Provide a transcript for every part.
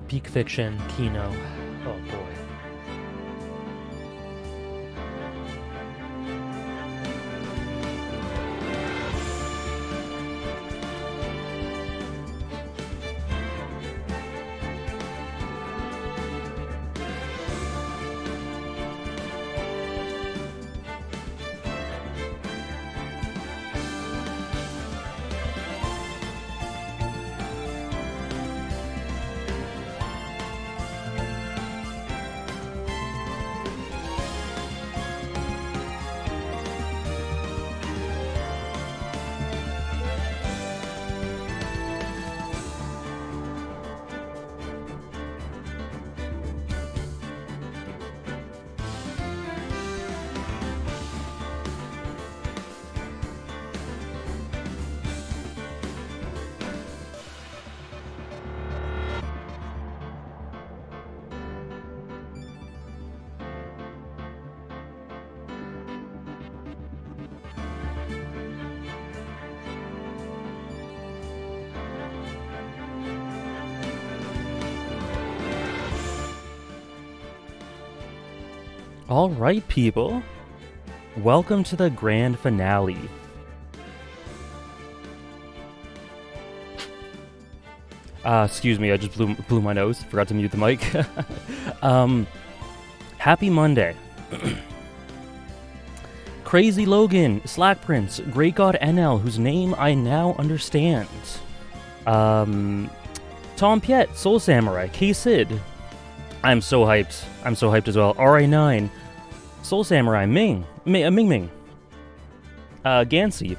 Peak Fiction, Kino. Oh boy. All right, people. Welcome to the grand finale. Excuse me, I just blew my nose. Forgot to mute the mic. Happy Monday. Crazy Logan, Slack Prince, Great God NL, whose name I now understand. Tom Piet, Soul Samurai, K Sid. I'm so hyped. I'm so hyped as well. RA9, Soul Samurai, Ming. Gansey,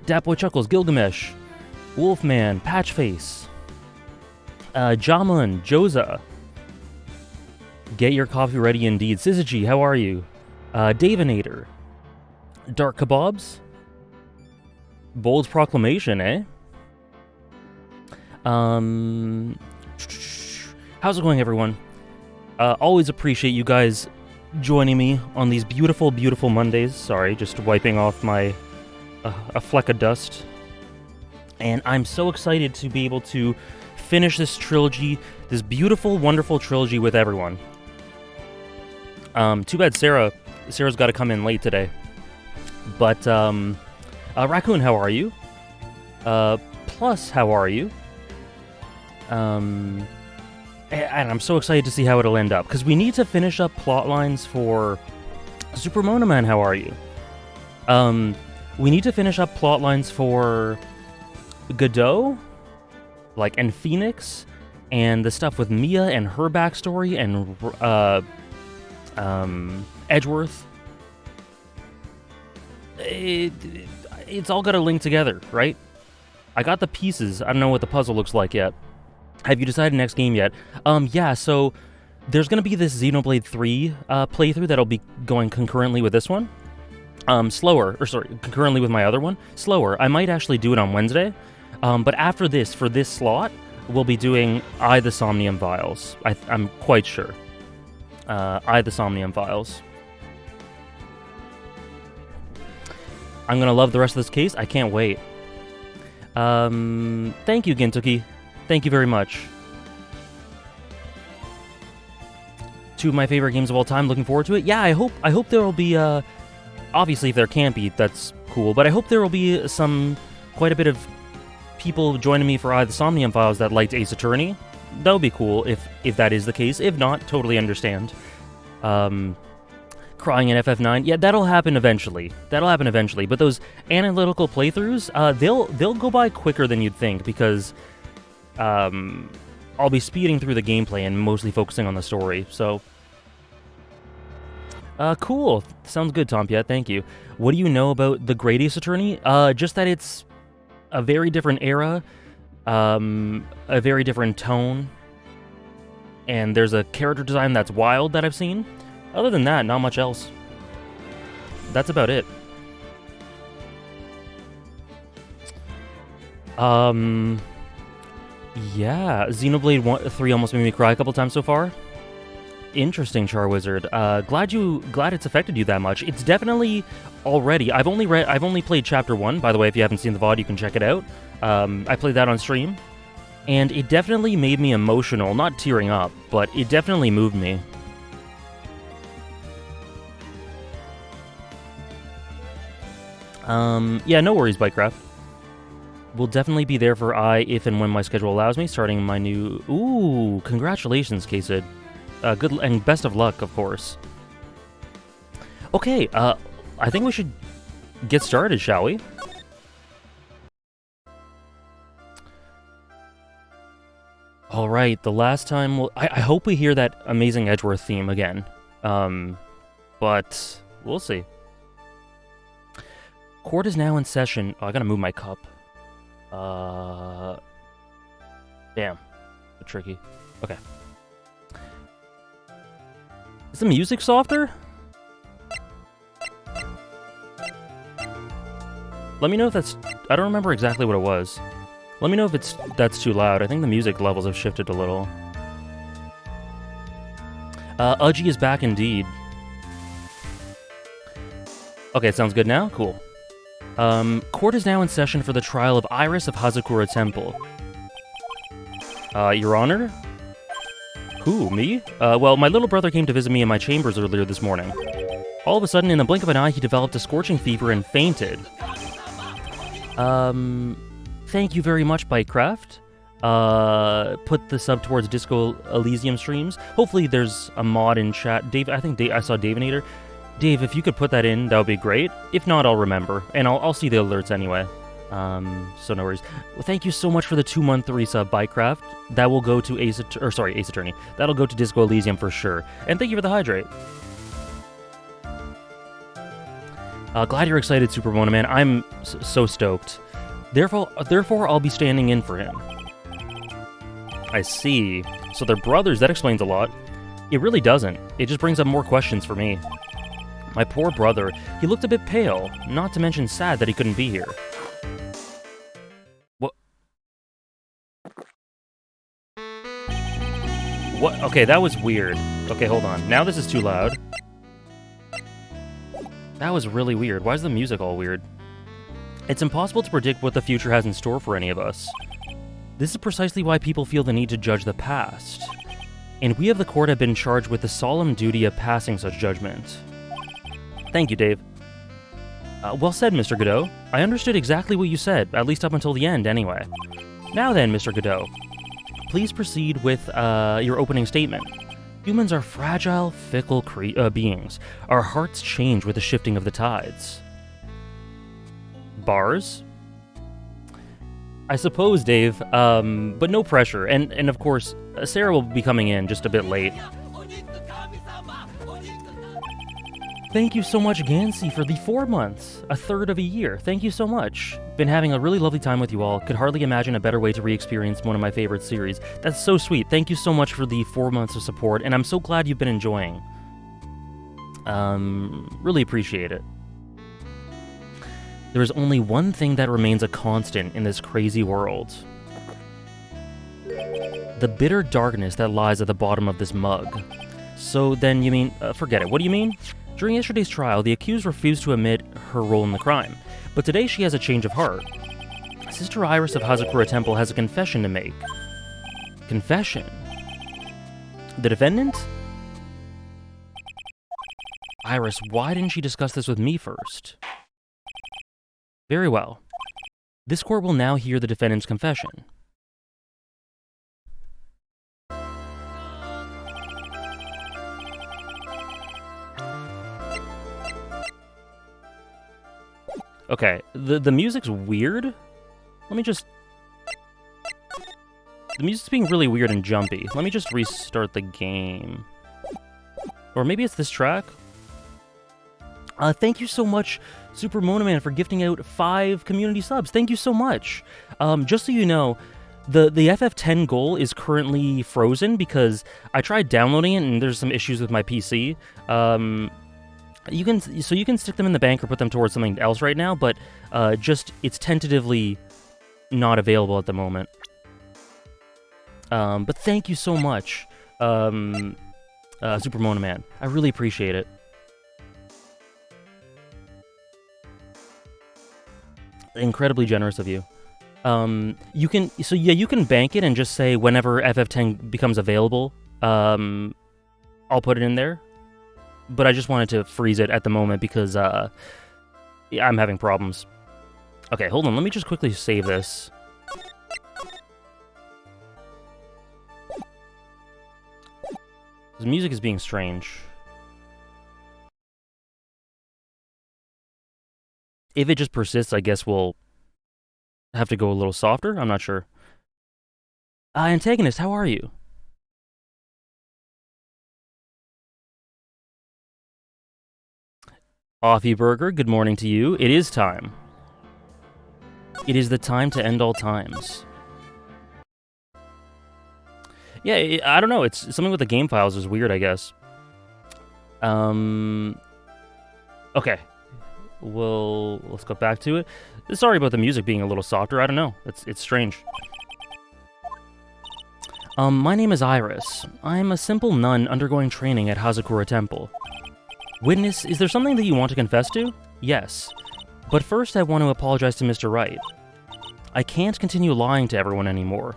Datboy Chuckles, Gilgamesh, Wolfman, Patchface, Jamun, Joza. Get your coffee ready indeed. Syzygy, how are you? Davinator, Dark Kebabs, Bold Proclamation, eh? How's it going, everyone? Always appreciate you guys joining me on these beautiful, beautiful Mondays. Sorry, just wiping off my a fleck of dust. And I'm so excited to be able to finish this trilogy, this beautiful, wonderful trilogy with everyone. Too bad Sarah's got to come in late today. But Raccoon, how are you? Plus, how are you? And I'm so excited to see how it'll end up, because we need to finish up plot lines for Super Mono Man, how are you? We need to finish up plot lines for Godot, and Phoenix, and the stuff with Mia and her backstory, and Edgeworth. It's all got to link together, right? I got the pieces. I don't know what the puzzle looks like yet. Have you decided next game yet? Yeah, so there's going to be this Xenoblade 3 playthrough that'll be going concurrently with this one. Concurrently with my other one. Slower. I might actually do it on Wednesday. But after this, for this slot, we'll be doing I the Somnium Files. I'm quite sure. I the Somnium Files. I'm going to love the rest of this case. I can't wait. Thank you, Gintoki. Thank you very much. Two of my favorite games of all time. Looking forward to it. Yeah, I hope there will be, obviously if there can't be, that's cool, but I hope there will be quite a bit of people joining me for the Somnium Files that liked Ace Attorney. That would be cool if that is the case. If not, totally understand. Crying in FF9. Yeah, that'll happen eventually. But those analytical playthroughs, they'll go by quicker than you'd think, because I'll be speeding through the gameplay and mostly focusing on the story, so... cool. Sounds good, Tom Piet, thank you. What do you know about the Great Ace Attorney? Just that it's a very different era, a very different tone, and there's a character design that's wild that I've seen. Other than that, not much else. That's about it. Yeah, Xenoblade 3 almost made me cry a couple times so far. Interesting, Charwizard. Glad it's affected you that much. It's definitely already. I've only played Chapter 1. By the way, if you haven't seen the VOD, you can check it out. I played that on stream. And it definitely made me emotional, not tearing up, but it definitely moved me. Yeah, no worries, Bytecraft. We'll definitely be there for I if and when my schedule allows me, starting my new... Ooh, congratulations, K-Sid. Good and best of luck, of course. Okay, I think we should get started, shall we? Alright, the last time... I hope we hear that amazing Edgeworth theme again. But we'll see. Court is now in session. Oh, I gotta move my cup. Damn. Tricky. Okay. Is the music softer? Let me know if that's... I don't remember exactly what it was. Let me know if that's too loud. I think the music levels have shifted a little. Udgy is back indeed. Okay, it sounds good now? Cool. Court is now in session for the trial of Iris of Hazakura Temple. Your Honor? Who, me? Well, my little brother came to visit me in my chambers earlier this morning. All of a sudden, in the blink of an eye, he developed a scorching fever and fainted. Thank you very much, Bytecraft. Put the sub towards Disco Elysium streams. Hopefully there's a mod in chat. Dave, I think I saw Davinator. Dave, if you could put that in, that would be great. If not, I'll remember. And I'll see the alerts anyway. So no worries. Well, thank you so much for the 2-month resub, Bytecraft. That will go to Ace Attorney. That'll go to Disco Elysium for sure. And thank you for the hydrate. Glad you're excited, Super Mona Man. I'm so stoked. Therefore, I'll be standing in for him. I see. So they're brothers. That explains a lot. It really doesn't. It just brings up more questions for me. My poor brother. He looked a bit pale, not to mention sad that he couldn't be here. What? What? Okay, that was weird. Okay, hold on. Now this is too loud. That was really weird. Why is the music all weird? It's impossible to predict what the future has in store for any of us. This is precisely why people feel the need to judge the past. And we of the court have been charged with the solemn duty of passing such judgment. Thank you, Dave. Well said, Mr. Godot. I understood exactly what you said, at least up until the end, anyway. Now then, Mr. Godot, please proceed with your opening statement. Humans are fragile, fickle beings. Our hearts change with the shifting of the tides. Bars? I suppose, Dave, but no pressure. And of course, Sarah will be coming in just a bit late. Thank you so much, Gansey, for the 4 months. A third of a year. Thank you so much. Been having a really lovely time with you all. Could hardly imagine a better way to re-experience one of my favorite series. That's so sweet. Thank you so much for the 4 months of support, and I'm so glad you've been enjoying. Really appreciate it. There is only one thing that remains a constant in this crazy world. The bitter darkness that lies at the bottom of this mug. So then you mean... forget it. What do you mean? During yesterday's trial, the accused refused to admit her role in the crime, but today she has a change of heart. Sister Iris of Hazakura Temple has a confession to make. Confession? The defendant? Iris, why didn't she discuss this with me first? Very well. This court will now hear the defendant's confession. Okay, the music's weird. Let me just... The music's being really weird and jumpy. Let me just restart the game. Or maybe it's this track? Thank you so much, Super Mona Man, for gifting out 5 community subs. Thank you so much. Just so you know, the FF10 goal is currently frozen because I tried downloading it and there's some issues with my PC. You can stick them in the bank or put them towards something else right now, but it's tentatively not available at the moment. But thank you so much, Super Mona Man. I really appreciate it. Incredibly generous of you. You can, so yeah, you can bank it and just say whenever FF10 becomes available, I'll put it in there. But I just wanted to freeze it at the moment because, yeah, I'm having problems. Okay, hold on, let me just quickly save this. The music is being strange. If it just persists, I guess we'll have to go a little softer. I'm not sure. Antagonist, how are you? Offie Burger, good morning to you. It is time. It is the time to end all times. Yeah, I don't know. It's something with the game files is weird, I guess. Okay. Well, let's go back to it. Sorry about the music being a little softer. I don't know. It's strange. My name is Iris. I'm a simple nun undergoing training at Hazakura Temple. Witness, is there something that you want to confess to? Yes. But first, I want to apologize to Mr. Wright. I can't continue lying to everyone anymore.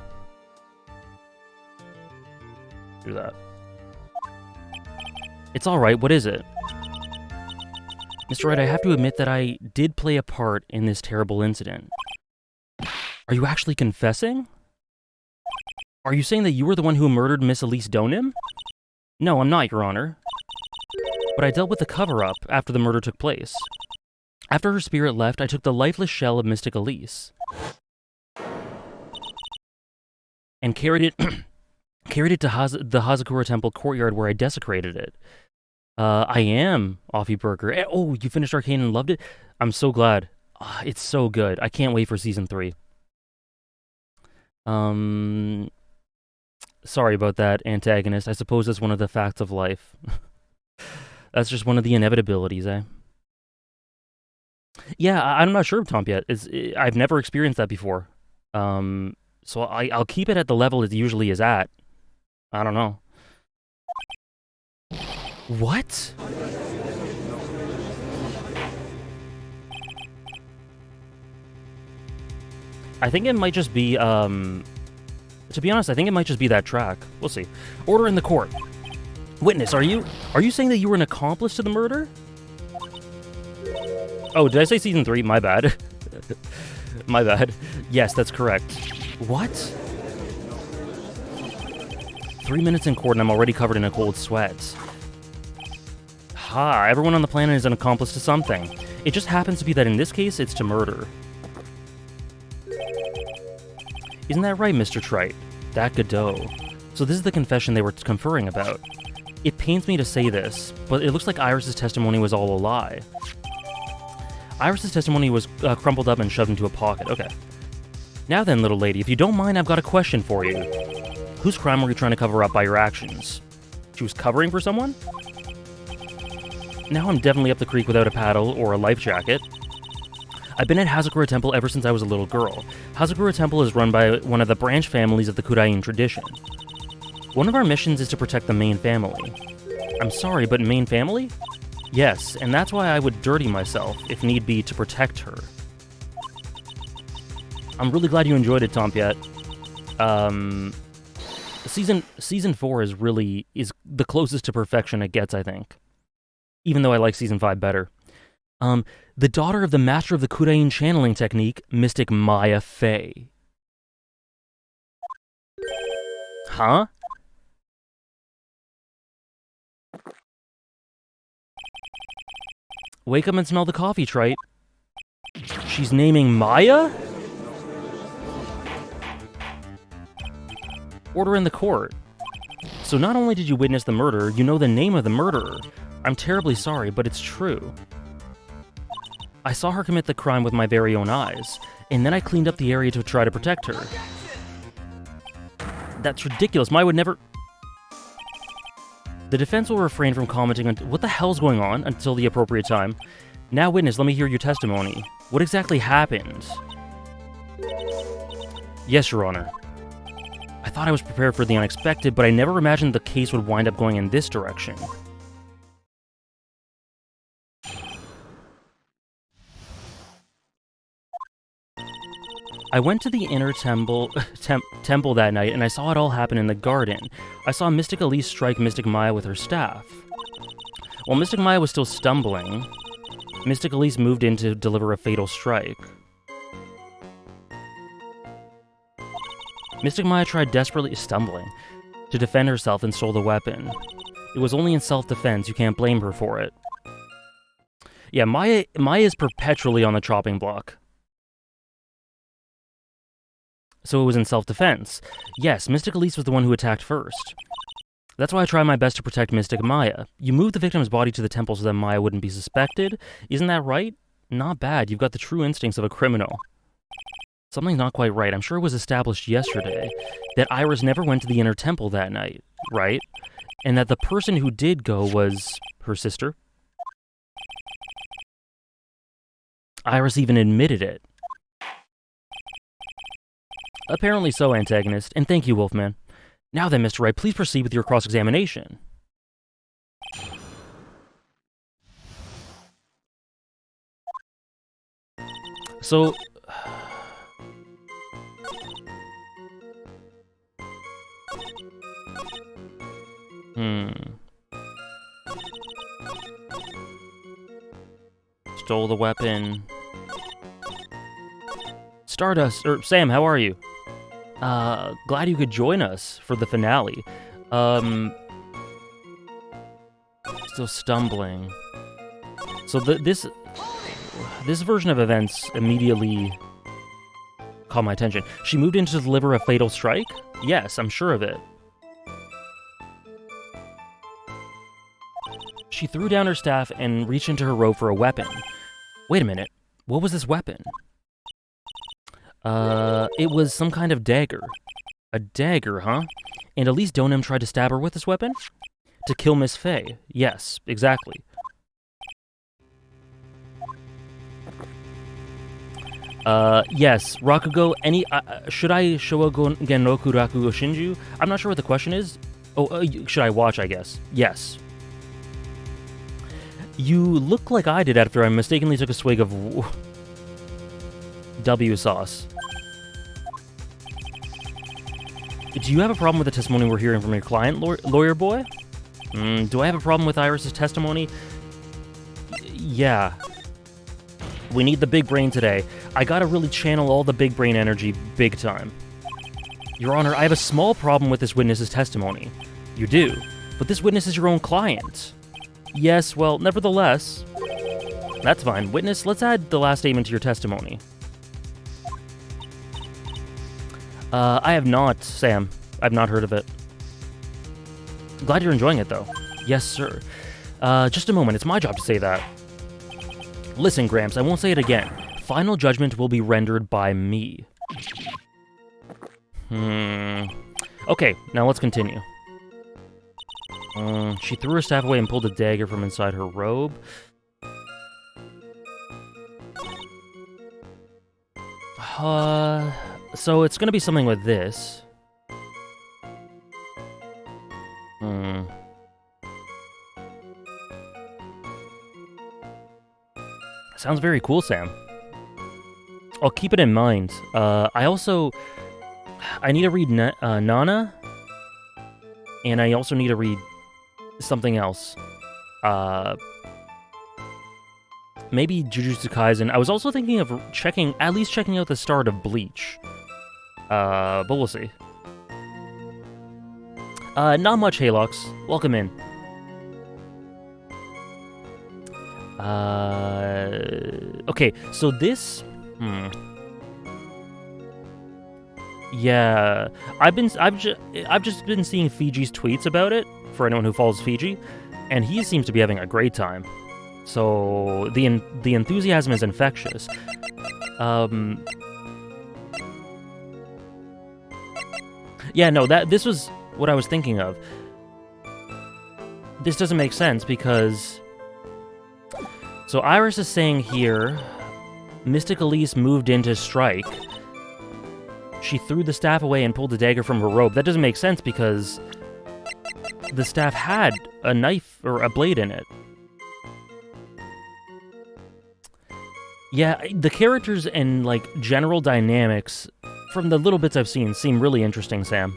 Do that. It's alright, what is it? Mr. Wright, I have to admit that I did play a part in this terrible incident. Are you actually confessing? Are you saying that you were the one who murdered Miss Elise Donim? No, I'm not, Your Honor. But I dealt with the cover-up after the murder took place. After her spirit left, I took the lifeless shell of Mystic Elise and carried it to the Hazakura Temple courtyard where I desecrated it. I am, Offie Burger. Oh, you finished Arcane and loved it? I'm so glad. It's so good. I can't wait for Season 3. Sorry about that, antagonist. I suppose that's one of the facts of life. That's just one of the inevitabilities, eh? Yeah, I'm not sure, Tom, yet. I've never experienced that before. So I'll keep it at the level it usually is at. I don't know. What? I think it might just be, to be honest, I think it might just be that track. We'll see. Order in the court. Witness, are you saying that you were an accomplice to the murder? Oh, did I say Season 3? My bad. My bad. Yes, that's correct. What? 3 minutes in court and I'm already covered in a cold sweat. Ha, everyone on the planet is an accomplice to something. It just happens to be that in this case, it's to murder. Isn't that right, Mr. Trite? That Godot. So this is the confession they were conferring about. It pains me to say this, but it looks like Iris's testimony was all a lie. Iris's testimony was crumpled up and shoved into a pocket. Okay. Now then, little lady, if you don't mind, I've got a question for you. Whose crime were you trying to cover up by your actions? She was covering for someone? Now I'm definitely up the creek without a paddle or a life jacket. I've been at Hazakura Temple ever since I was a little girl. Hazakura Temple is run by one of the branch families of the Kurain tradition. One of our missions is to protect the main family. I'm sorry, but main family? Yes, and that's why I would dirty myself, if need be, to protect her. I'm really glad you enjoyed it, Tompiet. Season 4 is the closest to perfection it gets, I think. Even though I like Season 5 better. The daughter of the master of the Kurain channeling technique, Mystic Maya Fey. Huh? Wake up and smell the coffee, Trite. She's naming Maya? Order in the court. So not only did you witness the murder, you know the name of the murderer. I'm terribly sorry, but it's true. I saw her commit the crime with my very own eyes, and then I cleaned up the area to try to protect her. That's ridiculous. Maya would never... The defense will refrain from commenting on what the hell's going on until the appropriate time. Now, witness, let me hear your testimony. What exactly happened? Yes, Your Honor. I thought I was prepared for the unexpected, but I never imagined the case would wind up going in this direction. I went to the inner temple that night, and I saw it all happen in the garden. I saw Mystic Elise strike Mystic Maya with her staff. While Mystic Maya was still stumbling, Mystic Elise moved in to deliver a fatal strike. Mystic Maya tried desperately stumbling to defend herself and stole the weapon. It was only in self-defense, you can't blame her for it. Yeah, Maya is perpetually on the chopping block. So it was in self-defense. Yes, Mystic Elise was the one who attacked first. That's why I try my best to protect Mystic Maya. You moved the victim's body to the temple so that Maya wouldn't be suspected. Isn't that right? Not bad, you've got the true instincts of a criminal. Something's not quite right. I'm sure it was established yesterday that Iris never went to the inner temple that night, right? And that the person who did go was her sister. Iris even admitted it. Apparently so, antagonist, and thank you, Wolfman. Now then, Mr. Wright, please proceed with your cross-examination. So... Stole the weapon. Stardust, or Sam, how are you? Glad you could join us for the finale. Still stumbling. So this version of events immediately caught my attention. She moved in to deliver a fatal strike? Yes, I'm sure of it. She threw down her staff and reached into her robe for a weapon. Wait a minute, what was this weapon? It was some kind of dagger. A dagger, huh? And Elise Donham tried to stab her with this weapon? To kill Miss Fey. Yes, exactly. Yes, Rakugo, should I Showa Genroku Rakugo Shinju? I'm not sure what the question is. Oh, should I watch, I guess? Yes. You look like I did after I mistakenly took a swig of W sauce. Do you have a problem with the testimony we're hearing from your client, lawyer boy? Do I have a problem with Iris's testimony? Yeah. We need the big brain today. I gotta really channel all the big brain energy big time. Your Honor, I have a small problem with this witness's testimony. You do, but this witness is your own client. Yes, well, nevertheless. That's fine. Witness, let's add the last statement to your testimony. I have not, Sam. I've not heard of it. Glad you're enjoying it, though. Yes, sir. Just a moment. It's my job to say that. Listen, Gramps, I won't say it again. Final judgment will be rendered by me. Okay, now let's continue. She threw her staff away and pulled a dagger from inside her robe. So it's gonna be something with this. Sounds very cool, Sam. I'll keep it in mind. I need to read Nana, and I also need to read something else. Maybe Jujutsu Kaisen. I was also thinking of at least checking out the start of Bleach. But we'll see. Not much, Halox. Welcome in. Okay, so this... Yeah, I've just been seeing Fiji's tweets about it, for anyone who follows Fiji, and he seems to be having a great time. So, the enthusiasm is infectious. Yeah, no, this was what I was thinking of. This doesn't make sense because... So Iris is saying here, Mystic Elise moved in to strike. She threw the staff away and pulled the dagger from her robe. That doesn't make sense because the staff had a knife or a blade in it. Yeah, the characters and, like, general dynamics, from the little bits I've seen, seem really interesting, Sam.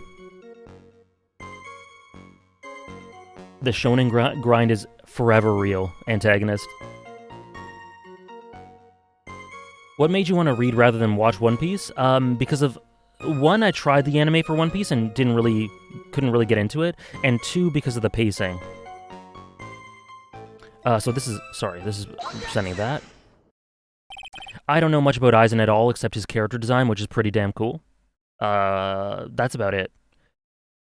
The shonen grind is forever real, antagonist. What made you want to read rather than watch One Piece? Because of, one, I tried the anime for One Piece and couldn't really get into it, and two, because of the pacing. So this is presenting that. I don't know much about Aizen at all, except his character design, which is pretty damn cool. That's about it.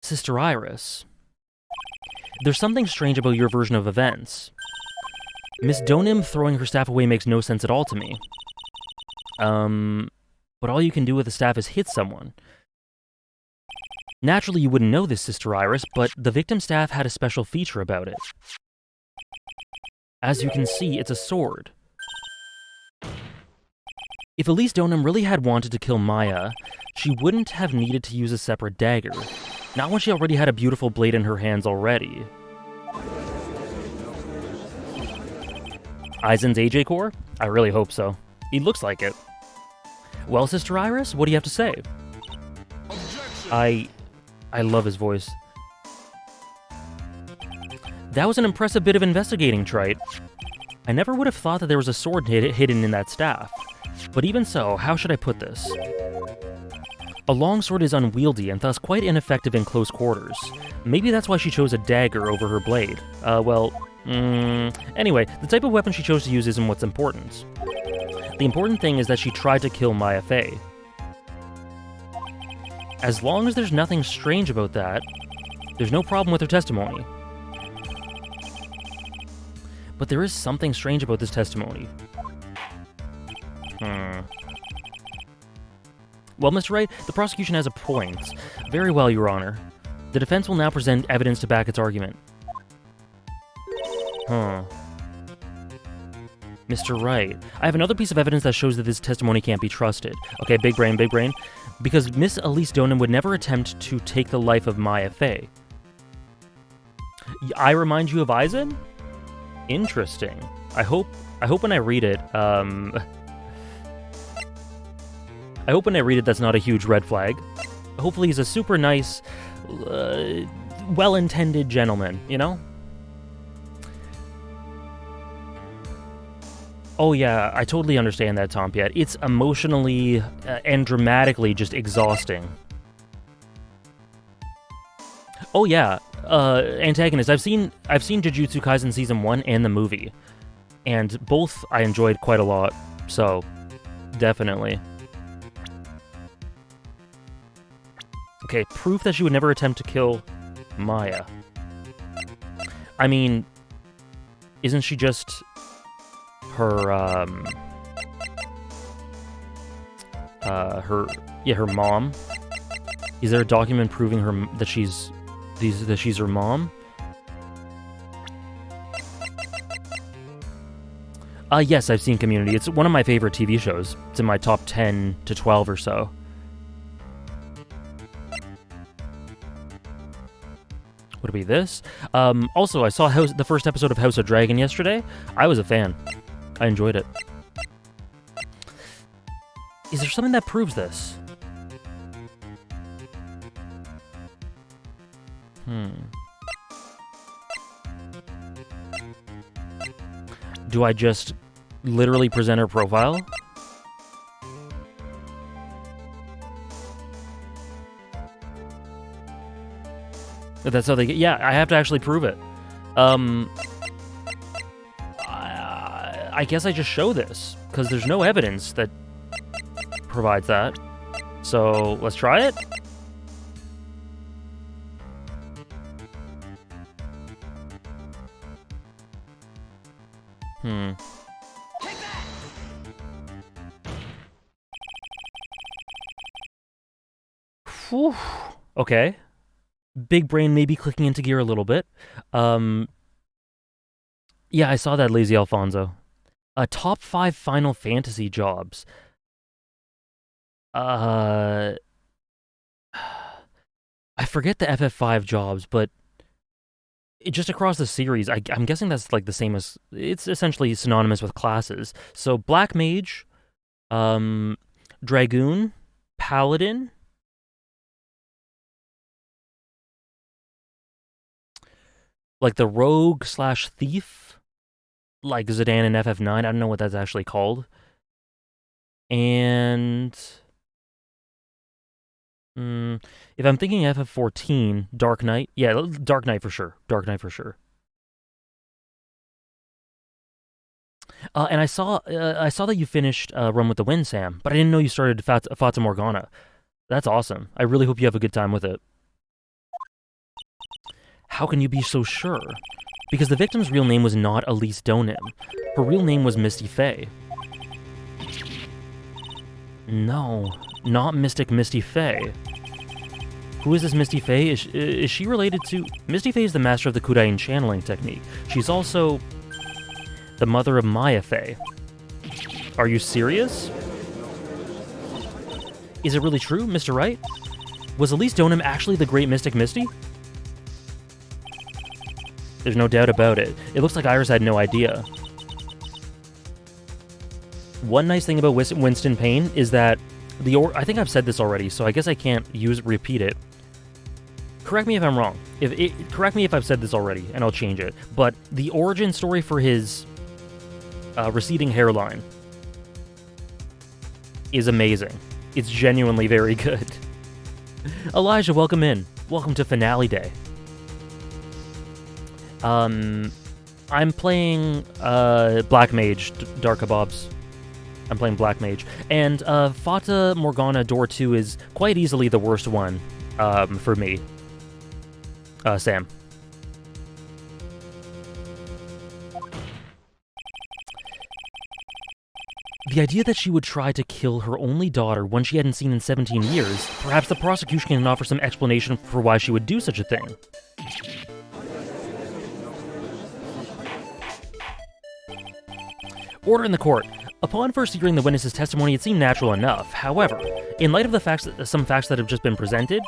Sister Iris. There's something strange about your version of events. Miss Donim throwing her staff away makes no sense at all to me. But all you can do with the staff is hit someone. Naturally, you wouldn't know this, Sister Iris, but the victim staff had a special feature about it. As you can see, it's a sword. If Elise Donim really had wanted to kill Maya, she wouldn't have needed to use a separate dagger. Not when she already had a beautiful blade in her hands already. Aizen's AJ core? I really hope so. He looks like it. Well, Sister Iris, what do you have to say? I love his voice. That was an impressive bit of investigating, Trite. I never would have thought that there was a sword hidden in that staff. But even so, how should I put this? A longsword is unwieldy and thus quite ineffective in close quarters. Maybe that's why she chose a dagger over her blade. Anyway, the type of weapon she chose to use isn't what's important. The important thing is that she tried to kill Maya Fey. As long as there's nothing strange about that, there's no problem with her testimony. But there is something strange about this testimony. Well, Mr. Wright, the prosecution has a point. Very well, Your Honor. The defense will now present evidence to back its argument. Mr. Wright, I have another piece of evidence that shows that this testimony can't be trusted. Okay, big brain, big brain. Because Miss Elise Donim would never attempt to take the life of Maya Fey. I remind you of Aizen? Interesting. I hope when I read it, I hope when I read it that's not a huge red flag. Hopefully he's a super nice, well-intended gentleman, you know? Oh yeah, I totally understand that, Tompiat. It's emotionally and dramatically just exhausting. Oh yeah, antagonist. I've seen Jujutsu Kaisen Season 1 and the movie. And both I enjoyed quite a lot, so definitely. Okay, proof that she would never attempt to kill Maya. I mean, isn't she just her mom? Is there a document proving that she's her mom? Yes, I've seen Community. It's one of my favorite TV shows. It's in my top 10 to 12 or so. Would it be this? Also, I saw the first episode of House of Dragon yesterday. I was a fan. I enjoyed it. Is there something that proves this? Do I just literally present her profile? That's how they get... Yeah, I have to actually prove it. I guess I just show this, because there's no evidence that provides that. So, let's try it? Whew. Okay. Big brain maybe clicking into gear a little bit. Yeah, I saw that, Lazy Alfonso. Top 5 Final Fantasy jobs. I forget the FF5 jobs, but just across the series, I'm guessing that's like the same as, it's essentially synonymous with classes. So Black Mage, Dragoon, Paladin, like the Rogue / Thief, like Zidane and FF9. I don't know what that's actually called. And if I'm thinking FF14, Dark Knight. Yeah, Dark Knight for sure. Dark Knight for sure. And I saw that you finished Run with the Wind, Sam, but I didn't know you started Fata Morgana. That's awesome. I really hope you have a good time with it. How can you be so sure? Because the victim's real name was not Elise Donim. Her real name was Misty Fey. No, not Mystic Misty Fey. Who is this Misty Fey? Is she related to... Misty Fey is the master of the Kudain channeling technique. She's also the mother of Maya Fey. Are you serious? Is it really true, Mr. Wright? Was Elise Donim actually the great Mystic Misty? There's no doubt about it. It looks like Iris had no idea. One nice thing about Winston Payne is that I think I've said this already, so I guess I can't repeat it. Correct me if I'm wrong. Correct me if I've said this already, and I'll change it. But the origin story for his receding hairline is amazing. It's genuinely very good. Elijah, welcome in. Welcome to Finale Day. I'm playing Black Mage, Dark Kebabs. I'm playing Black Mage. And Fata Morgana Door 2 is quite easily the worst one for me. Sam. The idea that she would try to kill her only daughter, one she hadn't seen in 17 years, perhaps the prosecution can offer some explanation for why she would do such a thing. Order in the court. Upon first hearing the witness's testimony, it seemed natural enough. However, in light of the some facts that have just been presented,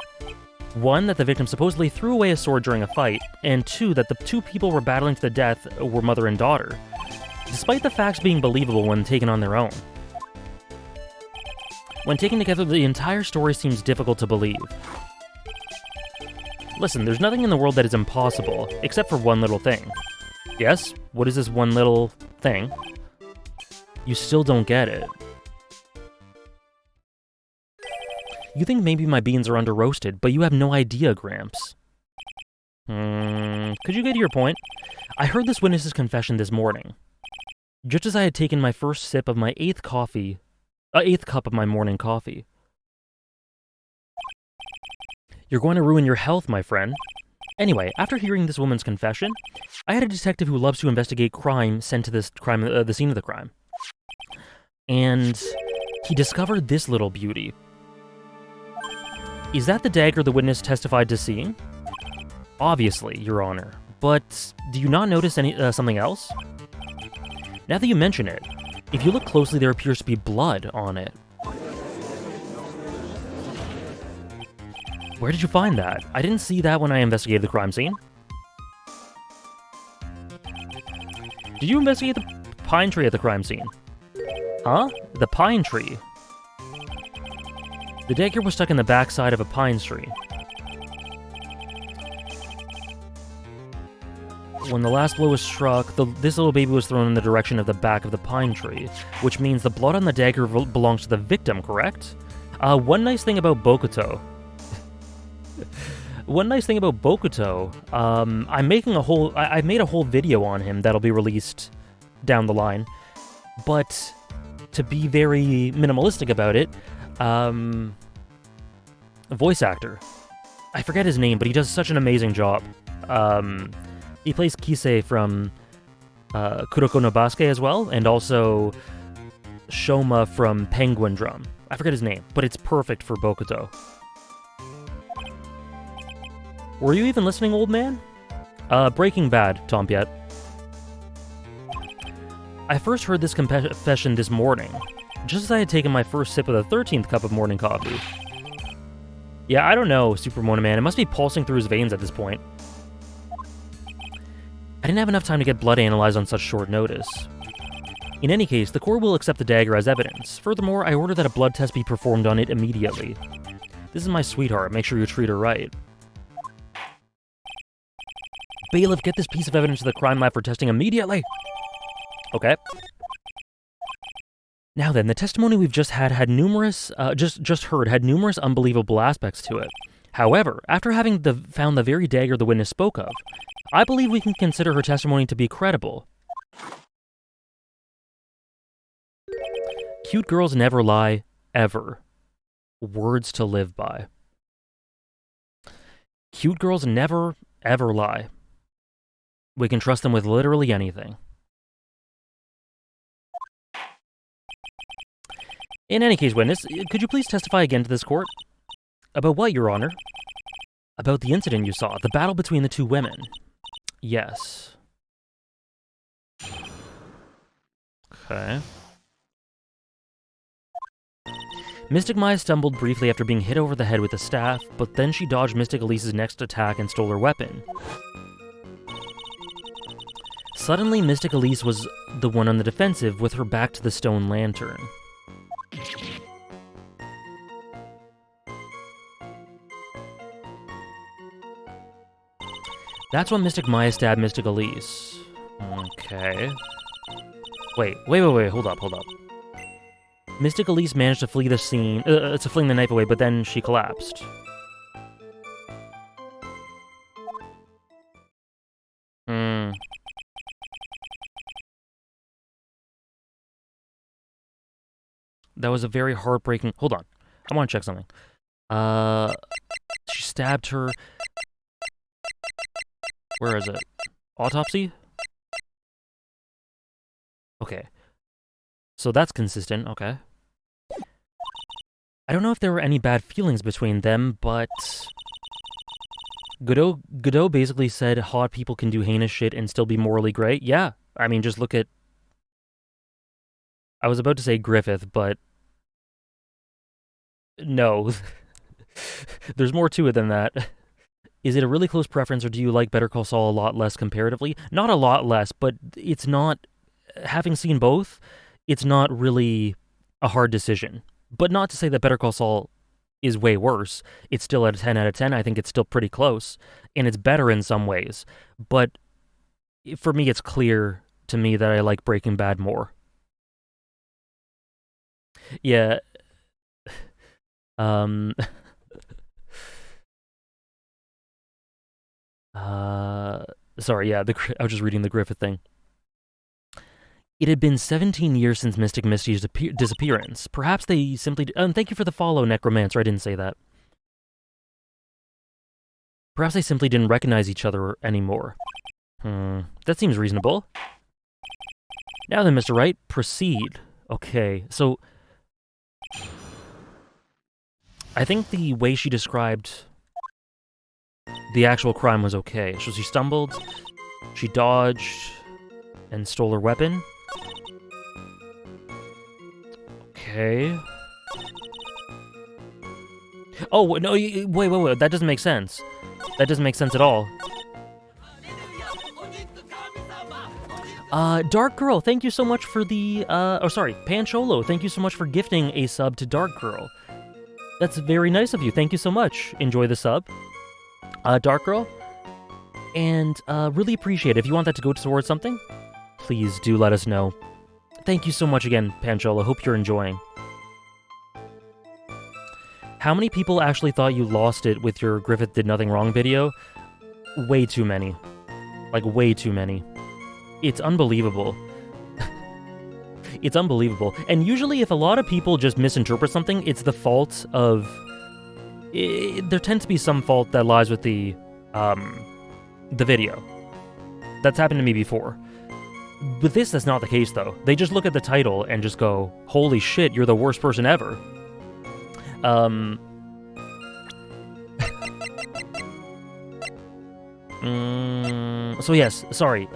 1, that the victim supposedly threw away a sword during a fight, and 2, that the 2 people were battling to the death were mother and daughter, despite the facts being believable when taken on their own. When taken together, the entire story seems difficult to believe. Listen, there's nothing in the world that is impossible, except for one little thing. Yes? What is this one little thing? You still don't get it. You think maybe my beans are under-roasted, but you have no idea, Gramps. Could you get to your point? I heard this witness's confession this morning. Just as I had taken my first sip of my 8th cup of my morning coffee. You're going to ruin your health, my friend. Anyway, after hearing this woman's confession, I had a detective who loves to investigate crime sent to the scene of the crime. And he discovered this little beauty. Is that the dagger the witness testified to seeing? Obviously, Your Honor. But do you not notice something else? Now that you mention it, if you look closely, there appears to be blood on it. Where did you find that? I didn't see that when I investigated the crime scene. Did you investigate the pine tree at the crime scene? Huh? The pine tree? The dagger was stuck in the backside of a pine tree. When the last blow was struck, this little baby was thrown in the direction of the back of the pine tree, which means the blood on the dagger belongs to the victim, correct? One nice thing about Bokuto... I'm making I made a whole video on him that'll be released down the line, but to be very minimalistic about it, a voice actor. I forget his name, but he does such an amazing job. He plays Kisei from Kuroko no Basuke as well, and also Shoma from Penguin Drum. I forget his name, but it's perfect for Bokuto. Were you even listening, old man? Breaking Bad, Tompiet. I first heard this confession this morning, just as I had taken my first sip of the 13th cup of morning coffee. Yeah, I don't know, Super Mona Man. It must be pulsing through his veins at this point. I didn't have enough time to get blood analyzed on such short notice. In any case, the court will accept the dagger as evidence. Furthermore, I order that a blood test be performed on it immediately. This is my sweetheart. Make sure you treat her right. Bailiff, get this piece of evidence to the crime lab for testing immediately! Okay. Now then, the testimony we've just had numerous, had numerous unbelievable aspects to it. However, after having found the very dagger the witness spoke of, I believe we can consider her testimony to be credible. Cute girls never lie, ever. Words to live by. Cute girls never, ever lie. We can trust them with literally anything. In any case, witness, could you please testify again to this court? About what, Your Honor? About the incident you saw, the battle between the two women. Yes. Okay. Mystic Maya stumbled briefly after being hit over the head with a staff, but then she dodged Mystic Elise's next attack and stole her weapon. Suddenly, Mystic Elise was the one on the defensive with her back to the stone lantern. That's when Mystic Maya stabbed Mystic Elise. Okay. Wait, hold up. Mystic Elise managed to flee the scene, to fling the knife away, but then she collapsed. That was a very heartbreaking... Hold on. I want to check something. She stabbed her... Where is it? Autopsy? Okay. So that's consistent, okay. I don't know if there were any bad feelings between them, but... Godot basically said hot people can do heinous shit and still be morally great. Yeah, I mean, just look at... I was about to say Griffith, but... No. There's more to it than that. Is it a really close preference, or do you like Better Call Saul a lot less comparatively? Not a lot less, but it's not... Having seen both, it's not really a hard decision. But not to say that Better Call Saul is way worse. It's still at a 10 out of 10. I think it's still pretty close. And it's better in some ways. But for me, it's clear to me that I like Breaking Bad more. Yeah. Sorry, yeah, I was just reading the Griffith thing. It had been 17 years since Mystic Misty's disappearance. Perhaps they simply... thank you for the follow, Necromancer. I didn't say that. Perhaps they simply didn't recognize each other anymore. That seems reasonable. Now then, Mr. Wright, proceed. Okay, so... I think the way she described the actual crime was okay. So she stumbled, she dodged, and stole her weapon. Okay. Oh, no, wait, that doesn't make sense. That doesn't make sense at all. Dark Girl, thank you so much for the, Pancholo, thank you so much for gifting a sub to Dark Girl. That's very nice of you, thank you so much. Enjoy the sub. Dark Girl. And, really appreciate it. If you want that to go towards something, please do let us know. Thank you so much again, Panchola. Hope you're enjoying. How many people actually thought you lost it with your Griffith Did Nothing Wrong video? Way too many. Like, way too many. It's unbelievable. It's unbelievable. And usually if a lot of people just misinterpret something, it's the fault of... there tends to be some fault that lies with the video. That's happened to me before. With this, that's not the case, though. They just look at the title and just go, holy shit, you're the worst person ever. So yes, sorry.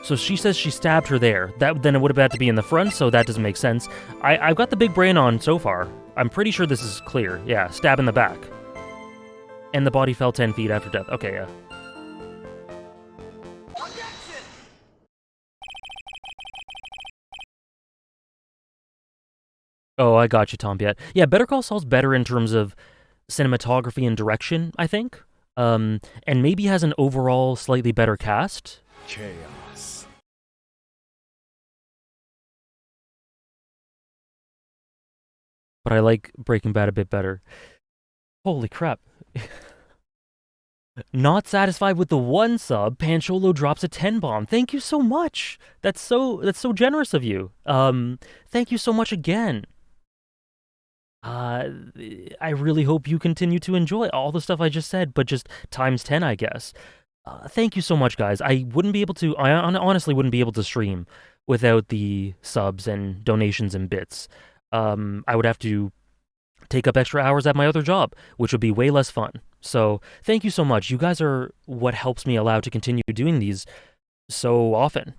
So she says she stabbed her there. Then it would have had to be in the front, so that doesn't make sense. I've got the big brain on so far. I'm pretty sure this is clear. Yeah, stab in the back. And the body fell 10 feet after death. Okay, yeah. Oh, I got you, Tompiet. Yeah, Better Call Saul's better in terms of cinematography and direction, I think. And maybe has an overall slightly better cast. Chaos. But I like Breaking Bad a bit better. Holy crap. Not satisfied with the one sub, Pancholo drops a 10 bomb. Thank you so much. That's so generous of you. Thank you so much again. I really hope you continue to enjoy all the stuff I just said, but just times 10, I guess. Thank you so much, guys. I honestly wouldn't be able to stream without the subs and donations and bits. I would have to take up extra hours at my other job, which would be way less fun. So thank you so much. You guys are what helps me allow to continue doing these so often.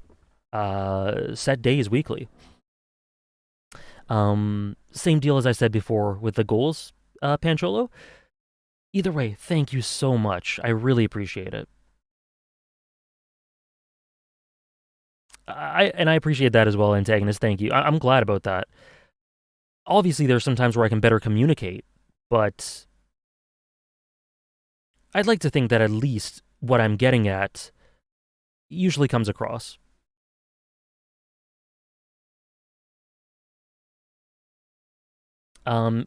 Set days weekly. Same deal as I said before with the goals, Pancholo. Either way, thank you so much. I really appreciate it. I appreciate that as well, Antagonist. Thank you. I'm glad about that. Obviously, there's some times where I can better communicate, but I'd like to think that at least what I'm getting at usually comes across.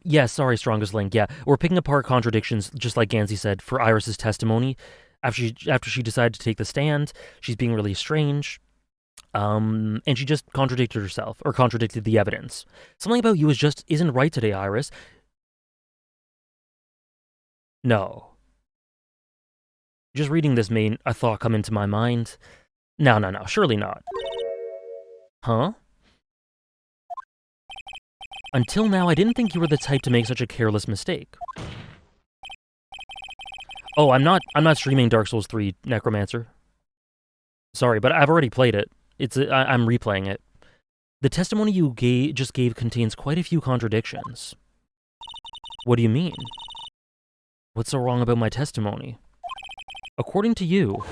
Yeah, sorry, Strongest Link. Yeah, we're picking apart contradictions, just like Gansey said, for Iris's testimony. After she decided to take the stand, she's being really strange. And she just contradicted herself, or contradicted the evidence. Something about you isn't right today, Iris. No. Just reading this made a thought come into my mind. No, surely not. Huh? Until now, I didn't think you were the type to make such a careless mistake. Oh, I'm not streaming Dark Souls 3 Necromancer. Sorry, but I've already played it. I'm replaying it. The testimony you just gave contains quite a few contradictions. What do you mean? What's so wrong about my testimony? According to you,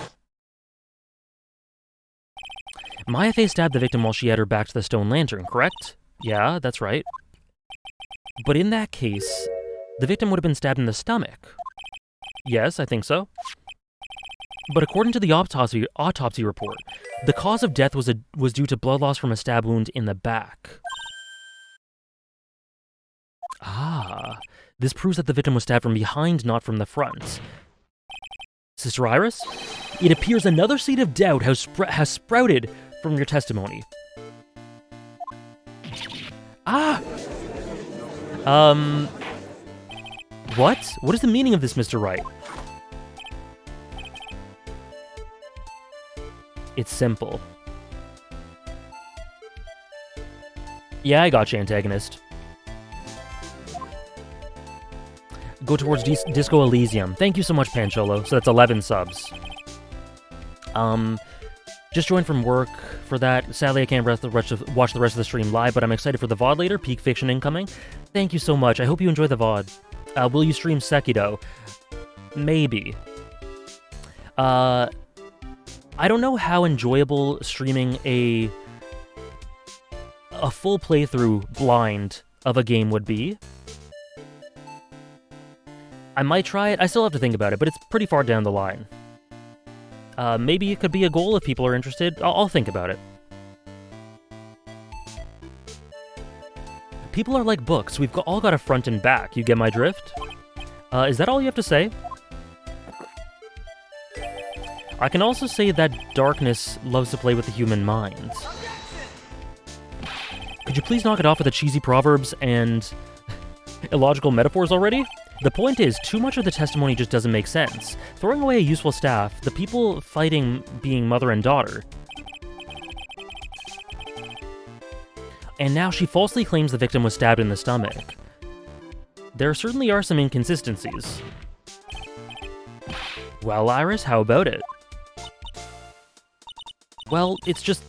Maya Fey stabbed the victim while she had her back to the stone lantern, correct? Yeah, that's right. But in that case, the victim would have been stabbed in the stomach. Yes, I think so. But according to the autopsy report, the cause of death was due to blood loss from a stab wound in the back. Ah, this proves that the victim was stabbed from behind, not from the front. Sister Iris, it appears another seed of doubt has sprouted from your testimony. Ah! What? What is the meaning of this, Mr. Wright? It's simple. Yeah, I got you, Antagonist. Go towards Disco Elysium. Thank you so much, Pancholo. So that's 11 subs. Just joined from work for that. Sadly, I can't watch the rest of the stream live, but I'm excited for the VOD later. Peak Fiction incoming. Thank you so much. I hope you enjoy the VOD. Will you stream Sekiro? Maybe. I don't know how enjoyable streaming a full playthrough blind of a game would be. I might try it. I still have to think about it, but it's pretty far down the line. Maybe it could be a goal if people are interested. I'll think about it. People are like books. We've all got a front and back. You get my drift? Is that all you have to say? I can also say that darkness loves to play with the human mind. Could you please knock it off with the cheesy proverbs and illogical metaphors already? The point is, too much of the testimony just doesn't make sense. Throwing away a useful staff, the people fighting being mother and daughter. And now she falsely claims the victim was stabbed in the stomach. There certainly are some inconsistencies. Well, Iris, how about it? Well, it's just...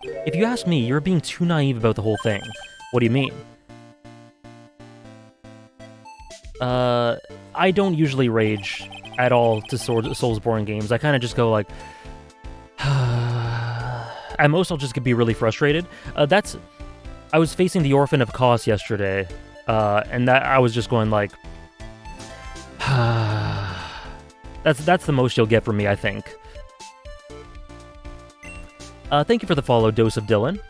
If you ask me, you're being too naive about the whole thing. What do you mean? I don't usually rage at all to Soulsborne games. I kind of just go like... At most, I'll just be really frustrated. That's I was facing the Orphan of Kos yesterday, and that I was just going like, that's the most you'll get from me, I think. Thank you for the follow, Dose of Dylan.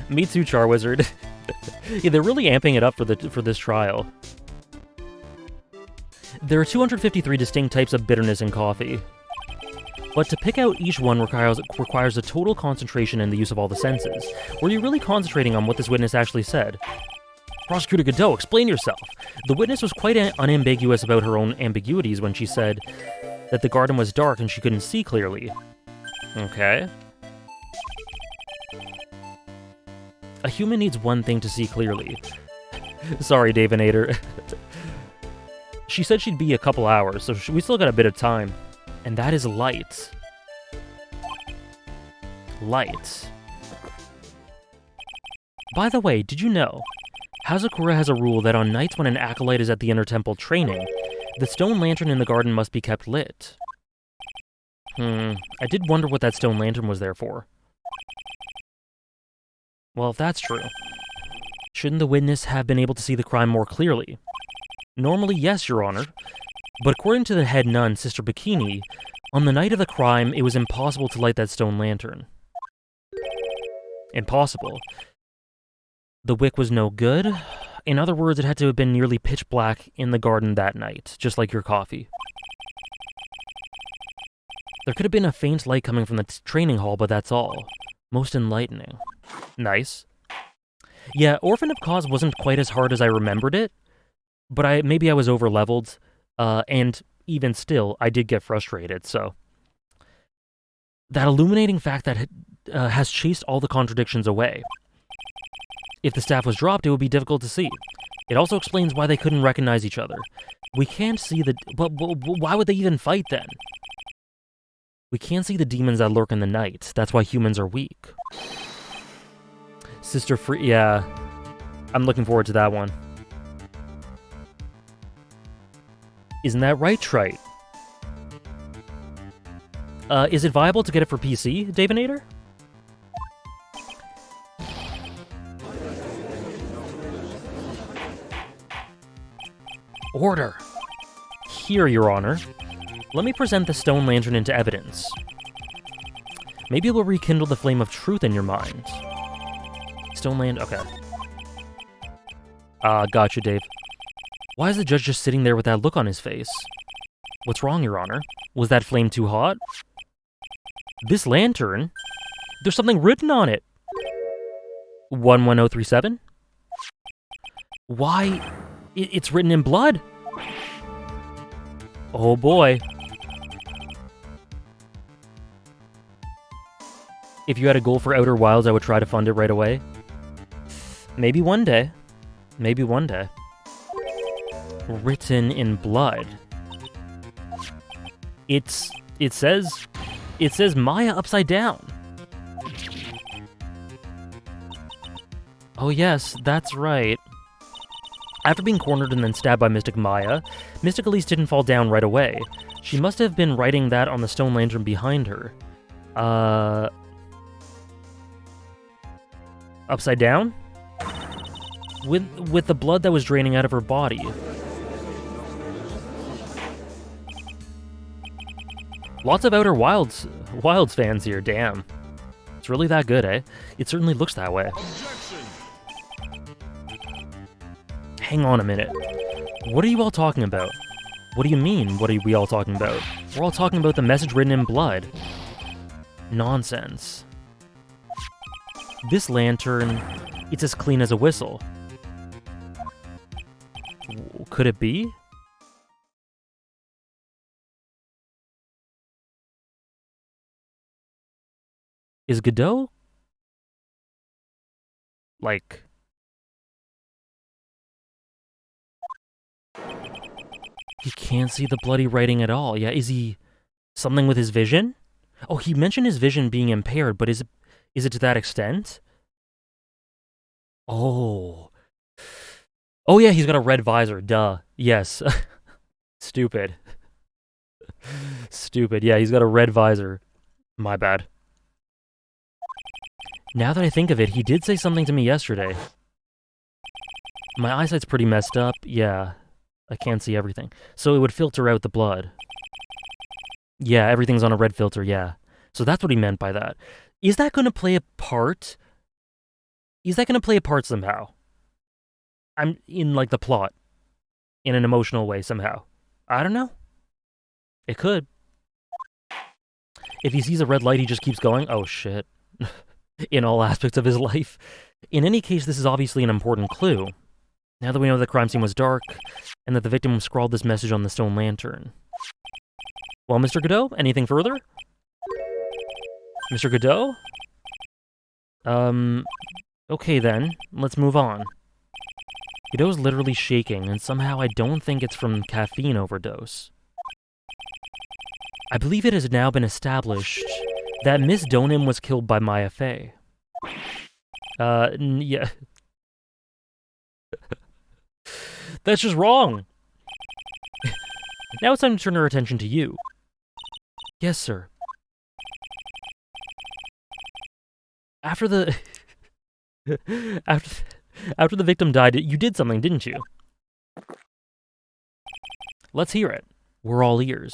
Me too, Charwizard. Yeah, they're really amping it up for this trial. There are 253 distinct types of bitterness in coffee, but to pick out each one requires a total concentration in the use of all the senses. Were you really concentrating on what this witness actually said? Prosecutor Godot, explain yourself. The witness was quite unambiguous about her own ambiguities when she said that the garden was dark and she couldn't see clearly. Okay. A human needs one thing to see clearly. Sorry, Davinator. She said she'd be a couple hours, so we still got a bit of time. And that is light. Light. By the way, did you know? Hazakura has a rule that on nights when an acolyte is at the inner temple training, the stone lantern in the garden must be kept lit. I did wonder what that stone lantern was there for. Well, if that's true, shouldn't the witness have been able to see the crime more clearly? Normally, yes, Your Honor. But according to the head nun, Sister Bikini, on the night of the crime, it was impossible to light that stone lantern. Impossible. The wick was no good. In other words, it had to have been nearly pitch black in the garden that night, just like your coffee. There could have been a faint light coming from the training hall, but that's all. Most enlightening. Nice. Yeah, Orphan of Kos wasn't quite as hard as I remembered it, but maybe I was over-leveled, and even still, I did get frustrated, so... That illuminating fact that has chased all the contradictions away. If the staff was dropped, it would be difficult to see. It also explains why they couldn't recognize each other. We can't see the... But why would they even fight, then? We can't see the demons that lurk in the night. That's why humans are weak. Sister Free... Yeah. I'm looking forward to that one. Isn't that right, Trite? Is it viable to get it for PC, Davinator? Order! Here, Your Honor. Let me present the stone lantern into evidence. Maybe it will rekindle the flame of truth in your mind. Stone lantern, okay. Gotcha, Dave. Why is the judge just sitting there with that look on his face? What's wrong, Your Honor? Was that flame too hot? This lantern? There's something written on it! 11037? Why? It's written in blood! Oh boy. If you had a goal for Outer Wilds, I would try to fund it right away. Maybe one day. Maybe one day. Written in blood. It says Maya upside down. Oh yes, that's right. After being cornered and then stabbed by Mystic Maya, Mystic Elise didn't fall down right away. She must have been writing that on the stone lantern behind her. Upside down? With the blood that was draining out of her body. Lots of Outer Wilds fans here, damn. It's really that good, eh? It certainly looks that way. Hang on a minute. What are you all talking about? What do you mean, what are we all talking about? We're all talking about the message written in blood. Nonsense. This lantern, it's as clean as a whistle. Could it be? Is Godot? Like... He can't see the bloody writing at all. Yeah, is he... something with his vision? Oh, he mentioned his vision being impaired, but is it to that extent? Oh. Oh yeah, he's got a red visor, duh. Yes. Stupid. Stupid, yeah, he's got a red visor. My bad. Now that I think of it, he did say something to me yesterday. My eyesight's pretty messed up. Yeah, I can't see everything. So it would filter out the blood. Yeah, everything's on a red filter, yeah. So that's what he meant by that. Is that going to play a part? Is that going to play a part somehow? I'm in, like, the plot. In an emotional way somehow. I don't know. It could. If he sees a red light, he just keeps going. Oh, shit. In all aspects of his life. In any case, this is obviously an important clue. Now that we know the crime scene was dark, and that the victim scrawled this message on the stone lantern. Well, Mr. Godot, anything further? Mr. Godot? Okay then, let's move on. Godot's literally shaking, and somehow I don't think it's from caffeine overdose. I believe it has now been established that Miss Donim was killed by Maya Fey. Yeah. That's just wrong! Now it's time to turn our attention to you. Yes, sir. After the... After the victim died, you did something, didn't you? Let's hear it. We're all ears.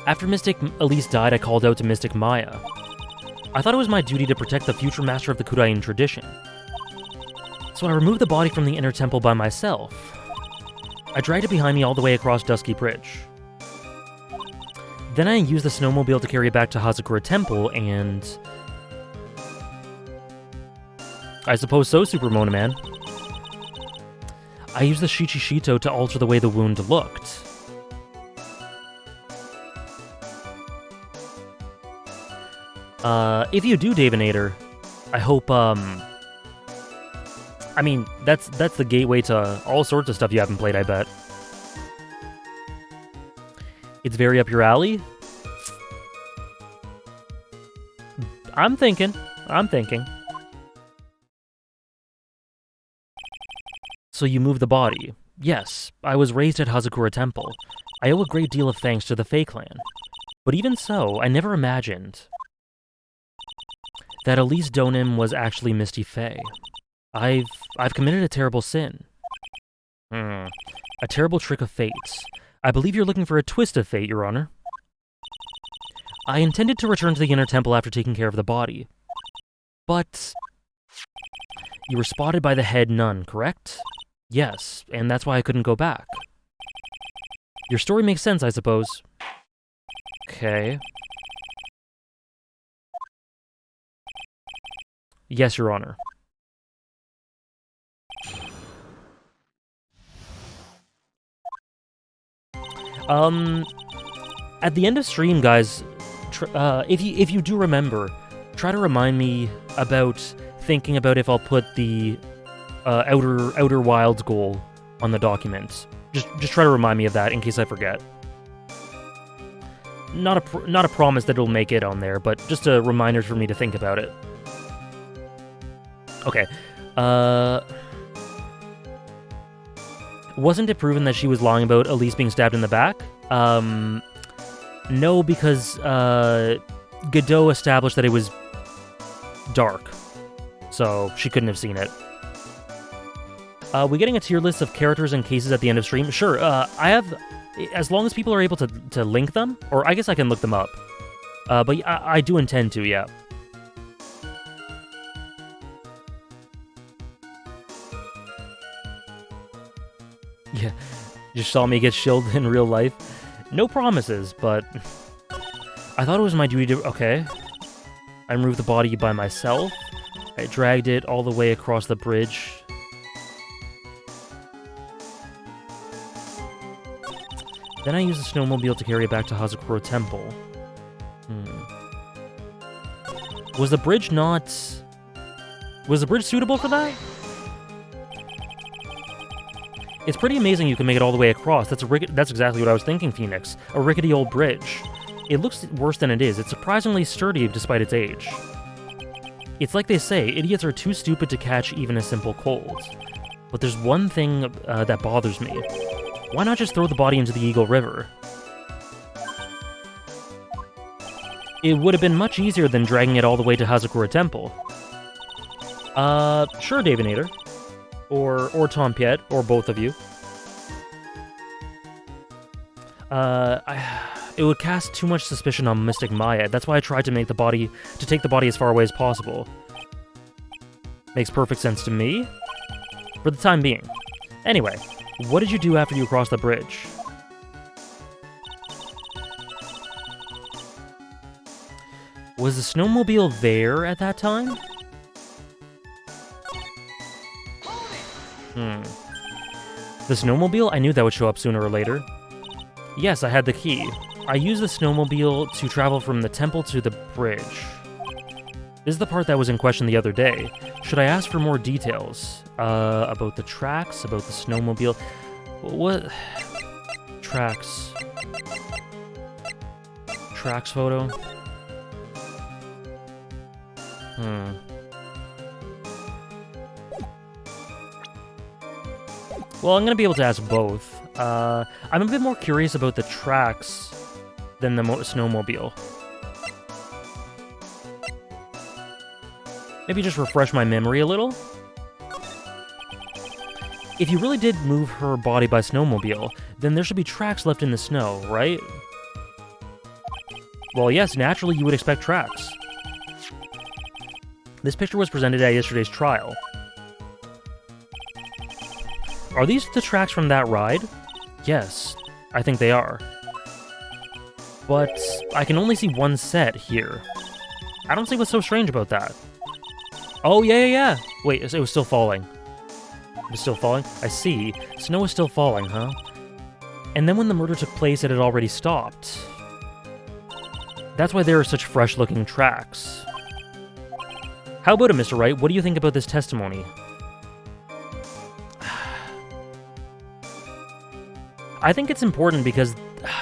After Mystic Elise died, I called out to Mystic Maya. I thought it was my duty to protect the future master of the Kudain tradition. So I removed the body from the inner temple by myself. I dragged it behind me all the way across Dusky Bridge. Then I used the snowmobile to carry it back to Hazakura Temple, and... I suppose so, Super Mona Man. I used the Shichishito to alter the way the wound looked. If you do, Davinator, I hope, I mean, that's the gateway to all sorts of stuff you haven't played, I bet. It's very up your alley? I'm thinking. So you moved the body. Yes, I was raised at Hazakura Temple. I owe a great deal of thanks to the Fey clan. But even so, I never imagined that Elise Donim was actually Misty Fey. I've committed a terrible sin. A terrible trick of fate. I believe you're looking for a twist of fate, Your Honor. I intended to return to the inner temple after taking care of the body. But you were spotted by the head nun, correct? Yes, and that's why I couldn't go back. Your story makes sense, I suppose. Okay. Yes, Your Honor. At the end of stream, guys, if you do remember, try to remind me about thinking about if I'll put the Outer Wilds goal on the document. Just try to remind me of that in case I forget. Not a promise that it'll make it on there, but just a reminder for me to think about it. Okay. Wasn't it proven that she was lying about Elise being stabbed in the back? No, because Godot established that it was dark, so she couldn't have seen it. We getting a tier list of characters and cases at the end of stream? Sure, I have... As long as people are able to link them, or I guess I can look them up. But I do intend to, yeah. Yeah, just saw me get shilled in real life. No promises, but... I thought it was my duty to... Okay. I removed the body by myself. I dragged it all the way across the bridge. Then I used the snowmobile to carry it back to Hazakura Temple. Was the bridge not... Was the bridge suitable for that? It's pretty amazing you can make it all the way across. That's exactly what I was thinking, Phoenix. A rickety old bridge. It looks worse than it is. It's surprisingly sturdy despite its age. It's like they say, idiots are too stupid to catch even a simple cold. But there's one thing that bothers me. Why not just throw the body into the Eagle River? It would have been much easier than dragging it all the way to Hazakura Temple. Sure, Davinator. Or Tom Piet, or both of you. It would cast too much suspicion on Mystic Maya. That's why I tried to take the body as far away as possible. Makes perfect sense to me. For the time being. Anyway, what did you do after you crossed the bridge? Was the snowmobile there at that time? The snowmobile? I knew that would show up sooner or later. Yes, I had the key. I used the snowmobile to travel from the temple to the bridge. This is the part that was in question the other day. Should I ask for more details? About the tracks? About the snowmobile? What? Tracks. Tracks photo? Well, I'm gonna be able to ask both. I'm a bit more curious about the tracks than the snowmobile. Maybe just refresh my memory a little? If you really did move her body by snowmobile, then there should be tracks left in the snow, right? Well, yes, naturally you would expect tracks. This picture was presented at yesterday's trial. Are these the tracks from that ride? Yes, I think they are. But I can only see one set here. I don't see what's so strange about that. Oh, yeah. Wait, it was still falling. It was still falling? I see. Snow is still falling, huh? And then when the murder took place, it had already stopped. That's why there are such fresh-looking tracks. How about it, Mr. Wright? What do you think about this testimony? I think it's important because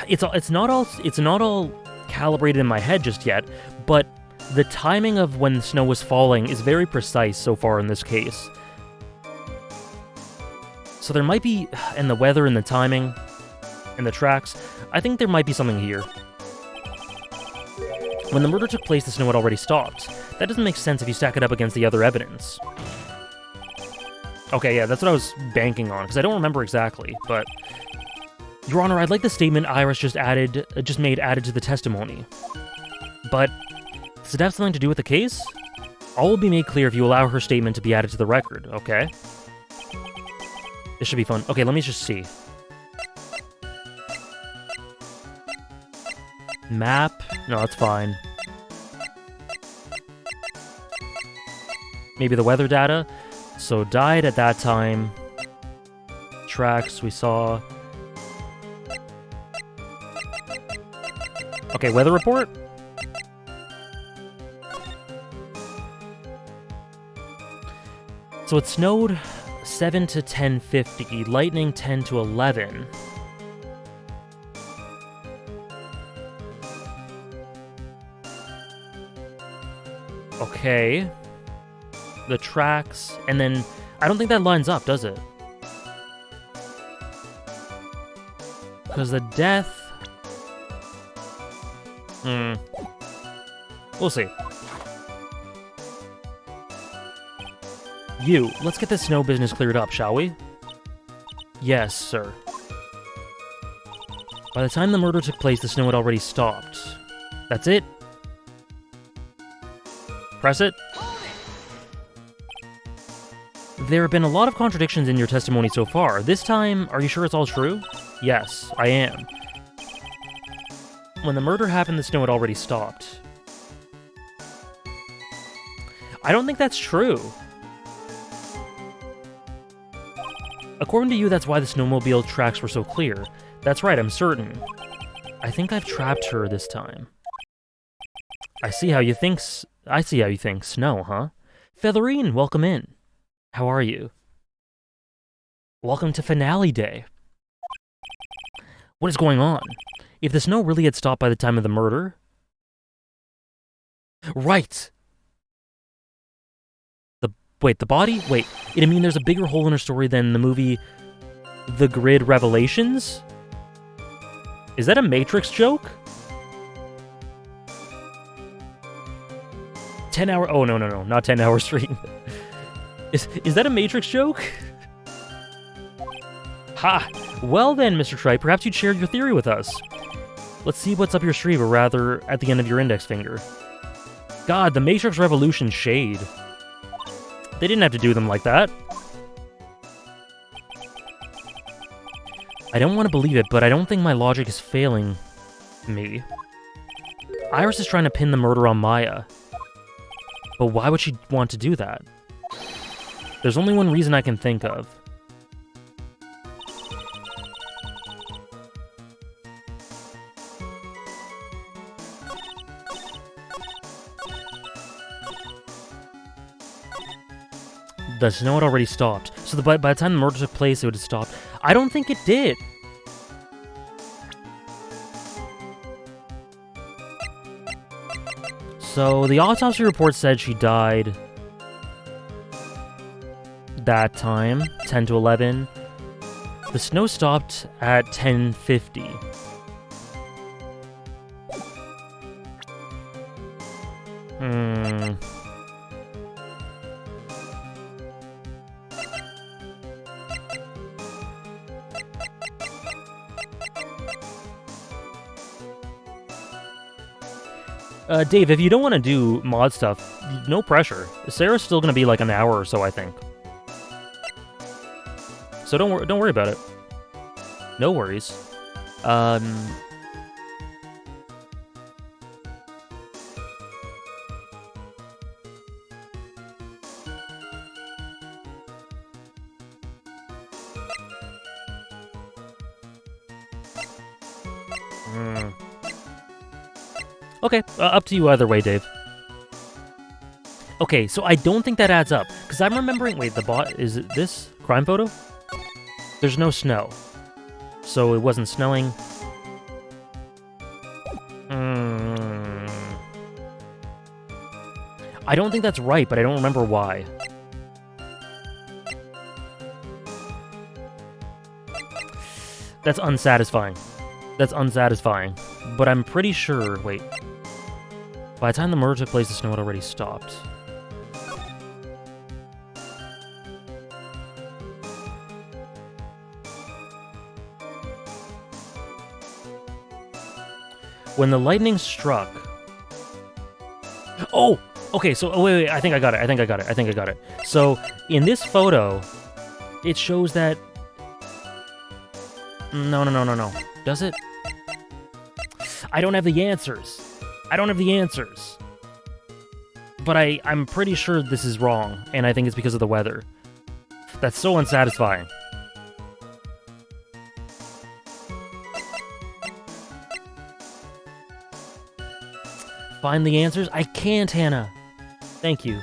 it's not all calibrated in my head just yet, but the timing of when the snow was falling is very precise so far in this case. So there might be, and the weather and the timing and the tracks, I think there might be something here. When the murder took place, the snow had already stopped. That doesn't make sense if you stack it up against the other evidence. Okay, yeah, that's what I was banking on, because I don't remember exactly, but... Your Honor, I'd like the statement Iris just made added to the testimony. But, does it have something to do with the case? All will be made clear if you allow her statement to be added to the record, okay? This should be fun. Okay, let me just see. Map? No, that's fine. Maybe the weather data? So, died at that time. Tracks we saw... Okay, weather report? So it snowed 7 to 10:50, lightning 10 to 11. Okay. The tracks, and then I don't think that lines up, does it? Because the death... We'll see. Let's get this snow business cleared up, shall we? Yes, sir. By the time the murder took place, the snow had already stopped. That's it? Press it? There have been a lot of contradictions in your testimony so far. This time, are you sure it's all true? Yes, I am. When the murder happened, the snow had already stopped. I don't think that's true. According to you, that's why the snowmobile tracks were so clear. That's right, I'm certain. I think I've trapped her this time. I see how you think snow, huh? Featherine, welcome in. How are you? Welcome to finale day. What is going on? If the snow really had stopped by the time of the murder... Right! The body? Wait, it'd mean there's a bigger hole in her story than the movie The Grid Revelations? Is that a Matrix joke? 10-hour... Oh, no, not 10-hour stream. Is that a Matrix joke? Ha! Well then, Mr. Tripe, perhaps you'd share your theory with us. Let's see what's up your sleeve, or rather, at the end of your index finger. God, the Matrix Revolution shade. They didn't have to do them like that. I don't want to believe it, but I don't think my logic is failing me. Iris is trying to pin the murder on Maya. But why would she want to do that? There's only one reason I can think of. The snow had already stopped, so by the time the murder took place, it would have stopped. I don't think it did. So the autopsy report said she died that time, 10 to 11. The snow stopped at 10:50. Dave, if you don't want to do mod stuff, no pressure. Sarah's still going to be like an hour or so, I think. So don't worry about it. No worries. Okay, up to you either way, Dave. Okay, so I don't think that adds up, because I'm remembering... Wait, the bot... Is it this crime photo? There's no snow. So it wasn't snowing. I don't think that's right, but I don't remember why. That's unsatisfying. That's unsatisfying. But I'm pretty sure... Wait. By the time the murder took place, the snow had already stopped. When the lightning struck... Oh! Okay, so... Oh, wait, I think I got it. So, in this photo, it shows that... No. Does it? I don't have the answers. But I'm pretty sure this is wrong, and I think it's because of the weather. That's so unsatisfying. Find the answers? I can't, Hannah. Thank you.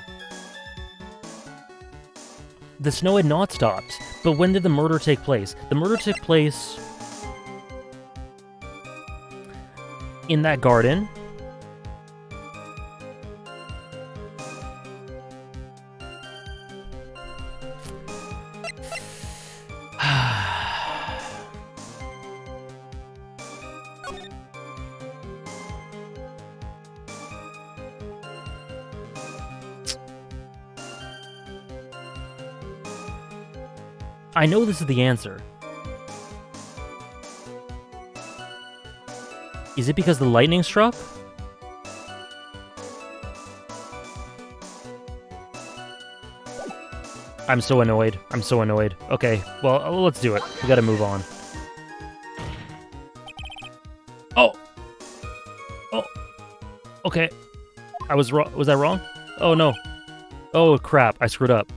The snow had not stopped, but when did the murder take place? The murder took place... in that garden. I know this is the answer. Is it because the lightning struck? I'm so annoyed. Okay, well, let's do it. We gotta move on. Oh! Okay. I was wrong. Was that wrong? Oh, no. Oh, crap. I screwed up.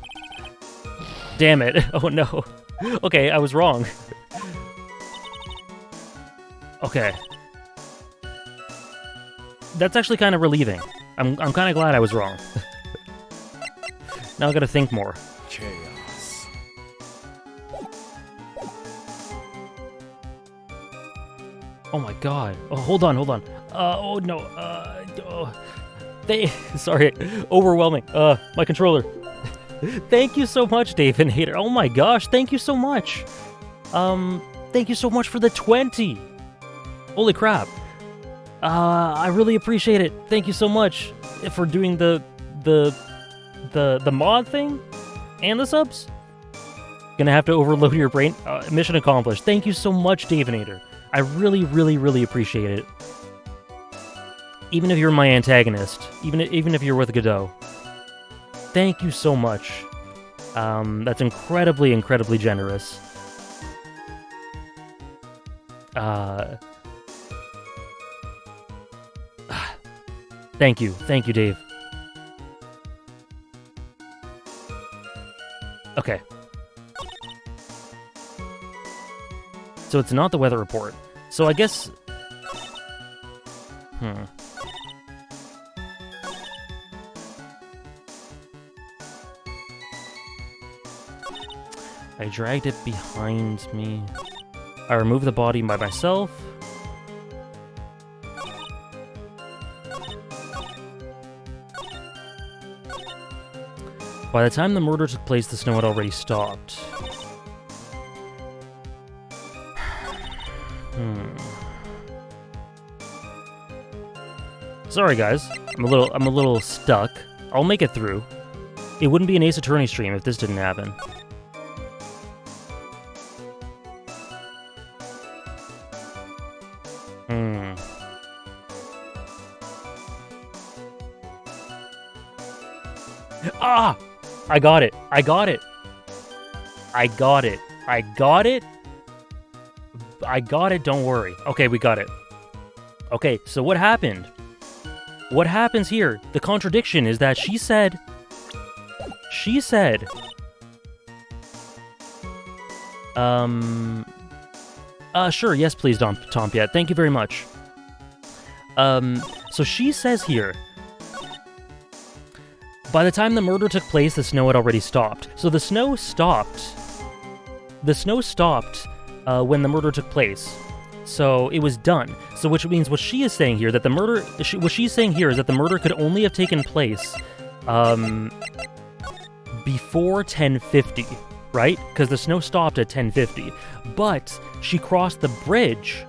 Damn it. Oh, no. Okay, I was wrong. Okay. That's actually kind of relieving. I'm kind of glad I was wrong. Now I gotta think more. Chaos. Oh my god. Oh, hold on. Oh, no. Sorry. Overwhelming. My controller. Thank you so much, Dave and Hater. Oh my gosh, thank you so much. Thank you so much for the 20. Holy crap. I really appreciate it. Thank you so much for doing the mod thing and the subs. Gonna have to overload your brain. Mission accomplished. Thank you so much, Davinator. I really, really, really appreciate it. Even if you're my antagonist, even if you're with Godot, thank you so much. That's incredibly, incredibly generous. Thank you, Dave. Okay. So it's not the weather report. So I guess... I dragged it behind me. I removed the body by myself. By the time the murder took place, the snow had already stopped. Sorry, guys. I'm a little stuck. I'll make it through. It wouldn't be an Ace Attorney stream if this didn't happen. Ah! I got it. I got it. I got it. I got it. I got it. Don't worry. Okay, we got it. Okay, so what happened? What happens here? The contradiction is that she said... Sure, yes, please, Tompiat. Thank you very much. So she says here... By the time the murder took place, the snow had already stopped. So the snow stopped. The snow stopped when the murder took place. So it was done. So which means what she is saying here that the murder, what she's saying here is that the murder could only have taken place before 10:50, right? Because the snow stopped at 10:50. But she crossed the bridge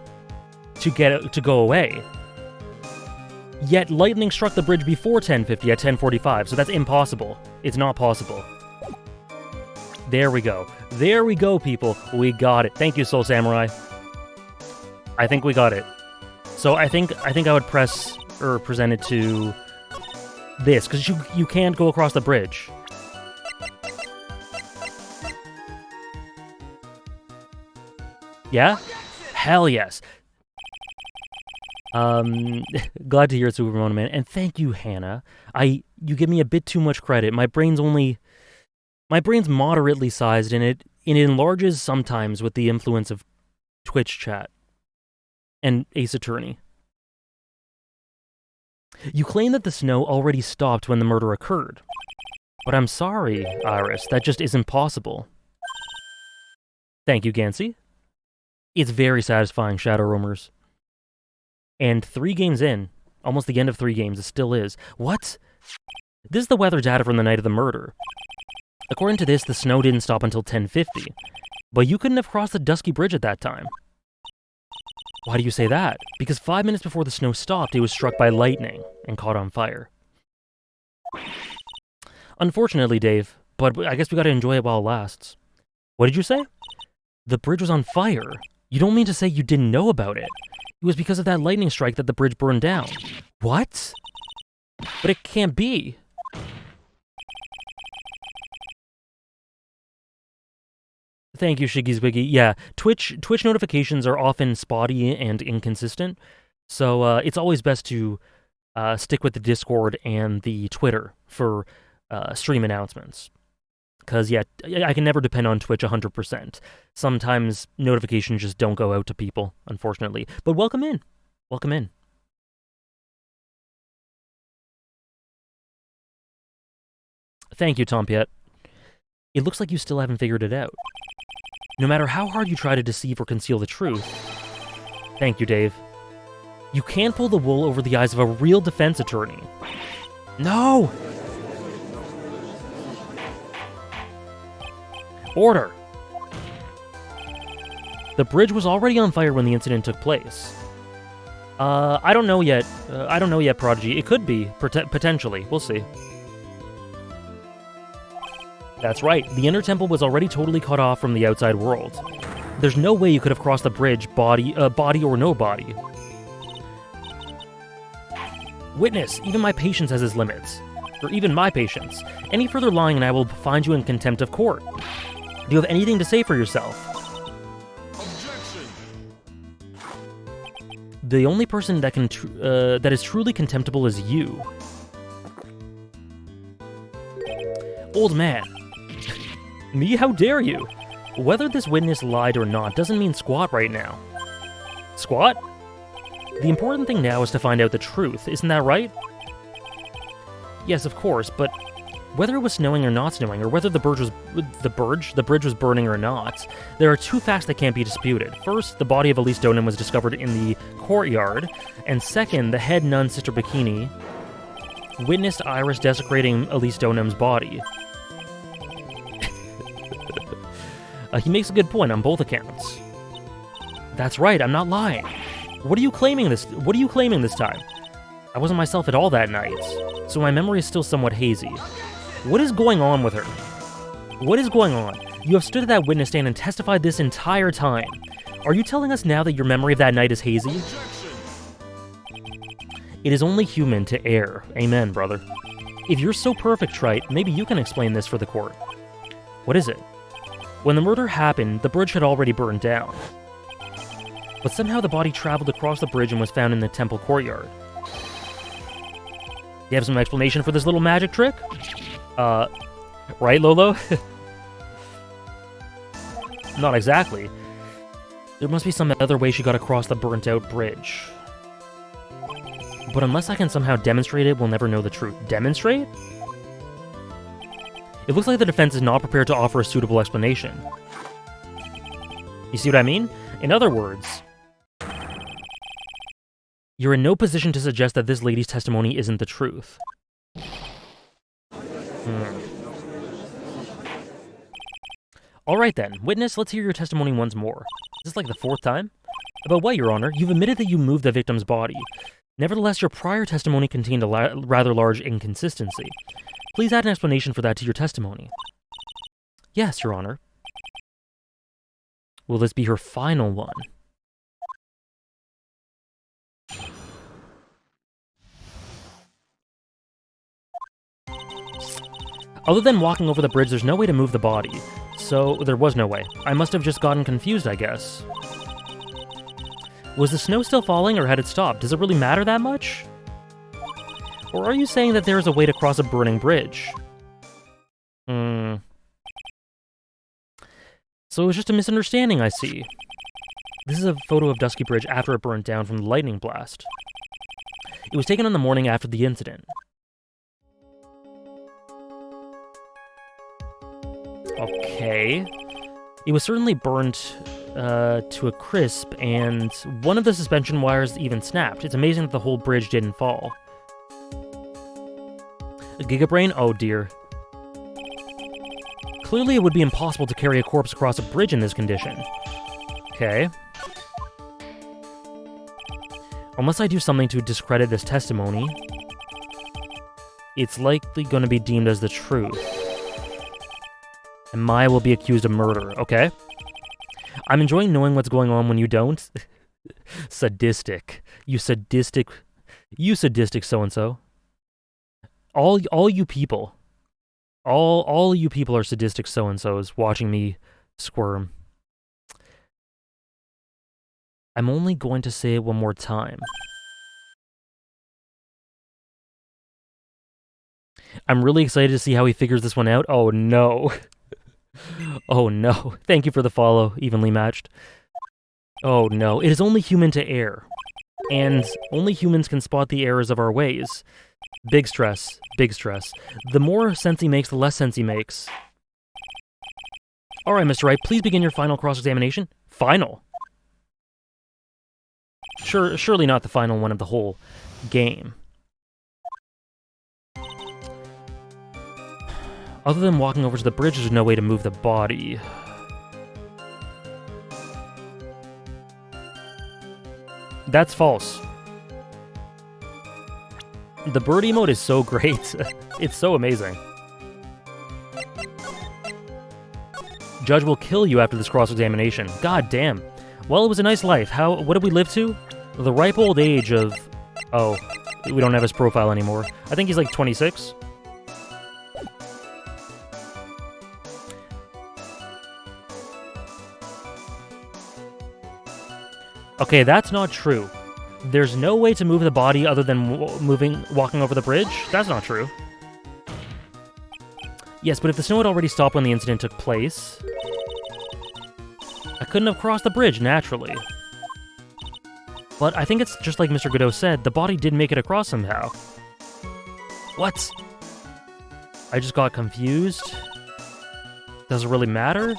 to go away. Yet lightning struck the bridge before 10:50 at 10:45, so that's impossible. It's not possible. There we go. There we go, people. We got it. Thank you, Soul Samurai. I think we got it. So I think I would press or present it to this, because you can't go across the bridge. Yeah? Hell yes. Glad to hear it, Super Mono Man, and thank you, Hannah. You give me a bit too much credit. My brain's moderately sized, and it enlarges sometimes with the influence of Twitch chat and Ace Attorney. You claim that the snow already stopped when the murder occurred, but I'm sorry, Iris, that just isn't possible. Thank you, Gansey. It's very satisfying, Shadow Roamers. And 3 games in, almost the end of 3 games, it still is. What? This is the weather data from the night of the murder. According to this, the snow didn't stop until 10:50. But you couldn't have crossed the Dusky Bridge at that time. Why do you say that? Because 5 minutes before the snow stopped, it was struck by lightning and caught on fire. Unfortunately, Dave, but I guess we gotta enjoy it while it lasts. What did you say? The bridge was on fire. You don't mean to say you didn't know about it. It was because of that lightning strike that the bridge burned down. What? But it can't be. Thank you, Shiggy's Wiggy. Yeah, Twitch notifications are often spotty and inconsistent, so it's always best to stick with the Discord and the Twitter for stream announcements. Because, yeah, I can never depend on Twitch 100%. Sometimes notifications just don't go out to people, unfortunately. But welcome in. Welcome in. Thank you, Tompiet. It looks like you still haven't figured it out. No matter how hard you try to deceive or conceal the truth... Thank you, Dave. You can't pull the wool over the eyes of a real defense attorney. No! Order! The bridge was already on fire when the incident took place. I don't know yet. I don't know yet, Prodigy. It could be, potentially. We'll see. That's right. The inner temple was already totally cut off from the outside world. There's no way you could have crossed the bridge, body or no body. Witness, even my patience has its limits. Or even my patience. Any further lying and I will find you in contempt of court. Do you have anything to say for yourself? Objection. The only person that can that is truly contemptible is you. Old man. Me? How dare you? Whether this witness lied or not doesn't mean squat right now. Squat? The important thing now is to find out the truth, isn't that right? Yes, of course, but whether it was snowing or not snowing, or whether the bridge was burning or not, there are two facts that can't be disputed. First, the body of Elise Donan was discovered in the courtyard, and second, the head nun, Sister Bikini, witnessed Iris desecrating Elise Donan's body. He makes a good point on both accounts. That's right, I'm not lying. What are you claiming this time? I wasn't myself at all that night, so my memory is still somewhat hazy. What is going on with her? What is going on? You have stood at that witness stand and testified this entire time. Are you telling us now that your memory of that night is hazy? It is only human to err. Amen, brother. If you're so perfect, Trite, maybe you can explain this for the court. What is it? When the murder happened, the bridge had already burned down. But somehow the body traveled across the bridge and was found in the temple courtyard. You have some explanation for this little magic trick? Right, Lolo? Not exactly. There must be some other way she got across the burnt-out bridge. But unless I can somehow demonstrate it, we'll never know the truth. Demonstrate? It looks like the defense is not prepared to offer a suitable explanation. You see what I mean? In other words, you're in no position to suggest that this lady's testimony isn't the truth. Alright then, witness, let's hear your testimony once more. Is this like the fourth time? About what, Your Honor? You've admitted that you moved the victim's body. Nevertheless, your prior testimony contained a rather large inconsistency. Please add an explanation for that to your testimony. Yes, Your Honor. Will this be her final one? Other than walking over the bridge, there's no way to move the body. So, there was no way. I must have just gotten confused, I guess. Was the snow still falling, or had it stopped? Does it really matter that much? Or are you saying that there is a way to cross a burning bridge? So it was just a misunderstanding, I see. This is a photo of Dusky Bridge after it burnt down from the lightning blast. It was taken on the morning after the incident. Okay. It was certainly burnt to a crisp, and one of the suspension wires even snapped. It's amazing that the whole bridge didn't fall. A Gigabrain? Oh dear. Clearly it would be impossible to carry a corpse across a bridge in this condition. Okay. Unless I do something to discredit this testimony, it's likely going to be deemed as the truth. And Maya will be accused of murder, okay? I'm enjoying knowing what's going on when you don't. Sadistic. You sadistic so-and-so. All you people. All you people are sadistic so-and-sos watching me squirm. I'm only going to say it one more time. I'm really excited to see how he figures this one out. Oh no. Oh no. Thank you for the follow, evenly matched. Oh no. It is only human to err. And only humans can spot the errors of our ways. Big stress. Big stress. The more sense he makes, the less sense he makes. Alright, Mr. Wright, please begin your final cross-examination. Final? Surely not the final one of the whole game. Other than walking over to the bridge, there's no way to move the body. That's false. The bird emote is so great. It's so amazing. Judge will kill you after this cross-examination. God damn. Well, it was a nice life. What did we live to? The ripe old age of... Oh, we don't have his profile anymore. I think he's like 26. Okay, that's not true. There's no way to move the body other than walking over the bridge? That's not true. Yes, but if the snow had already stopped when the incident took place, I couldn't have crossed the bridge naturally. But I think it's just like Mr. Godot said, the body did make it across somehow. What? I just got confused? Does it really matter?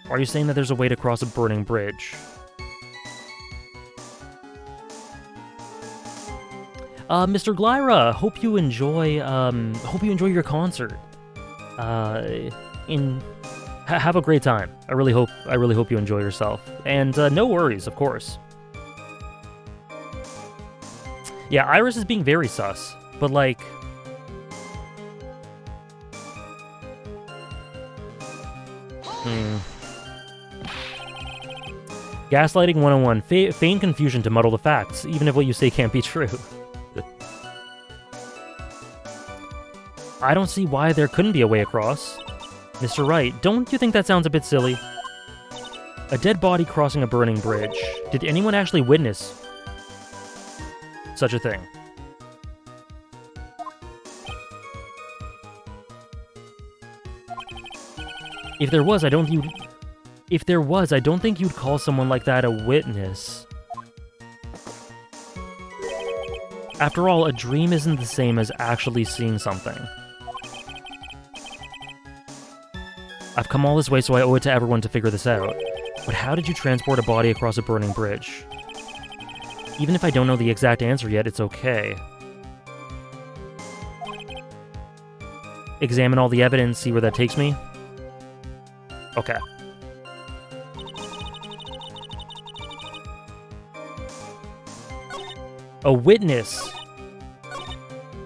Are you saying that there's a way to cross a burning bridge? Mr. Glyra, hope you enjoy your concert. Have a great time. I really hope you enjoy yourself. And no worries, of course. Yeah, Iris is being very sus, but like... Gaslighting 101. Feign confusion to muddle the facts, even if what you say can't be true. I don't see why there couldn't be a way across. Mr. Wright, don't you think that sounds a bit silly? A dead body crossing a burning bridge. Did anyone actually witness such a thing? If there was, I don't think you'd call someone like that a witness. After all, a dream isn't the same as actually seeing something. I've come all this way, so I owe it to everyone to figure this out. But how did you transport a body across a burning bridge? Even if I don't know the exact answer yet, it's okay. Examine all the evidence, see where that takes me? Okay. A witness.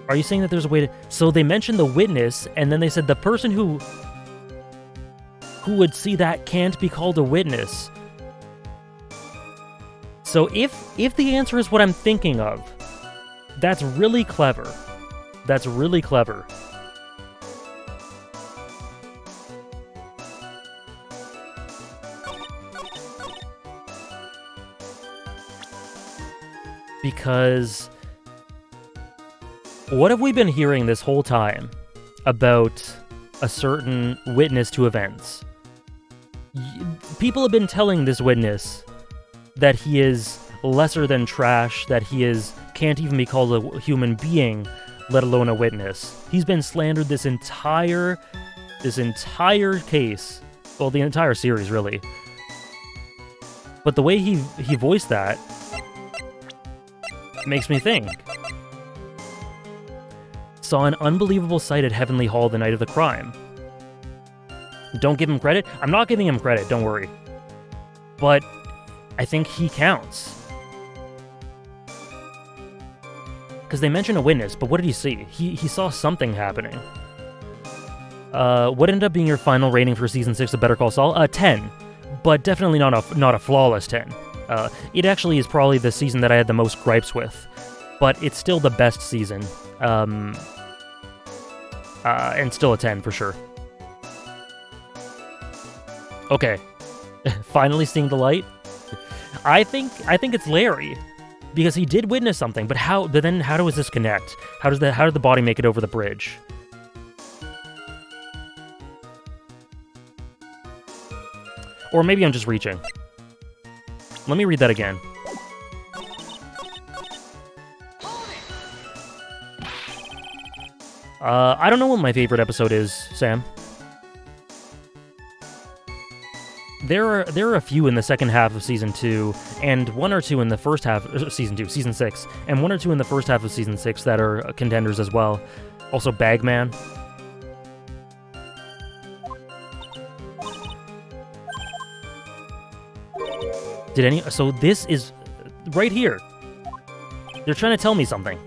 Are you saying that there's a way to... So they mentioned the witness, and then they said the person who would see that can't be called a witness. So if the answer is what I'm thinking of, that's really clever. That's really clever. Because what have we been hearing this whole time about a certain witness to events? People have been telling this witness that he is lesser than trash, that he can't even be called a human being, let alone a witness. He's been slandered this entire case, well, the entire series, really. But the way he voiced that makes me think. Saw an unbelievable sight at Heavenly Hall the night of the crime. Don't give him credit? I'm not giving him credit, don't worry. But I think he counts. Because they mentioned a witness, but what did he see? He saw something happening. What ended up being your final rating for Season 6 of Better Call Saul? 10. But definitely not a flawless 10. It actually is probably the season that I had the most gripes with. But it's still the best season. And still a 10 for sure. Okay. Finally seeing the light. I think it's Larry. Because he did witness something, but how does this connect? How did the body make it over the bridge? Or maybe I'm just reaching. Let me read that again. I don't know what my favorite episode is, Sam. There are a few in the second half of Season 2, and one or two in the first half of Season 6, and one or two in the first half of Season 6 that are contenders as well. Also Bagman. So this is right here. They're trying to tell me something.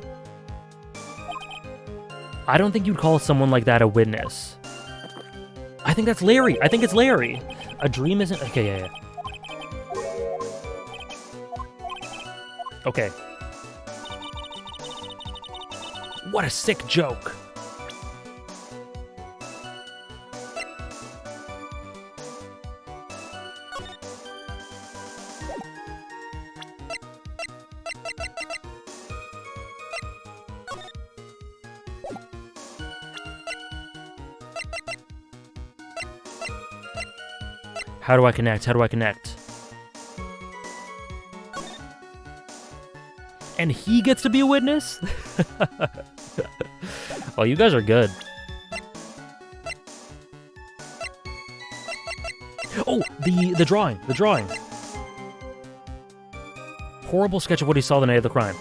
I don't think you'd call someone like that a witness. I think that's Larry. I think it's Larry. A dream isn't... Okay, yeah. Okay. What a sick joke. How do I connect? How do I connect? And he gets to be a witness? Well, you guys are good. Oh, the drawing. The drawing. Horrible sketch of what he saw the night of the crime.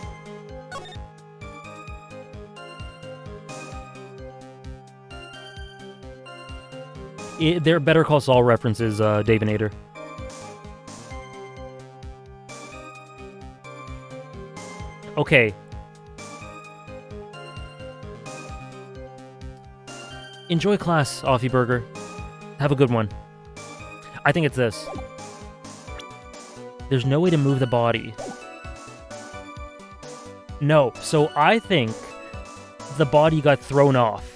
They're Better Call Saul references, Dave and Ader. Okay. Enjoy class, Offie Burger. Have a good one. I think it's this. There's no way to move the body. No, so I think the body got thrown off.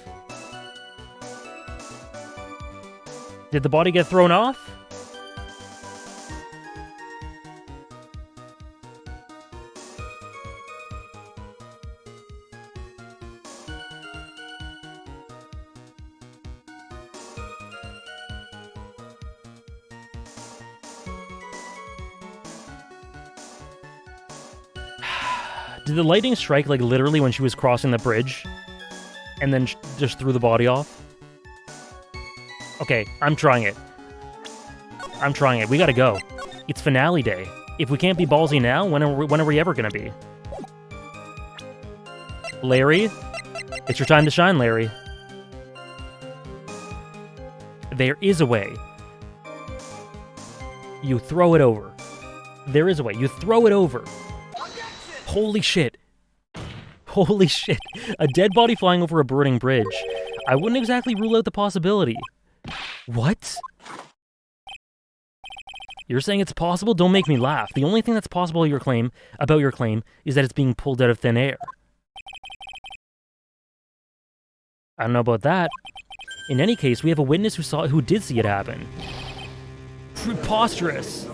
Did the body get thrown off? Did the lightning strike, like, literally when she was crossing the bridge? And then just threw the body off? Okay, I'm trying it. I'm trying it. We gotta go. It's finale day. If we can't be ballsy now, when are we ever gonna be? Larry? It's your time to shine, Larry. There is a way. You throw it over. There is a way. You throw it over. Holy shit. Holy shit. A dead body flying over a burning bridge. I wouldn't exactly rule out the possibility. What? You're saying it's possible? Don't make me laugh. The only thing that's possible about your claim is that it's being pulled out of thin air. I don't know about that. In any case, we have a witness who did see it happen. Preposterous.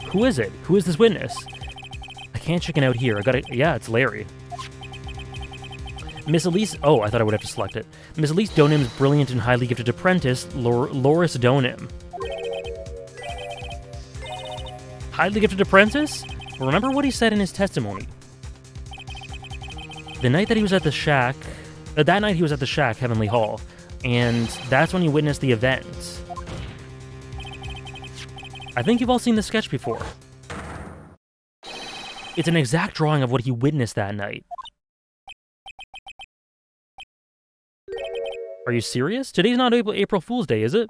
Who is it? Who is this witness? I can't chicken out here. Yeah, it's Larry. Miss Elise... Oh, I thought I would have to select it. Miss Elise Donim's brilliant and highly gifted apprentice, Loris Donim. Highly gifted apprentice? Remember what he said in his testimony. The night that he was at the shack... that night he was at the shack, Heavenly Hall. And that's when he witnessed the event. I think you've all seen the sketch before. It's an exact drawing of what he witnessed that night. Are you serious? Today's not April Fool's Day, is it?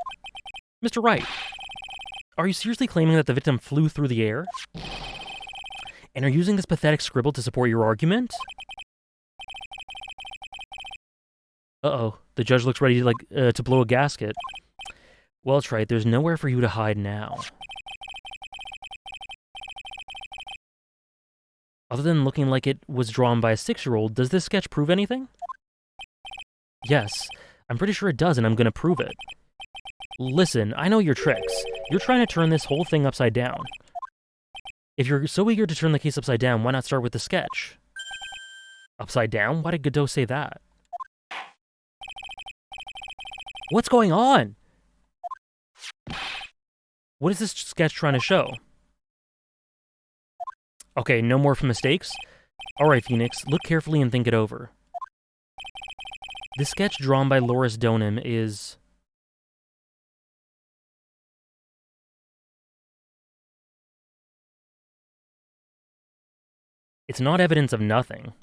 Mr. Wright, are you seriously claiming that the victim flew through the air? And are you using this pathetic scribble to support your argument? Uh-oh, the judge looks ready to blow a gasket. Well, Trite, there's nowhere for you to hide now. Other than looking like it was drawn by a 6-year-old, does this sketch prove anything? Yes, I'm pretty sure it does, and I'm gonna prove it. Listen, I know your tricks. You're trying to turn this whole thing upside down. If you're so eager to turn the case upside down, why not start with the sketch? Upside down? Why did Godot say that? What's going on? What is this sketch trying to show? Okay, no more mistakes? Alright, Phoenix, look carefully and think it over. The sketch drawn by Loris Donim is... It's not evidence of nothing.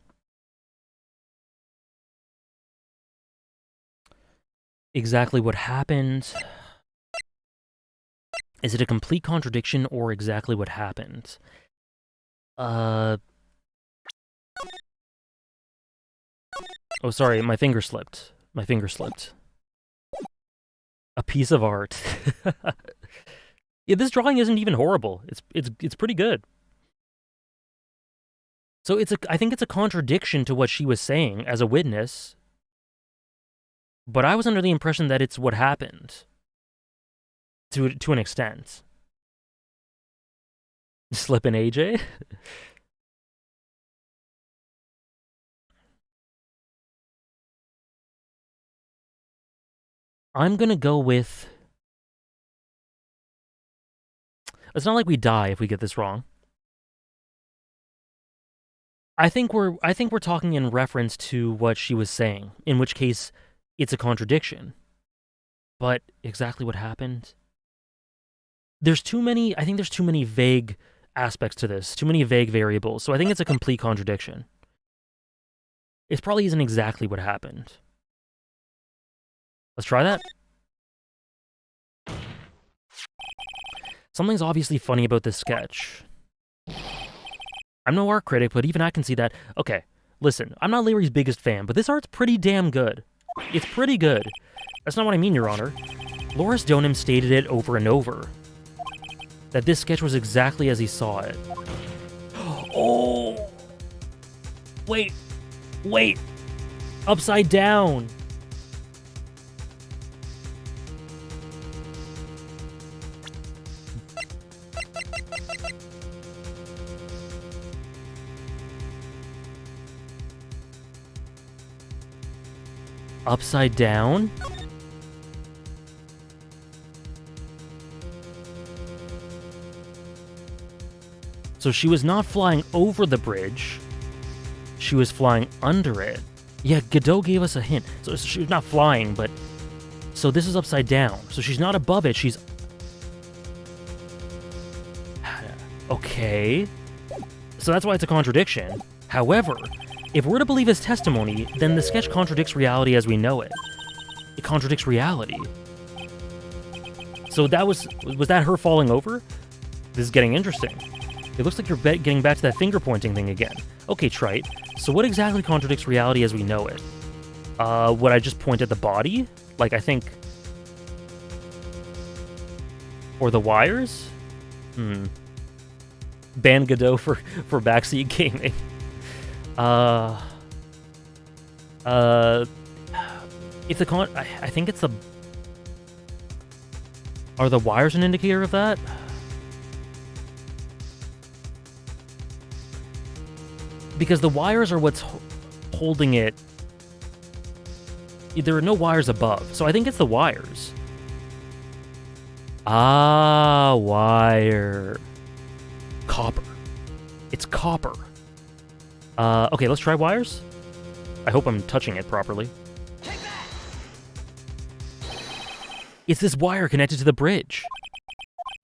Exactly what happened. Is it a complete contradiction or exactly what happened? Oh, sorry, my finger slipped. My finger slipped. A piece of art. Yeah, this drawing isn't even horrible. It's pretty good. So I think it's a contradiction to what she was saying as a witness. But I was under the impression that it's what happened. To an extent. Slippin' AJ? I'm gonna go with... It's not like we die if we get this wrong. I think we're talking in reference to what she was saying, in which case it's a contradiction. But exactly what happened? I think there's too many vague aspects to this, too many vague variables, so I think it's a complete contradiction. It probably isn't exactly what happened. Let's try that. Something's obviously funny about this sketch. I'm no art critic, but even I can see that. Okay, listen, I'm not Larry's biggest fan, but this art's pretty damn good. It's pretty good. That's not what I mean, Your Honor. Loris Donim stated it over and over. That this sketch was exactly as he saw it. Oh! Wait! Upside down! Upside down? So she was not flying over the bridge. She was flying under it. Yeah, Godot gave us a hint. So she was not flying, but... So this is upside down. So she's not above it, she's... Okay. So that's why it's a contradiction. However, if we're to believe his testimony, then the sketch contradicts reality as we know it. It contradicts reality. So that was that her falling over? This is getting interesting. It looks like you're getting back to that finger-pointing thing again. Okay, trite. So what exactly contradicts reality as we know it? Would I just point at the body? Like, I think... Or the wires? Ban Godot for backseat gaming. If the I think it's the... Are the wires an indicator of that? Because the wires are what's holding it. There are no wires above, so I think it's the wires. Ah, wire. Copper. It's copper. Okay, let's try wires. I hope I'm touching it properly. It's this wire connected to the bridge.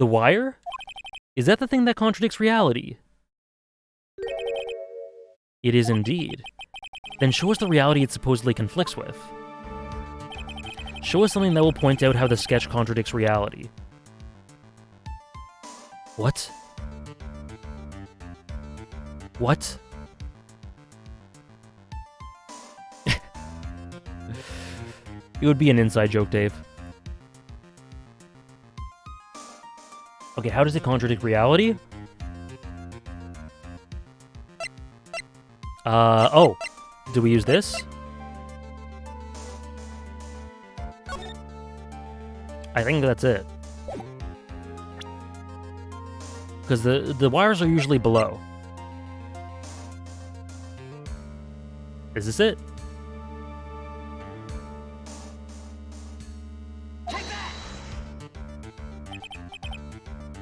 The wire? Is that the thing that contradicts reality? It is indeed. Then show us the reality it supposedly conflicts with. Show us something that will point out how the sketch contradicts reality. What? What? It would be an inside joke, Dave. Okay, how does it contradict reality? Oh. Do we use this? I think that's it. Because the wires are usually below. Is this it?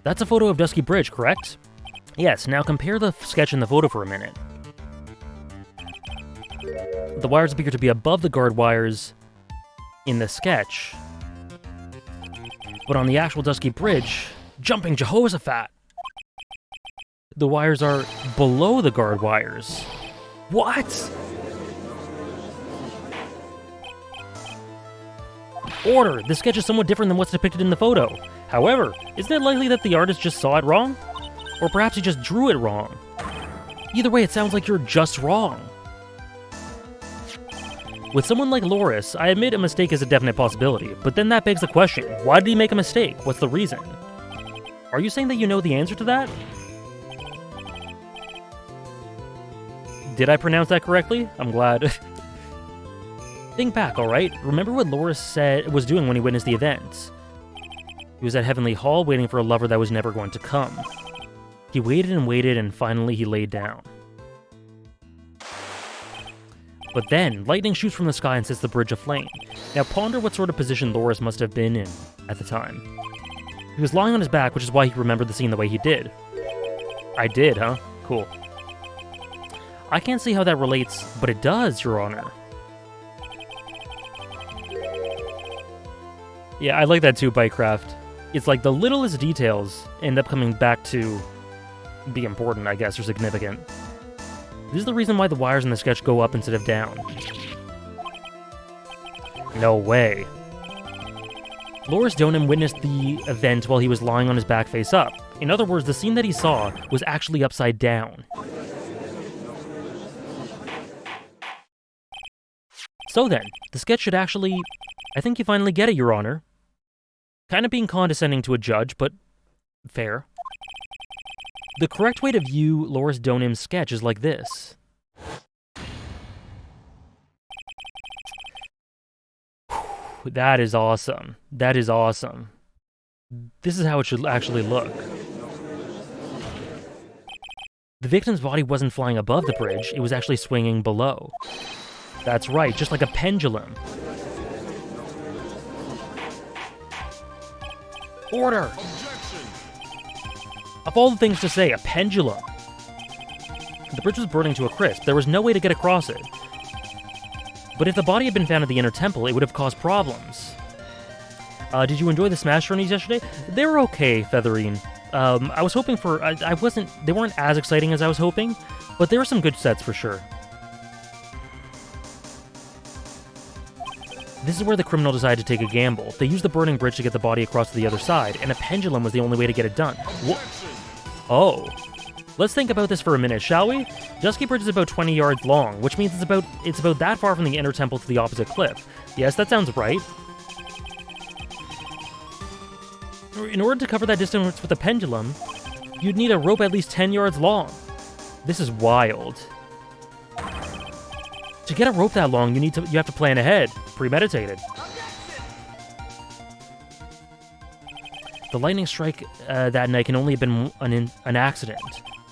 That's a photo of Dusky Bridge, correct? Yes, now compare the sketch and the photo for a minute. The wires appear to be above the guard wires in the sketch. But on the actual Dusky Bridge, jumping Jehoshaphat, the wires are below the guard wires. What? Order! This sketch is somewhat different than what's depicted in the photo. However, isn't it likely that the artist just saw it wrong? Or perhaps he just drew it wrong? Either way, it sounds like you're just wrong. With someone like Loris, I admit a mistake is a definite possibility, but then that begs the question, why did he make a mistake? What's the reason? Are you saying that you know the answer to that? Did I pronounce that correctly? I'm glad. Think back, alright? Remember what Loris was doing when he witnessed the events. He was at Heavenly Hall waiting for a lover that was never going to come. He waited and waited, and finally he laid down. But then, lightning shoots from the sky and sets the bridge aflame. Now ponder what sort of position Loris must have been in at the time. He was lying on his back, which is why he remembered the scene the way he did. I did, huh? Cool. I can't see how that relates, but it does, Your Honor. Yeah, I like that too, Bytecraft. It's like the littlest details end up coming back to be important, I guess, or significant. This is the reason why the wires in the sketch go up instead of down. No way. Loris Donim witnessed the event while he was lying on his back face up. In other words, the scene that he saw was actually upside down. So then, the sketch should actually... I think you finally get it, Your Honor. Kind of being condescending to a judge, but fair. The correct way to view Loris Donim's sketch is like this. That is awesome. That is awesome. This is how it should actually look. The victim's body wasn't flying above the bridge, it was actually swinging below. That's right, just like a pendulum. Order! Objection! Of all the things to say, a pendulum. The bridge was burning to a crisp. There was no way to get across it. But if the body had been found at the inner temple, it would have caused problems. Did you enjoy the Smash journeys yesterday? They were okay, Featherine. I was hoping for... They weren't as exciting as I was hoping, but there were some good sets for sure. This is where the criminal decided to take a gamble. They used the burning bridge to get the body across to the other side, and a pendulum was the only way to get it done. Oh. Let's think about this for a minute, shall we? Dusky Bridge is about 20 yards long, which means it's about that far from the inner temple to the opposite cliff. Yes, that sounds right. In order to cover that distance with a pendulum, you'd need a rope at least 10 yards long. This is wild. To get a rope that long, you have to plan ahead. Premeditated. The lightning strike that night can only have been an accident,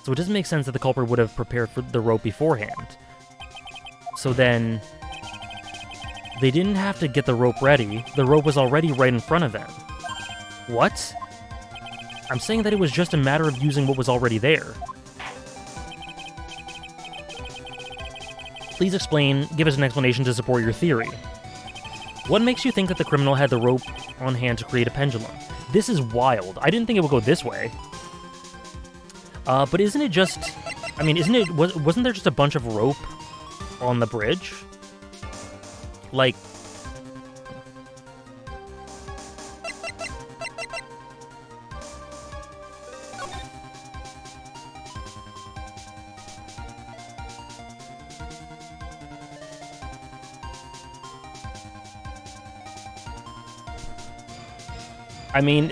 so it doesn't make sense that the culprit would have prepared for the rope beforehand. So then, they didn't have to get the rope ready. The rope was already right in front of them. What? I'm saying that it was just a matter of using what was already there. Please explain, give us an explanation to support your theory. What makes you think that the criminal had the rope on hand to create a pendulum? This is wild. I didn't think it would go this way. But isn't it just... I mean, wasn't there just a bunch of rope on the bridge? Like... I mean,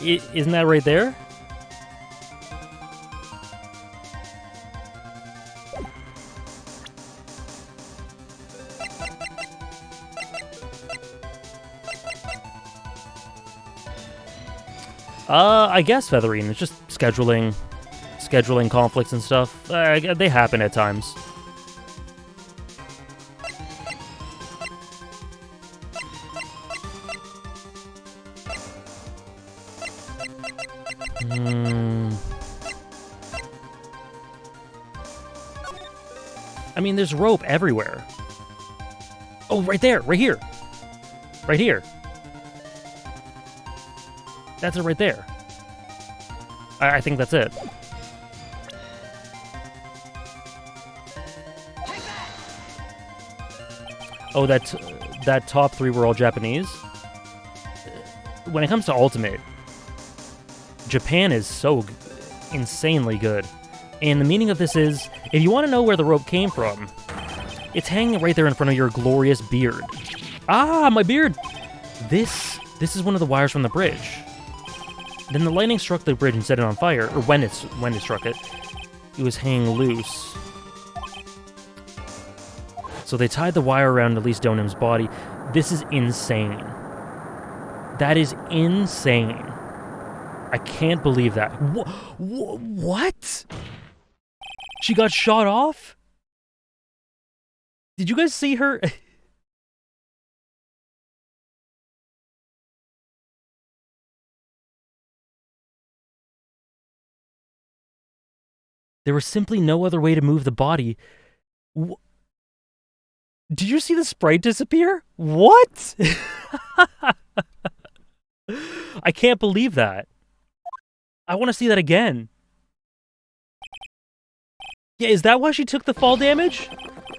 isn't that right there? I guess, Featherine. It's just scheduling conflicts and stuff. They happen at times. I mean, there's rope everywhere. Oh, right there, right here. Right here. That's it right there. I think that's it. Oh, that top 3 were all Japanese. When it comes to Ultimate, Japan is so insanely good. And the meaning of this is, if you want to know where the rope came from, it's hanging right there in front of your glorious beard. Ah, my beard! This is one of the wires from the bridge. Then the lightning struck the bridge and set it on fire, or when it struck it, it was hanging loose. So they tied the wire around Elise Donham's body. This is insane. That is insane. I can't believe that. What? She got shot off? Did you guys see her? There was simply no other way to move the body. Did you see the sprite disappear? What? I can't believe that. I want to see that again. Yeah, is that why she took the fall damage?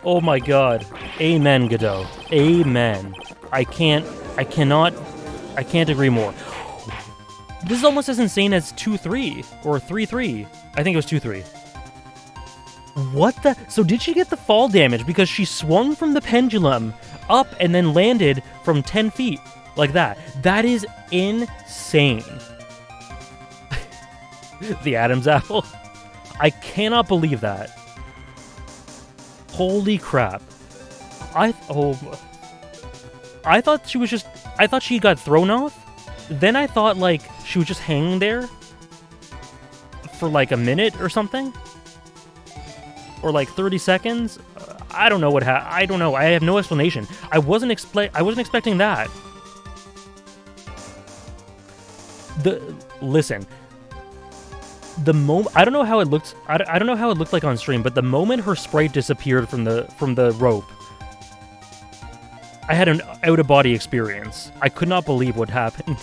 Oh my god. Amen, Godot. Amen. I can't agree more. This is almost as insane as 2-3, or 3-3. I think it was 2-3. What the? So did she get the fall damage because she swung from the pendulum up and then landed from 10 feet like that? That is insane. The Adam's apple. I cannot believe that. Holy crap. I thought she was just... I thought she got thrown off. Then I thought, like, she was just hanging there for, like, a minute or something. Or, like, 30 seconds. I don't know what happened. I don't know. I have no explanation. I wasn't expecting that. Listen. The moment... I don't know how it looked... I don't know how it looked like on stream, but the moment her sprite disappeared from the rope, I had an out-of-body experience. I could not believe what happened.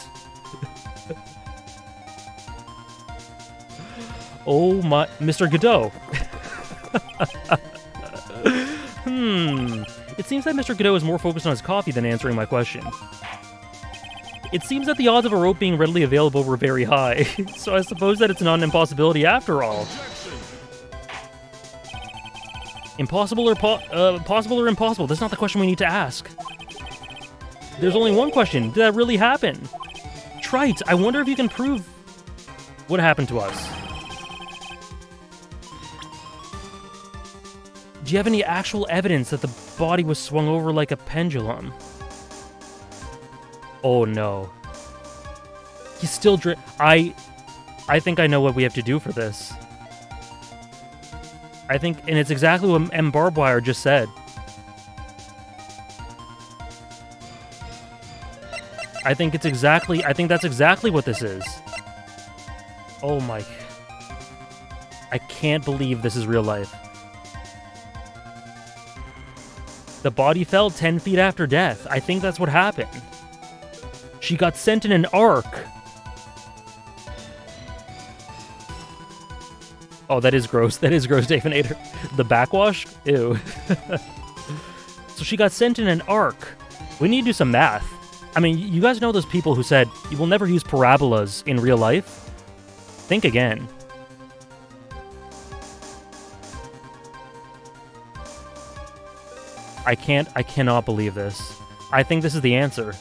Oh my... Mr. Godot. It seems that Mr. Godot is more focused on his coffee than answering my question. It seems that the odds of a rope being readily available were very high, so I suppose that it's not an impossibility after all. Impossible or possible or impossible? That's not the question we need to ask. There's only one question. Did that really happen? Trite, I wonder if you can prove what happened to us. Do you have any actual evidence that the body was swung over like a pendulum? Oh no. He's still I think I know what we have to do for this. I think, and it's exactly what M. Barbwire just said. I think that's exactly what this is. Oh my. I can't believe this is real life. The body fell 10 feet after death. I think that's what happened. She got sent in an arc. Oh, that is gross. That is gross, Davinator. The backwash? Ew. So she got sent in an arc. We need to do some math. I mean, you guys know those people who said, you will never use parabolas in real life? Think again. I cannot believe this. I think this is the answer.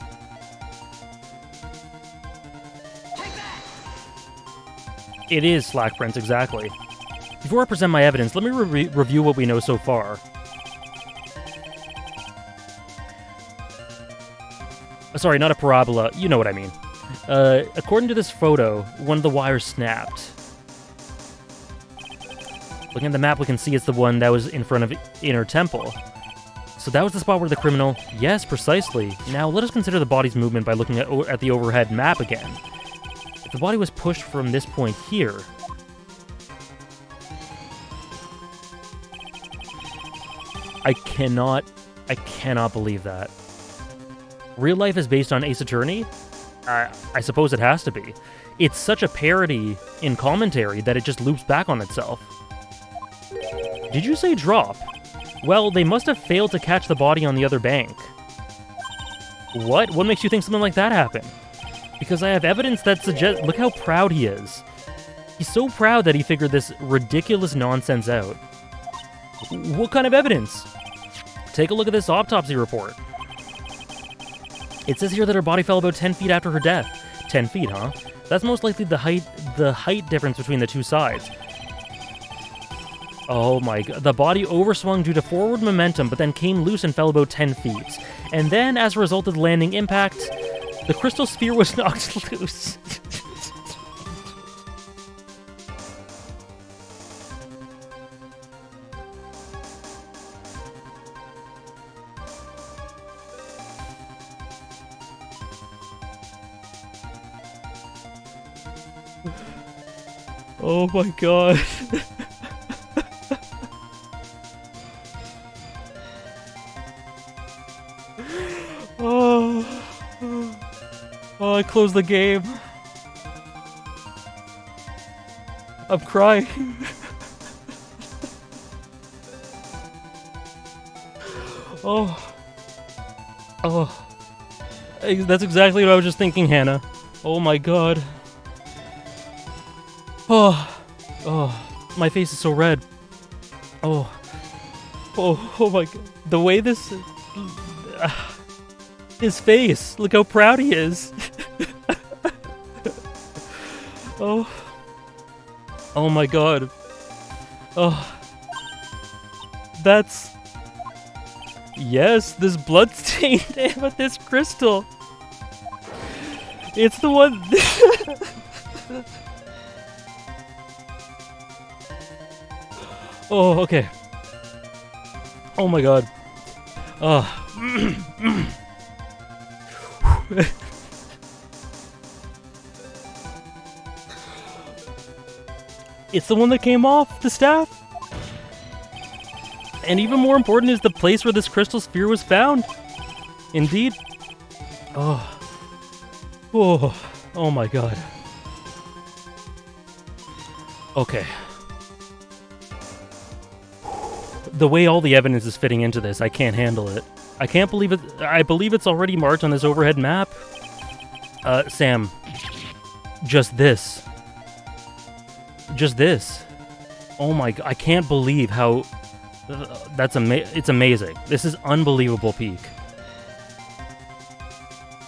It is Slack Prince, exactly. Before I present my evidence, let me review what we know so far. Sorry, not a parabola. You know what I mean. According to this photo, one of the wires snapped. Looking at the map, we can see it's the one that was in front of Inner Temple. So that was the spot where the criminal... Yes, precisely. Now, let us consider the body's movement by looking at the overhead map again. If the body was pushed from this point here... I cannot believe that. Real life is based on Ace Attorney? I suppose it has to be. It's such a parody in commentary that it just loops back on itself. Did you say drop? Well, they must have failed to catch the body on the other bank. What? What makes you think something like that happened? Because I have evidence that suggests... Look how proud he is. He's so proud that he figured this ridiculous nonsense out. What kind of evidence? Take a look at this autopsy report. It says here that her body fell about 10 feet after her death. 10 feet, huh? That's most likely the height difference between the two sides. Oh my god. The body overswung due to forward momentum, but then came loose and fell about 10 feet. And then, as a result of the landing impact, the crystal sphere was knocked loose. Oh my god. Oh, I closed the game. I'm crying. Oh. That's exactly what I was just thinking, Hannah. Oh my god. Oh, my face is so red. Oh my god. The way this... his face. Look how proud he is. Oh my god. Oh. That's... Yes, this blood-stained amethyst crystal. It's the one... Oh, okay. Oh my god. It's the one that came off the staff. And even more important is the place where this crystal sphere was found. Indeed. Oh my god. Okay. The way all the evidence is fitting into this, I can't handle it. I can't believe it. I believe it's already marked on this overhead map. Sam. Just this. Just this. Oh my god. I can't believe how... it's amazing. This is unbelievable peak.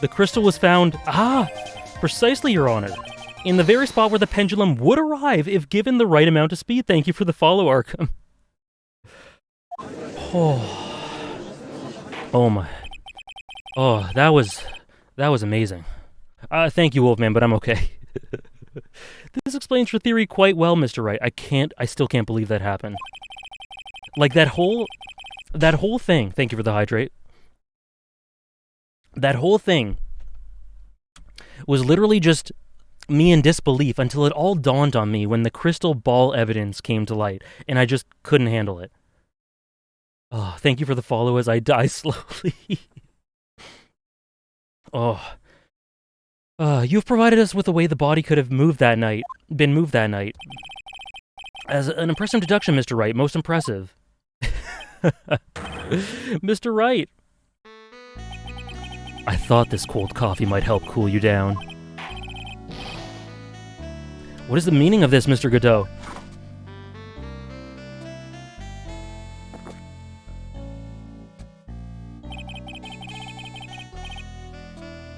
The crystal was found... Precisely, Your Honor. In the very spot where the pendulum would arrive if given the right amount of speed. Thank you for the follow, Arkham. Oh my. Oh, that was amazing. Thank you, Wolfman, but I'm okay. This explains your theory quite well, Mr. Wright. I still can't believe that happened. Like, that whole thing. Thank you for the hydrate. That whole thing was literally just me in disbelief until it all dawned on me when the crystal ball evidence came to light, and I just couldn't handle it. Oh, thank you for the follow as I die slowly. You've provided us with a way the body could have been moved that night. As an impressive deduction, Mr. Wright. Most impressive. Mr. Wright. I thought this cold coffee might help cool you down. What is the meaning of this, Mr. Godot?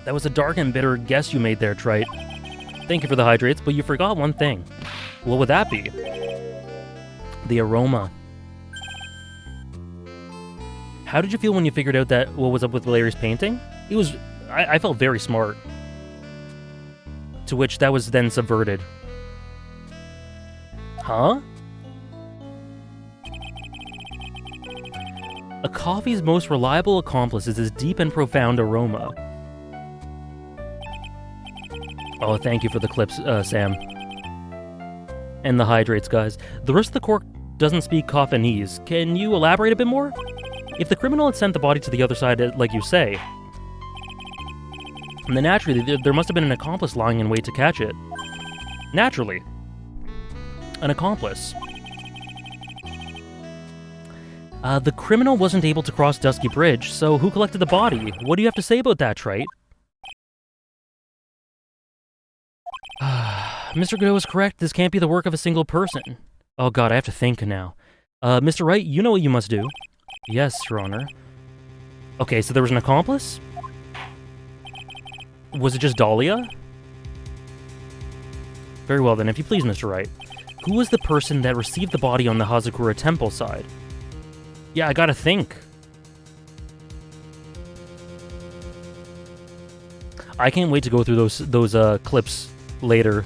That was a dark and bitter guess you made there, Trite. Thank you for the hydrates, but you forgot one thing. What would that be? The aroma. How did you feel when you figured out that what was up with Larry's painting? It was... I felt very smart. To which that was then subverted. Huh? A coffee's most reliable accomplice is its deep and profound aroma. Oh, thank you for the clips, Sam. And the hydrates, guys. The rest of the cork doesn't speak Coffinese. Can you elaborate a bit more? If the criminal had sent the body to the other side, like you say, then naturally, there must have been an accomplice lying in wait to catch it. Naturally. An accomplice. The criminal wasn't able to cross Dusky Bridge, so who collected the body? What do you have to say about that, Trite? Mr. Godot is correct. This can't be the work of a single person. Oh god, I have to think now. Mr. Wright, you know what you must do. Yes, Your Honor. Okay, so there was an accomplice? Was it just Dahlia? Very well then, if you please, Mr. Wright. Who was the person that received the body on the Hazakura Temple side? Yeah, I gotta think. I can't wait to go through those clips later.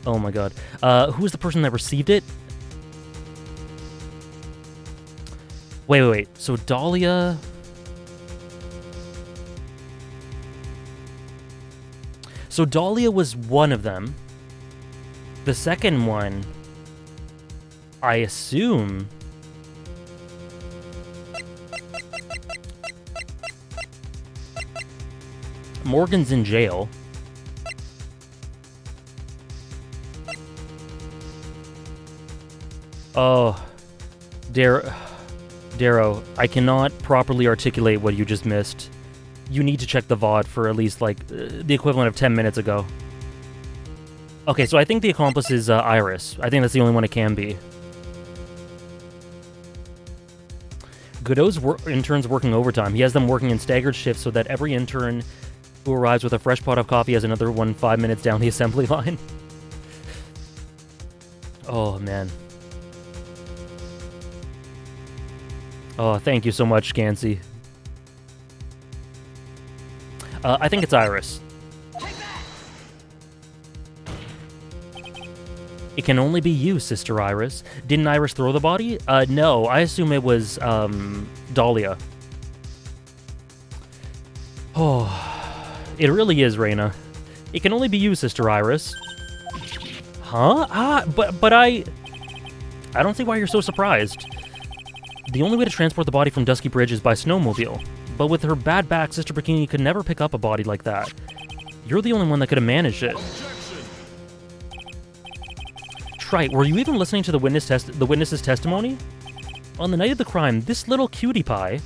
Oh my god. Who was the person that received it? Wait. So Dahlia... So Dahlia was one of them. The second one, I assume... Morgan's in jail. Oh, Darrow, I cannot properly articulate what you just missed. You need to check the VOD for at least, like, the equivalent of 10 minutes ago. Okay, so I think the accomplice is Iris. I think that's the only one it can be. Godot's interns working overtime. He has them working in staggered shifts so that every intern who arrives with a fresh pot of coffee has another one 5 minutes down the assembly line. Oh, man. Oh, thank you so much, Gansey. I think it's Iris. It can only be you, Sister Iris. Didn't Iris throw the body? No, I assume it was, Dahlia. Oh, it really is, Reyna. It can only be you, Sister Iris. Huh? But I don't see why you're so surprised. The only way to transport the body from Dusky Bridge is by snowmobile. But with her bad back, Sister Bikini could never pick up a body like that. You're the only one that could have managed it. Trite, were you even listening to the witness's testimony? On the night of the crime, this little cutie pie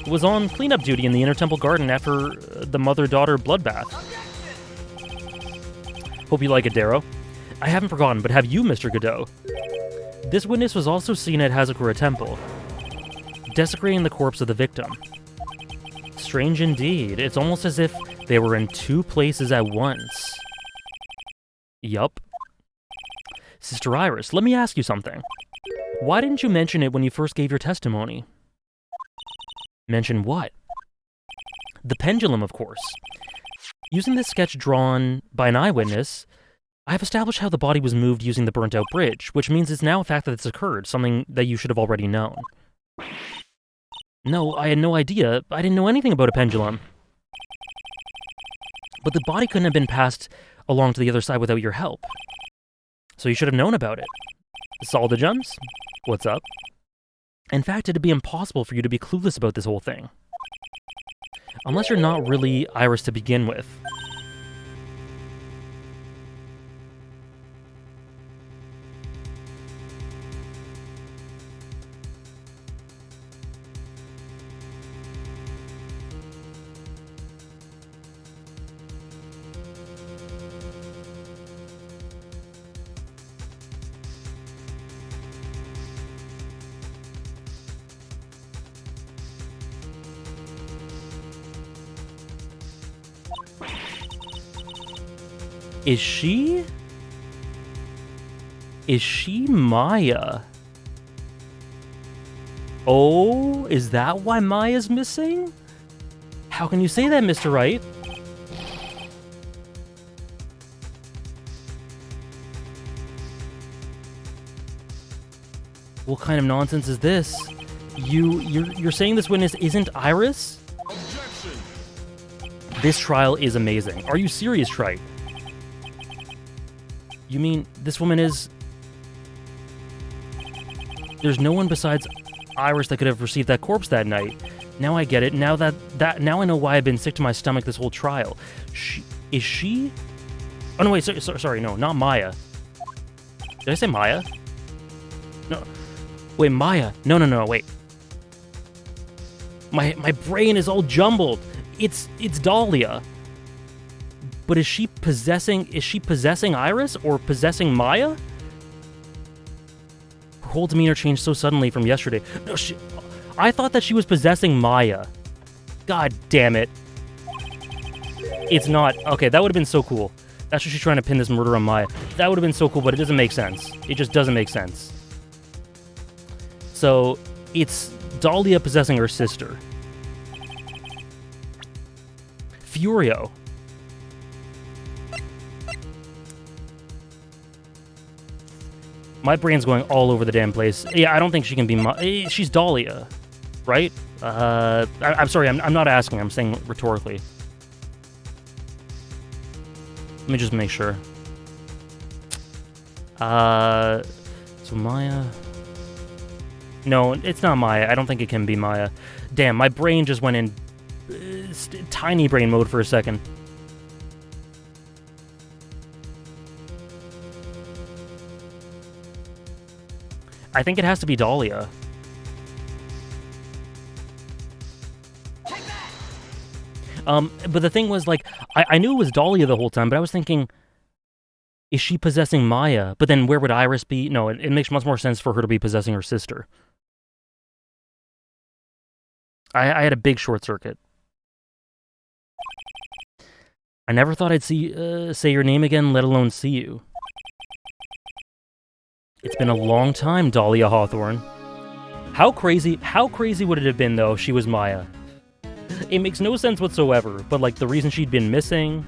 was on cleanup duty in the Intertemple Garden after the mother-daughter bloodbath. Hope you like it, Darrow. I haven't forgotten, but have you, Mr. Godot? This witness was also seen at Hazakura Temple, desecrating the corpse of the victim. Strange indeed. It's almost as if they were in two places at once. Yup. Sister Iris, let me ask you something. Why didn't you mention it when you first gave your testimony? Mention what? The pendulum, of course. Using this sketch drawn by an eyewitness, I have established how the body was moved using the burnt-out bridge, which means it's now a fact that it's occurred, something that you should have already known. No, I had no idea. I didn't know anything about a pendulum. But the body couldn't have been passed along to the other side without your help. So you should have known about it. Solid Gems? What's up? In fact, it'd be impossible for you to be clueless about this whole thing. Unless you're not really Iris to begin with. Is she Maya? Oh, is that why Maya's missing? How can you say that, Mr. Wright? What kind of nonsense is this? You're saying this witness isn't Iris? Objection. This trial is amazing. Are you serious, Trite? You mean this woman is... There's no one besides Iris that could have received that corpse that night. Now I get it. Now now I know why I've been sick to my stomach this whole trial. Is she? Oh no, wait. Sorry. No, not Maya. Did I say Maya? No. Wait, Maya. No, wait. My brain is all jumbled. It's Dahlia. But is she possessing Iris or possessing Maya? Her whole demeanor changed so suddenly from yesterday. No, I thought that she was possessing Maya. God damn it. It's not. Okay, that would have been so cool. That's what she's trying to pin this murder on Maya. That would have been so cool, but it doesn't make sense. It just doesn't make sense. So, it's Dahlia possessing her sister. Furio. My brain's going all over the damn place. Yeah, I don't think she can be she's Dahlia, right? I'm sorry, I'm not asking, I'm saying rhetorically. Let me just make sure. So Maya... No, it's not Maya. I don't think it can be Maya. Damn, my brain just went in tiny brain mode for a second. I think it has to be Dahlia. But the thing was, like, I knew it was Dahlia the whole time, but I was thinking, is she possessing Maya? But then where would Iris be? No, it makes much more sense for her to be possessing her sister. I had a big short circuit. I never thought I'd say your name again, let alone see you. It's been a long time, Dahlia Hawthorne. How crazy would it have been, though, if she was Maya? It makes no sense whatsoever, but, like, the reason she'd been missing...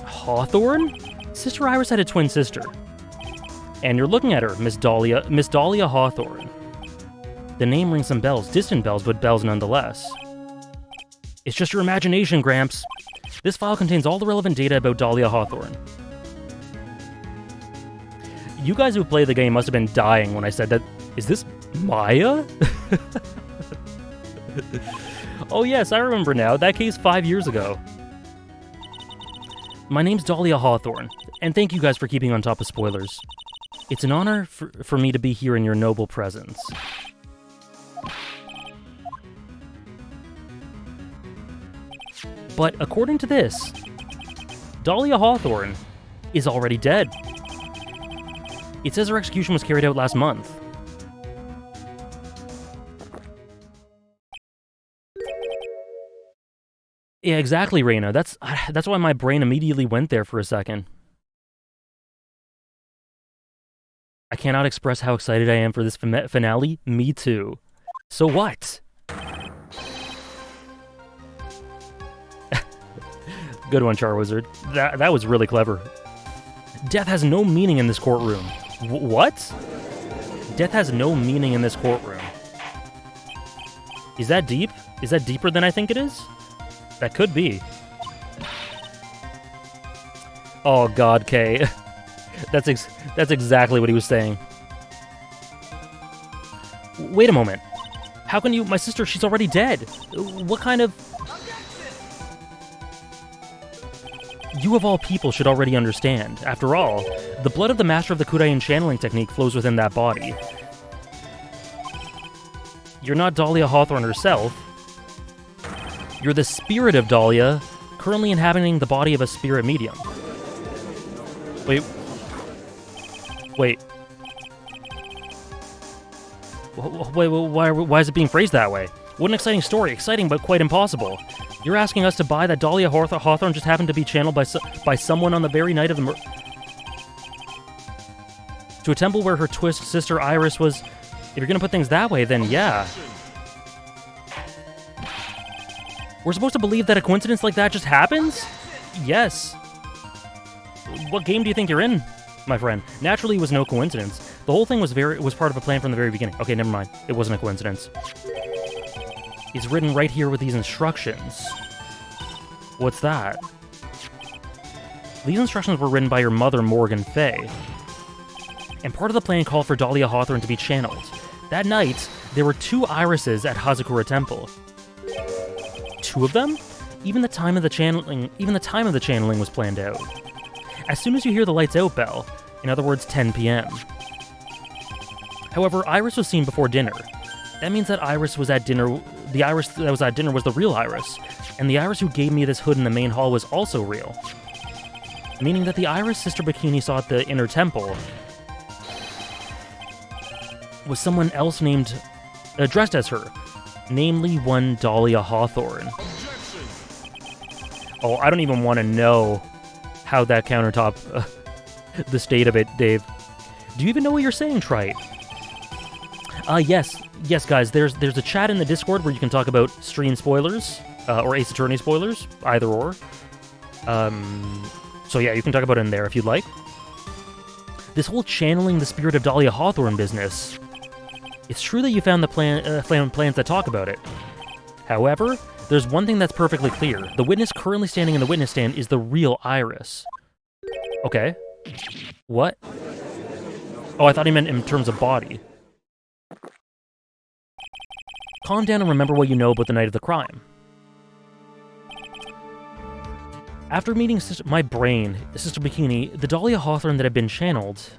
Hawthorne? Sister Iris had a twin sister. And you're looking at her, Miss Dahlia Hawthorne. The name rings some bells, distant bells, but bells nonetheless. It's just your imagination, Gramps. This file contains all the relevant data about Dahlia Hawthorne. You guys who play the game must have been dying when I said that. Is this Maya? Oh yes, I remember now. That case 5 years ago. My name's Dahlia Hawthorne, and thank you guys for keeping on top of spoilers. It's an honor for me to be here in your noble presence. But according to this, Dahlia Hawthorne is already dead. It says her execution was carried out last month. Yeah, exactly, Reina. That's why my brain immediately went there for a second. I cannot express how excited I am for this finale. Me too. So what? Good one, Charwizard. That was really clever. Death has no meaning in this courtroom. What? Death has no meaning in this courtroom. Is that deep? Is that deeper than I think it is? That could be. Oh God, Kay. That's exactly what he was saying. Wait a moment. How can you... My sister, she's already dead. What kind of... You of all people should already understand. After all, the blood of the master of the Kudain channeling technique flows within that body. You're not Dahlia Hawthorne herself. You're the spirit of Dahlia, currently inhabiting the body of a spirit medium. Wait. Why is it being phrased that way? What an exciting story. Exciting, but quite impossible. You're asking us to buy that Dahlia Hawthorne just happened to be channeled by someone on the very night of the murder. To a temple where her twist sister Iris was... If you're gonna put things that way, then yeah. We're supposed to believe that a coincidence like that just happens? Yes. What game do you think you're in, my friend? Naturally, it was no coincidence. The whole thing was part of a plan from the very beginning. Okay, never mind. It wasn't a coincidence. It's written right here with these instructions. What's that? These instructions were written by your mother, Morgan Fey. And part of the plan called for Dahlia Hawthorne to be channeled. That night, there were 2 irises at Hazakura Temple. 2 of them? Even the time of the channeling was planned out. as soon as you hear the lights out bell, in other words, 10 p.m. However, Iris was seen before dinner. That means that Iris was at dinner. The Iris that was at dinner was the real Iris, and the Iris who gave me this hood in the main hall was also real. Meaning that the Iris Sister Bikini saw at the inner temple was someone else named, dressed as her, namely one Dahlia Hawthorne. Oh, I don't even want to know how that countertop the state of it, Dave. Do you even know what you're saying, Trite? Yes, guys. There's a chat in the Discord where you can talk about stream spoilers or Ace Attorney spoilers, either or. So yeah, you can talk about it in there if you'd like. This whole channeling the spirit of Dahlia Hawthorne business. It's true that you found the plans that talk about it. However, there's one thing that's perfectly clear. The witness currently standing in the witness stand is the real Iris. Okay. What? Oh, I thought he meant in terms of body. Calm down and remember what you know about the night of the crime. After meeting my brain, Sister Bikini, the Dahlia Hawthorne that had been channeled...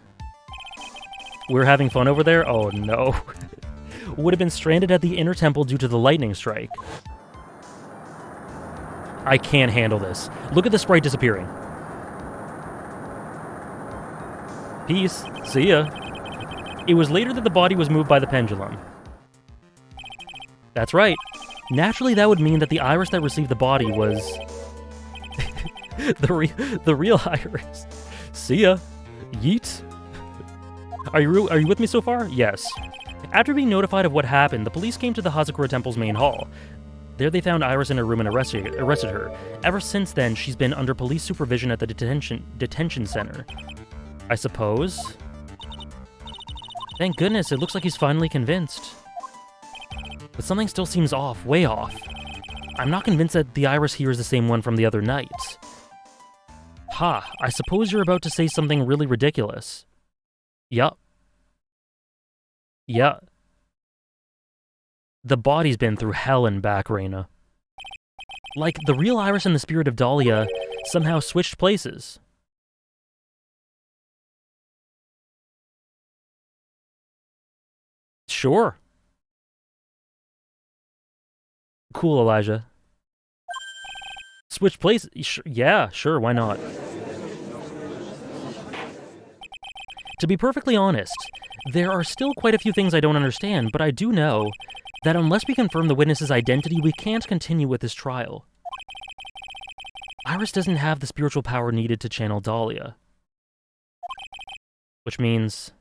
We're having fun over there? Oh no. Would have been stranded at the inner temple due to the lightning strike. I can't handle this. Look at the sprite disappearing. Peace. See ya. It was later that the body was moved by the pendulum. That's right. Naturally, that would mean that the Iris that received the body was... the real Iris. See ya. Yeet. Are you with me so far? Yes. After being notified of what happened, the police came to the Hazakura Temple's main hall. There they found Iris in her room and arrested her. Ever since then, she's been under police supervision at the detention center. I suppose? Thank goodness, it looks like he's finally convinced. But something still seems off, way off. I'm not convinced that the Iris here is the same one from the other night. Ha, I suppose you're about to say something really ridiculous. Yup. Yeah. The body's been through hell and back, Reina. Like, the real Iris and the spirit of Dahlia somehow switched places. Sure. Cool, Elijah. Switch places? Yeah, sure, why not? To be perfectly honest, there are still quite a few things I don't understand, but I do know that unless we confirm the witness's identity, we can't continue with this trial. Iris doesn't have the spiritual power needed to channel Dahlia. Which means...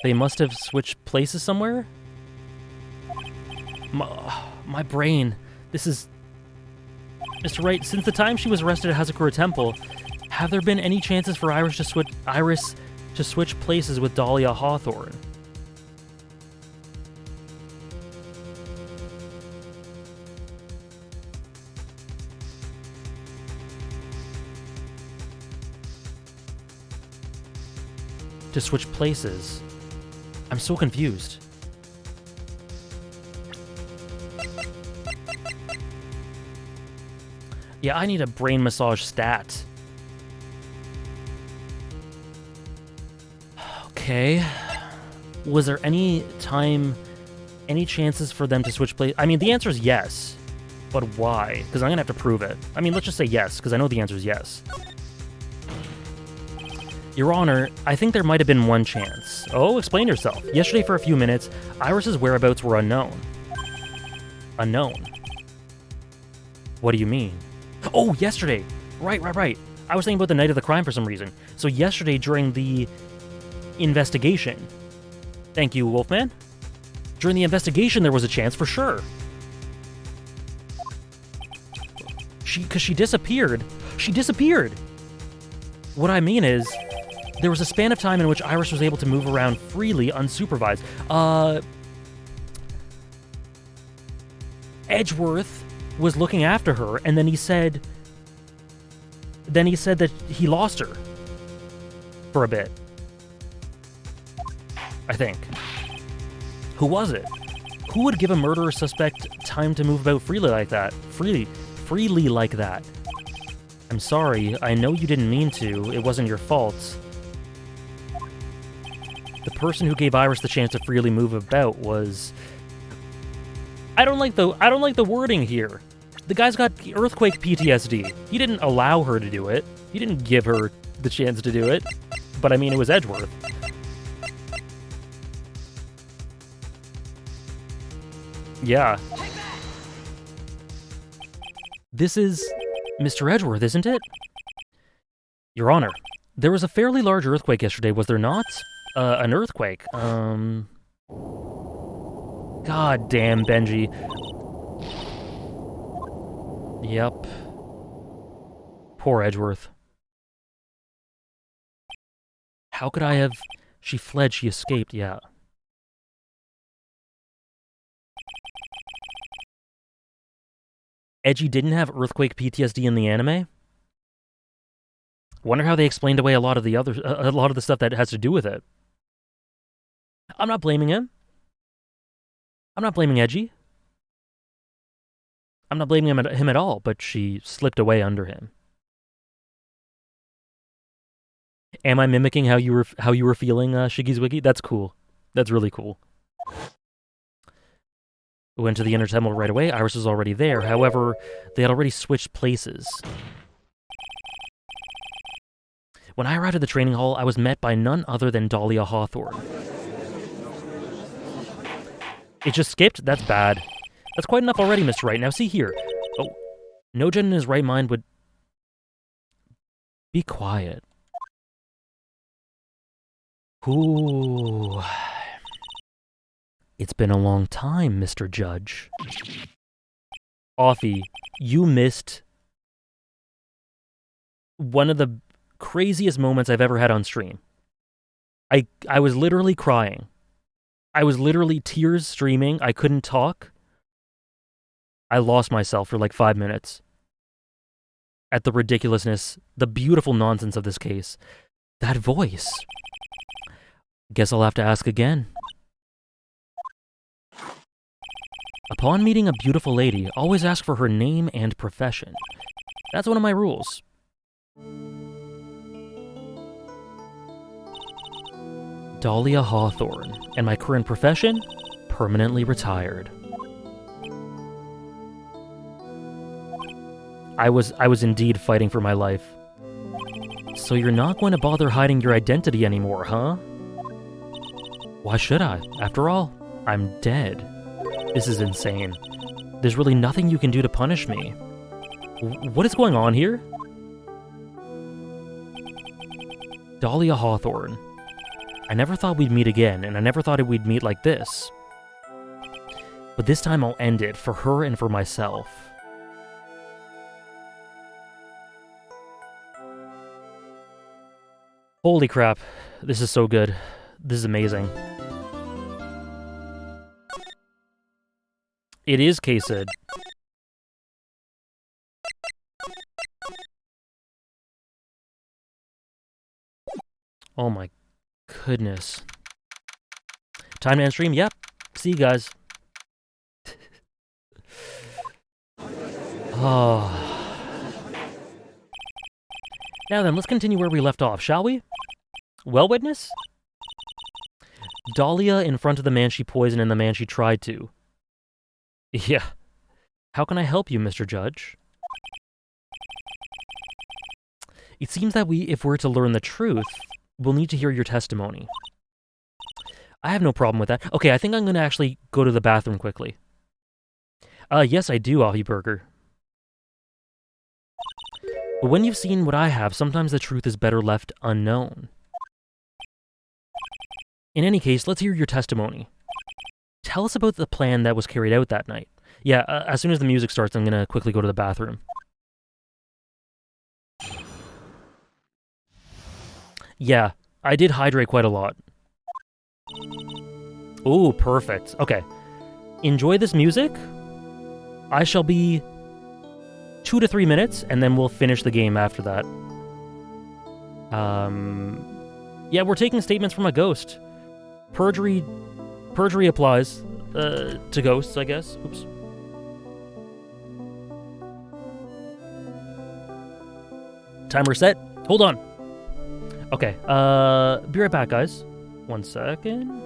They must have switched places somewhere? My brain. This is... Mr. Wright, since the time she was arrested at Hazakura Temple, have there been any chances for Iris to switch places with Dahlia Hawthorne? To switch places? I'm so confused. Yeah, I need a brain massage stat. Okay. Was there any chances for them to switch places? I mean, the answer is yes. But why? Because I'm going to have to prove it. I mean, let's just say yes, because I know the answer is yes. Your Honor, I think there might have been one chance. Oh, explain yourself. Yesterday, for a few minutes, Iris's whereabouts were unknown. Unknown? What do you mean? Oh, yesterday! Right. I was thinking about the night of the crime for some reason. So yesterday, during the investigation... Thank you, Wolfman. During the investigation, there was a chance for sure. Because she disappeared. She disappeared! What I mean is... There was a span of time in which Iris was able to move around freely, unsupervised. Edgeworth was looking after her, and then he said that he lost her for a bit. I think. Who was it? Who would give a murderer suspect time to move about freely like that? Freely like that. I'm sorry, I know you didn't mean to. It wasn't your fault. The person who gave Iris the chance to freely move about was... I don't like the wording here. The guy's got earthquake PTSD. He didn't allow her to do it. He didn't give her the chance to do it. But I mean, it was Edgeworth. Yeah. This is Mr. Edgeworth, isn't it? Your Honor, there was a fairly large earthquake yesterday, was there not? An earthquake. God damn, Benji. Yep. Poor Edgeworth. How could I have... She fled, she escaped, yeah. Edgy didn't have earthquake PTSD in the anime? Wonder how they explained away a lot of the stuff that has to do with it. I'm not blaming him. I'm not blaming Edgy. I'm not blaming him at all, but she slipped away under him. Am I mimicking how you were feeling, Shiggy's Wiki? That's cool. That's really cool. Went to the inner temple right away. Iris was already there. However, they had already switched places. When I arrived at the training hall, I was met by none other than Dahlia Hawthorne. It just skipped? That's bad. That's quite enough already, Mr. Wright. Now see here. Oh, no gen in his right mind would... Be quiet. Ooh... It's been a long time, Mr. Judge. Offie, you missed one of the craziest moments I've ever had on stream. I was literally crying. I was literally tears streaming. I couldn't talk. I lost myself for like 5 minutes at the ridiculousness, the beautiful nonsense of this case. That voice. Guess I'll have to ask again. Upon meeting a beautiful lady, always ask for her name and profession. That's one of my rules. Dahlia Hawthorne, and my current profession? Permanently retired. I was indeed fighting for my life. So you're not going to bother hiding your identity anymore, huh? Why should I? After all, I'm dead. This is insane. There's really nothing you can do to punish me. What is going on here? Dahlia Hawthorne. I never thought we'd meet again, and I never thought we'd meet like this. But this time I'll end it, for her and for myself. Holy crap. This is so good. This is amazing. It is K-Sid. Oh my goodness. Time to end stream? Yep. See you guys. Oh. Now then, let's continue where we left off, shall we? Well, witness? Dahlia in front of the man she poisoned and the man she tried to. Yeah. How can I help you, Mr. Judge? It seems that if we're to learn the truth, we'll need to hear your testimony. I have no problem with that. Okay, I think I'm going to actually go to the bathroom quickly. Yes, I do, Avi Burger. But when you've seen what I have, sometimes the truth is better left unknown. In any case, let's hear your testimony. Tell us about the plan that was carried out that night. Yeah, as soon as the music starts, I'm going to quickly go to the bathroom. Yeah, I did hydrate quite a lot. Ooh, perfect. Okay. Enjoy this music. I shall be 2 to 3 minutes, and then we'll finish the game after that. Yeah, we're taking statements from a ghost. Perjury applies. to ghosts, I guess. Oops. Timer set. Hold on. Okay. Be right back, guys. 1 second.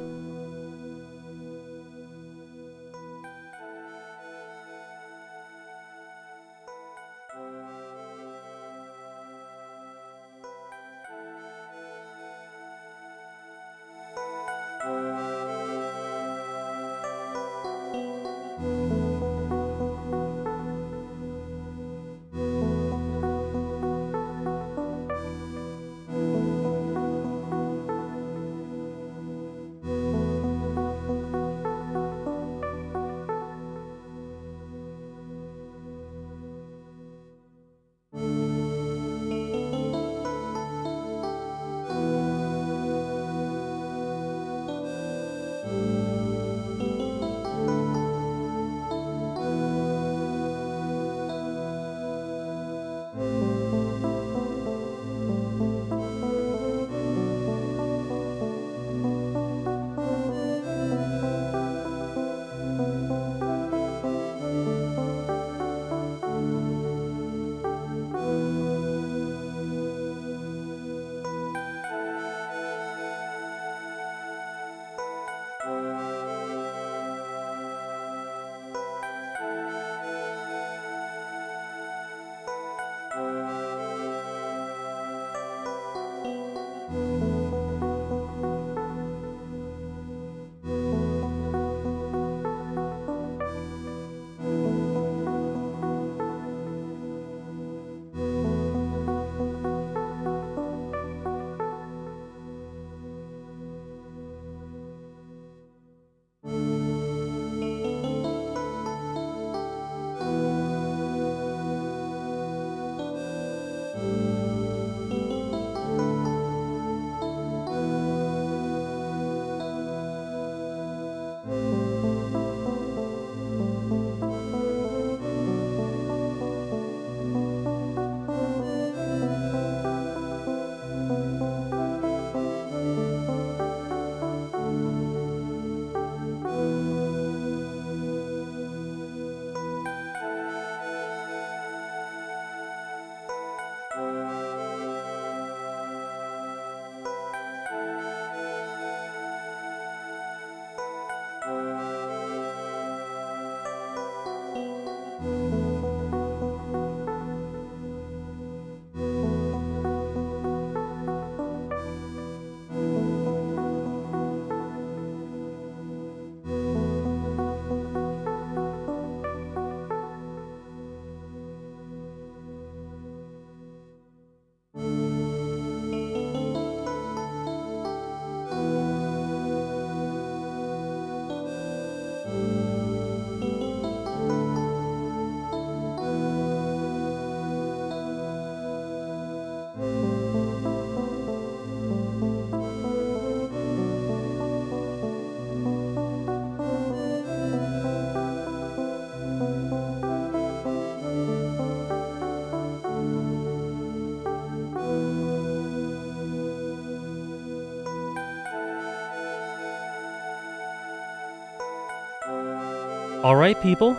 All right, people.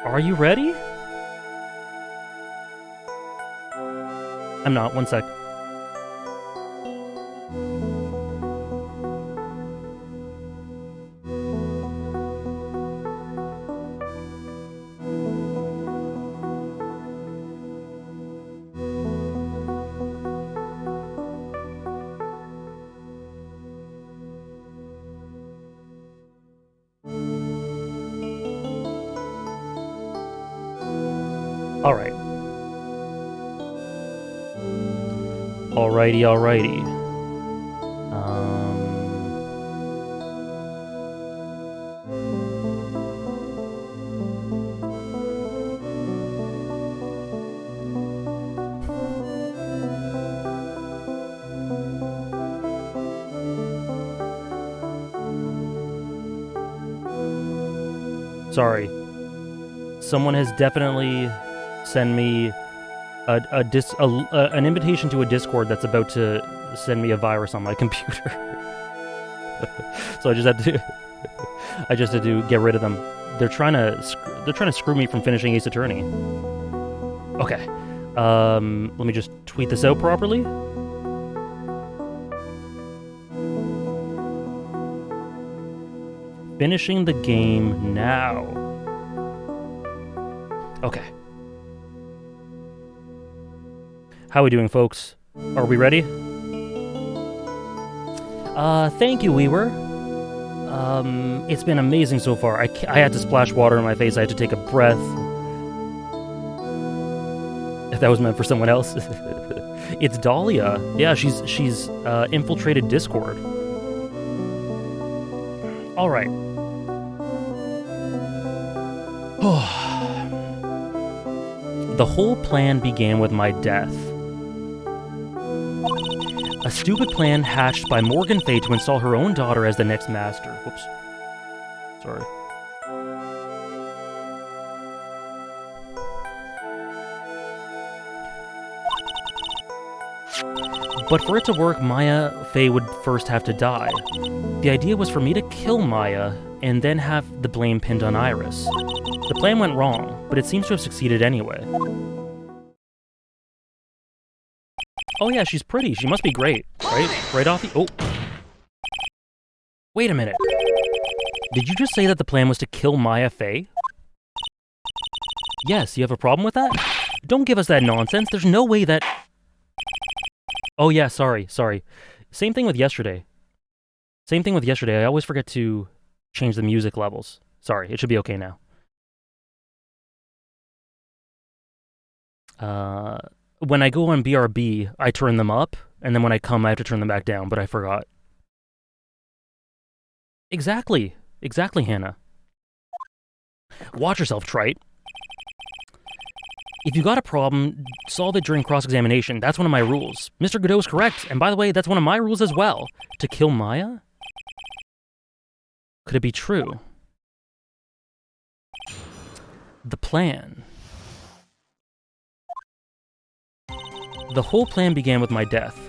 Are you ready? I'm not. 1 sec. All right. Alrighty, alrighty. Sorry. Someone has definitely sent me an invitation to a Discord that's about to send me a virus on my computer. So I just had to I just had to get rid of them. They're trying to screw me from finishing Ace Attorney. Okay. Let me just tweet this out properly. Finishing the game now. Okay. How are we doing, folks? Are we ready? Thank you, we were. It's been amazing so far. I had to splash water in my face. I had to take a breath. If that was meant for someone else. It's Dahlia. Yeah, she's infiltrated Discord. All right. The whole plan began with my death. A stupid plan hatched by Morgan Fey to install her own daughter as the next master. Whoops. Sorry. But for it to work, Maya Fey would first have to die. The idea was for me to kill Maya and then have the blame pinned on Iris. The plan went wrong, but it seems to have succeeded anyway. Oh yeah, she's pretty. She must be great, right? Right off the... Oh. Wait a minute. Did you just say that the plan was to kill Maya Fey? Yes, you have a problem with that? Don't give us that nonsense. There's no way that... Oh yeah, sorry. Same thing with yesterday. I always forget to change the music levels. Sorry, it should be okay now. When I go on BRB, I turn them up, and then when I come, I have to turn them back down, but I forgot. Exactly, Hannah. Watch yourself, trite. If you got a problem, solve it during cross-examination. That's one of my rules. Mr. Godot is correct, and by the way, that's one of my rules as well. To kill Maya? Could it be true? The plan. The whole plan began with my death.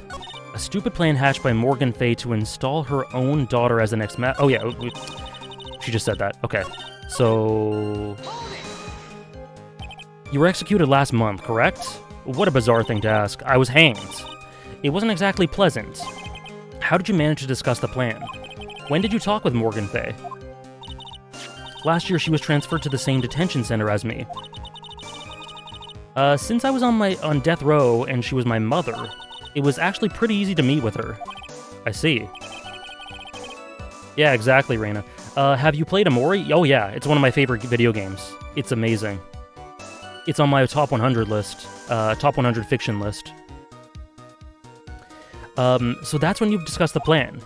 A stupid plan hatched by Morgan Fey to install her own daughter as the next Oh yeah, she just said that. Okay, so... You were executed last month, correct? What a bizarre thing to ask. I was hanged. It wasn't exactly pleasant. How did you manage to discuss the plan? When did you talk with Morgan Fey? Last year, she was transferred to the same detention center as me. Since I was on death row and she was my mother, it was actually pretty easy to meet with her. I see. Yeah, exactly, Reina. Have you played Amori? Oh yeah, it's one of my favorite video games. It's amazing. It's on my top 100 list, top 100 fiction list. So that's when you discussed the plan.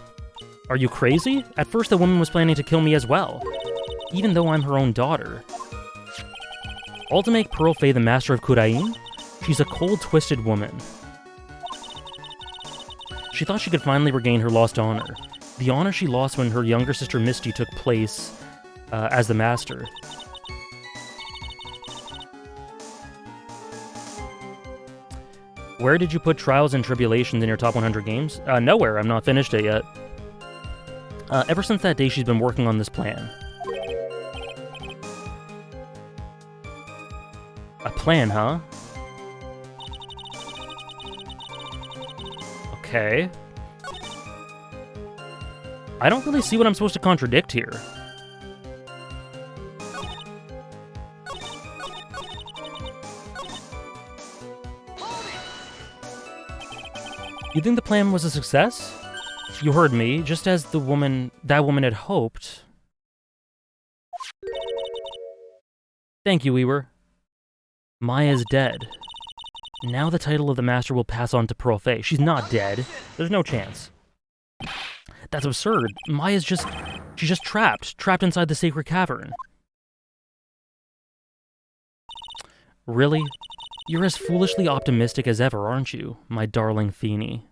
Are you crazy? At first the woman was planning to kill me as well, even though I'm her own daughter. All to make Pearl Fey the master of Kurain? She's a cold, twisted woman. She thought she could finally regain her lost honor. The honor she lost when her younger sister Misty took place as the master. Where did you put Trials and Tribulations in your top 100 games? Nowhere. I'm not finished it yet. Ever since that day, she's been working on this plan. A plan, huh? Okay. I don't really see what I'm supposed to contradict here. You think the plan was a success? You heard me, just as that woman had hoped. Thank you, Ewer. Maya's dead. Now the title of the master will pass on to Pearl Fey. She's not dead. There's no chance. That's absurd. She's just trapped inside the sacred cavern. Really? You're as foolishly optimistic as ever, aren't you, my darling Feeny?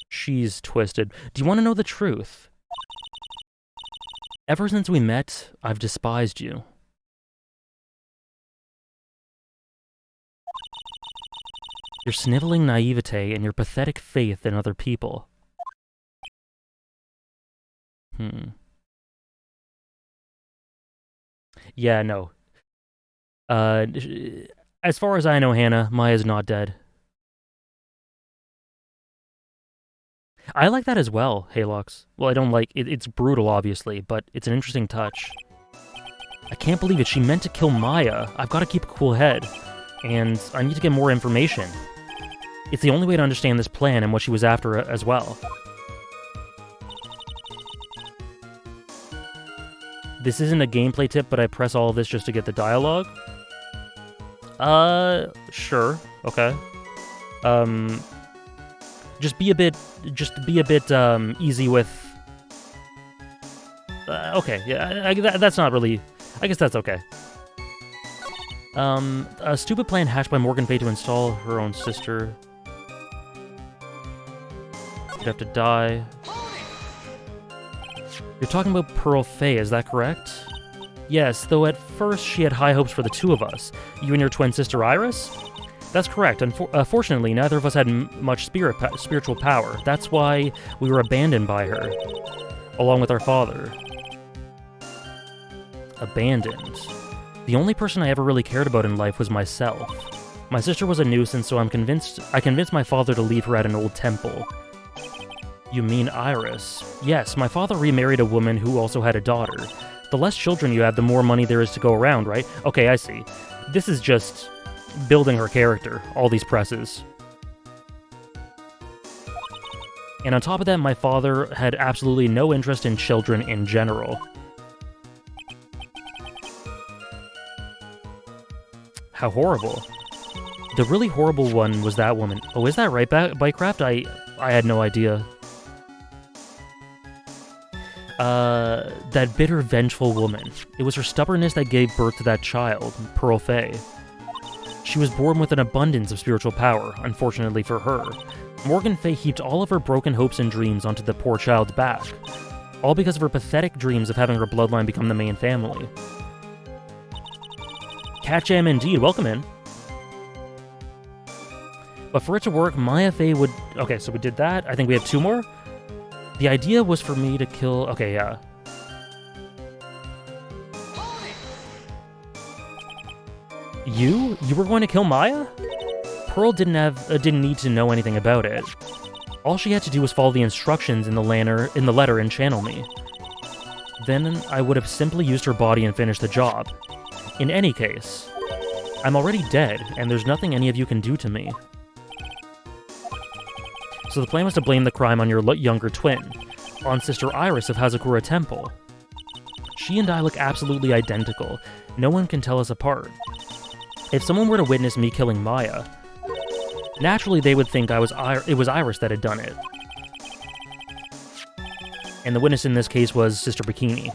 She's twisted. Do you want to know the truth? Ever since we met, I've despised you. Your sniveling naivete and your pathetic faith in other people. Hmm. Yeah, no. Uh, as far as I know, Hannah, Maya's not dead. I like that as well, Halox. Well, I don't like it. It's brutal, obviously, but it's an interesting touch. I can't believe it. She meant to kill Maya. I've got to keep a cool head. And I need to get more information. It's the only way to understand this plan and what she was after as well. This isn't a gameplay tip, but I press all of this just to get the dialogue. Sure. Okay. Um, just be a bit easy with... okay, yeah, that's not really... I guess that's okay. A stupid plan hatched by Morgan Fey to install her own sister. You'd have to die. You're talking about Pearl Fey, is that correct? Yes, though at first she had high hopes for the two of us. You and your twin sister Iris? That's correct. Unfortunately, neither of us had much spiritual power. That's why we were abandoned by her, along with our father. Abandoned. The only person I ever really cared about in life was myself. My sister was a nuisance, so I convinced my father to leave her at an old temple. You mean Iris? Yes, my father remarried a woman who also had a daughter. The less children you have, the more money there is to go around, right? Okay, I see. This is just building her character, all these presses. And on top of that, my father had absolutely no interest in children in general. How horrible. The really horrible one was that woman. Oh, is that right, Bycraft? I had no idea. That bitter, vengeful woman. It was her stubbornness that gave birth to that child, Pearl Fey. She was born with an abundance of spiritual power, unfortunately for her. Morgan Fey heaped all of her broken hopes and dreams onto the poor child's back, all because of her pathetic dreams of having her bloodline become the main family. Cat Jam indeed, welcome in. But for it to work, Maya Fey would... Okay, so we did that. I think we have two more. The idea was for me to kill... Okay, yeah. You? You were going to kill Maya? Pearl didn't need to know anything about it. All she had to do was follow the instructions in the letter and channel me. Then I would have simply used her body and finished the job. In any case, I'm already dead, and there's nothing any of you can do to me. So the plan was to blame the crime on your younger twin, on Sister Iris of Hazakura Temple. She and I look absolutely identical. No one can tell us apart. If someone were to witness me killing Maya, naturally they would think it was Iris that had done it. And the witness in this case was Sister Bikini.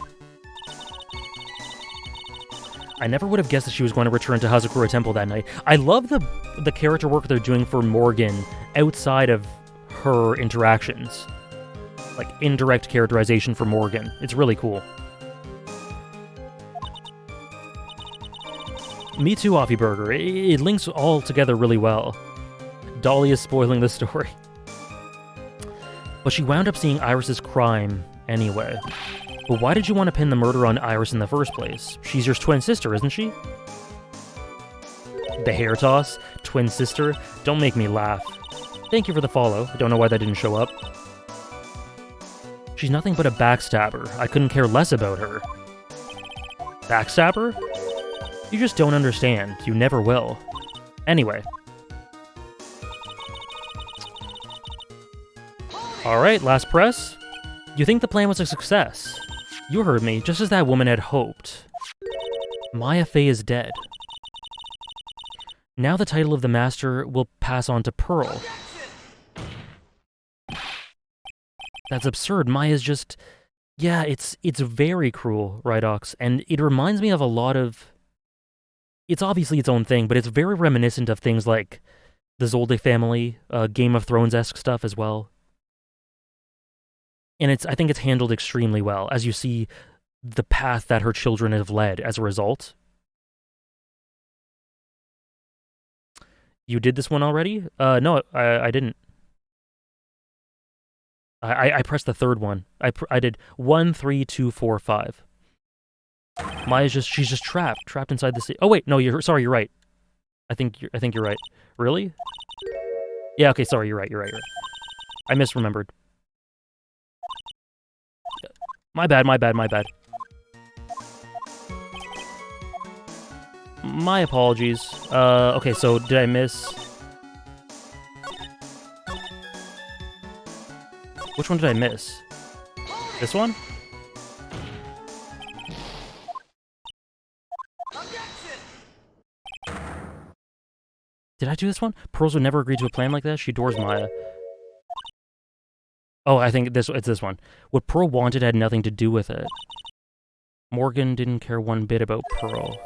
I never would have guessed that she was going to return to Hazakura Temple that night. I love the character work they're doing for Morgan outside of her interactions. Like, indirect characterization for Morgan. It's really cool. Me too, Offie Burger. It links all together really well. Dolly is spoiling the story. But she wound up seeing Iris's crime anyway. But why did you want to pin the murder on Iris in the first place? She's your twin sister, isn't she? The hair toss? Twin sister? Don't make me laugh. Thank you for the follow. I don't know why that didn't show up. She's nothing but a backstabber. I couldn't care less about her. Backstabber? You just don't understand. You never will. Anyway. Alright, last press. You think the plan was a success? You heard me, just as that woman had hoped. Maya Fey is dead. Now the title of the Master will pass on to Pearl. That's absurd. Maya's just... Yeah, it's very cruel, Rydox, and it reminds me of a lot of... It's obviously its own thing, but it's very reminiscent of things like the Zolde family, Game of Thrones-esque stuff as well. And I think it's handled extremely well, as you see the path that her children have led as a result. You did this one already? No, I didn't. I pressed the third one. I did 1, 3, 2, 4, 5. She's just trapped inside the city. Oh wait, no, you're right. I think you're right. Really? Yeah, okay, sorry, you're right. I misremembered. My bad. My apologies. Okay, so did I miss? Which one did I miss? This one? Did I do this one? Pearls would never agree to a plan like this. She adores Maya. Oh, I think it's this one. What Pearl wanted had nothing to do with it. Morgan didn't care one bit about Pearl.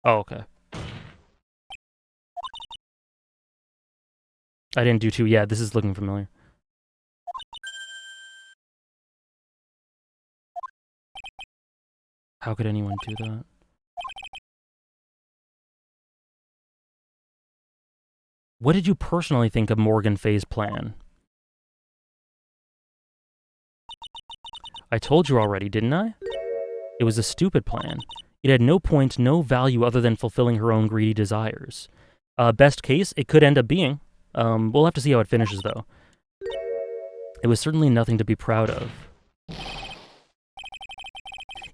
Oh, okay. I didn't do 2. Yeah, this is looking familiar. How could anyone do that? What did you personally think of Morgan Fey's plan? I told you already, didn't I? It was a stupid plan. It had no point, no value other than fulfilling her own greedy desires. Best case, it could end up being. We'll have to see how it finishes, though. It was certainly nothing to be proud of.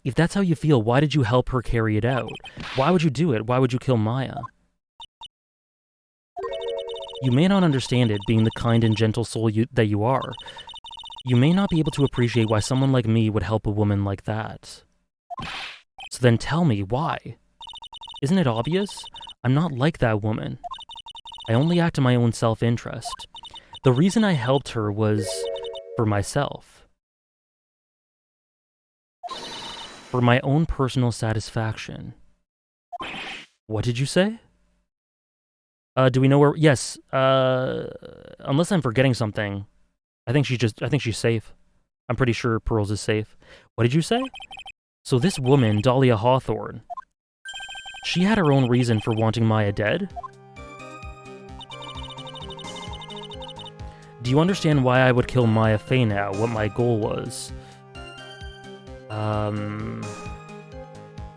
If that's how you feel, why did you help her carry it out? Why would you do it? Why would you kill Maya? You may not understand it, being the kind and gentle soul that you are. You may not be able to appreciate why someone like me would help a woman like that. So then tell me, why? Isn't it obvious? I'm not like that woman. I only act in my own self-interest. The reason I helped her was for myself. For my own personal satisfaction. What did you say? Do we know where? Yes. Unless I'm forgetting something, I think she's safe. I'm pretty sure Pearls is safe. What did you say? So this woman, Dahlia Hawthorne, she had her own reason for wanting Maya dead? Do you understand why I would kill Maya Fey now? What my goal was?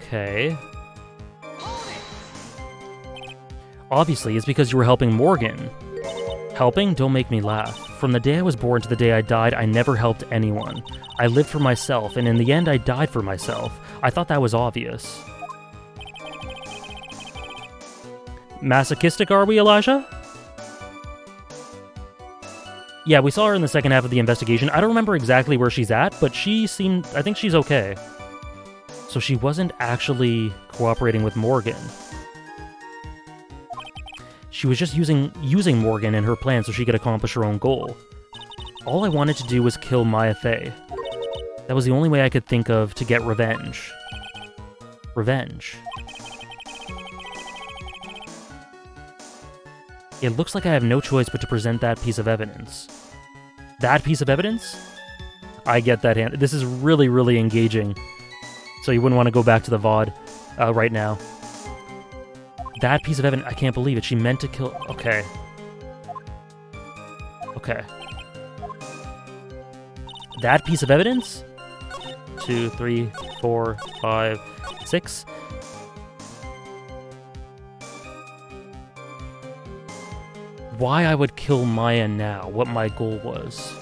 Okay. Obviously, it's because you were helping Morgan. Helping? Don't make me laugh. From the day I was born to the day I died, I never helped anyone. I lived for myself, and in the end, I died for myself. I thought that was obvious. Masochistic, are we, Elijah? Yeah, we saw her in the second half of the investigation. I don't remember exactly where she's at, but I think she's okay. So she wasn't actually cooperating with Morgan. She was just using Morgan and her plan so she could accomplish her own goal. All I wanted to do was kill Maya Fey. That was the only way I could think of to get revenge. Revenge. It looks like I have no choice but to present that piece of evidence. That piece of evidence? I get that hand. This is really, really engaging. So you wouldn't want to go back to the VOD right now. That piece of evidence, I can't believe it. She meant to kill... Okay. Okay. That piece of evidence? 2, 3, 4, 5, 6. Why I would kill Maya now, what my goal was.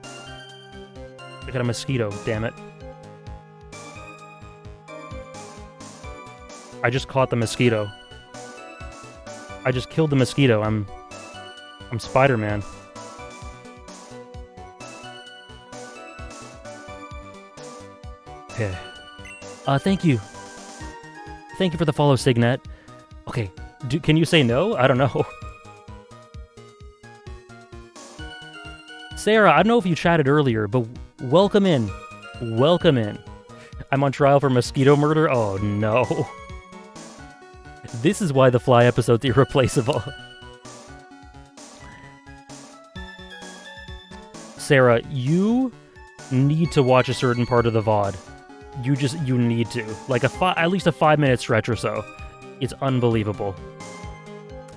I got a mosquito, damn it. I just caught the mosquito. I just killed the mosquito. I'm Spider-Man. Okay. Thank you. Thank you for the follow, Signet. Okay, can you say no? I don't know. Sarah, I don't know if you chatted earlier, but welcome in. Welcome in. I'm on trial for mosquito murder? Oh, no. This is why the Fly episode's irreplaceable. Sarah, you need to watch a certain part of the VOD. You need to. Like at least a 5-minute stretch or so. It's unbelievable.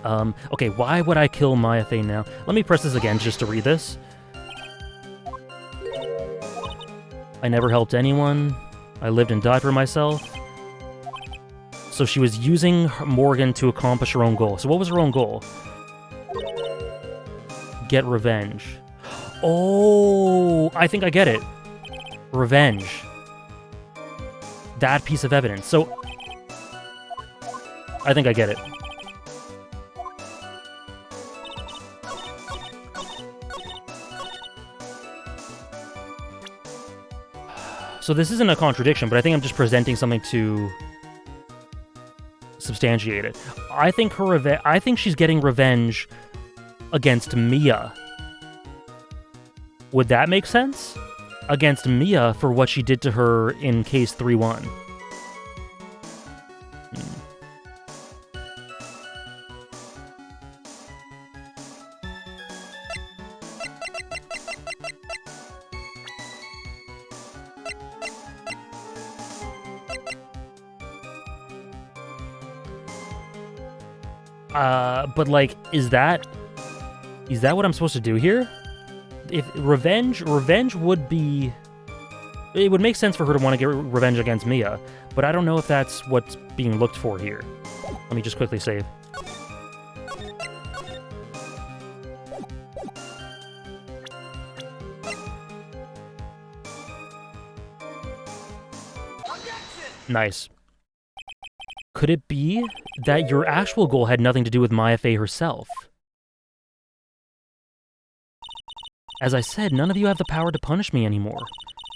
Okay, why would I kill Maya Fey now? Let me press this again just to read this. I never helped anyone. I lived and died for myself. So she was using Morgan to accomplish her own goal. So what was her own goal? Get revenge. Oh, I think I get it. Revenge. That piece of evidence. So, I think I get it. So this isn't a contradiction, but I think I'm just presenting something to substantiate it. I think she's getting revenge against Mia. Would that make sense? Against Mia for what she did to her in case 3-1. But like, is that what I'm supposed to do here? If revenge would be... It would make sense for her to want to get revenge against Mia, but I don't know if that's what's being looked for here. Let me just quickly save. Nice. Could it be that your actual goal had nothing to do with Maya Fey herself? As I said, none of you have the power to punish me anymore,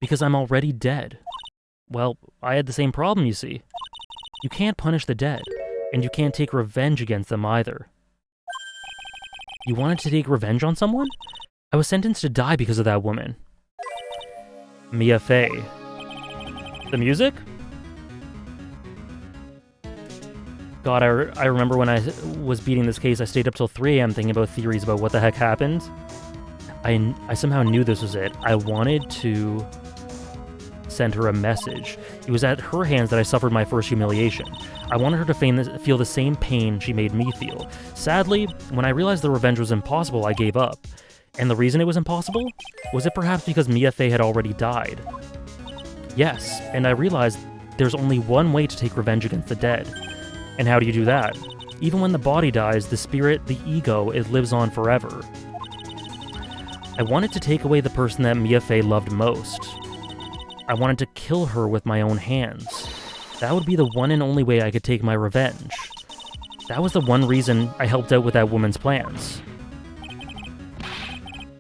because I'm already dead. Well, I had the same problem, you see. You can't punish the dead, and you can't take revenge against them either. You wanted to take revenge on someone? I was sentenced to die because of that woman. Mia Fey. The music? God, I remember when I was beating this case, I stayed up till 3 a.m. thinking about theories about what the heck happened. I somehow knew this was it. I wanted to send her a message. It was at her hands that I suffered my first humiliation. I wanted her to feel the same pain she made me feel. Sadly, when I realized the revenge was impossible, I gave up. And the reason it was impossible? Was it perhaps because Mia Fey had already died? Yes, and I realized there's only one way to take revenge against the dead. And how do you do that? Even when the body dies, the spirit, the ego, it lives on forever. I wanted to take away the person that Mia Fey loved most. I wanted to kill her with my own hands. That would be the one and only way I could take my revenge. That was the one reason I helped out with that woman's plans.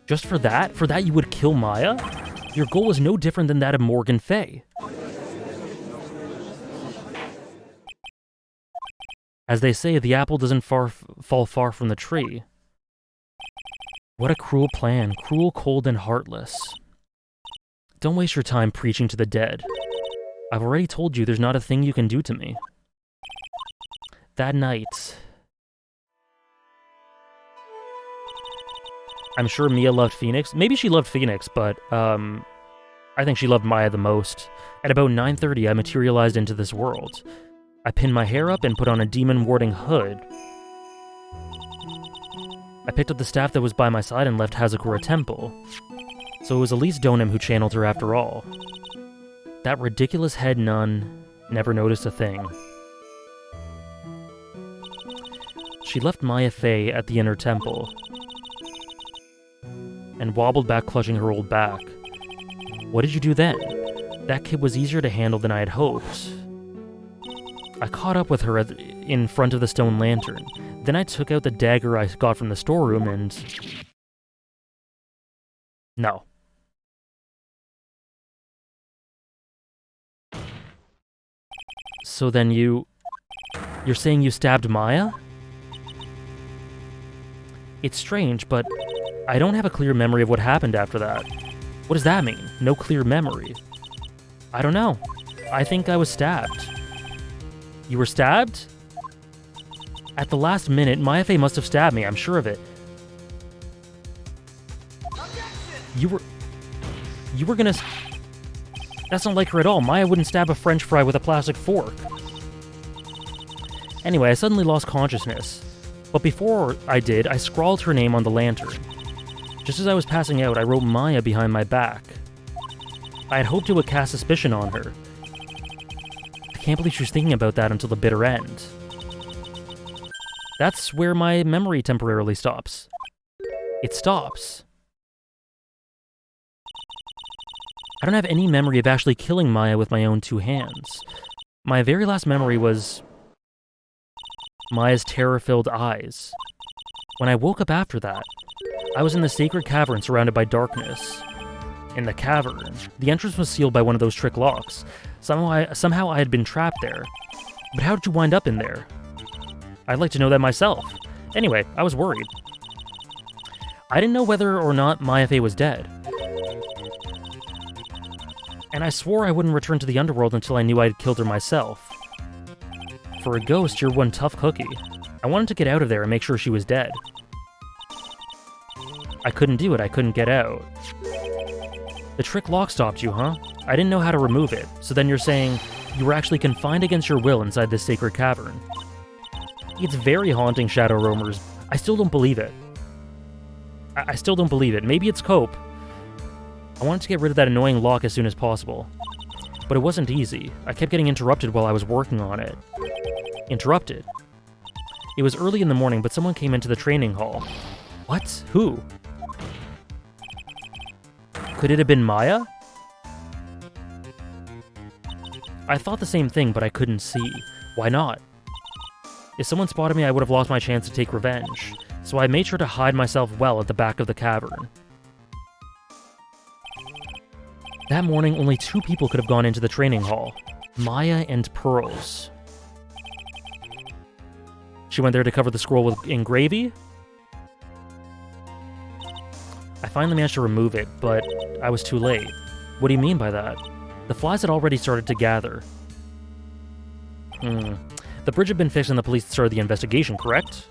Just for that? For that you would kill Maya? Your goal was no different than that of Morgan Fey. As they say, the apple doesn't fall far from the tree. What a cruel plan, cruel, cold, and heartless. Don't waste your time preaching to the dead. I've already told you there's not a thing you can do to me. That night... I'm sure Mia loved Phoenix. Maybe she loved Phoenix, but, I think she loved Maya the most. At about 9:30, I materialized into this world. I pinned my hair up and put on a demon-warding hood. I picked up the staff that was by my side and left Hazakura Temple. So it was Elise Donim who channeled her after all. That ridiculous head nun never noticed a thing. She left Maya Fey at the inner temple and wobbled back clutching her old back. What did you do then? That kid was easier to handle than I had hoped. I caught up with her in front of the stone lantern. Then I took out the dagger I got from the storeroom and... No. So then you're saying you stabbed Maya? It's strange, but I don't have a clear memory of what happened after that. What does that mean? No clear memory. I don't know. I think I was stabbed. You were stabbed? At the last minute, Maya Fey must have stabbed me, I'm sure of it. You were gonna... That's not like her at all. Maya wouldn't stab a French fry with a plastic fork. Anyway, I suddenly lost consciousness. But before I did, I scrawled her name on the lantern. Just as I was passing out, I wrote Maya behind my back. I had hoped it would cast suspicion on her. I can't believe she was thinking about that until the bitter end. That's where my memory temporarily stops. It stops. I don't have any memory of actually killing Maya with my own 2 hands. My very last memory was Maya's terror-filled eyes. When I woke up after that, I was in the sacred cavern surrounded by darkness. In the cavern, the entrance was sealed by one of those trick locks. Somehow I had been trapped there. But how did you wind up in there? I'd like to know that myself. Anyway, I was worried. I didn't know whether or not Maya Fey was dead. And I swore I wouldn't return to the underworld until I knew I'd killed her myself. For a ghost, you're one tough cookie. I wanted to get out of there and make sure she was dead. I couldn't do it, I couldn't get out. The trick lock stopped you, huh? I didn't know how to remove it, so then you're saying you were actually confined against your will inside this sacred cavern. It's very haunting, Shadow Roamers. I still don't believe it. I still don't believe it. Maybe it's cope. I wanted to get rid of that annoying lock as soon as possible. But it wasn't easy. I kept getting interrupted while I was working on it. Interrupted. It was early in the morning, but someone came into the training hall. What? Who? Could it have been Maya? I thought the same thing, but I couldn't see. Why not? If someone spotted me, I would have lost my chance to take revenge. So I made sure to hide myself well at the back of the cavern. That morning, only 2 people could have gone into the training hall. Maya and Pearls. She went there to cover the scroll in gravy? I finally managed to remove it, but I was too late. What do you mean by that? The flies had already started to gather. The bridge had been fixed and the police started the investigation, correct?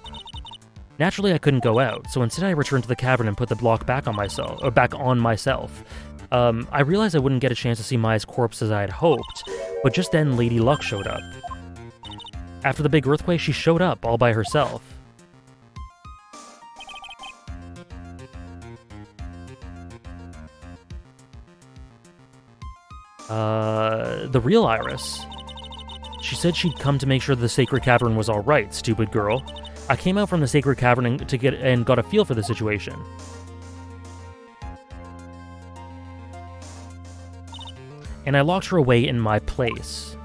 Naturally, I couldn't go out, so instead I returned to the cavern and put the block back on myself. I realized I wouldn't get a chance to see Maya's corpse as I had hoped, but just then Lady Luck showed up. After the big earthquake, she showed up all by herself. The real Iris. She said she'd come to make sure the sacred cavern was alright, stupid girl. I came out from the sacred cavern and got a feel for the situation. And I locked her away in my place.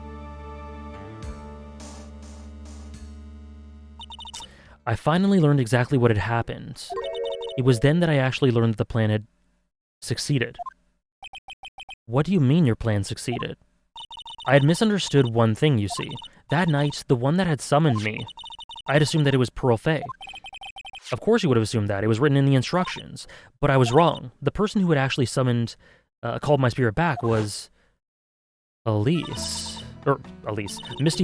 I finally learned exactly what had happened. It was then that I actually learned that the plan had succeeded. What do you mean your plan succeeded? I had misunderstood one thing, you see. That night, the one that had summoned me, I had assumed that it was Pearl Fey. Of course you would have assumed that. It was written in the instructions. But I was wrong. The person who had actually called my spirit back was Misty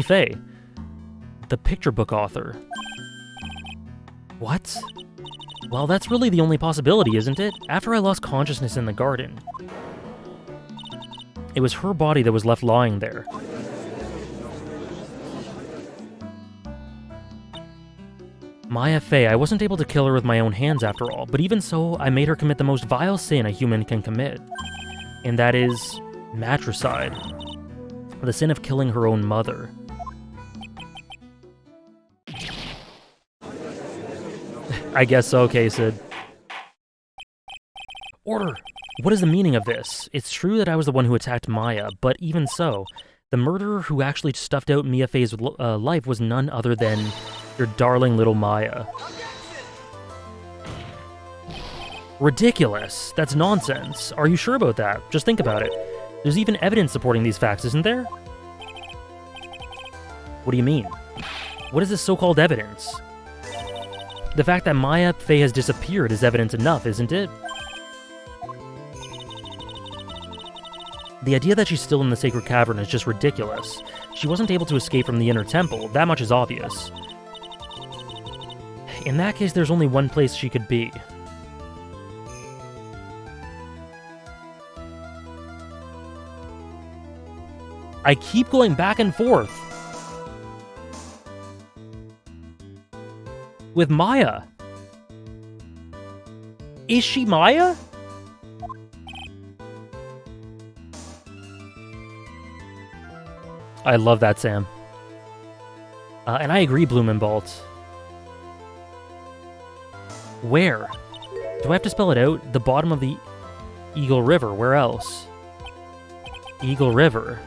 Fey, the picture book author. What? Well, that's really the only possibility, isn't it? After I lost consciousness in the garden, it was her body that was left lying there. Maya Fey, I wasn't able to kill her with my own hands after all, but even so, I made her commit the most vile sin a human can commit. And that is matricide. The sin of killing her own mother. I guess so, Sid. Order! What is the meaning of this? It's true that I was the one who attacked Maya, but even so, the murderer who actually stuffed out Mia Fey's life was none other than your darling little Maya. Ridiculous! That's nonsense. Are you sure about that? Just think about it. There's even evidence supporting these facts, isn't there? What do you mean? What is this so-called evidence? The fact that Maya Fey has disappeared is evidence enough, isn't it? The idea that she's still in the sacred cavern is just ridiculous. She wasn't able to escape from the inner temple, that much is obvious. In that case, there's only one place she could be. I keep going back and forth. With Maya. Is she Maya? I love that, Sam. And I agree, Blumenbolt. Where? Do I have to spell it out? The bottom of the Eagle River. Where else? Eagle River.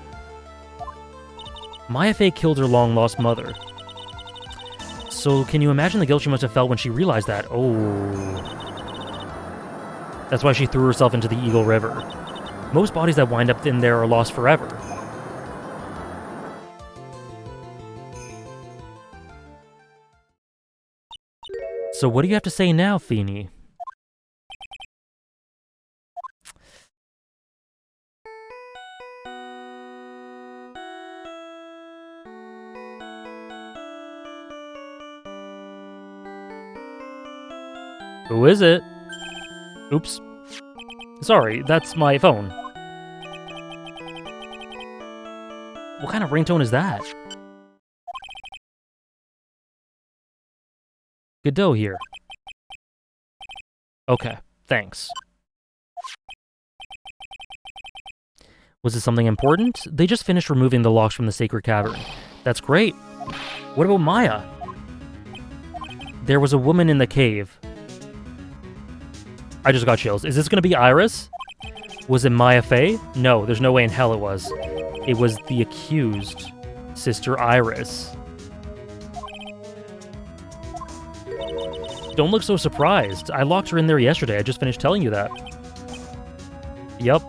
Maya Fey killed her long-lost mother. So can you imagine the guilt she must have felt when she realized that? Oh. That's why she threw herself into the Eagle River. Most bodies that wind up in there are lost forever. So what do you have to say now, Feeny? Who is it? Oops. Sorry, that's my phone. What kind of ringtone is that? Godot here. Okay, thanks. Was it something important? They just finished removing the locks from the sacred cavern. That's great. What about Maya? There was a woman in the cave. I just got chills. Is this gonna be Iris? Was it Maya Fey? No, there's no way in hell it was. It was the accused, Sister Iris. Don't look so surprised. I locked her in there yesterday. I just finished telling you that. Yup.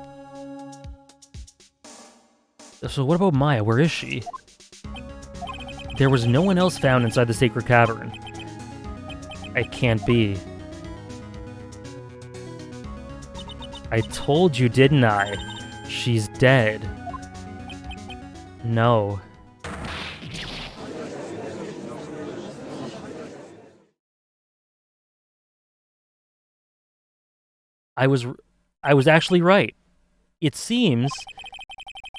So what about Maya? Where is she? There was no one else found inside the sacred cavern. It can't be. I told you, didn't I? She's dead. No. I was actually right. It seems...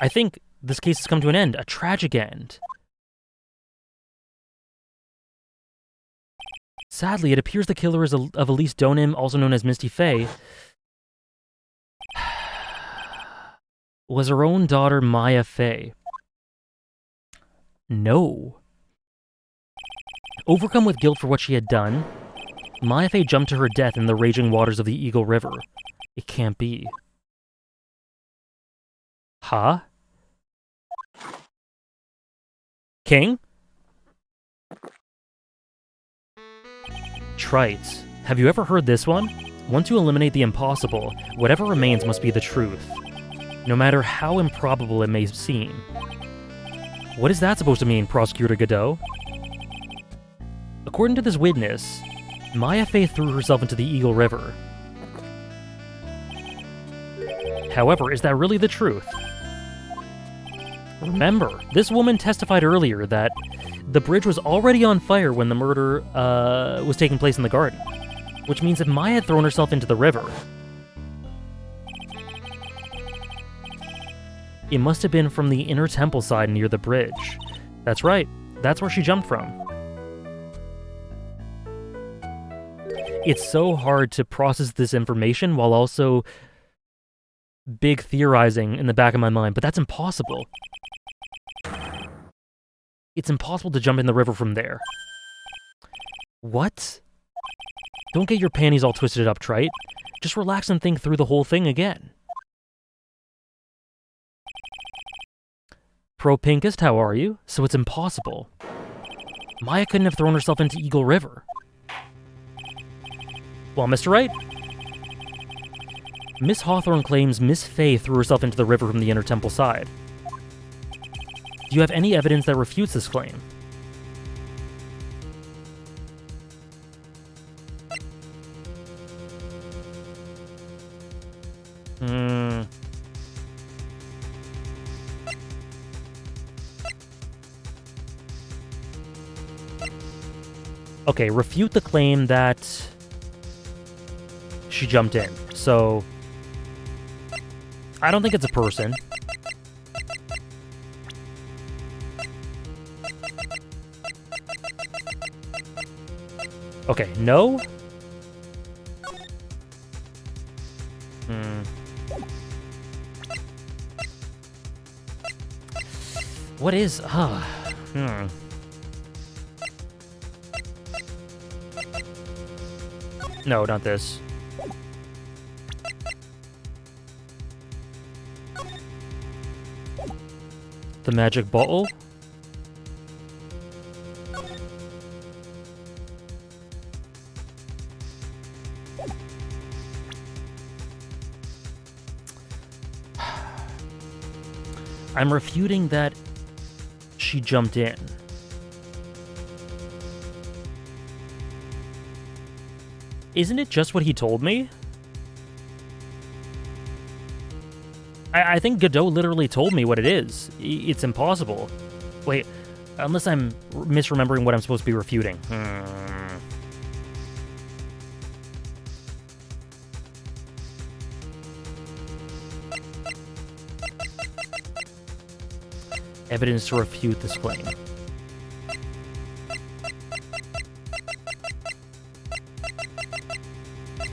I think this case has come to an end. A tragic end. Sadly, it appears the killer is of Elise Donim, also known as Misty Fey, was her own daughter, Maya Fey. No. Overcome with guilt for what she had done, Maya Fey jumped to her death in the raging waters of the Eagle River. It can't be. Huh? King? Trite. Have you ever heard this one? Once you eliminate the impossible, whatever remains must be the truth, no matter how improbable it may seem. What is that supposed to mean, Prosecutor Godot? According to this witness, Maya Fey threw herself into the Eagle River. However, is that really the truth? Remember, this woman testified earlier that the bridge was already on fire when the murder was taking place in the garden, which means if Maya had thrown herself into the river, it must have been from the inner temple side near the bridge. That's right, that's where she jumped from. It's so hard to process this information while also big theorizing in the back of my mind, but that's impossible. It's impossible to jump in the river from there. What? Don't get your panties all twisted up, Trite. Just relax and think through the whole thing again. Pro Pinkest, how are you? So it's impossible. Maya couldn't have thrown herself into Eagle River. Well, Mr. Wright? Miss Hawthorne claims Miss Fey threw herself into the river from the inner temple side. Do you have any evidence that refutes this claim? Okay, refute the claim that she jumped in. So, I don't think it's a person. Okay, no. What is... No, not this. The magic bottle? I'm refuting that she jumped in. Isn't it just what he told me? I think Godot literally told me what it is. It's impossible. Wait, unless I'm misremembering what I'm supposed to be refuting. Evidence to refute this claim.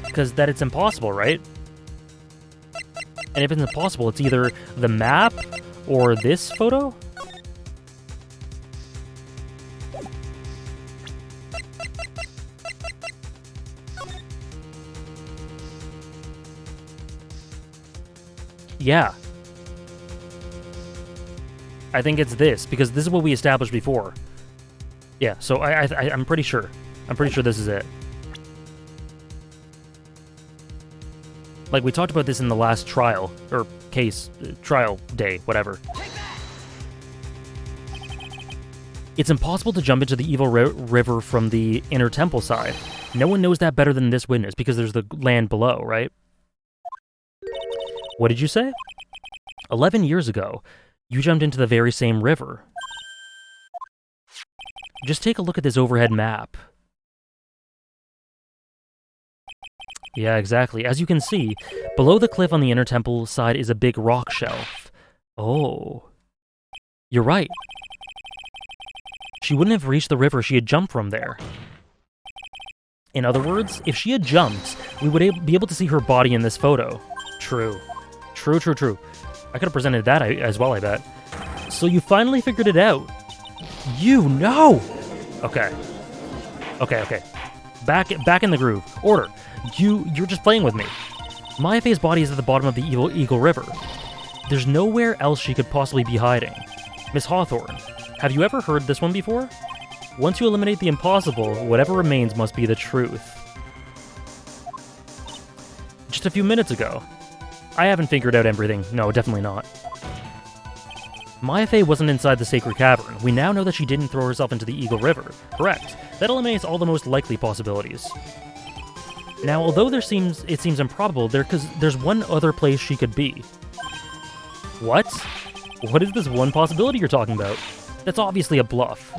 Because that it's impossible, right? And if it's impossible, it's either the map or this photo? Yeah. I think it's this, because this is what we established before. Yeah, so I'm pretty sure. I'm pretty sure this is it. Like, we talked about this in the last trial, or case, trial day, whatever. It's impossible to jump into the evil river from the inner temple side. No one knows that better than this witness, because there's the land below, right? What did you say? 11 years ago, you jumped into the very same river. Just take a look at this overhead map. Yeah, exactly. As you can see, below the cliff on the inner temple side is a big rock shelf. Oh. You're right. She wouldn't have reached the river she had jumped from there. In other words, if she had jumped, we would be able to see her body in this photo. True. True, true, true. I could have presented that as well, I bet. So you finally figured it out. You know! Okay. Okay, okay. Back in the groove. Order. You're just playing with me. Maya Fey's body is at the bottom of the Eagle River. There's nowhere else she could possibly be hiding. Miss Hawthorne, have you ever heard this one before? Once you eliminate the impossible, whatever remains must be the truth. Just a few minutes ago. I haven't figured out everything. No, definitely not. Maya Fey wasn't inside the sacred cavern. We now know that she didn't throw herself into the Eagle River. Correct. That eliminates all the most likely possibilities. Now, although it seems improbable, there's one other place she could be. What? What is this one possibility you're talking about? That's obviously a bluff.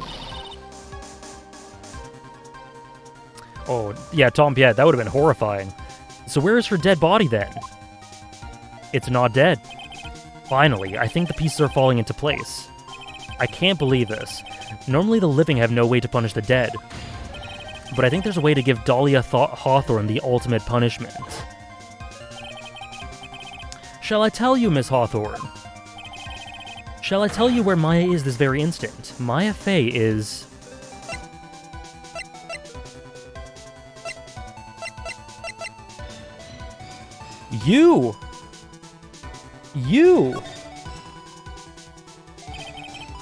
Oh, yeah, Tom Piet, that would have been horrifying. So where is her dead body then? It's not dead. Finally, I think the pieces are falling into place. I can't believe this. Normally the living have no way to punish the dead. But I think there's a way to give Dahlia Hawthorne the ultimate punishment. Shall I tell you, Miss Hawthorne? Shall I tell you where Maya is this very instant? Maya Fey is... You!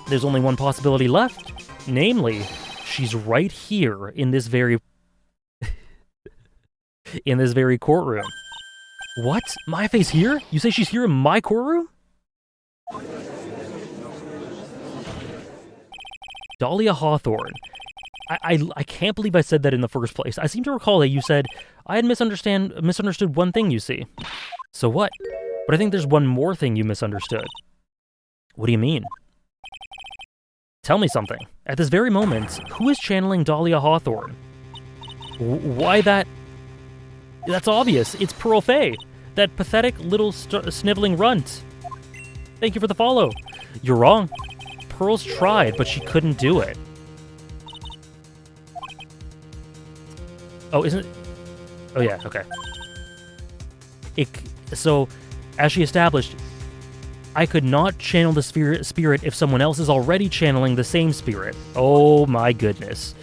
There's only one possibility left. Namely, she's right here in this very... in this very courtroom. What? Maya Fey's here? You say she's here in my courtroom? Dahlia Hawthorne. I can't believe I said that in the first place. I seem to recall that you said I had misunderstood one thing, you see. So what? But I think there's one more thing you misunderstood. What do you mean? Tell me something. At this very moment, who is channeling Dahlia Hawthorne? Why that... That's obvious. It's Pearl Fey. That pathetic little sniveling runt. Thank you for the follow. You're wrong. Pearl's tried, but she couldn't do it. Oh, isn't it? Oh, yeah, okay. So, as she established, I could not channel the spirit if someone else is already channeling the same spirit. Oh my goodness.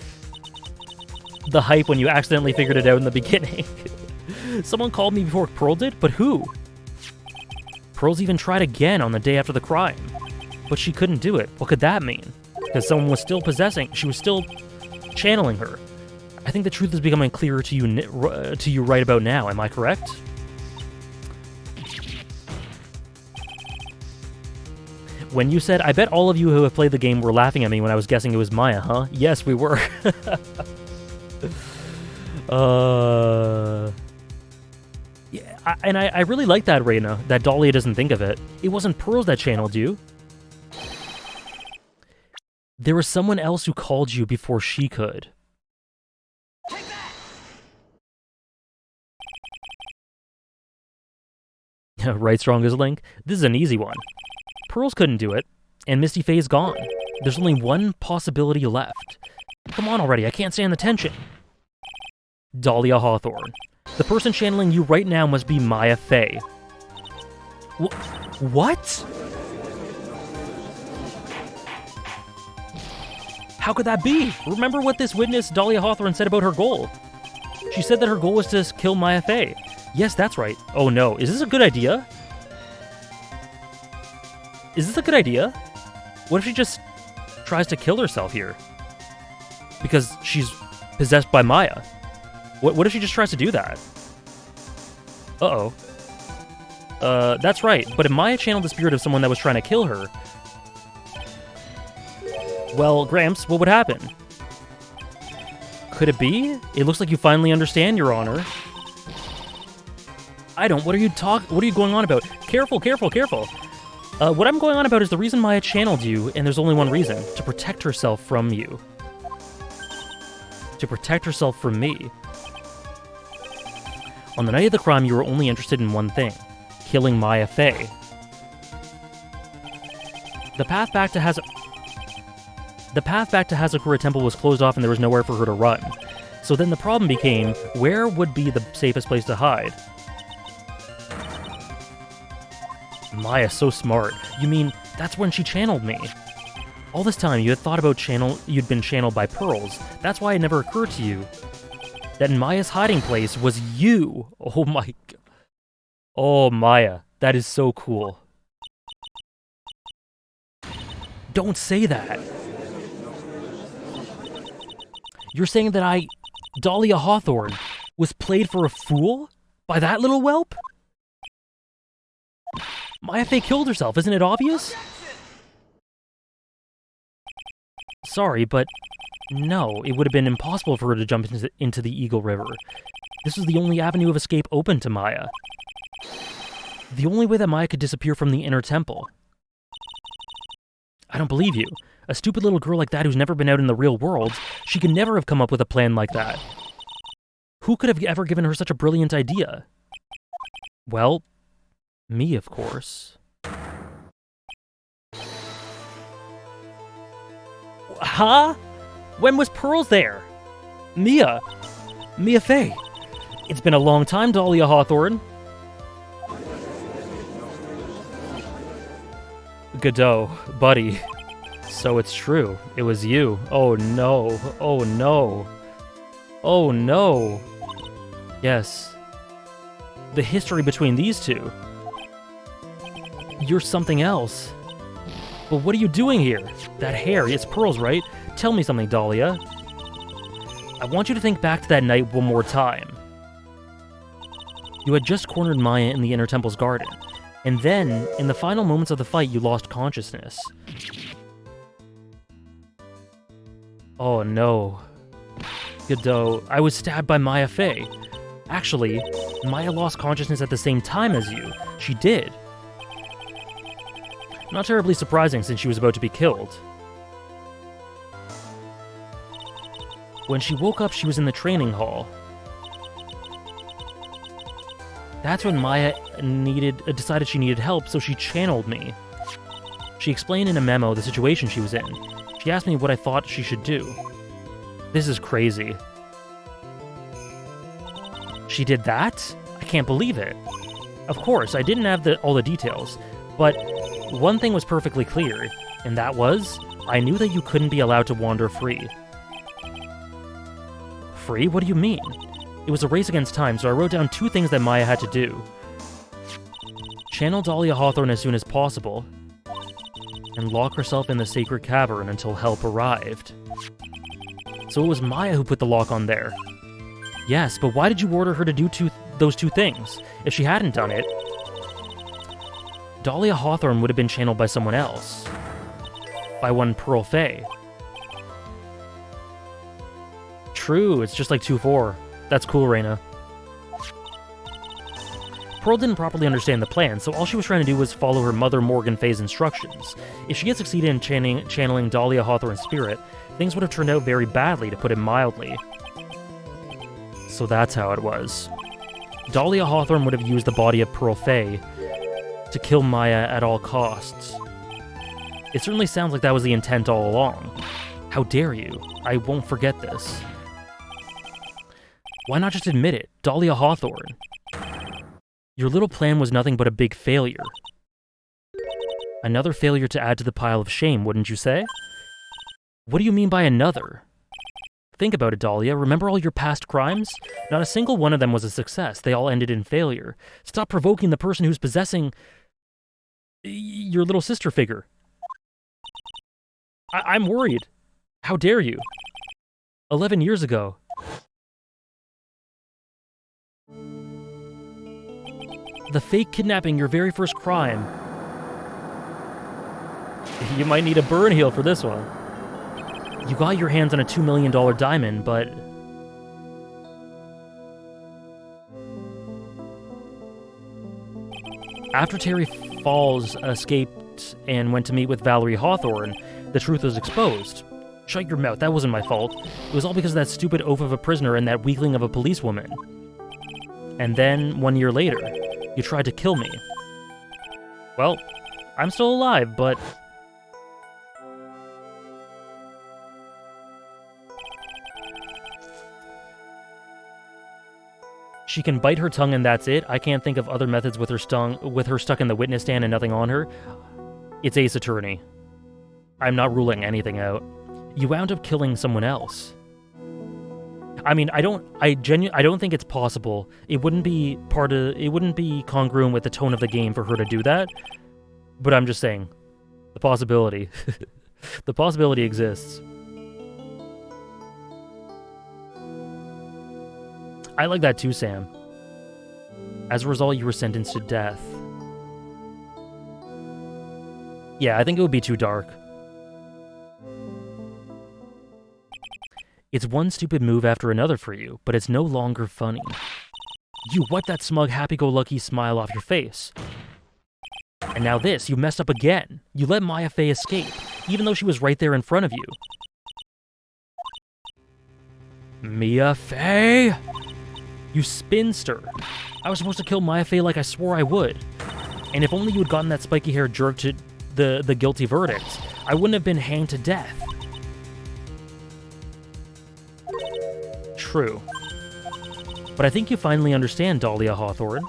The hype when you accidentally figured it out in the beginning. Someone called me before Pearl did, but who? Pearl's even tried again on the day after the crime, but she couldn't do it. What could that mean? Because someone was still she was still channeling her. I think the truth is becoming clearer to you right about now. Am I correct? When you said, I bet all of you who have played the game were laughing at me when I was guessing it was Maya, huh? Yes, we were. Yeah, I really like that, Reina, that Dahlia doesn't think of it. It wasn't Pearls that channeled you. There was someone else who called you before she could. Right, Strongest Link? This is an easy one. Pearls couldn't do it, and Misty Fey's gone. There's only one possibility left. Come on already, I can't stand the tension. Dahlia Hawthorne. The person channeling you right now must be Maya Fey. What? How could that be? Remember what this witness, Dahlia Hawthorne, said about her goal. She said that her goal was to kill Maya Fey. Yes, that's right. Oh no, is this a good idea? Is this a good idea? What if she just tries to kill herself here? Because she's possessed by Maya. What if she just tries to do that? Uh-oh. That's right, but if Maya channeled the spirit of someone that was trying to kill her... Well, Gramps, what would happen? Could it be? It looks like you finally understand, Your Honor. I don't. What are you going on about? Careful, careful, careful. What I'm going on about is the reason Maya channeled you, and there's only one reason. To protect herself from you. To protect herself from me. On the night of the crime, you were only interested in one thing. Killing Maya Fey. The path back to Hazakura Temple was closed off and there was nowhere for her to run. So then the problem became, where would be the safest place to hide? Maya's so smart. You mean, that's when she channeled me. All this time you had thought about you'd been channeled by Pearls. That's why it never occurred to you that Maya's hiding place was you. Oh my god. Oh, Maya. That is so cool. Don't say that. You're saying that Dahlia Hawthorne, was played for a fool? By that little whelp? Maya Fey killed herself, isn't it obvious? Sorry, but no, it would have been impossible for her to jump into the Eagle River. This was the only avenue of escape open to Maya. The only way that Maya could disappear from the inner temple. I don't believe you. A stupid little girl like that who's never been out in the real world, she could never have come up with a plan like that. Who could have ever given her such a brilliant idea? Well, me, of course. Huh? When was Pearls there? Mia Fey. It's been a long time, Dahlia Hawthorne. Godot, buddy. So it's true. It was you. Oh no. Oh no. Oh no. Yes. The history between these two. You're something else. But what are you doing here? That hair, it's Pearls, right? Tell me something, Dahlia. I want you to think back to that night one more time. You had just cornered Maya in the Inner Temple's garden, and then, in the final moments of the fight, you lost consciousness. Oh no. Godot, I was stabbed by Maya Fey. Actually, Maya lost consciousness at the same time as you. She did. Not terribly surprising since she was about to be killed. When she woke up, she was in the training hall. That's when Maya decided she needed help, so she channeled me. She explained in a memo the situation she was in. She asked me what I thought she should do. This is crazy. She did that? I can't believe it. Of course, I didn't have all the details, but one thing was perfectly clear, and that was, I knew that you couldn't be allowed to wander free. Free? What do you mean? It was a race against time, so I wrote down 2 things that Maya had to do. Channel Dahlia Hawthorne as soon as possible, and lock herself in the sacred cavern until help arrived. So it was Maya who put the lock on there. Yes, but why did you order her to do those 2 things? If she hadn't done it, Dahlia Hawthorne would have been channeled by someone else. By one Pearl Fey. True, it's just like 2-4. That's cool, Reina. Pearl didn't properly understand the plan, so all she was trying to do was follow her mother Morgan Fey's instructions. If she had succeeded in channeling Dahlia Hawthorne's spirit, things would have turned out very badly, to put it mildly. So that's how it was. Dahlia Hawthorne would have used the body of Pearl Fey to kill Maya at all costs. It certainly sounds like that was the intent all along. How dare you? I won't forget this. Why not just admit it? Dahlia Hawthorne. Your little plan was nothing but a big failure. Another failure to add to the pile of shame, wouldn't you say? What do you mean by another? Think about it, Dahlia. Remember all your past crimes? Not a single one of them was a success. They all ended in failure. Stop provoking the person who's possessing your little sister figure. I'm worried. How dare you? 11 years ago. The fake kidnapping, your very first crime. You might need a burn heal for this one. You got your hands on a $2 million diamond, but... After Terry Falls escaped and went to meet with Valerie Hawthorne, the truth was exposed. Shut your mouth, that wasn't my fault. It was all because of that stupid oaf of a prisoner and that weakling of a policewoman. And then, 1 year later, you tried to kill me. Well, I'm still alive, but... She can bite her tongue and that's it. I can't think of other methods with her stuck in the witness stand and nothing on her. It's Ace Attorney. I'm not ruling anything out. You wound up killing someone else. I mean, I don't think it's possible. It wouldn't be congruent with the tone of the game for her to do that. But I'm just saying, the possibility. The possibility exists. I like that too, Sam. As a result, you were sentenced to death. Yeah, I think it would be too dark. It's one stupid move after another for you, but it's no longer funny. You wipe that smug, happy-go-lucky smile off your face. And now this, you messed up again. You let Maya Fey escape, even though she was right there in front of you. Mia Fey? You spinster. I was supposed to kill Maya Fey like I swore I would. And if only you had gotten that spiky-haired jerk to the guilty verdict, I wouldn't have been hanged to death. True. But I think you finally understand, Dahlia Hawthorne.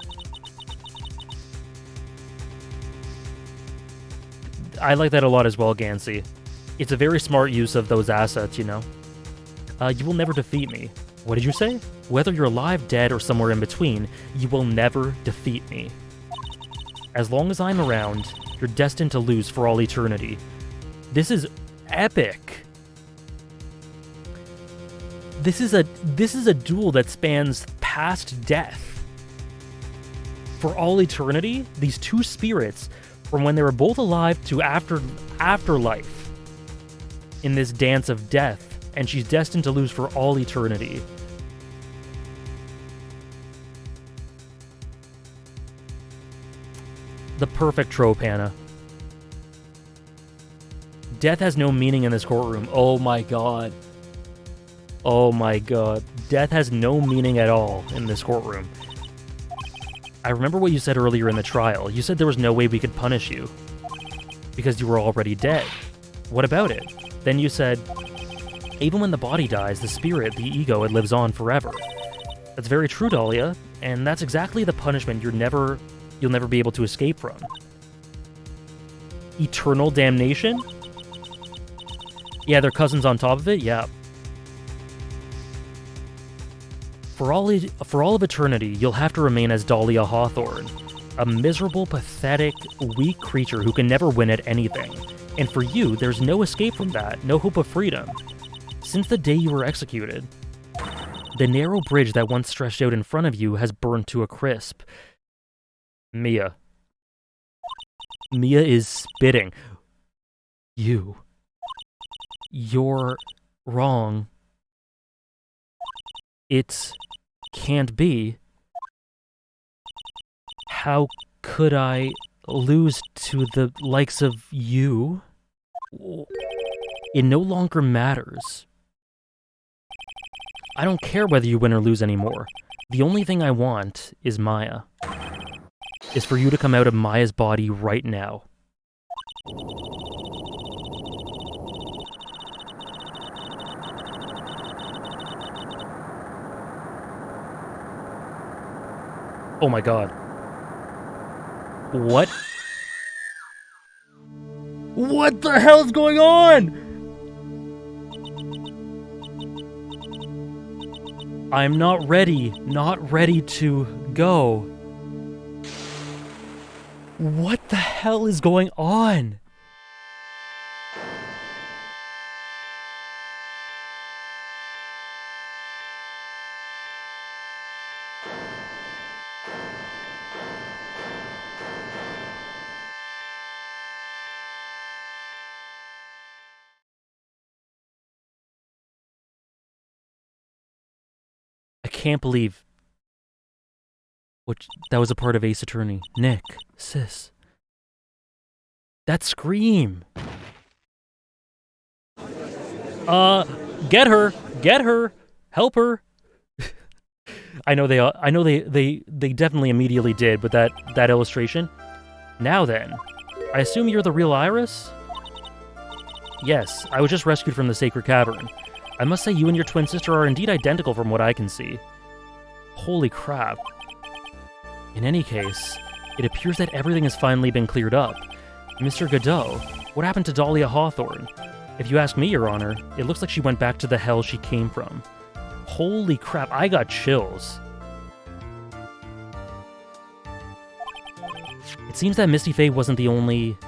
I like that a lot as well, Gansey. It's a very smart use of those assets, you know. You will never defeat me. What did you say? Whether you're alive, dead, or somewhere in between, you will never defeat me. As long as I'm around, you're destined to lose for all eternity. This is epic. This is a duel that spans past death. For all eternity, these two spirits, from when they were both alive to afterlife, in this dance of death, and she's destined to lose for all eternity. The perfect trope, Hannah. Death has no meaning in this courtroom. Oh my god. Oh my god. Death has no meaning at all in this courtroom. I remember what you said earlier in the trial. You said there was no way we could punish you because you were already dead. What about it? Then you said, even when the body dies, the spirit, the ego, it lives on forever. That's very true, Dahlia, and that's exactly the punishment you'll never be able to escape from. Eternal damnation? Yeah, they're cousins on top of it? Yeah. For all of eternity, you'll have to remain as Dahlia Hawthorne, a miserable, pathetic, weak creature who can never win at anything. And for you, there's no escape from that, no hope of freedom. Since the day you were executed, the narrow bridge that once stretched out in front of you has burned to a crisp. Mia. Mia is spitting. You're wrong. It can't be. How could I lose to the likes of you? It no longer matters. I don't care whether you win or lose anymore. The only thing I want is Maya. Is for you to come out of Maya's body right now. Oh my god. What? What the hell's going on? I'm not ready to go. What the hell is going on? I can't believe that was a part of Ace Attorney. Nick, sis. That scream. Get her, help her. I know they definitely immediately did, but that illustration. Now then, I assume you're the real Iris? Yes, I was just rescued from the Sacred Cavern. I must say you and your twin sister are indeed identical from what I can see. Holy crap. In any case, it appears that everything has finally been cleared up. Mr. Godot, what happened to Dahlia Hawthorne? If you ask me, Your Honor, it looks like she went back to the hell she came from. Holy crap, I got chills. It seems that Misty Fey wasn't the only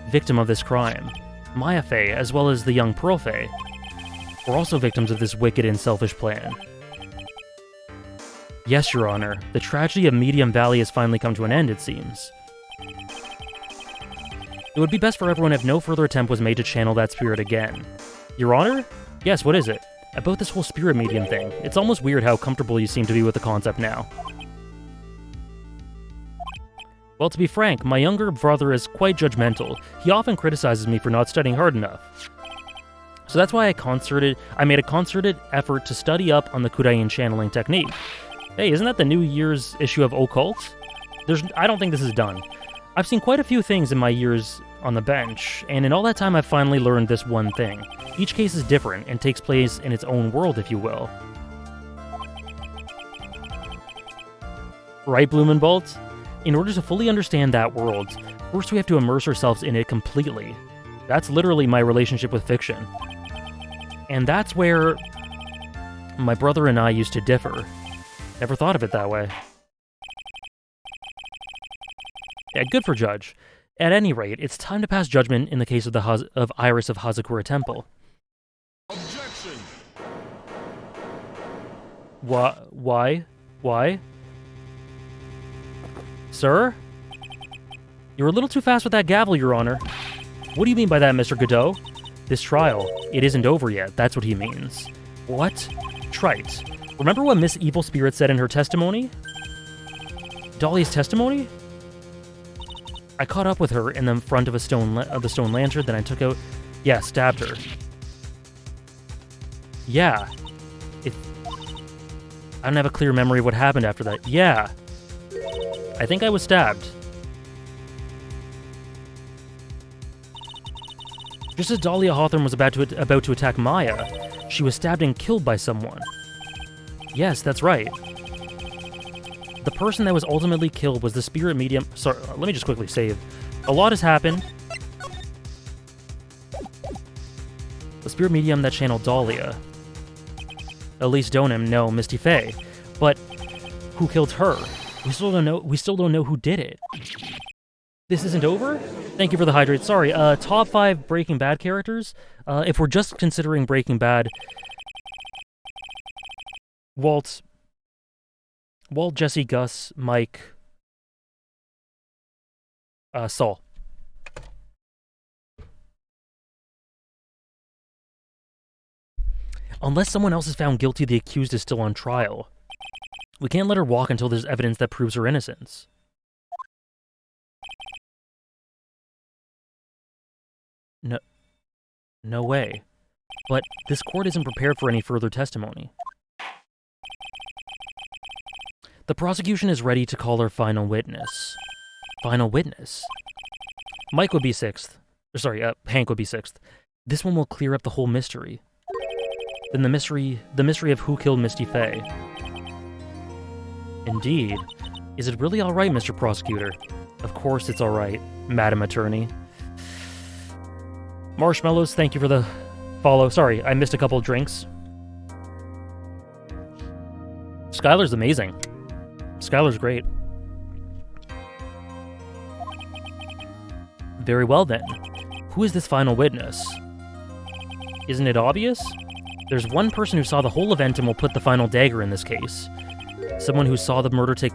victim of this crime. Maya Fey, as well as the young Pearl Fey, were also victims of this wicked and selfish plan. Yes, Your Honor, the tragedy of Medium Valley has finally come to an end, it seems. It would be best for everyone if no further attempt was made to channel that spirit again. Your Honor? Yes, what is it? About this whole spirit medium thing, it's almost weird how comfortable you seem to be with the concept now. Well, to be frank, my younger brother is quite judgmental. He often criticizes me for not studying hard enough. So that's why I made a concerted effort to study up on the Kudain channeling technique. Hey, isn't that the New Year's issue of Occult? I don't think this is done. I've seen quite a few things in my years on the bench, and in all that time I've finally learned this one thing. Each case is different and takes place in its own world, if you will. Right, Blumenbolt? In order to fully understand that world, first we have to immerse ourselves in it completely. That's literally my relationship with fiction. And that's where my brother and I used to differ. Never thought of it that way. Yeah, good for Judge. At any rate, it's time to pass judgment in the case of the Iris of Hazakura Temple. Objection! Why? Sir? You're a little too fast with that gavel, Your Honor. What do you mean by that, Mr. Godot? This trial, it isn't over yet, that's what he means. What? Trite. Remember what Miss Evil Spirit said in her testimony? Dahlia's testimony? I caught up with her in the front of the stone lantern, then I took out... Yeah, stabbed her. Yeah. I don't have a clear memory of what happened after that. Yeah. I think I was stabbed. Just as Dahlia Hawthorne was about to attack Maya, she was stabbed and killed by someone. Yes, that's right. The person that was ultimately killed was the spirit medium. Sorry, let me just quickly save. A lot has happened. The spirit medium that channeled Dahlia. Elise Donham, no, Misty Fey. But who killed her? We still don't know who did it. This isn't over? Thank you for the hydrate. Sorry, top 5 Breaking Bad characters. If we're just considering Breaking Bad, Walt, Jesse, Gus, Mike, Saul. Unless someone else is found guilty, the accused is still on trial. We can't let her walk until there's evidence that proves her innocence. No way. But this court isn't prepared for any further testimony. The prosecution is ready to call our final witness. Final witness? Mike would be 6th. Sorry, Hank would be 6th. This one will clear up the whole mystery. Then the mystery of who killed Misty Fey. Indeed. Is it really alright, Mr. Prosecutor? Of course it's alright, Madam Attorney. Marshmallows, thank you for the follow. Sorry, I missed a couple of drinks. Skylar's amazing. Skylar's great. Very well then. Who is this final witness? Isn't it obvious? There's one person who saw the whole event and will put the final dagger in this case. Someone who saw the murder take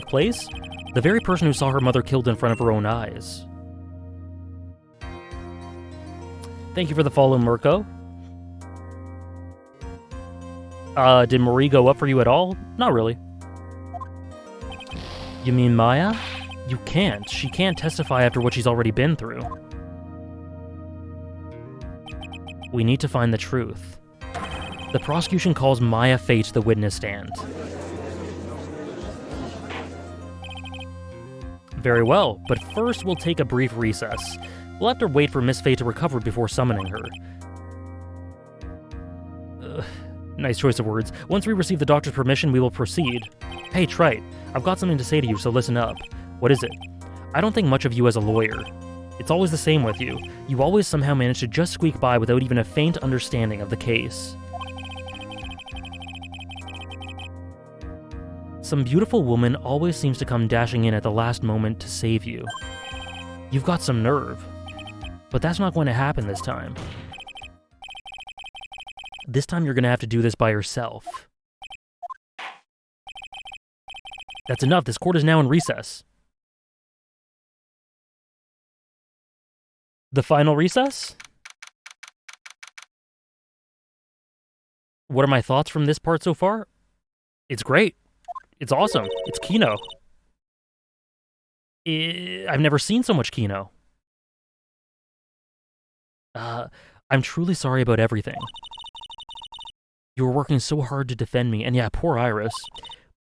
place? The very person who saw her mother killed in front of her own eyes. Thank you for the follow, Mirko. Did Marie go up for you at all? Not really. You mean Maya? You can't. She can't testify after what she's already been through. We need to find the truth. The prosecution calls Maya Fey to the witness stand. Very well, but first we'll take a brief recess. We'll have to wait for Miss Fey to recover before summoning her. Nice choice of words. Once we receive the doctor's permission, we will proceed. Hey, Trite, I've got something to say to you, so listen up. What is it? I don't think much of you as a lawyer. It's always the same with you. You always somehow manage to just squeak by without even a faint understanding of the case. Some beautiful woman always seems to come dashing in at the last moment to save you. You've got some nerve. But that's not going to happen this time. This time you're going to have to do this by yourself. That's enough. This court is now in recess. The final recess? What are my thoughts from this part so far? It's great. It's awesome. It's Kino. I've never seen so much Kino. I'm truly sorry about everything. You were working so hard to defend me, and yeah, poor Iris.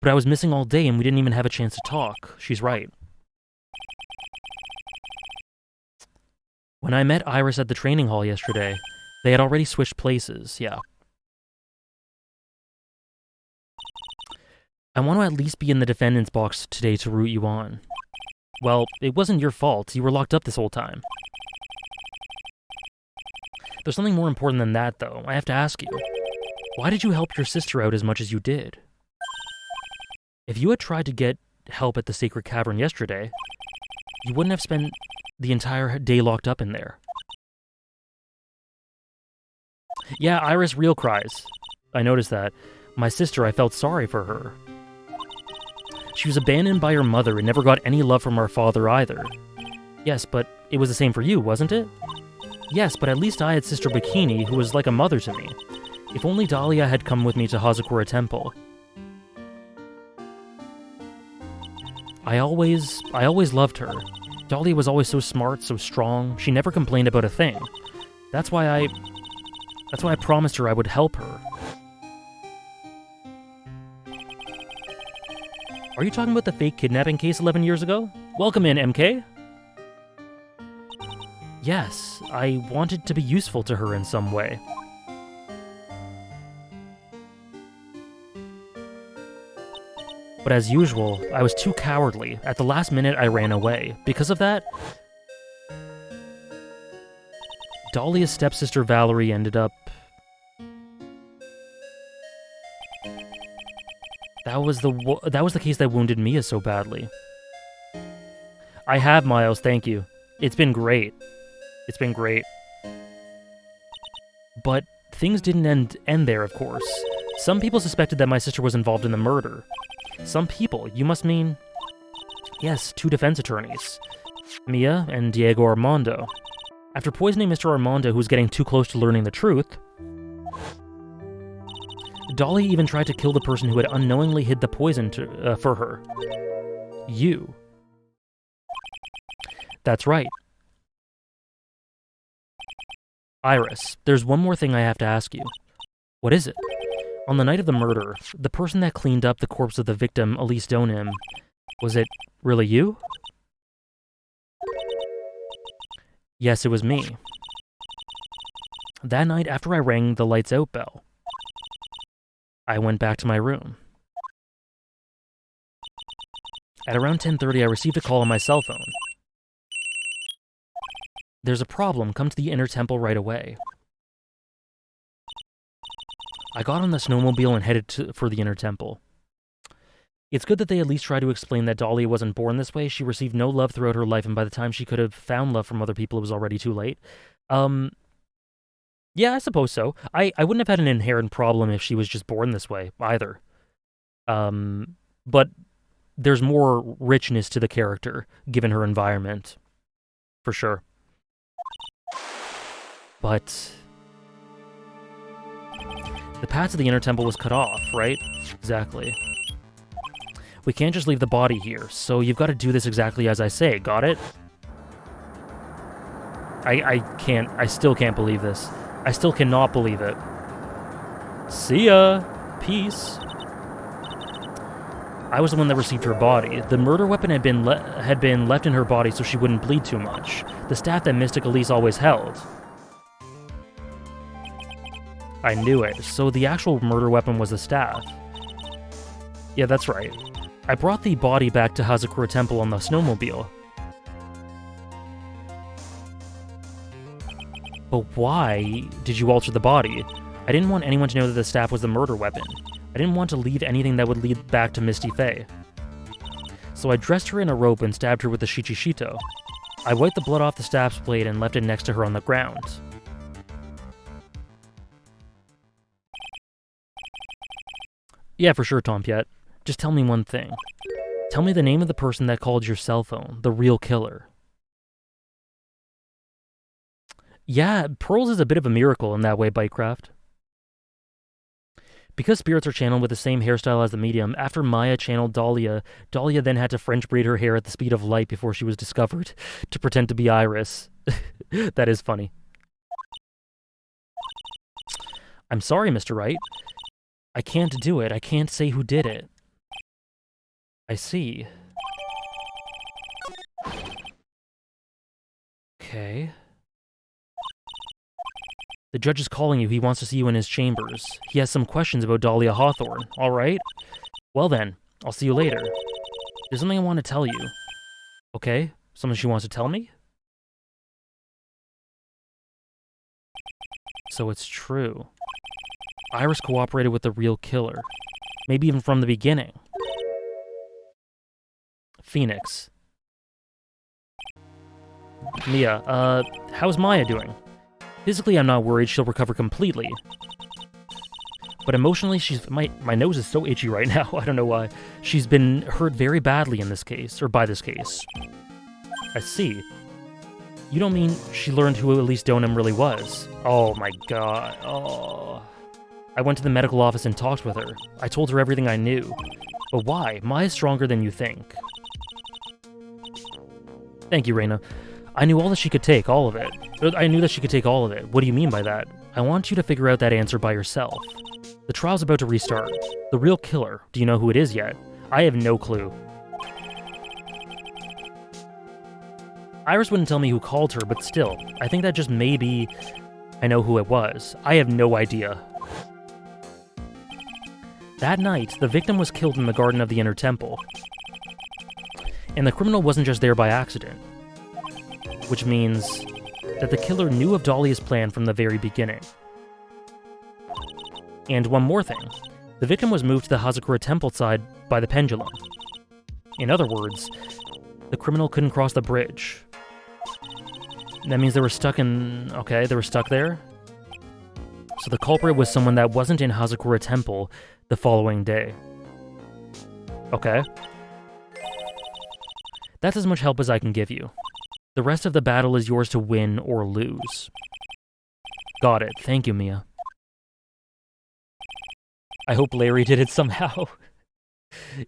But I was missing all day and we didn't even have a chance to talk. She's right. When I met Iris at the training hall yesterday, they had already switched places, yeah. I want to at least be in the defendant's box today to root you on. Well, it wasn't your fault. You were locked up this whole time. There's something more important than that, though. I have to ask you. Why did you help your sister out as much as you did? If you had tried to get help at the Sacred Cavern yesterday, you wouldn't have spent the entire day locked up in there. Yeah, Iris real cries. I noticed that. My sister, I felt sorry for her. She was abandoned by her mother and never got any love from her father either. Yes, but it was the same for you, wasn't it? Yes, but at least I had Sister Bikini, who was like a mother to me. If only Dahlia had come with me to Hazakura Temple. I always loved her. Dahlia was always so smart, so strong. She never complained about a thing. That's why I promised her I would help her. Are you talking about the fake kidnapping case 11 years ago? Welcome in, MK. Yes, I wanted to be useful to her in some way. But as usual, I was too cowardly. At the last minute, I ran away. Because of that, Dahlia's stepsister Valerie ended up... That was the case that wounded Mia so badly. I have, Miles, thank you. It's been great. It's been great. But things didn't end there, of course. Some people suspected that my sister was involved in the murder. Some people, you must mean... Yes, 2 defense attorneys. Mia and Diego Armando. After poisoning Mr. Armando, who was getting too close to learning the truth, Dahlia even tried to kill the person who had unknowingly hid the poison for her. You. That's right. Iris, there's one more thing I have to ask you. What is it? On the night of the murder, the person that cleaned up the corpse of the victim, Elise Donim, was it really you? Yes, it was me. That night, after I rang the lights out bell, I went back to my room. At around 10:30, I received a call on my cell phone. There's a problem. Come to the inner temple right away. I got on the snowmobile and headed for the inner temple. It's good that they at least try to explain that Dahlia wasn't born this way. She received no love throughout her life, and by the time she could have found love from other people, it was already too late. Yeah, I suppose so. I wouldn't have had an inherent problem if she was just born this way, either. But there's more richness to the character, given her environment. For sure. But... the path to the inner temple was cut off, right? Exactly. We can't just leave the body here, so you've got to do this exactly as I say, got it? I still can't believe this. I still cannot believe it. See ya! Peace. I was the one that received her body. The murder weapon had been left in her body so she wouldn't bleed too much. The staff that Mystic Elise always held. I knew it. So the actual murder weapon was the staff. Yeah, that's right. I brought the body back to Hazakura Temple on the snowmobile. But why did you alter the body? I didn't want anyone to know that the staff was the murder weapon. I didn't want to leave anything that would lead back to Misty Fey. So I dressed her in a rope and stabbed her with the Shichishito. I wiped the blood off the staff's blade and left it next to her on the ground. Yeah, for sure, Tompiet. Just tell me one thing. Tell me the name of the person that called your cell phone, the real killer. Yeah, Pearls is a bit of a miracle in that way, Bytecraft. Because spirits are channeled with the same hairstyle as the medium, after Maya channeled Dahlia, Dahlia then had to French braid her hair at the speed of light before she was discovered, to pretend to be Iris. That is funny. I'm sorry, Mr. Wright. I can't do it. I can't say who did it. I see. Okay. The judge is calling you. He wants to see you in his chambers. He has some questions about Dahlia Hawthorne. All right? Well then, I'll see you later. There's something I want to tell you. Okay? Something she wants to tell me? So it's true. Iris cooperated with the real killer. Maybe even from the beginning. Phoenix. Mia, how's Maya doing? Physically, I'm not worried she'll recover completely. But emotionally, my nose is so itchy right now, I don't know why. She's been hurt very badly in this case, or by this case. I see. You don't mean she learned who Elise Donim really was? Oh my god, oh. I went to the medical office and talked with her. I told her everything I knew. But why? Maya's stronger than you think. Thank you, Reina. I knew all that she could take, all of it. I knew that she could take all of it. What do you mean by that? I want you to figure out that answer by yourself. The trial's about to restart. The real killer, do you know who it is yet? I have no clue. Iris wouldn't tell me who called her, but still, I think that just maybe I know who it was. I have no idea. That night, the victim was killed in the garden of the Inner Temple. And the criminal wasn't just there by accident. Which means that the killer knew of Dahlia's plan from the very beginning. And one more thing. The victim was moved to the Hazakura temple side by the pendulum. In other words, the criminal couldn't cross the bridge. That means they were stuck in... Okay, they were stuck there. So the culprit was someone that wasn't in Hazakura temple the following day. Okay. That's as much help as I can give you. The rest of the battle is yours to win or lose. Got it. Thank you, Mia. I hope Larry did it somehow.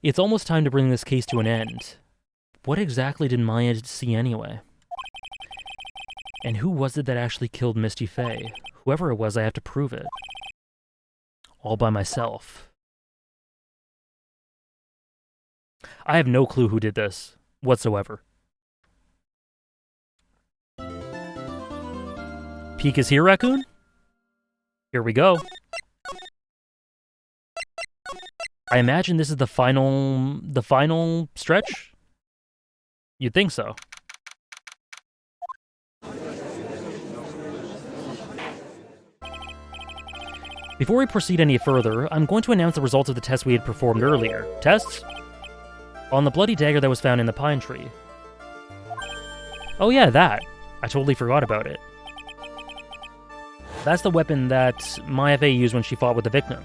It's almost time to bring this case to an end. What exactly did Maya see anyway? And who was it that actually killed Misty Fey? Whoever it was, I have to prove it. All by myself. I have no clue who did this, whatsoever. Peek is here, Raccoon? Here we go. I imagine this is the final stretch? You'd think so. Before we proceed any further, I'm going to announce the results of the test we had performed earlier. Tests? On the bloody dagger that was found in the pine tree. Oh yeah, that. I totally forgot about it. That's the weapon that Maya Fey used when she fought with the victim.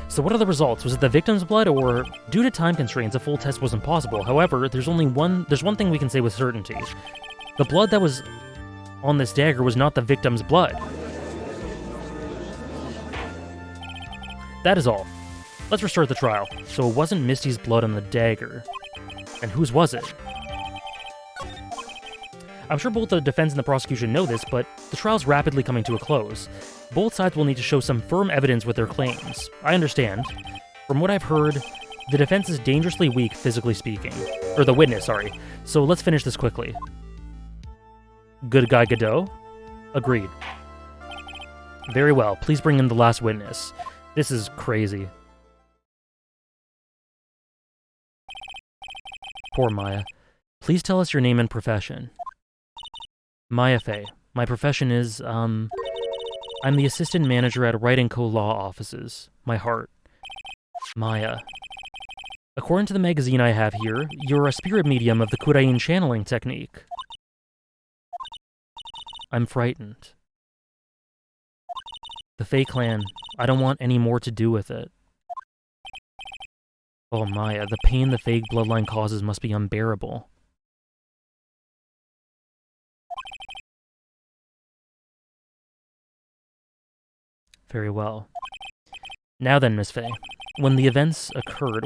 So what are the results? Was it the victim's blood, or due to time constraints, a full test wasn't possible? However, there's one thing we can say with certainty. The blood that was on this dagger was not the victim's blood. That is all. Let's restart the trial. So it wasn't Misty's blood on the dagger. And whose was it? I'm sure both the defense and the prosecution know this, but the trial's rapidly coming to a close. Both sides will need to show some firm evidence with their claims. I understand. From what I've heard, the defense is dangerously weak, physically speaking. Or the witness, sorry. So let's finish this quickly. Good guy Godot? Agreed. Very well, please bring in the last witness. This is crazy. Poor Maya. Please tell us your name and profession. Maya Fey. My profession is, I'm the assistant manager at Wright & Co. Law Offices. My heart. Maya. According to the magazine I have here, you're a spirit medium of the Kurain channeling technique. I'm frightened. The Fey clan, I don't want any more to do with it. Oh Maya, the pain the Fey bloodline causes must be unbearable. Very well. Now then, Miss Fey, when the event occurred,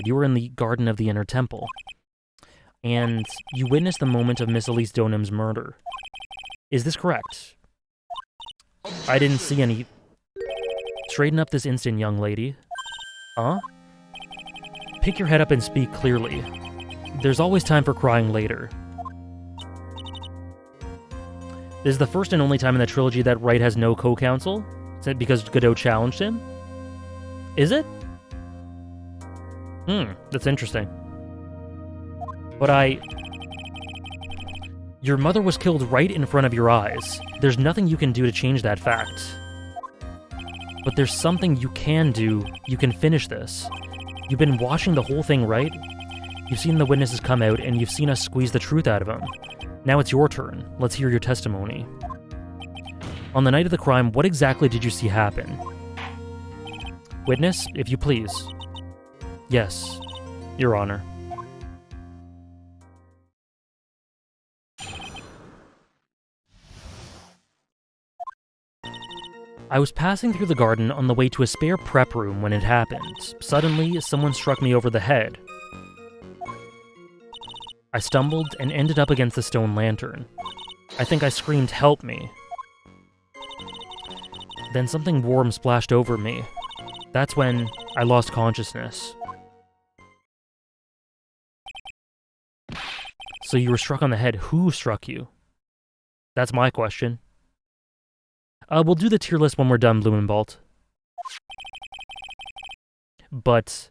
you were in the garden of the Inner Temple, and you witnessed the moment of Miss Elise Donham's murder. Is this correct? I didn't see any... Straighten up this instant, young lady. Huh? Pick your head up and speak clearly. There's always time for crying later. This is the first and only time in the trilogy that Wright has no co-counsel? Is it because Godot challenged him? Is it? That's interesting. But Your mother was killed right in front of your eyes. There's nothing you can do to change that fact. But there's something you can do. You can finish this. You've been watching the whole thing, right? You've seen the witnesses come out, and you've seen us squeeze the truth out of them. Now it's your turn. Let's hear your testimony. On the night of the crime, what exactly did you see happen? Witness, if you please. Yes, Your Honor. I was passing through the garden on the way to a spare prep room when it happened. Suddenly, someone struck me over the head. I stumbled and ended up against the stone lantern. I think I screamed, "Help me." Then something warm splashed over me. That's when I lost consciousness. So you were struck on the head. Who struck you? That's my question. We'll do the tier list when we're done, Blumenbalt. But,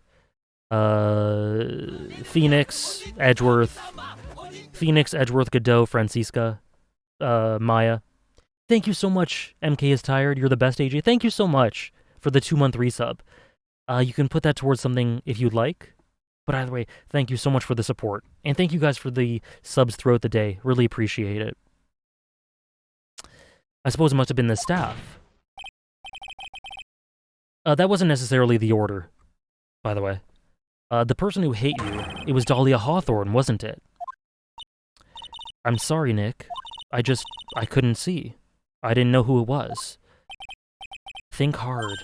Phoenix, Edgeworth, Godot, Francisca, Maya. Thank you so much, MK is Tired. You're the best, AJ. Thank you so much for the 2-month resub. You can put that towards something if you'd like. But either way, thank you so much for the support. And thank you guys for the subs throughout the day. Really appreciate it. I suppose it must have been the staff. That wasn't necessarily the order, by the way. The person who hit you, it was Dahlia Hawthorne, wasn't it? I'm sorry, Nick. I couldn't see. I didn't know who it was. Think hard.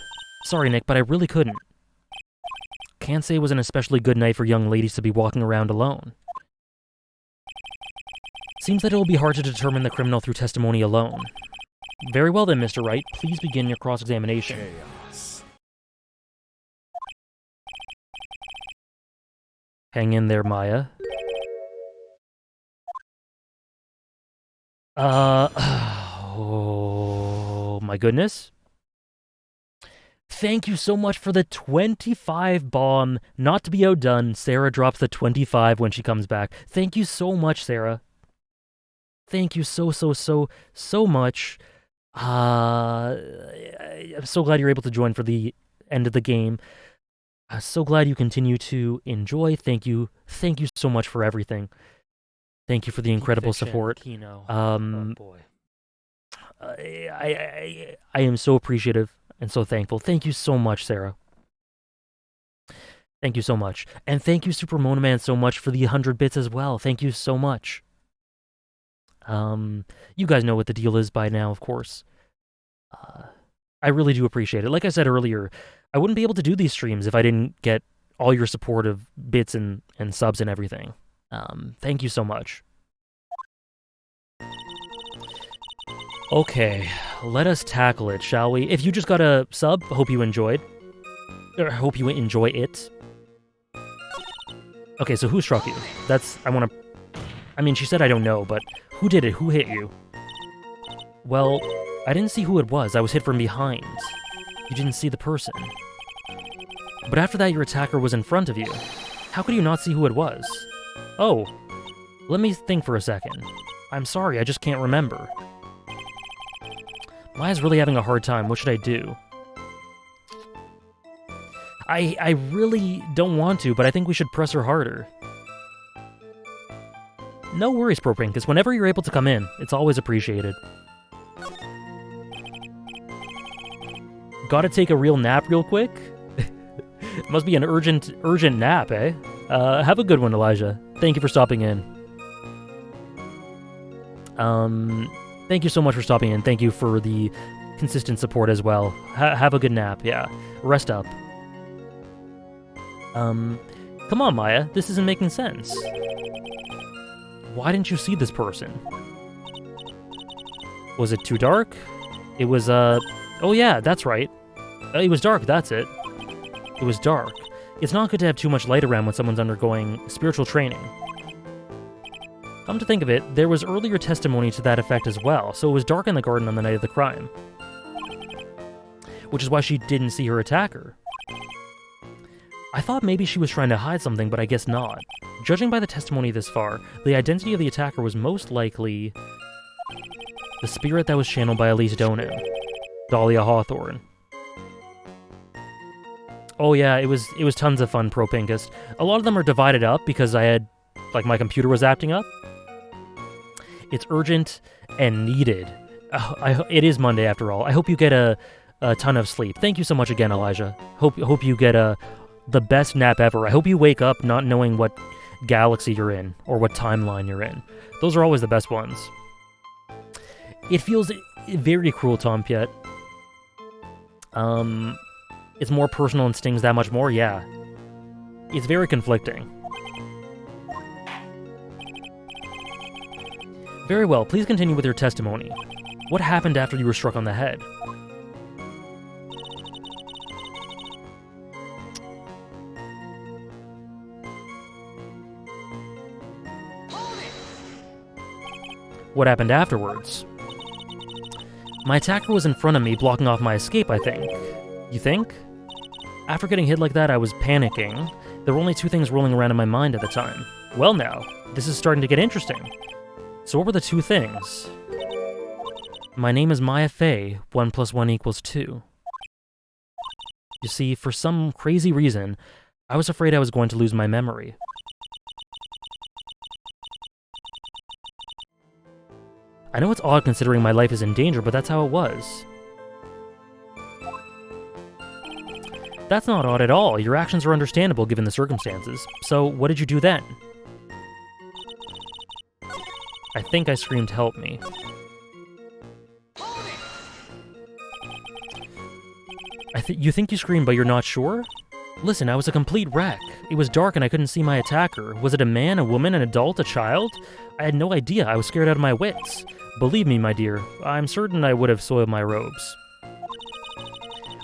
Sorry, Nick, but I really couldn't. Can't say it was an especially good night for young ladies to be walking around alone. Seems that it will be hard to determine the criminal through testimony alone. Very well then, Mr. Wright. Please begin your cross-examination. Chaos. Hang in there, Maya. Oh my goodness. Thank you so much for the 25 bomb. Not to be outdone, Sarah drops the 25 when she comes back. Thank you so much, Sarah. Thank you so much. I'm so glad you're able to join for the end of the game. I'm so glad you continue to enjoy. Thank you so much for everything. Thank you for the incredible support. Oh boy. I am so appreciative and so thankful. Thank you so much, Sarah. Thank you so much. And thank you, Super Mona Man, so much for the 100 bits as well. Thank you so much. You guys know what the deal is by now, of course. I really do appreciate it. Like I said earlier, I wouldn't be able to do these streams if I didn't get all your support of bits and subs and everything. Thank you so much. Okay, let us tackle it, shall we? If you just got a sub, hope you enjoyed. Or hope you enjoy it. Okay, so who struck you? I mean, she said I don't know, but who did it? Who hit you? Well, I didn't see who it was. I was hit from behind. You didn't see the person. But after that, your attacker was in front of you. How could you not see who it was? Oh, let me think for a second. I'm sorry, I just can't remember. Maya's really having a hard time. What should I do? I really don't want to, but I think we should press her harder. No worries, Propinkus. Whenever you're able to come in, it's always appreciated. Gotta take a real nap real quick? Must be an urgent nap, eh? Have a good one, Elijah. Thank you for stopping in. Thank you so much for stopping in. Thank you for the consistent support as well. Have a good nap, yeah. Rest up. Come on, Maya. This isn't making sense. Why didn't you see this person? Was it too dark? It was, oh yeah, that's right. It was dark, that's it. It was dark. It's not good to have too much light around when someone's undergoing spiritual training. Come to think of it, there was earlier testimony to that effect as well, so it was dark in the garden on the night of the crime. Which is why she didn't see her attacker. I thought maybe she was trying to hide something, but I guess not. Judging by the testimony this far, the identity of the attacker was most likely the spirit that was channeled by Elise Dono, Dahlia Hawthorne. Oh yeah, it was tons of fun, Propinkus. A lot of them are divided up because my computer was acting up. It's urgent and needed. It is Monday after all. I hope you get a ton of sleep. Thank you so much again, Elijah. Hope you get the best nap ever. I hope you wake up not knowing what galaxy you're in or what timeline you're in. Those are always the best ones. It feels very cruel, Tom Piet. It's more personal and stings that much more, yeah. It's very conflicting. Very well, please continue with your testimony. What happened after you were struck on the head? What happened afterwards? My attacker was in front of me, blocking off my escape, I think. You think? After getting hit like that, I was panicking. There were only two things rolling around in my mind at the time. Well now, this is starting to get interesting. So what were the two things? My name is Maya Fey, 1 + 1 = 2. You see, for some crazy reason, I was afraid I was going to lose my memory. I know it's odd considering my life is in danger, but that's how it was. That's not odd at all. Your actions are understandable given the circumstances. So, what did you do then? I think I screamed, "Help me." You think you screamed, but you're not sure? Listen, I was a complete wreck. It was dark and I couldn't see my attacker. Was it a man, a woman, an adult, a child? I had no idea. I was scared out of my wits. Believe me, my dear, I'm certain I would have soiled my robes.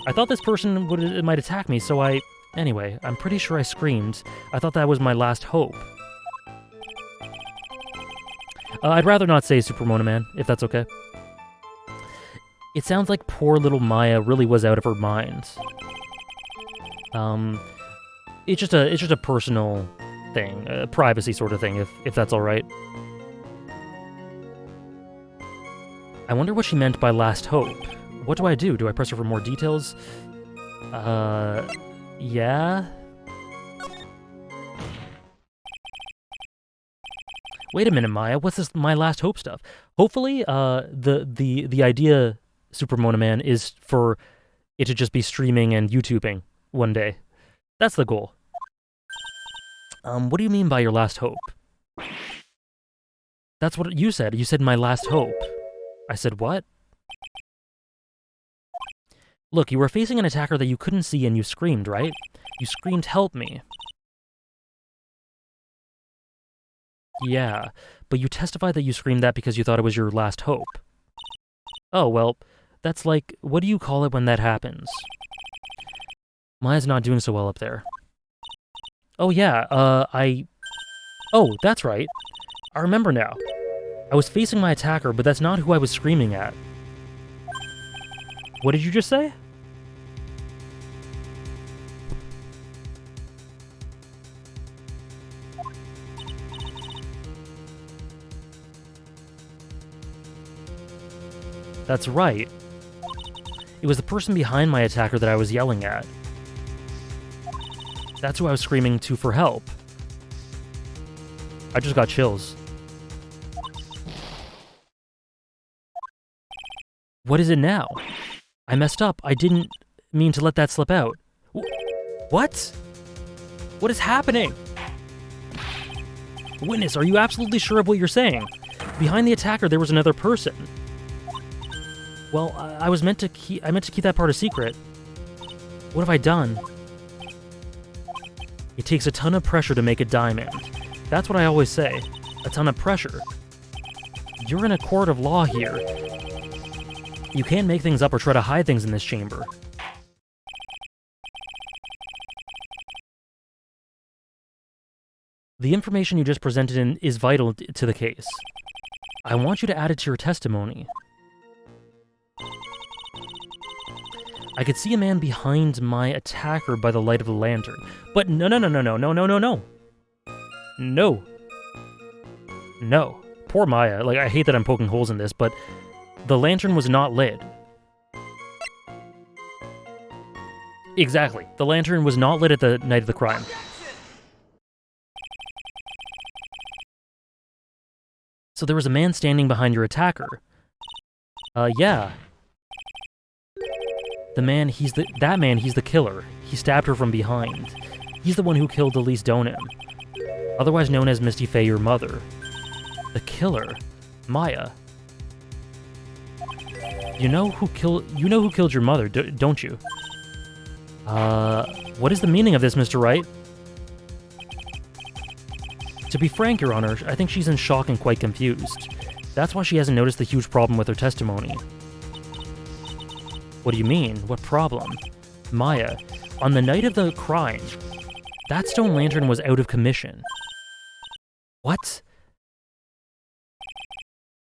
I thought this person might attack me, so Anyway, I'm pretty sure I screamed. I thought that was my last hope. I'd rather not say Super Mona Man, if that's okay. It sounds like poor little Maya really was out of her mind. It's just a personal thing, a privacy sort of thing, if that's all right. I wonder what she meant by last hope. What do I do? Do I press her for more details? Yeah? Wait a minute, Maya. What's this my last hope stuff? Hopefully, the idea, Super Mona Man, is for it to just be streaming and YouTubing one day. That's the goal. What do you mean by your last hope? That's what you said. You said my last hope. I said what? Look, you were facing an attacker that you couldn't see and you screamed, right? You screamed, "Help me." Yeah, but you testified that you screamed that because you thought it was your last hope. Oh, well, that's like, what do you call it when that happens? Maya's not doing so well up there. Oh yeah, Oh, that's right. I remember now. I was facing my attacker, but that's not who I was screaming at. What did you just say? That's right. It was the person behind my attacker that I was yelling at. That's who I was screaming to for help. I just got chills. What is it now? I messed up. I didn't mean to let that slip out. What? What is happening? Witness, are you absolutely sure of what you're saying? Behind the attacker, there was another person. Well, I meant to keep that part a secret. What have I done? It takes a ton of pressure to make a diamond. That's what I always say. A ton of pressure. You're in a court of law here. You can't make things up or try to hide things in this chamber. The information you just presented is vital to the case. I want you to add it to your testimony. I could see a man behind my attacker by the light of the lantern. But no. No. Poor Maya. Like, I hate that I'm poking holes in this, but the lantern was not lit. Exactly. The lantern was not lit at the night of the crime. So there was a man standing behind your attacker. Yeah. That man, he's the killer. He stabbed her from behind. He's the one who killed Elise Donham, otherwise known as Misty Fey, your mother. The killer? Maya. You know who killed your mother, don't you? What is the meaning of this, Mr. Wright? To be frank, Your Honor, I think she's in shock and quite confused. That's why she hasn't noticed the huge problem with her testimony. What do you mean? What problem? Maya, on the night of the crime, that stone lantern was out of commission. What?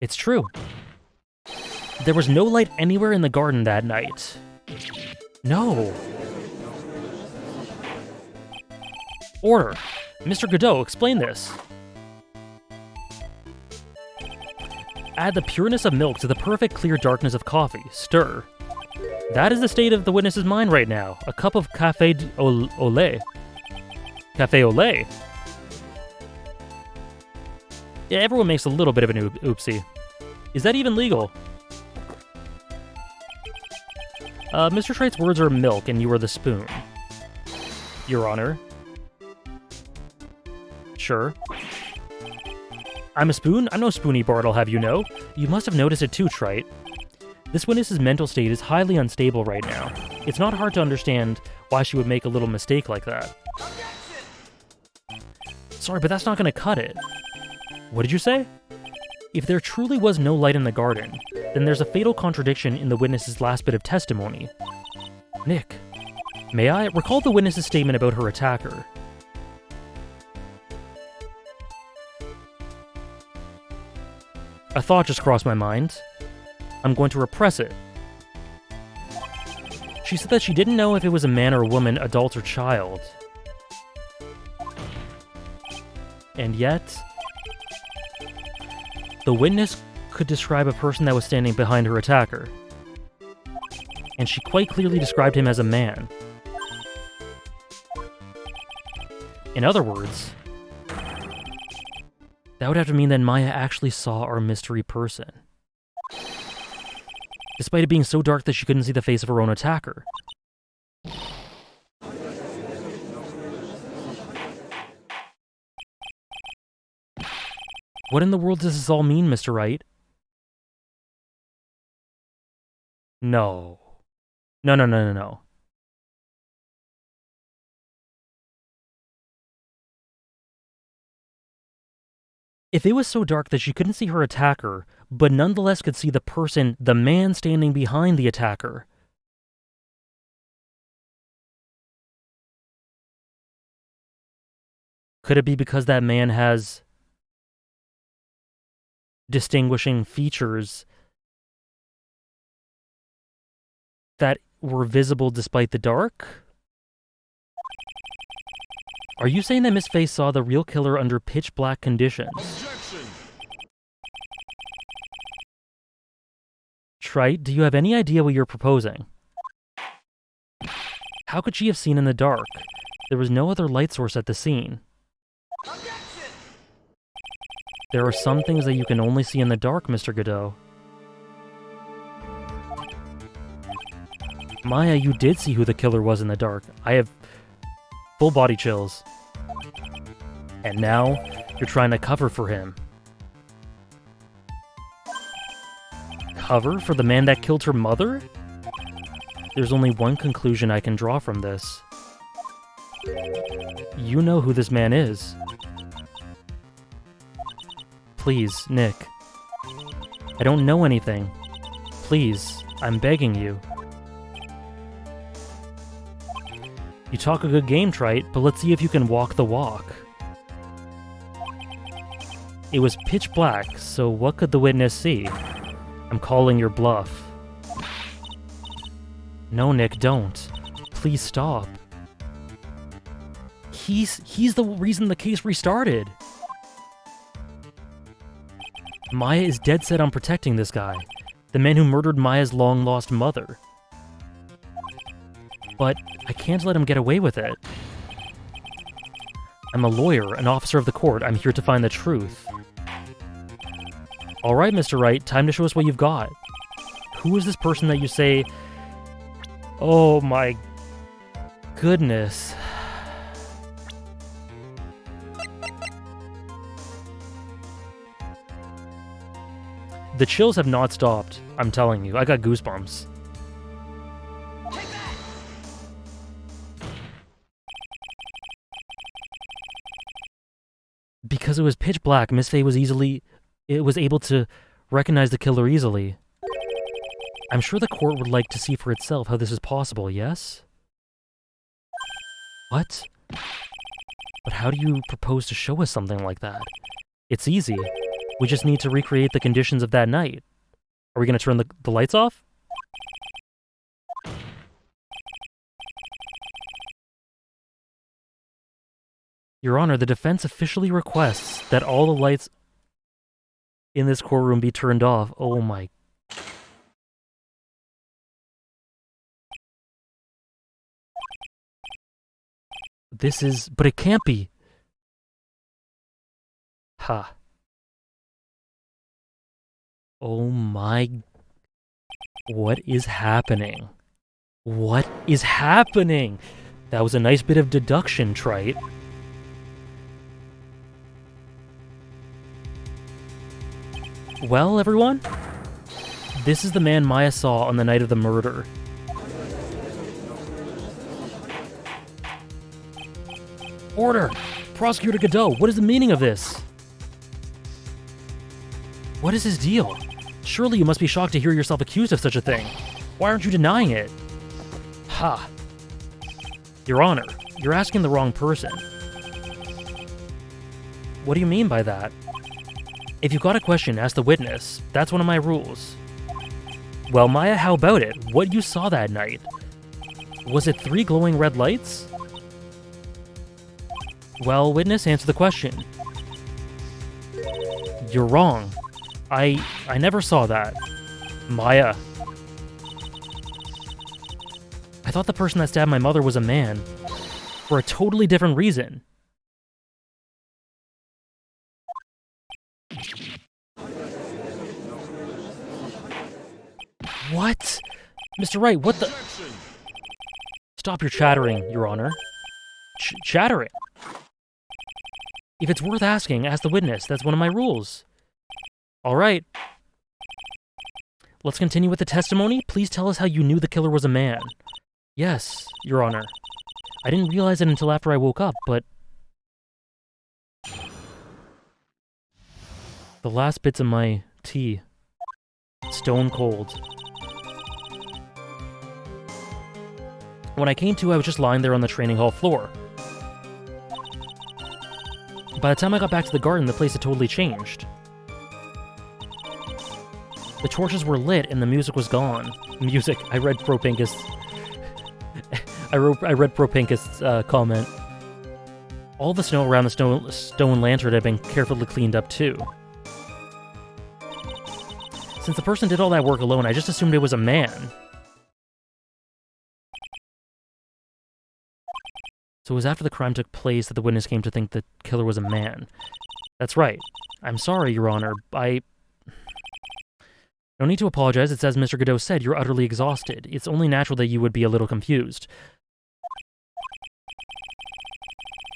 It's true. There was no light anywhere in the garden that night. No. Order. Mr. Godot, explain this. Add the pureness of milk to the perfect clear darkness of coffee. Stir. That is the state of the witness's mind right now. A cup of café au lait. Café au lait? Yeah, everyone makes a little bit of an oopsie. Is that even legal? Mr. Trite's words are milk, and you are the spoon. Your Honor. Sure. I'm a spoon? I'm no spoony bard, I'll have you know. You must have noticed it too, Trite. This witness's mental state is highly unstable right now. It's not hard to understand why she would make a little mistake like that. Sorry, but that's not gonna cut it. What did you say? If there truly was no light in the garden, then there's a fatal contradiction in the witness's last bit of testimony. Nick, may I recall the witness's statement about her attacker? A thought just crossed my mind. I'm going to repress it. She said that she didn't know if it was a man or a woman, adult or child. And yet, the witness could describe a person that was standing behind her attacker. And she quite clearly described him as a man. In other words, that would have to mean that Maya actually saw our mystery person. Despite it being so dark that she couldn't see the face of her own attacker. What in the world does this all mean, Mr. Wright? No. No. If it was so dark that she couldn't see her attacker, but nonetheless could see the person, the man standing behind the attacker. Could it be because that man has distinguishing features that were visible despite the dark? Are you saying that Miss Fey saw the real killer under pitch black conditions? Objection. Trite, do you have any idea what you're proposing? How could she have seen in the dark? There was no other light source at the scene. Objection. There are some things that you can only see in the dark, Mr. Godot. Maya, you did see who the killer was in the dark. I have full body chills. And now, you're trying to cover for him. Cover for the man that killed her mother? There's only one conclusion I can draw from this. You know who this man is. Please, Nick. I don't know anything. Please, I'm begging you. You talk a good game, Trite, but let's see if you can walk the walk. It was pitch black, so what could the witness see? I'm calling your bluff. No, Nick, don't. Please stop. He's the reason the case restarted. Maya is dead set on protecting this guy, the man who murdered Maya's long-lost mother. But I can't let him get away with it. I'm a lawyer, an officer of the court. I'm here to find the truth. All right, Mr. Wright, time to show us what you've got. Who is this person that you say... Oh my goodness. The chills have not stopped, I'm telling you. I got goosebumps. Because it was pitch black, Miss Fey was able to recognize the killer easily. I'm sure the court would like to see for itself how this is possible, yes? What? But how do you propose to show us something like that? It's easy. We just need to recreate the conditions of that night. Are we going to turn the lights off? Your Honor, the defense officially requests that all the lights in this courtroom be turned off. Oh my... This is... But it can't be. Ha. Oh my... What is happening? What is happening? That was a nice bit of deduction, Trite. Well, everyone, this is the man Maya saw on the night of the murder. Order! Prosecutor Godot, what is the meaning of this? What is his deal? Surely you must be shocked to hear yourself accused of such a thing. Why aren't you denying it? Ha. Your Honor, you're asking the wrong person. What do you mean by that? If you've got a question, ask the witness. That's one of my rules. Well, Maya, how about it? What you saw that night? Was it 3 glowing red lights? Well, witness, answer the question. You're wrong. I never saw that. Maya. I thought the person that stabbed my mother was a man. For a totally different reason. What? Mr. Wright, what the... Stop your chattering, Your Honor. Chattering? If it's worth asking, ask the witness. That's one of my rules. All right. Let's continue with the testimony. Please tell us how you knew the killer was a man. Yes, Your Honor. I didn't realize it until after I woke up, but... The last bits of my tea. Stone cold. When I came to, I was just lying there on the training hall floor. By the time I got back to the garden, the place had totally changed. The torches were lit and the music was gone. Music. I read Propincus. I read Propincus' comment. All the snow around the stone lantern had been carefully cleaned up too. Since the person did all that work alone, I just assumed it was a man. So it was after the crime took place that the witness came to think the killer was a man. That's right. I'm sorry, Your Honor. No need to apologize. It's as Mr. Godot said, you're utterly exhausted. It's only natural that you would be a little confused.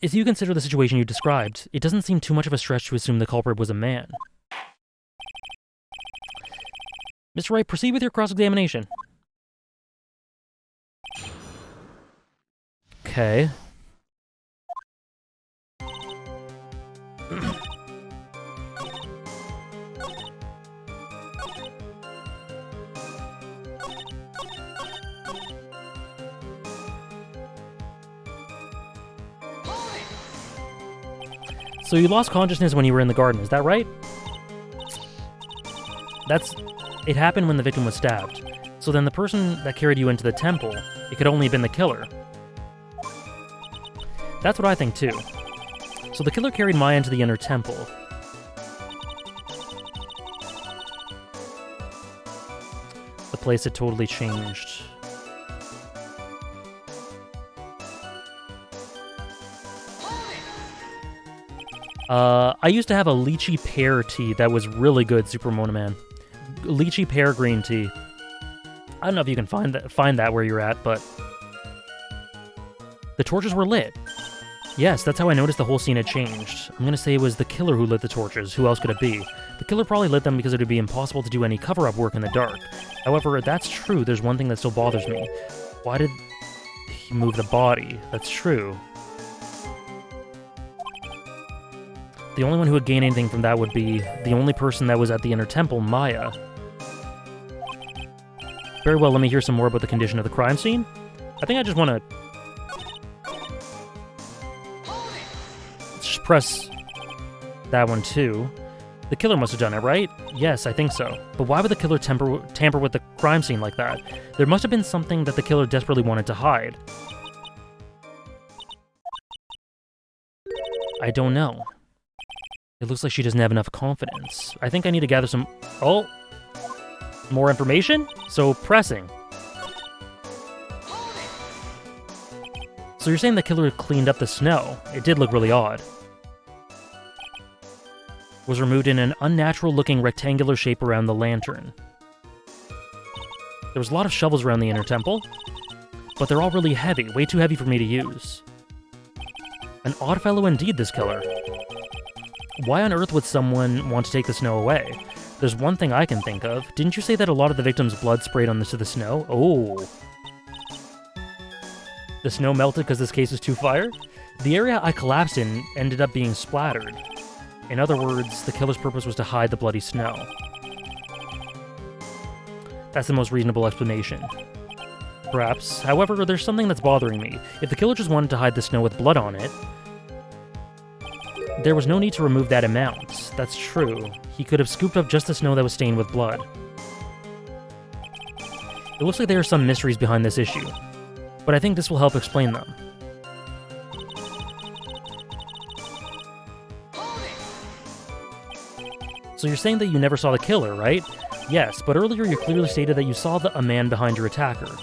If you consider the situation you described, it doesn't seem too much of a stretch to assume the culprit was a man. Mr. Wright, proceed with your cross-examination. Okay. So you lost consciousness when you were in the garden, is that right? It happened when the victim was stabbed. So then the person that carried you into the temple, it could only have been the killer. That's what I think too. So the killer carried Maya into the inner temple. The place had totally changed. I used to have a lychee pear tea that was really good, Super Mona Man. Lychee pear green tea. I don't know if you can find that where you're at, but... The torches were lit. Yes, that's how I noticed the whole scene had changed. I'm gonna say it was the killer who lit the torches. Who else could it be? The killer probably lit them because it would be impossible to do any cover-up work in the dark. However, if that's true, there's one thing that still bothers me. Why did he move the body? That's true. The only one who would gain anything from that would be the only person that was at the inner temple, Maya. Very well, let me hear some more about the condition of the crime scene. I think I just want to... Let's just press that one too. The killer must have done it, right? Yes, I think so. But why would the killer tamper with the crime scene like that? There must have been something that the killer desperately wanted to hide. I don't know. It looks like she doesn't have enough confidence. I think I need to gather some... Oh! More information? So, pressing. So you're saying the killer cleaned up the snow. It did look really odd. Was removed in an unnatural-looking rectangular shape around the lantern. There was a lot of shovels around the inner temple, but they're all really heavy, way too heavy for me to use. An odd fellow indeed, this killer. Why on earth would someone want to take the snow away? There's one thing I can think of. Didn't you say that a lot of the victim's blood sprayed onto the snow? Oh. The snow melted because this case is too fired? The area I collapsed in ended up being splattered. In other words, the killer's purpose was to hide the bloody snow. That's the most reasonable explanation. Perhaps. However, there's something that's bothering me. If the killer just wanted to hide the snow with blood on it, there was no need to remove that amount. That's true. He could have scooped up just the snow that was stained with blood. It looks like there are some mysteries behind this issue, but I think this will help explain them. So you're saying that you never saw the killer, right? Yes, but earlier you clearly stated that you saw a man behind your attacker.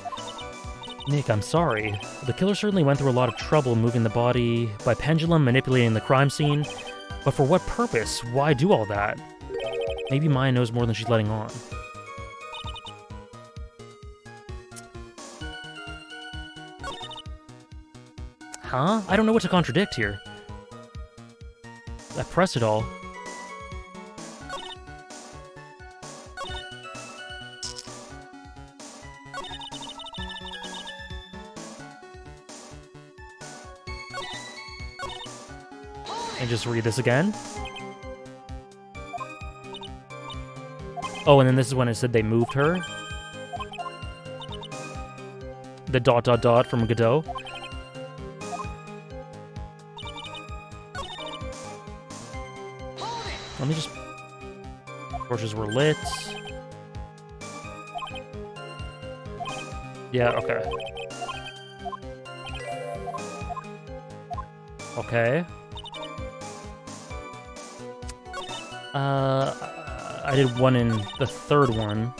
Nick, I'm sorry. The killer certainly went through a lot of trouble moving the body by pendulum, manipulating the crime scene. But for what purpose? Why do all that? Maybe Maya knows more than she's letting on. Huh? I don't know what to contradict here. I pressed it all. And just read this again. Oh, and then this is when it said they moved her. The ... from Godot. Let me just... Torches were lit. Yeah, okay. Okay. I did one in the third one.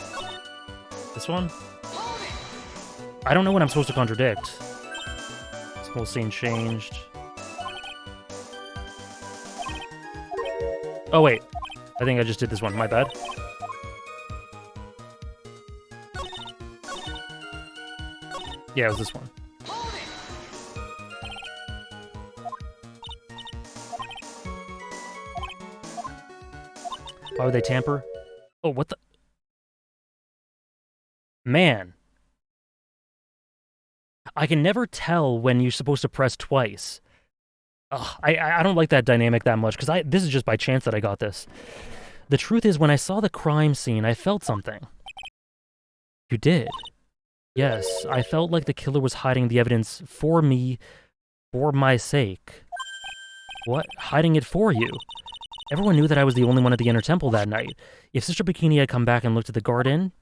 This one? I don't know what I'm supposed to contradict. This whole scene changed. Oh, wait. I think I just did this one. My bad. Yeah, it was this one. Why would they tamper? Oh, what the... Man. I can never tell when you're supposed to press twice. Ugh, I don't like that dynamic that much, because this is just by chance that I got this. The truth is, when I saw the crime scene, I felt something. You did? Yes, I felt like the killer was hiding the evidence for me, for my sake. What? Hiding it for you? Everyone knew that I was the only one at the inner temple that night. If Sister Bikini had come back and looked at the garden,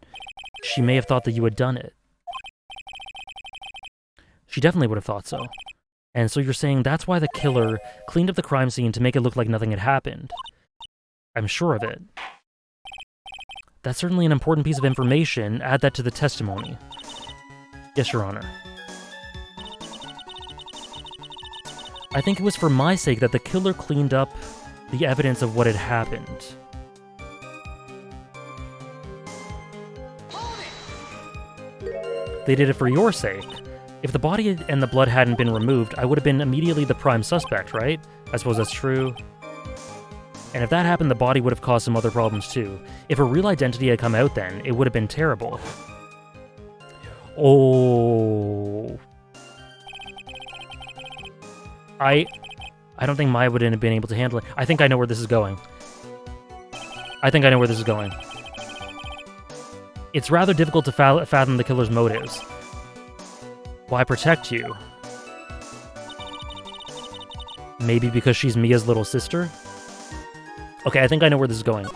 she may have thought that you had done it. She definitely would have thought so. And so you're saying that's why the killer cleaned up the crime scene to make it look like nothing had happened. I'm sure of it. That's certainly an important piece of information. Add that to the testimony. Yes, Your Honor. I think it was for my sake that the killer cleaned up the evidence of what had happened. They did it for your sake. If the body and the blood hadn't been removed, I would have been immediately the prime suspect, right? I suppose that's true. And if that happened, the body would have caused some other problems too. If a real identity had come out then, it would have been terrible. Oh... I don't think Maya would have been able to handle it. I think I know where this is going. It's rather difficult to fathom the killer's motives. Why protect you? Maybe because she's Mia's little sister? Okay, I think I know where this is going.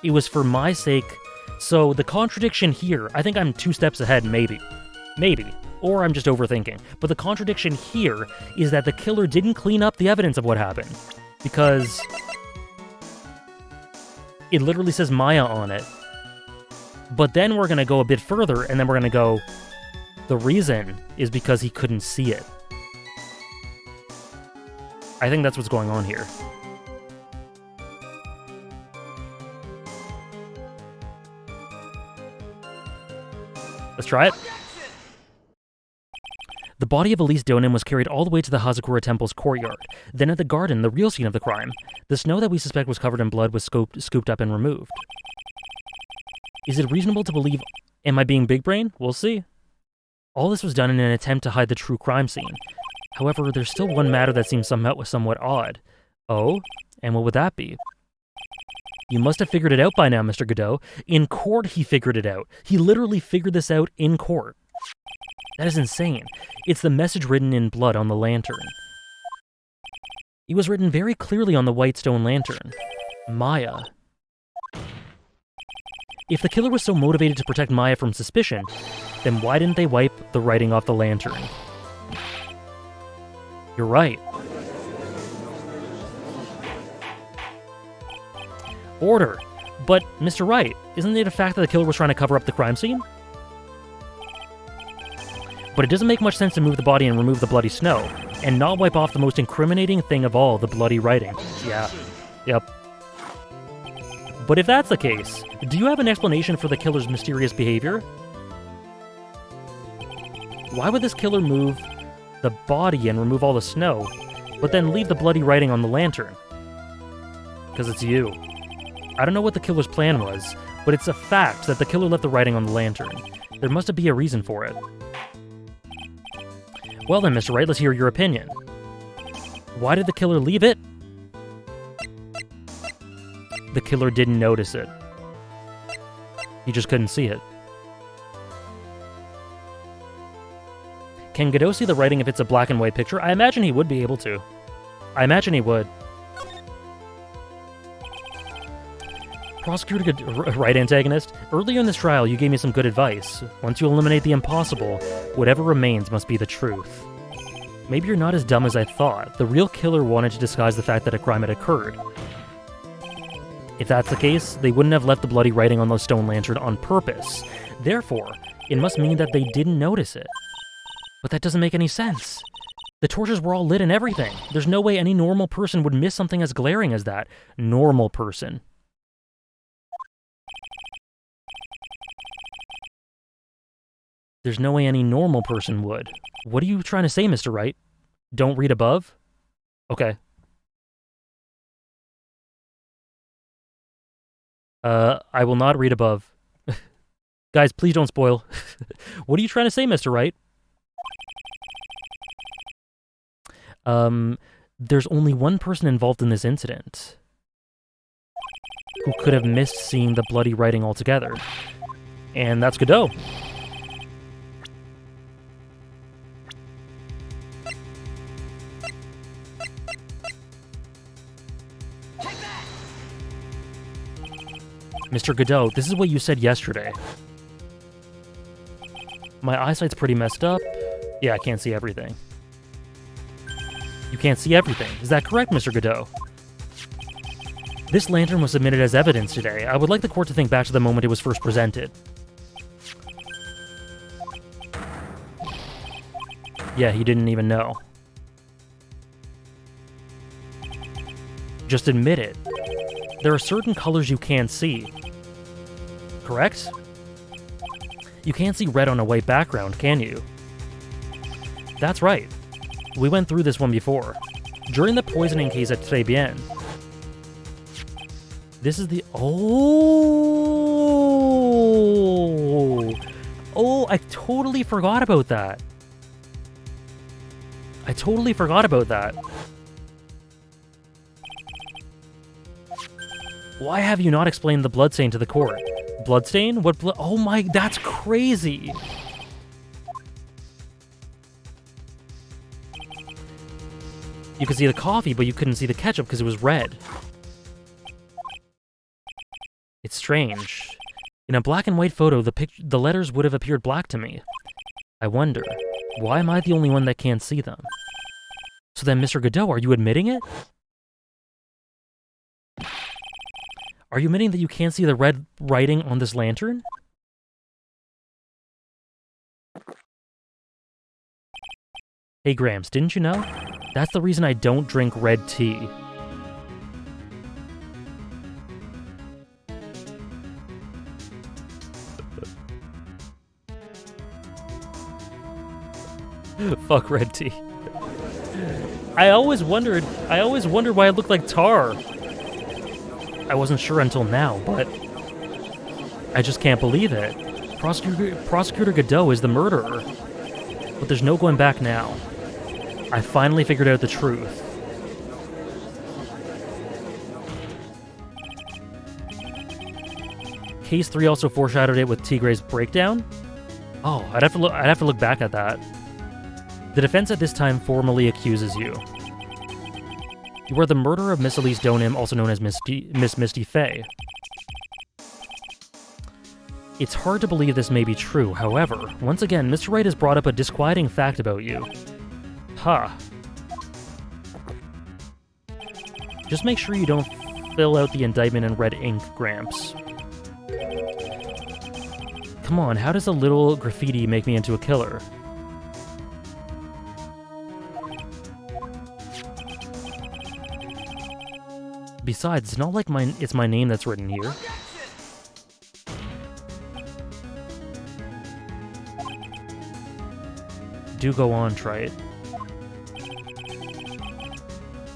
It was for my sake. So the contradiction here, I think I'm 2 steps ahead, maybe. Maybe. Or I'm just overthinking. But the contradiction here is that the killer didn't clean up the evidence of what happened. Because it literally says Maya on it. But then we're going to go a bit further, and then we're going to go, the reason is because he couldn't see it. I think that's what's going on here. Let's try it. The body of Elise Donin was carried all the way to the Hazakura Temple's courtyard. Then at the garden, the real scene of the crime. The snow that we suspect was covered in blood was scooped up and removed. Is it reasonable to believe... Am I being big brain? We'll see. All this was done in an attempt to hide the true crime scene. However, there's still one matter that seems somewhat odd. Oh? And what would that be? You must have figured it out by now, Mr. Godot. In court, he figured it out. He literally figured this out in court. That is insane. It's the message written in blood on the lantern. It was written very clearly on the white stone lantern. Maya. If the killer was so motivated to protect Maya from suspicion, then why didn't they wipe the writing off the lantern? You're right. Order. But, Mr. Wright, isn't it a fact that the killer was trying to cover up the crime scene? But it doesn't make much sense to move the body and remove the bloody snow, and not wipe off the most incriminating thing of all, the bloody writing. Yeah. Yep. But if that's the case, do you have an explanation for the killer's mysterious behavior? Why would this killer move the body and remove all the snow, but then leave the bloody writing on the lantern? Because it's you. I don't know what the killer's plan was, but it's a fact that the killer left the writing on the lantern. There must be a reason for it. Well then, Mr. Wright, let's hear your opinion. Why did the killer leave it? The killer didn't notice it. He just couldn't see it. Can Godot see the writing if it's a black and white picture? I imagine he would be able to. I imagine he would. Prosecutor, right, antagonist? Earlier in this trial, you gave me some good advice. Once you eliminate the impossible, whatever remains must be the truth. Maybe you're not as dumb as I thought. The real killer wanted to disguise the fact that a crime had occurred. If that's the case, they wouldn't have left the bloody writing on the stone lantern on purpose. Therefore, it must mean that they didn't notice it. But that doesn't make any sense. The torches were all lit and everything. There's no way any normal person would miss something as glaring as that. Normal person. There's no way any normal person would. What are you trying to say, Mr. Wright? Don't read above? Okay. I will not read above. Guys, please don't spoil. What are you trying to say, Mr. Wright? There's only one person involved in this incident who could have missed seeing the bloody writing altogether. And that's Godot. Mr. Godot, this is what you said yesterday. My eyesight's pretty messed up. Yeah, I can't see everything. You can't see everything. Is that correct, Mr. Godot? This lantern was submitted as evidence today. I would like the court to think back to the moment it was first presented. Yeah, he didn't even know. Just admit it. There are certain colors you can't see. Correct? You can't see red on a white background, can you? That's right. We went through this one before. During the poisoning case at Tribulations. This is the... Oh! Oh, I totally forgot about that. I totally forgot about that. Why have you not explained the bloodstain to the court? Bloodstain? What blood? Oh my, that's crazy! You could see the coffee, but you couldn't see the ketchup because it was red. It's strange. In a black and white photo, the letters would have appeared black to me. I wonder, why am I the only one that can't see them? So then, Mr. Godot, are you admitting it? Are you admitting that you can't see the red writing on this lantern? Hey, Gramps, didn't you know? That's the reason I don't drink red tea. Fuck red tea. I always wondered why it looked like tar. I wasn't sure until now, but I just can't believe it. Prosecutor Godot is the murderer. But there's no going back now. I finally figured out the truth. Case 3 also foreshadowed it with Tigre's breakdown. Oh, I'd have to look back at that. The defense at this time formally accuses you. You are the murderer of Miss Elise Donim, also known as Miss Misty Fey. It's hard to believe this may be true, however, once again, Mr. Wright has brought up a disquieting fact about you. Huh. Just make sure you don't fill out the indictment in red ink, Gramps. Come on, how does a little graffiti make me into a killer? Besides, it's not like it's my name that's written here. Do go on, try it.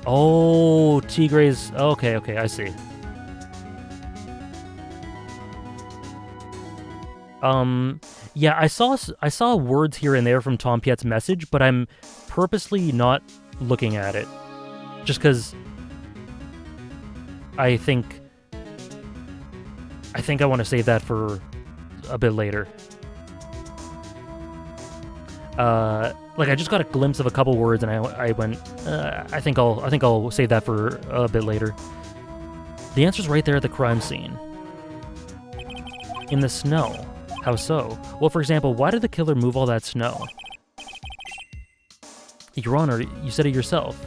Oh, Tigre's... Okay, I see. Yeah, I saw words here and there from Tom Piet's message, but I'm purposely not looking at it. Just because... I think I want to save that for a bit later. Like I just got a glimpse of a couple words, and I went, I think I'll save that for a bit later. The answer's right there at the crime scene. In the snow. How so? Well, for example, why did the killer move all that snow? Your Honor, you said it yourself.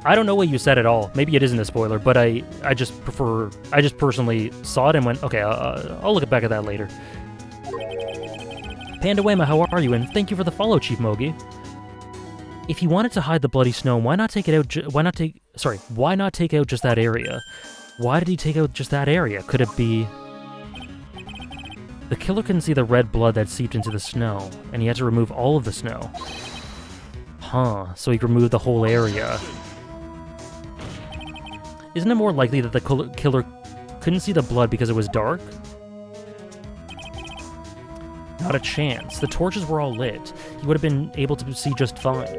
I don't know what you said at all. Maybe it isn't a spoiler, but I just personally saw it and went, okay, I'll look back at that later. Pandawema, how are you? And thank you for the follow, Chief Mogi. If you wanted to hide the bloody snow, why not take out just that area? Why did he take out just that area? Could it be... The killer couldn't see the red blood that seeped into the snow, and he had to remove all of the snow. Huh, so he removed the whole area. Isn't it more likely that the killer couldn't see the blood because it was dark? Not a chance. The torches were all lit. He would have been able to see just fine.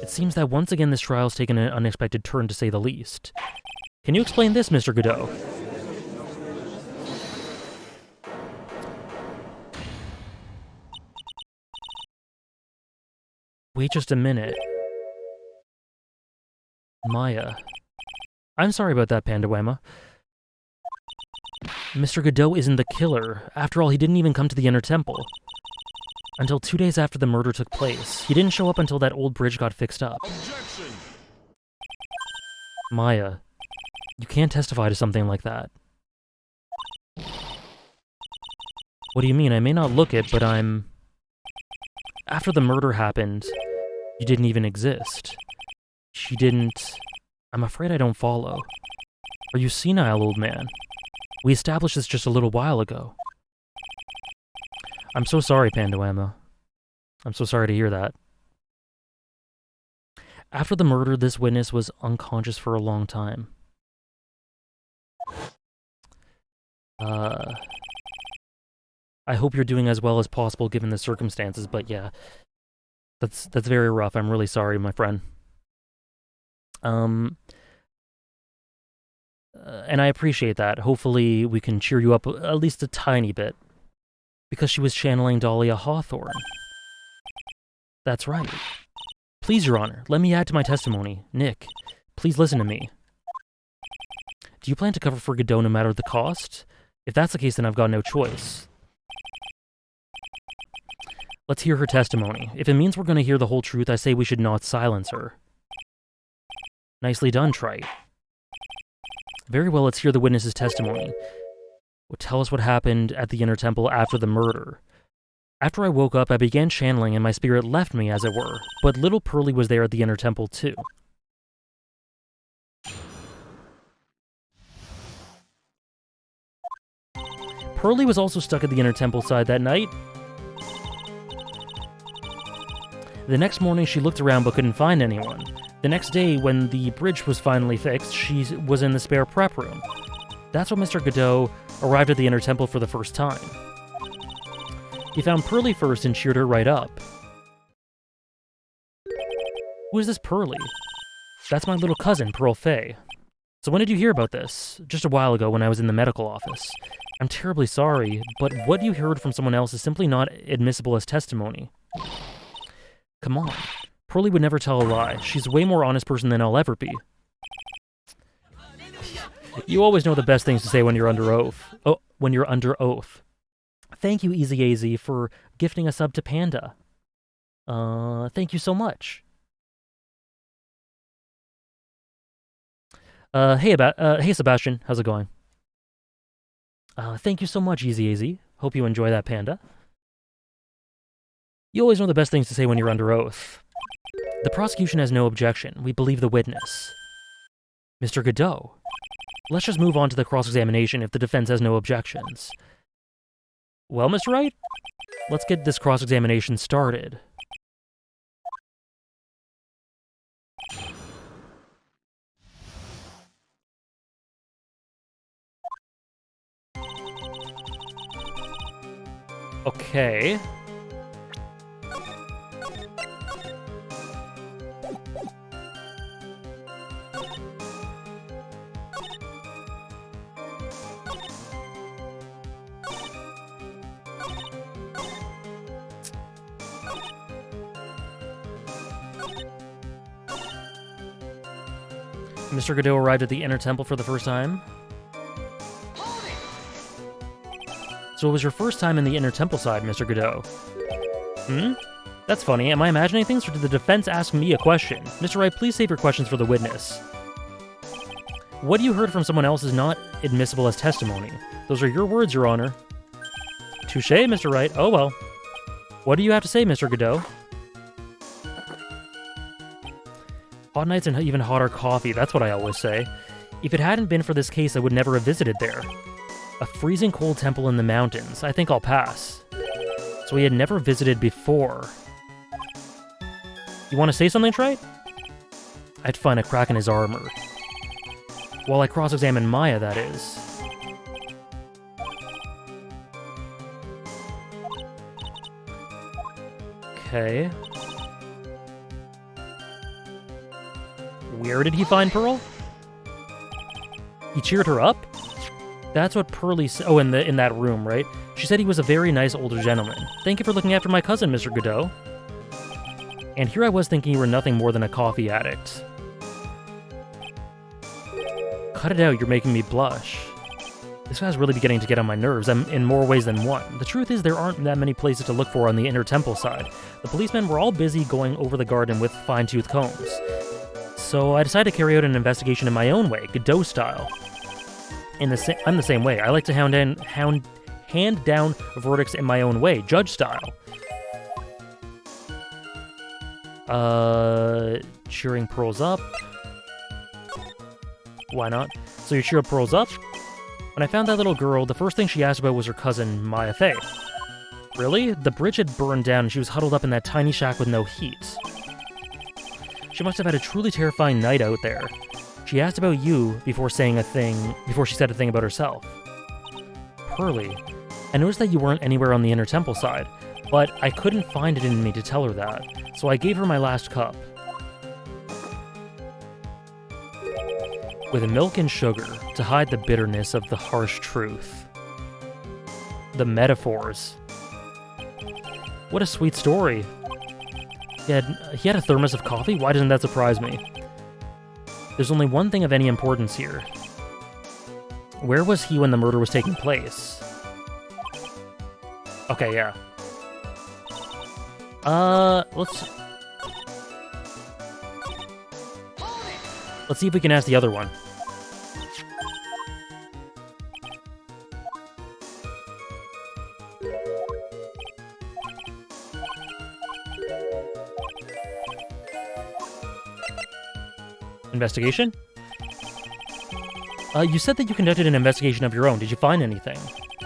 It seems that once again this trial's taken an unexpected turn, to say the least. Can you explain this, Mr. Godot? Wait just a minute. Maya. I'm sorry about that, Pandawema. Mr. Godot isn't the killer. After all, he didn't even come to the Inner Temple. Until 2 days after the murder took place. He didn't show up until that old bridge got fixed up. Objection. Maya, you can't testify to something like that. What do you mean? I may not look it, but I'm... After the murder happened, you didn't even exist. She didn't... I'm afraid I don't follow. Are you senile, old man? We established this just a little while ago. I'm so sorry, Pandawema. I'm so sorry to hear that. After the murder, this witness was unconscious for a long time. I hope you're doing as well as possible given the circumstances, but yeah. That's very rough. I'm really sorry, my friend. And I appreciate that. Hopefully we can cheer you up at least a tiny bit. Because she was channeling Dahlia Hawthorne. That's right. Please, Your Honor, let me add to my testimony. Nick, please listen to me. Do you plan to cover for Godot no matter the cost? If that's the case, then I've got no choice. Let's hear her testimony. If it means we're going to hear the whole truth, I say we should not silence her. Nicely done, Trite. Very well, let's hear the witness's testimony. Well, tell us what happened at the Inner Temple after the murder. After I woke up, I began channeling and my spirit left me, as it were. But little Pearly was there at the Inner Temple, too. Pearly was also stuck at the Inner Temple side that night. The next morning, she looked around but couldn't find anyone. The next day, when the bridge was finally fixed, she was in the spare prep room. That's when Mr. Godot arrived at the Inner Temple for the first time. He found Pearly first and cheered her right up. Who is this Pearly? That's my little cousin, Pearl Fey. So when did you hear about this? Just a while ago when I was in the medical office. I'm terribly sorry, but what you heard from someone else is simply not admissible as testimony. Come on. Pearly would never tell a lie. She's a way more honest person than I'll ever be. You always know the best things to say when you're under oath. Oh, when you're under oath. Thank you, Easy AZ, for gifting a sub to Panda. Thank you so much. Hey Sebastian, how's it going? Thank you so much, Easy AZ. Hope you enjoy that, Panda. You always know the best things to say when you're under oath. The prosecution has no objection. We believe the witness. Mr. Godot. Let's just move on to the cross-examination if the defense has no objections. Well, Mr. Wright, let's get this cross-examination started. Okay. Mr. Godot arrived at the Inner Temple for the first time. So it was your first time in the Inner Temple side, Mr. Godot. That's funny. Am I imagining things, or did the defense ask me a question? Mr. Wright, please save your questions for the witness. What you heard from someone else is not admissible as testimony. Those are your words, Your Honor. Touché, Mr. Wright. Oh well. What do you have to say, Mr. Godot? Hot nights and even hotter coffee, that's what I always say. If it hadn't been for this case, I would never have visited there. A freezing cold temple in the mountains. I think I'll pass. So he had never visited before. You want to say something, Trite? I'd find a crack in his armor. While I cross-examine Maya, that is. Okay. Where did he find Pearl? He cheered her up? That's what Pearly said. Oh, in that room, right? She said he was a very nice older gentleman. Thank you for looking after my cousin, Mr. Godot. And here I was thinking you were nothing more than a coffee addict. Cut it out, you're making me blush. This guy's really beginning to get on my nerves, in more ways than one. The truth is, there aren't that many places to look for on the Inner Temple side. The policemen were all busy going over the garden with fine-tooth combs. So I decided to carry out an investigation in my own way, Godot style. I'm the same way. I like to hand down verdicts in my own way, judge style. Cheering Pearls up. Why not? So you cheer up Pearls up? When I found that little girl, the first thing she asked about was her cousin, Maya Fey. Really? The bridge had burned down and she was huddled up in that tiny shack with no heat. She must have had a truly terrifying night out there. She asked about you before she said a thing about herself. Pearly, I noticed that you weren't anywhere on the Inner Temple side, but I couldn't find it in me to tell her that, so I gave her my last cup. With milk and sugar to hide the bitterness of the harsh truth. The metaphors. What a sweet story. He had a thermos of coffee? Why doesn't that surprise me? There's only one thing of any importance here. Where was he when the murder was taking place? Okay, yeah. Let's see if we can ask the other one. Investigation? You said that you conducted an investigation of your own. Did you find anything?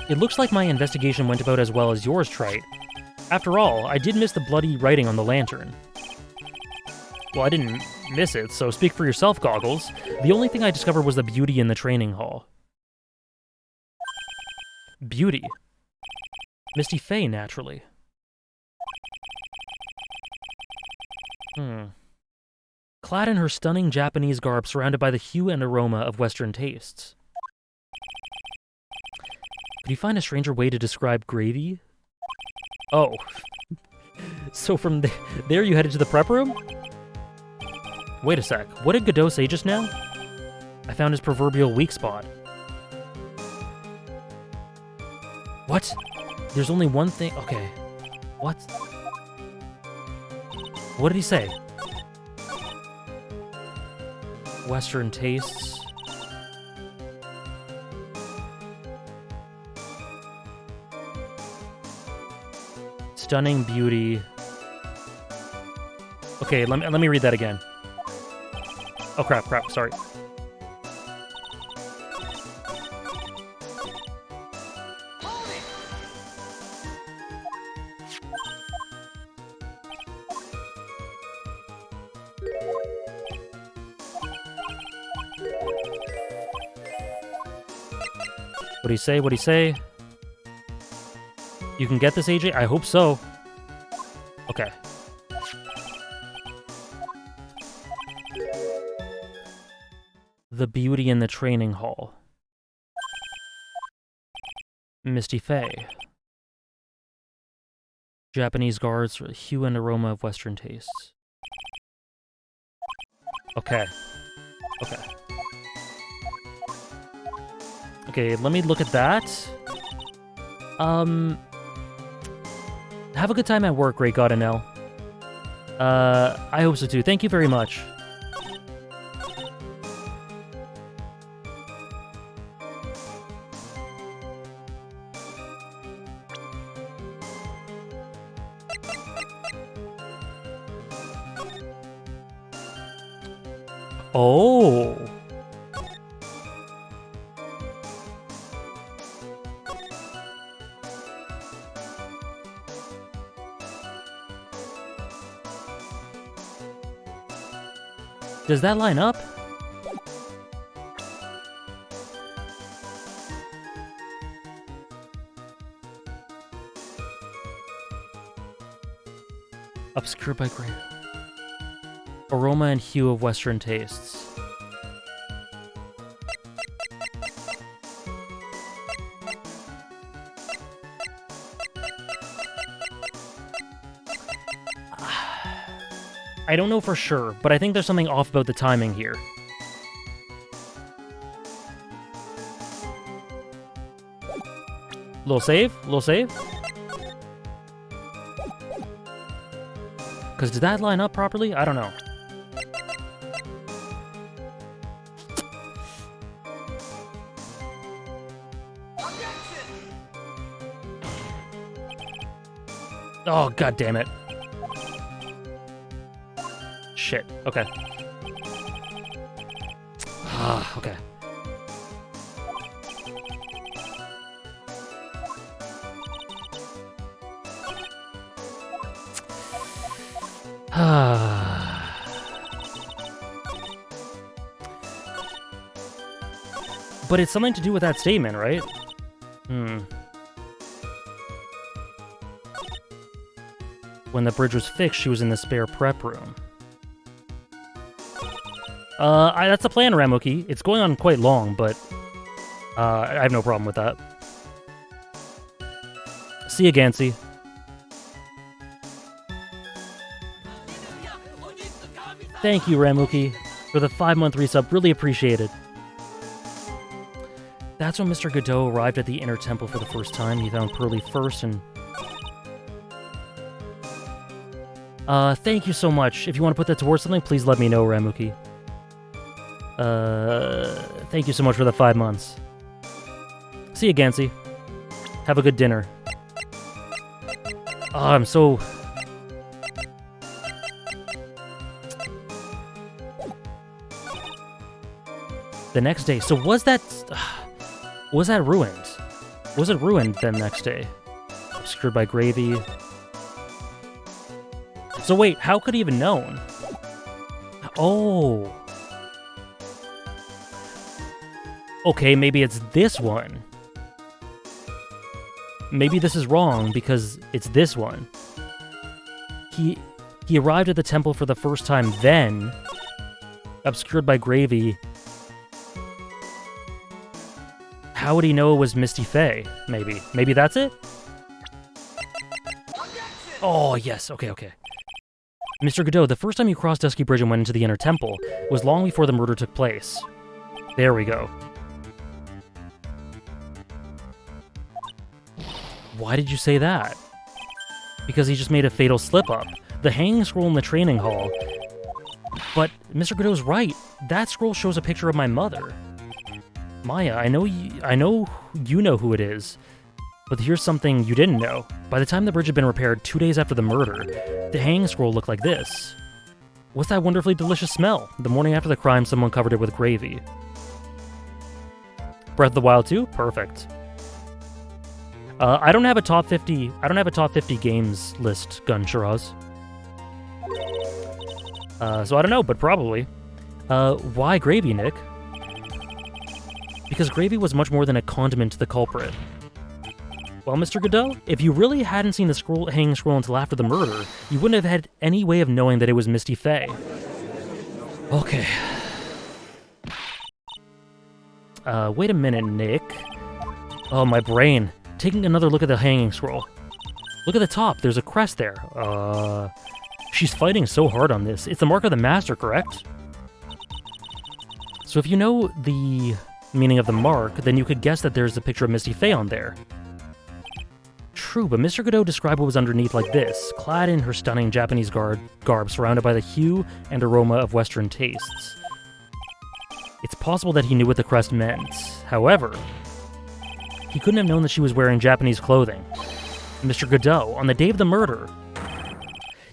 It looks like my investigation went about as well as yours, Trite. After all, I did miss the bloody writing on the lantern. Well, I didn't miss it, so speak for yourself, Goggles. The only thing I discovered was the beauty in the training hall. Beauty? Misty Fey, naturally. Clad in her stunning Japanese garb, surrounded by the hue and aroma of Western tastes. Could you find a stranger way to describe gravy? Oh. So from there you headed to the prep room? Wait a sec. What did Godot say just now? I found his proverbial weak spot. What? There's only one thing. Okay. What? What did he say? Western tastes. Stunning beauty. Okay, let me read that again. Oh crap, sorry. What'd he say? What'd he say? You can get this, AJ? I hope so. Okay. The beauty in the training hall. Misty Fey. Japanese guards, hue and aroma of Western tastes. Okay. Okay. Okay, let me look at that. Have a good time at work, Great God Anel. I hope so too. Thank you very much. Oh. Does that line up? Obscured by gray. Aroma and hue of Western tastes. I don't know for sure, but I think there's something off about the timing here. Little save? Little save? Because did that line up properly? I don't know. Oh, god damn it. Shit. Okay. Ah, okay. But it's something to do with that statement, right? When the bridge was fixed, she was in the spare prep room. That's the plan, Ramuki. It's going on quite long, but I have no problem with that. See you, Gansey. Thank you, Ramuki, for the 5-month resub. Really appreciated. That's when Mr. Godot arrived at the inner temple for the first time. He found Pearly first and... thank you so much. If you want to put that towards something, please let me know, Ramuki. Thank you so much for the 5 months. See you, Gansey. Have a good dinner. Oh, I'm so... The next day. So was that ruined? Was it ruined the next day? Obscured by gravy. So wait, how could he have known? Oh. Okay, maybe it's this one. Maybe this is wrong because it's this one. He arrived at the temple for the first time then, obscured by gravy. How would he know it was Misty Fey? Maybe. Maybe that's it? Oh, yes. Okay. Mr. Godot, the first time you crossed Dusky Bridge and went into the inner temple was long before the murder took place. There we go. Why did you say that? Because he just made a fatal slip-up. The hanging scroll in the training hall. But Mr. Godot's right. That scroll shows a picture of my mother. Maya, I know you know who it is, but here's something you didn't know. By the time the bridge had been repaired 2 days after the murder, the hanging scroll looked like this. What's that wonderfully delicious smell? The morning after the crime, someone covered it with gravy. Breath of the Wild 2? Perfect. I don't have a top 50 games list, Gun Shiraz. So I don't know, but probably. Why gravy, Nick? Because gravy was much more than a condiment to the culprit. Well, Mr. Godot, if you really hadn't seen the hanging scroll until after the murder, you wouldn't have had any way of knowing that it was Misty Fey. Okay. Wait a minute, Nick. Oh, my brain. Taking another look at the hanging scroll. Look at the top, there's a crest there. She's fighting so hard on this. It's the mark of the master, correct? So if you know the meaning of the mark, then you could guess that there's a picture of Misty Fey on there. True, but Mr. Godot described what was underneath like this, clad in her stunning Japanese garb, surrounded by the hue and aroma of Western tastes. It's possible that he knew what the crest meant. However, he couldn't have known that she was wearing Japanese clothing. Mr. Godot, on the day of the murder,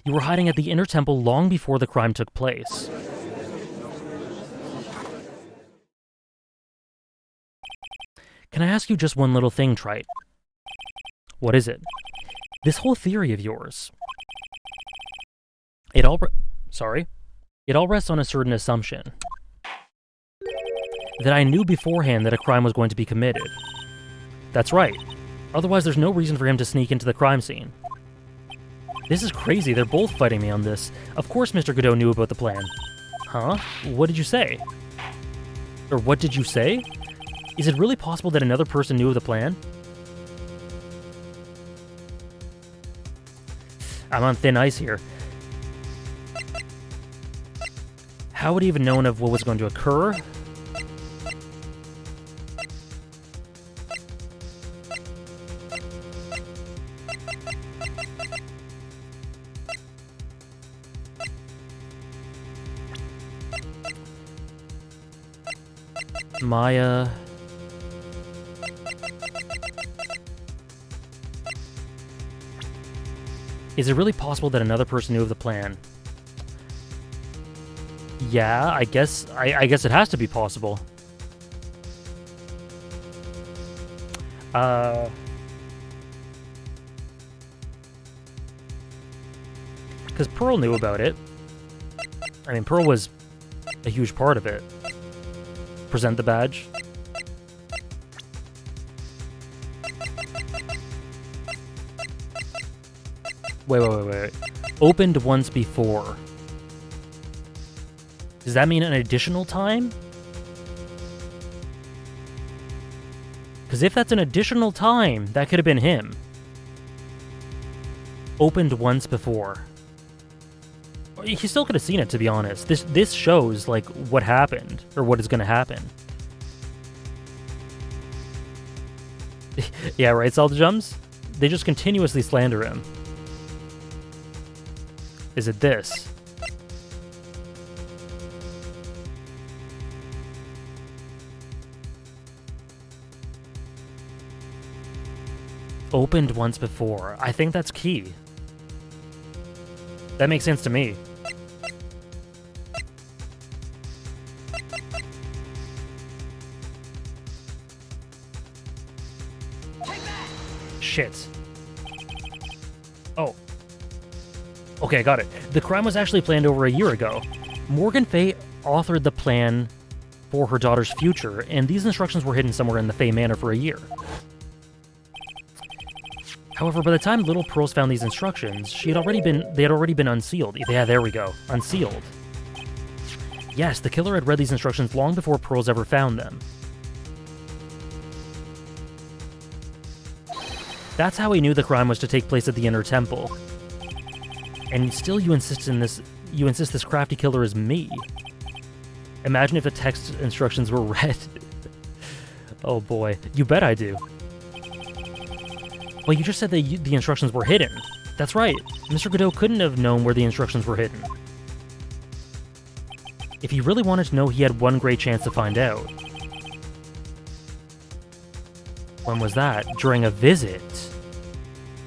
you were hiding at the inner temple long before the crime took place. Can I ask you just one little thing, Trite? What is it? This whole theory of yours. It all rests on a certain assumption. That I knew beforehand that a crime was going to be committed. That's right. Otherwise, there's no reason for him to sneak into the crime scene. This is crazy. They're both fighting me on this. Of course Mr. Godot knew about the plan. Huh? What did you say? Or what did you say? Is it really possible that another person knew of the plan? I'm on thin ice here. How would he even known of what was going to occur? Maya... Is it really possible that another person knew of the plan? Yeah, I guess it has to be possible. Because Pearl knew about it. I mean, Pearl was a huge part of it. Present the badge. Wait. Opened once before. Does that mean an additional time? Because if that's an additional time, that could have been him. Opened once before. He still could have seen it, to be honest. This shows, like, what happened, or what is going to happen. Yeah, right, Saltjums? They just continuously slander him. Is it this? Opened once before. I think that's key. That makes sense to me. Shit. Oh. Okay, I got it. The crime was actually planned over a year ago. Morgan Fey authored the plan for her daughter's future, and these instructions were hidden somewhere in the Fey Manor for a year. However, by the time Little Pearls found these instructions, they had already been unsealed. Yeah, there we go. Unsealed. Yes, the killer had read these instructions long before Pearls ever found them. That's how he knew the crime was to take place at the Inner Temple. And still you insist this crafty killer is me. Imagine if the text instructions were read. Oh boy. You bet I do. Well, you just said that the instructions were hidden. That's right. Mr. Godot couldn't have known where the instructions were hidden. If he really wanted to know, he had one great chance to find out. When was that? During a visit.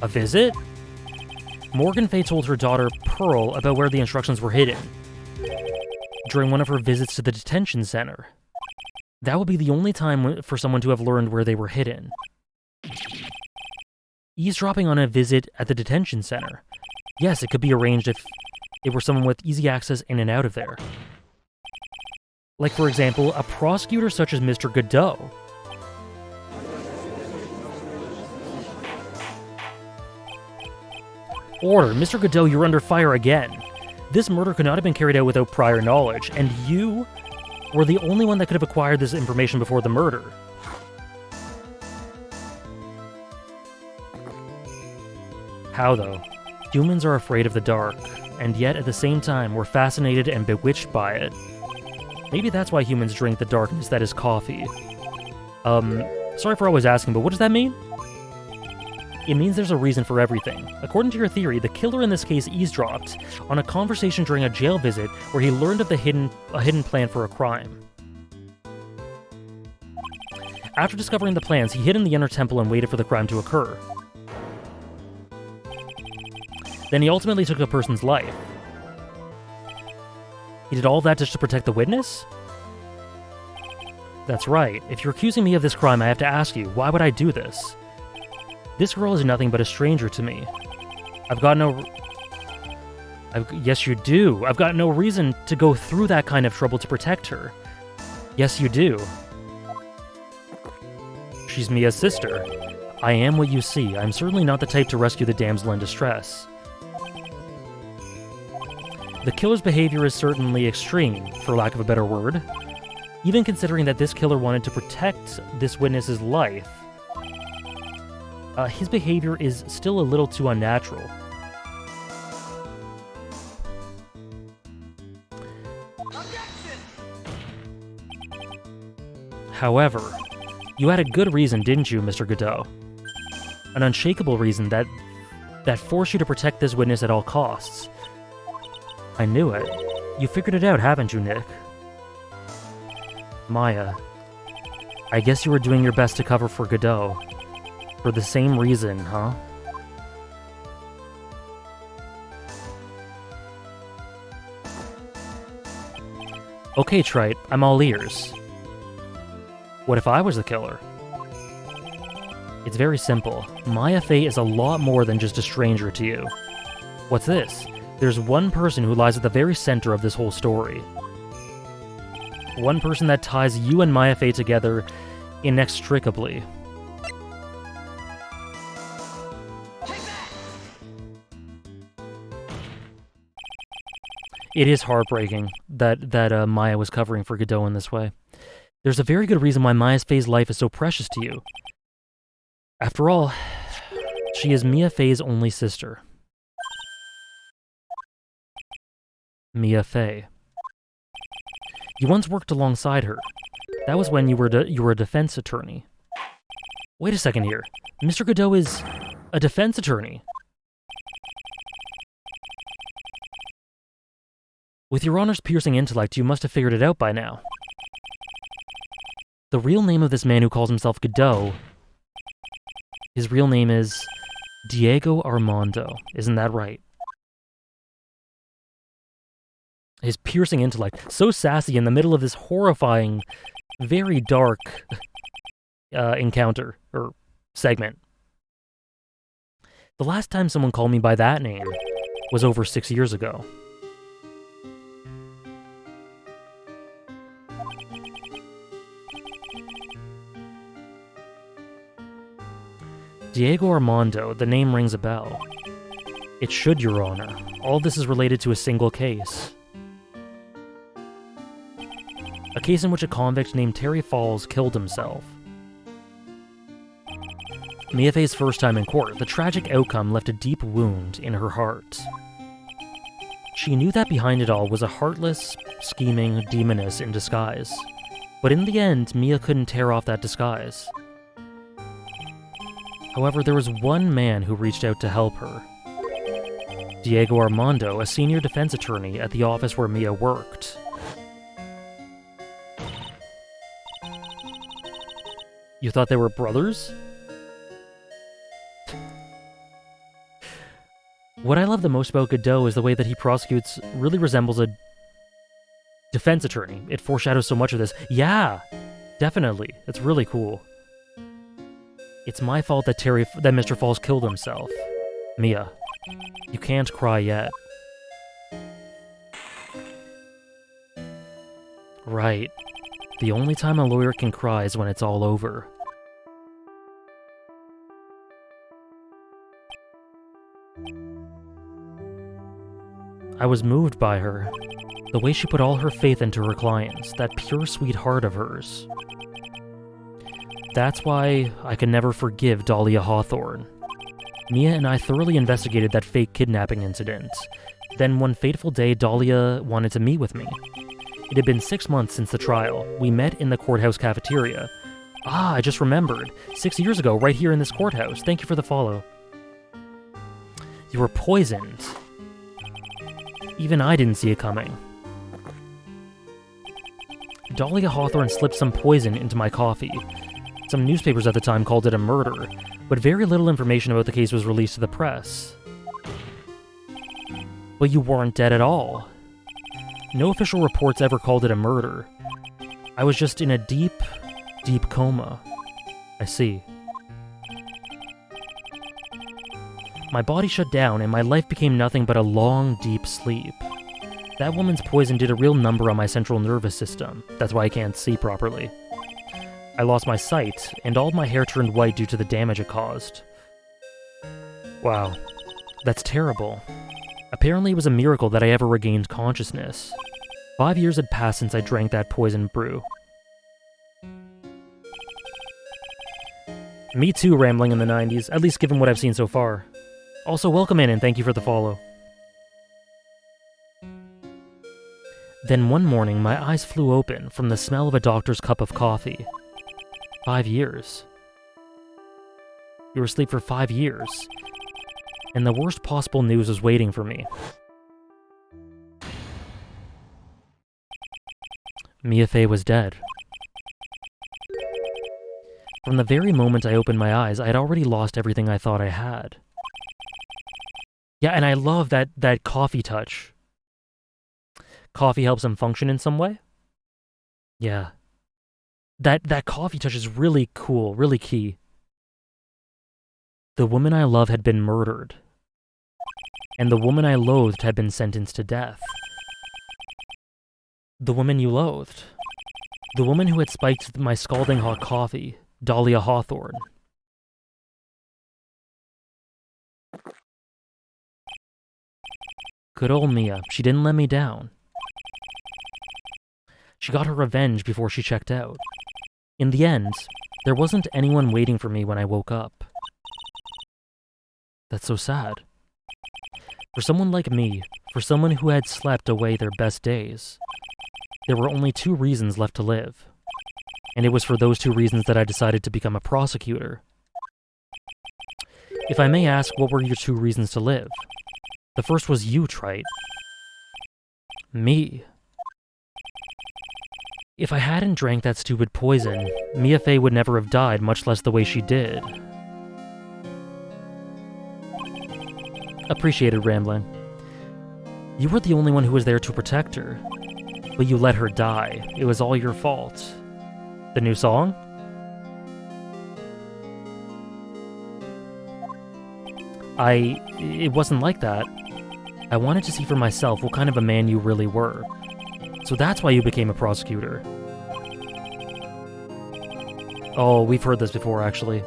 A visit? Morgan Fey told her daughter, Pearl, about where the instructions were hidden. During one of her visits to the detention center. That would be the only time for someone to have learned where they were hidden. Eavesdropping on a visit at the detention center. Yes, it could be arranged if it were someone with easy access in and out of there. Like, for example, a prosecutor such as Mr. Godot. Order! Mr. Godot, you're under fire again. This murder could not have been carried out without prior knowledge, and you were the only one that could have acquired this information before the murder. How, though? Humans are afraid of the dark, and yet at the same time we're fascinated and bewitched by it. Maybe that's why humans drink the darkness that is coffee. Sorry for always asking, but what does that mean? It means there's a reason for everything. According to your theory, the killer in this case eavesdropped on a conversation during a jail visit where he learned of a hidden plan for a crime. After discovering the plans, he hid in the Inner Temple and waited for the crime to occur. Then he ultimately took a person's life. He did all that just to protect the witness? That's right. If you're accusing me of this crime, I have to ask you, why would I do this? This girl is nothing but a stranger to me. Yes, you do. I've got no reason to go through that kind of trouble to protect her. Yes, you do. She's Mia's sister. I am what you see. I'm certainly not the type to rescue the damsel in distress. The killer's behavior is certainly extreme, for lack of a better word. Even considering that this killer wanted to protect this witness's life, his behavior is still a little too unnatural. However, you had a good reason, didn't you, Mr. Godot? An unshakable reason that forced you to protect this witness at all costs. I knew it. You figured it out, haven't you, Nick? Maya, I guess you were doing your best to cover for Godot. For the same reason, huh? Okay, Trite, I'm all ears. What if I was the killer? It's very simple. Maya Fey is a lot more than just a stranger to you. What's this? There's one person who lies at the very center of this whole story. One person that ties you and Maya Fey together inextricably. It is heartbreaking that Maya was covering for Godot in this way. There's a very good reason why Maya Fey's life is so precious to you. After all, she is Mia Fey's only sister. Mia Fey. You once worked alongside her. That was when you were a defense attorney. Wait a second here. Mr. Godot is a defense attorney. With your Honor's piercing intellect, you must have figured it out by now. The real name of this man who calls himself Godot, his real name is Diego Armando. Isn't that right? His piercing intellect, so sassy in the middle of this horrifying, very dark encounter, or segment. The last time someone called me by that name was over 6 years ago. Diego Armando, the name rings a bell. It should, Your Honor. All this is related to a single case. A case in which a convict named Terry Falls killed himself. Mia Fey's first time in court, the tragic outcome left a deep wound in her heart. She knew that behind it all was a heartless, scheming demoness in disguise. But in the end, Mia couldn't tear off that disguise. However, there was one man who reached out to help her. Diego Armando, a senior defense attorney at the office where Mia worked. You thought they were brothers? What I love the most about Godot is the way that he prosecutes really resembles a defense attorney. It foreshadows so much of this. Yeah, definitely. It's really cool. It's my fault that Mr. Falls killed himself. Mia, you can't cry yet. Right. The only time a lawyer can cry is when it's all over. I was moved by her. The way she put all her faith into her clients, that pure sweet heart of hers. That's why I can never forgive Dahlia Hawthorne. Mia and I thoroughly investigated that fake kidnapping incident. Then one fateful day, Dahlia wanted to meet with me. It had been 6 months since the trial. We met in the courthouse cafeteria. Ah, I just remembered. 6 years ago, right here in this courthouse. Thank you for the follow. You were poisoned. Even I didn't see it coming. Dahlia Hawthorne slipped some poison into my coffee. Some newspapers at the time called it a murder, but very little information about the case was released to the press. But you weren't dead at all. No official reports ever called it a murder. I was just in a deep, deep coma. I see. My body shut down and my life became nothing but a long, deep sleep. That woman's poison did a real number on my central nervous system. That's why I can't see properly. I lost my sight, and all of my hair turned white due to the damage it caused. Wow, that's terrible. Apparently it was a miracle that I ever regained consciousness. 5 years had passed since I drank that poisoned brew. Me too, rambling in the 90s, at least given what I've seen so far. Also, welcome in and thank you for the follow. Then one morning, my eyes flew open from the smell of a doctor's cup of coffee. 5 years. You were asleep for 5 years. And the worst possible news was waiting for me. Mia Fey was dead. From the very moment I opened my eyes, I had already lost everything I thought I had. Yeah, and I love that coffee touch. Coffee helps him function in some way? Yeah. That coffee touch is really cool, really key. The woman I love had been murdered. And the woman I loathed had been sentenced to death. The woman you loathed. The woman who had spiked my scalding hot coffee, Dahlia Hawthorne. Good old Mia, she didn't let me down. She got her revenge before she checked out. In the end, there wasn't anyone waiting for me when I woke up. That's so sad. For someone like me, for someone who had slept away their best days, there were only 2 reasons left to live. And it was for those 2 reasons that I decided to become a prosecutor. If I may ask, what were your two reasons to live? The first was you, Trite. Me. If I hadn't drank that stupid poison, Mia Fey would never have died, much less the way she did. Appreciated rambling. You were the only one who was there to protect her, but you let her die. It was all your fault. The new song? It wasn't like that. I wanted to see for myself what kind of a man you really were. So that's why you became a prosecutor. Oh, we've heard this before, actually.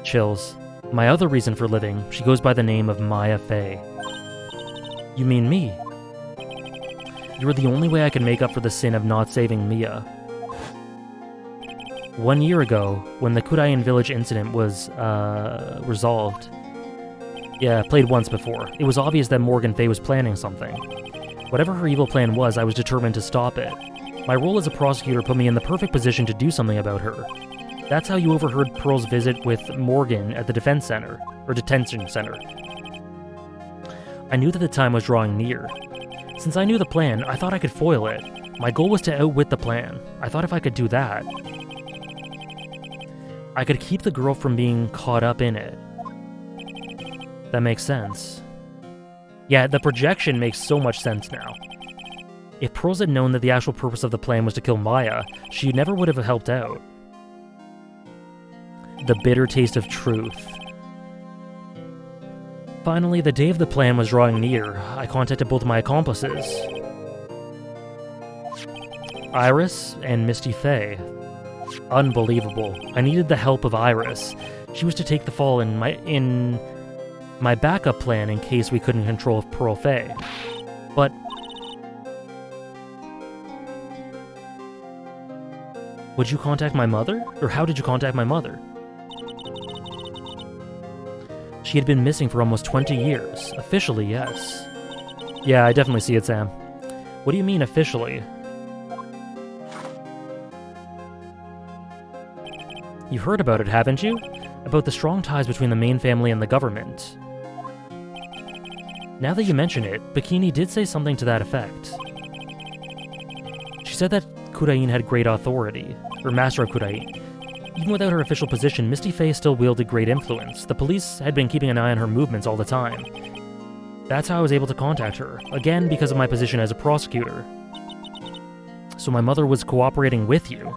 Chills. My other reason for living, she goes by the name of Maya Fey. You mean me? You were the only way I could make up for the sin of not saving Mia. 1 year ago, when the Kudain village incident was, resolved. Yeah, played once before. It was obvious that Morgan Fey was planning something. Whatever her evil plan was, I was determined to stop it. My role as a prosecutor put me in the perfect position to do something about her. That's how you overheard Pearl's visit with Morgan at the detention center. I knew that the time was drawing near. Since I knew the plan, I thought I could foil it. My goal was to outwit the plan. I thought if I could do that, I could keep the girl from being caught up in it. That makes sense. Yeah, the projection makes so much sense now. If Pearls had known that the actual purpose of the plan was to kill Maya, she never would have helped out. The bitter taste of truth. Finally, the day of the plan was drawing near. I contacted both my accomplices, Iris and Misty Fey. Unbelievable. I needed the help of Iris. She was to take the fall in my backup plan in case we couldn't control Pearl Fey. But would you contact my mother? Or how did you contact my mother? She had been missing for almost 20 years. Officially, yes. Yeah, I definitely see it, Sam. What do you mean, officially? You've heard about it, haven't you? About the strong ties between the main family and the government. Now that you mention it, Bikini did say something to that effect. She said that Kudain had great authority, or Master of Kudain. Even without her official position, Misty Fey still wielded great influence. The police had been keeping an eye on her movements all the time. That's how I was able to contact her, again because of my position as a prosecutor. So my mother was cooperating with you.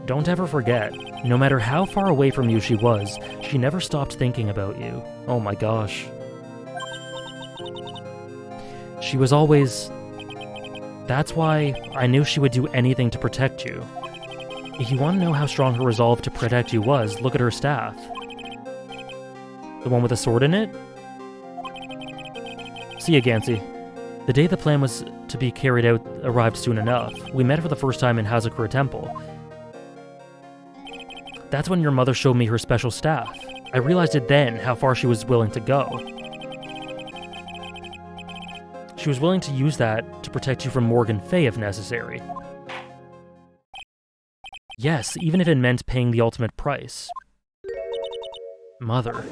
Don't ever forget, no matter how far away from you she was, she never stopped thinking about you. Oh my gosh. She was always... That's why I knew she would do anything to protect you. If you want to know how strong her resolve to protect you was, look at her staff. The one with a sword in it? See ya, Gansey. The day the plan was to be carried out arrived soon enough. We met for the first time in Hazakura Temple. That's when your mother showed me her special staff. I realized it then how far she was willing to go. She was willing to use that to protect you from Morgan Fey if necessary. Yes, even if it meant paying the ultimate price. Mother.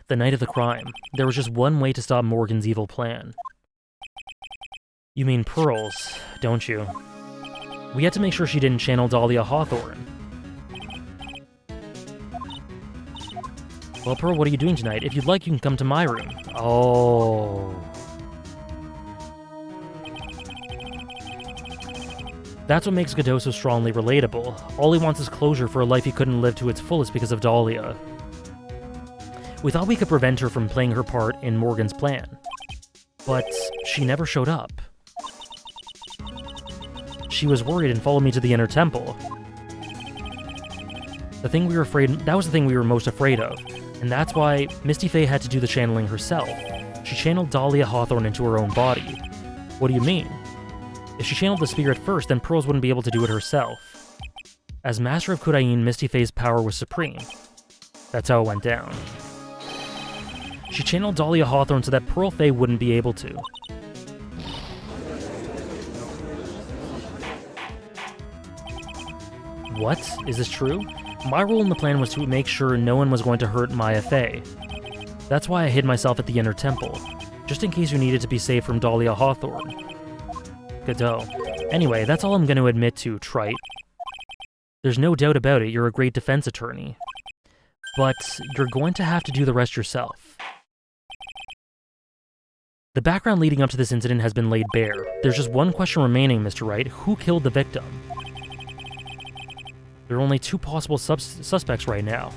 The night of the crime, there was just one way to stop Morgan's evil plan. You mean Pearls, don't you? We had to make sure she didn't channel Dahlia Hawthorne. Well, Pearl, what are you doing tonight? If you'd like, you can come to my room. Oh. That's what makes Godot so strongly relatable. All he wants is closure for a life he couldn't live to its fullest because of Dahlia. We thought we could prevent her from playing her part in Morgan's plan. But she never showed up. She was worried and followed me to the inner temple. That was the thing we were most afraid of, and that's why Misty Fey had to do the channeling herself. She channeled Dahlia Hawthorne into her own body. What do you mean? If she channeled the spirit first, then Pearls wouldn't be able to do it herself. As Master of Kudain, Misty Fey's power was supreme. That's how it went down. She channeled Dahlia Hawthorne so that Pearl Fey wouldn't be able to. What? Is this true? My role in the plan was to make sure no one was going to hurt Maya Fey. That's why I hid myself at the inner temple, just in case you needed to be safe from Dahlia Hawthorne. Godot. Anyway, that's all I'm going to admit to, Trite. There's no doubt about it, you're a great defense attorney. But you're going to have to do the rest yourself. The background leading up to this incident has been laid bare. There's just one question remaining, Mr. Wright. Who killed the victim? There are only two possible suspects right now.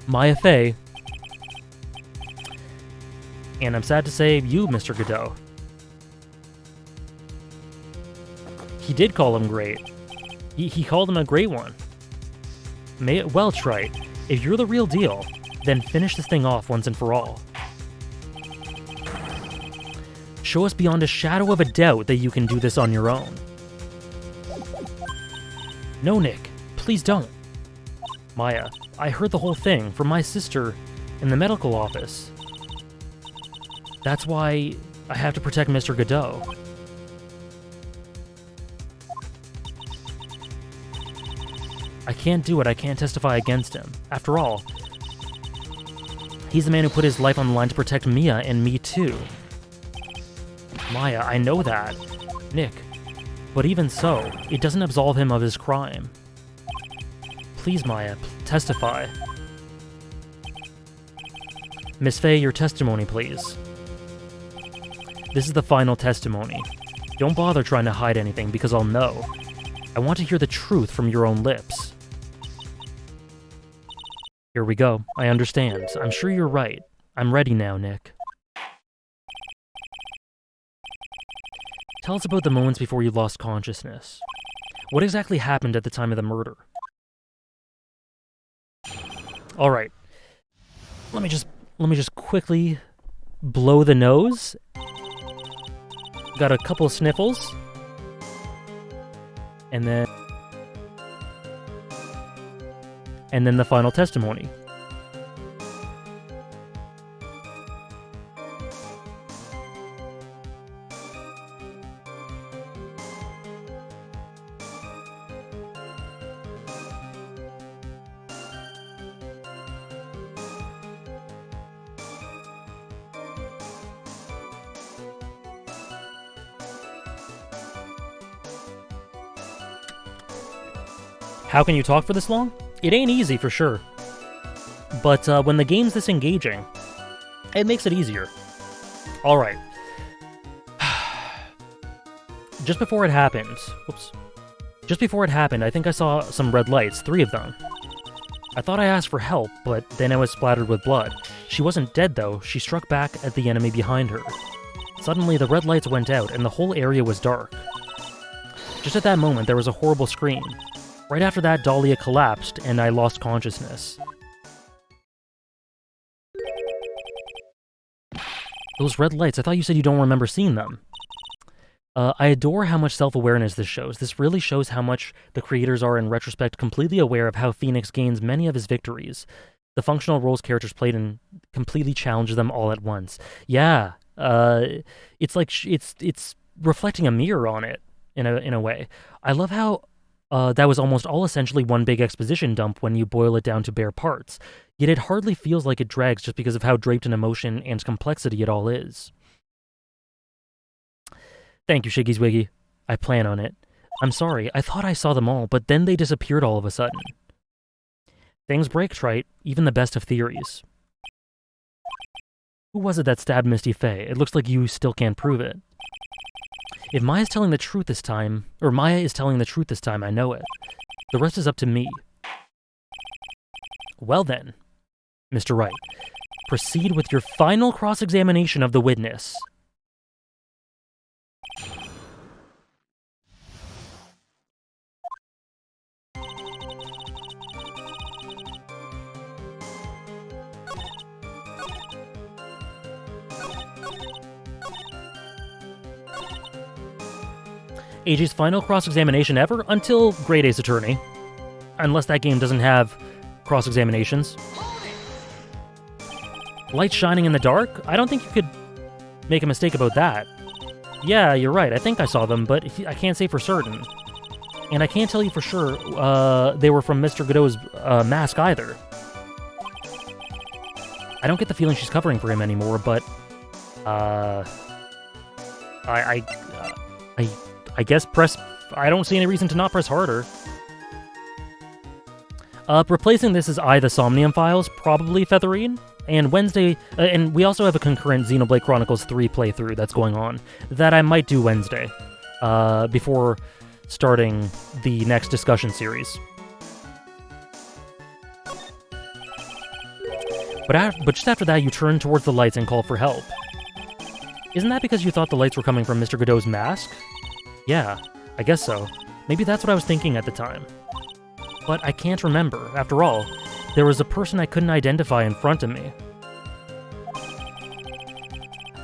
Maya Fey. And I'm sad to say, you, Mr. Godot. He did call him great. He called him a great one. Well, Trite, if you're the real deal, then finish this thing off once and for all. Show us beyond a shadow of a doubt that you can do this on your own. No, Nick, please don't. Maya, I heard the whole thing from my sister in the medical office. That's why I have to protect Mr. Godot. I can't do it, I can't testify against him. After all, he's the man who put his life on the line to protect Mia and me too. Maya, I know that. Nick, but even so, it doesn't absolve him of his crime. Please, Maya, testify. Miss Fey, your testimony, please. This is the final testimony. Don't bother trying to hide anything, because I'll know. I want to hear the truth from your own lips. Here we go. I understand. I'm sure you're right. I'm ready now, Nick. Tell us about the moments before you lost consciousness. What exactly happened at the time of the murder? All right. Let me just quickly blow the nose. Got a couple of sniffles. And then the final testimony. How can you talk for this long? It ain't easy, for sure. But when the game's this engaging, it makes it easier. Alright. Just before it happened, I think I saw some red lights, 3 of them. I thought I asked for help, but then I was splattered with blood. She wasn't dead, though. She struck back at the enemy behind her. Suddenly, the red lights went out, and the whole area was dark. Just at that moment, there was a horrible scream. Right after that, Dahlia collapsed, and I lost consciousness. Those red lights, I thought you said you don't remember seeing them. I adore how much self-awareness this shows. This really shows how much the creators are, in retrospect, completely aware of how Phoenix gains many of his victories. The functional roles characters played and completely challenge them all at once. Yeah, it's like it's reflecting a mirror on it in a way. I love how that was almost all essentially one big exposition dump when you boil it down to bare parts, yet it hardly feels like it drags just because of how draped in emotion and complexity it all is. Thank you, Shiggy's Wiggy. I plan on it. I'm sorry, I thought I saw them all, but then they disappeared all of a sudden. Things break, Trite, even the best of theories. Who was it that stabbed Misty Fey? It looks like you still can't prove it. If Maya is telling the truth this time, I know it. The rest is up to me. Well then, Mr. Wright, proceed with your final cross-examination of the witness. AJ's final cross-examination ever until Grade A's Attorney. Unless that game doesn't have cross-examinations. Lights shining in the dark? I don't think you could make a mistake about that. Yeah, you're right. I think I saw them, but I can't say for certain. And I can't tell you for sure they were from Mr. Godot's mask either. I don't get the feeling she's covering for him anymore, but I guess press. I don't see any reason to not press harder. Replacing this is I, the Somnium Files, probably Featherine, and Wednesday, and we also have a concurrent Xenoblade Chronicles 3 playthrough that's going on that I might do Wednesday, before starting the next discussion series. But just after that, you turn towards the lights and call for help. Isn't that because you thought the lights were coming from Mr. Godot's mask? Yeah, I guess so. Maybe that's what I was thinking at the time. But I can't remember. After all, there was a person I couldn't identify in front of me.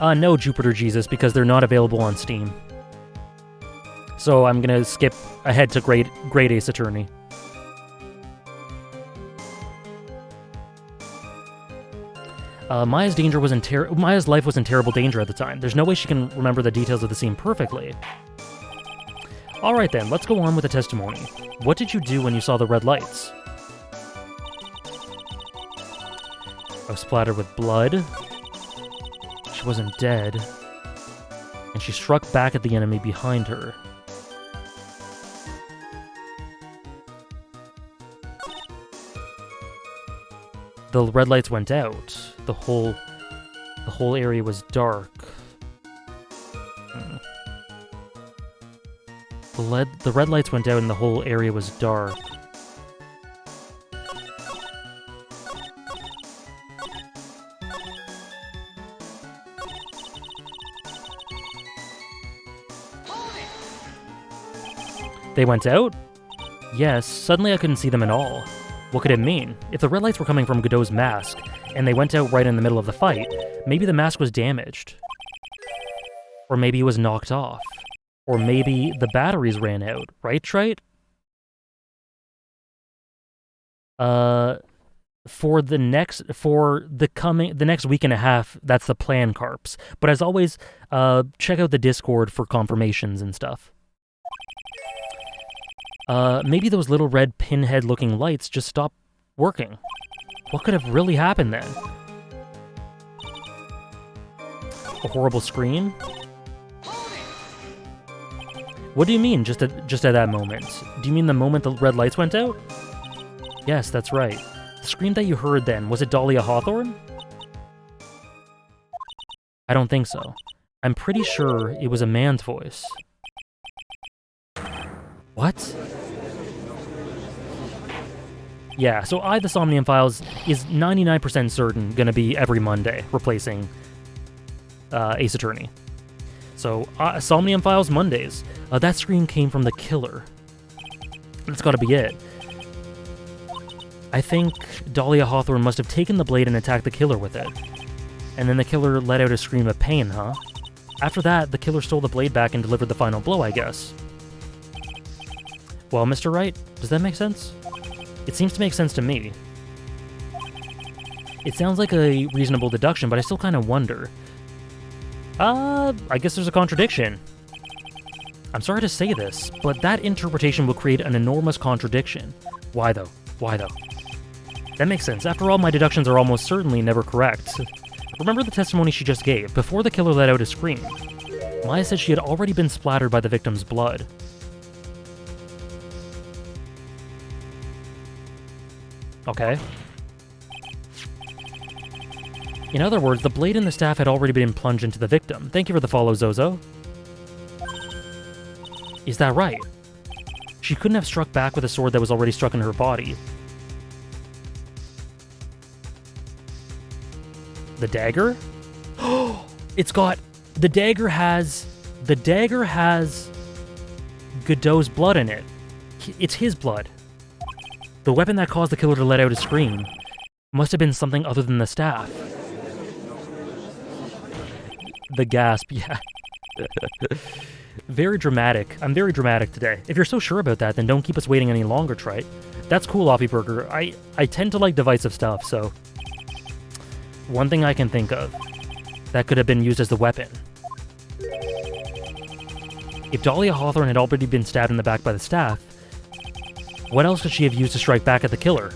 No, Jupiter Jesus, because they're not available on Steam. So I'm gonna skip ahead to Great Ace Attorney. Maya's life was in terrible danger at the time. There's no way she can remember the details of the scene perfectly. Alright then, let's go on with the testimony. What did you do when you saw the red lights? I was splattered with blood. She wasn't dead. And she struck back at the enemy behind her. The red lights went out. The whole area was dark. The red lights went out and the whole area was dark. They went out? Yes, suddenly I couldn't see them at all. What could it mean? If the red lights were coming from Godot's mask, and they went out right in the middle of the fight, maybe the mask was damaged. Or maybe it was knocked off. Or maybe the batteries ran out, right, Trite? For the next week and a half, that's the plan, Carps. But as always, check out the Discord for confirmations and stuff. Maybe those little red pinhead-looking lights just stopped working. What could have really happened then? A horrible scream? What do you mean, just at that moment? Do you mean the moment the red lights went out? Yes, that's right. The scream that you heard then, was it Dahlia Hawthorne? I don't think so. I'm pretty sure it was a man's voice. What? Yeah, so I, the Somnium Files, is 99% certain gonna be every Monday, replacing Ace Attorney. So, Somnium Files Mondays. That scream came from the killer. That's gotta be it. I think Dahlia Hawthorne must have taken the blade and attacked the killer with it. And then the killer let out a scream of pain, huh? After that, the killer stole the blade back and delivered the final blow, I guess. Well, Mr. Wright, does that make sense? It seems to make sense to me. It sounds like a reasonable deduction, but I still kind of wonder. I guess there's a contradiction. I'm sorry to say this, but that interpretation will create an enormous contradiction. Why though? Why though? That makes sense. After all, my deductions are almost certainly never correct. Remember the testimony she just gave, before the killer let out a scream. Maya said she had already been splattered by the victim's blood. Okay. In other words, the blade and the staff had already been plunged into the victim. Thank you for the follow, Zozo. Is that right? She couldn't have struck back with a sword that was already struck in her body. The dagger? It's got... The dagger has Godot's blood in it. It's his blood. The weapon that caused the killer to let out a scream must have been something other than the staff. The gasp, yeah. Very dramatic. I'm very dramatic today. If you're so sure about that, then don't keep us waiting any longer, Trite. That's cool, Offie Burger. I tend to like divisive stuff, so... One thing I can think of that could have been used as the weapon. If Dahlia Hawthorne had already been stabbed in the back by the staff, What else could she have used to strike back at the killer?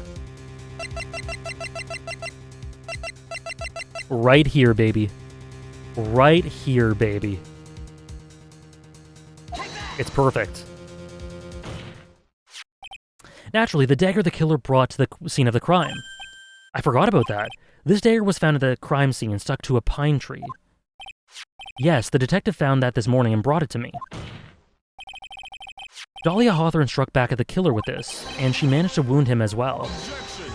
Right here, baby. Right here, baby. It's perfect. Naturally, the dagger the killer brought to the scene of the crime. I forgot about that. This dagger was found at the crime scene and stuck to a pine tree. Yes, the detective found that this morning and brought it to me. Dahlia Hawthorne struck back at the killer with this, and she managed to wound him as well. Objection.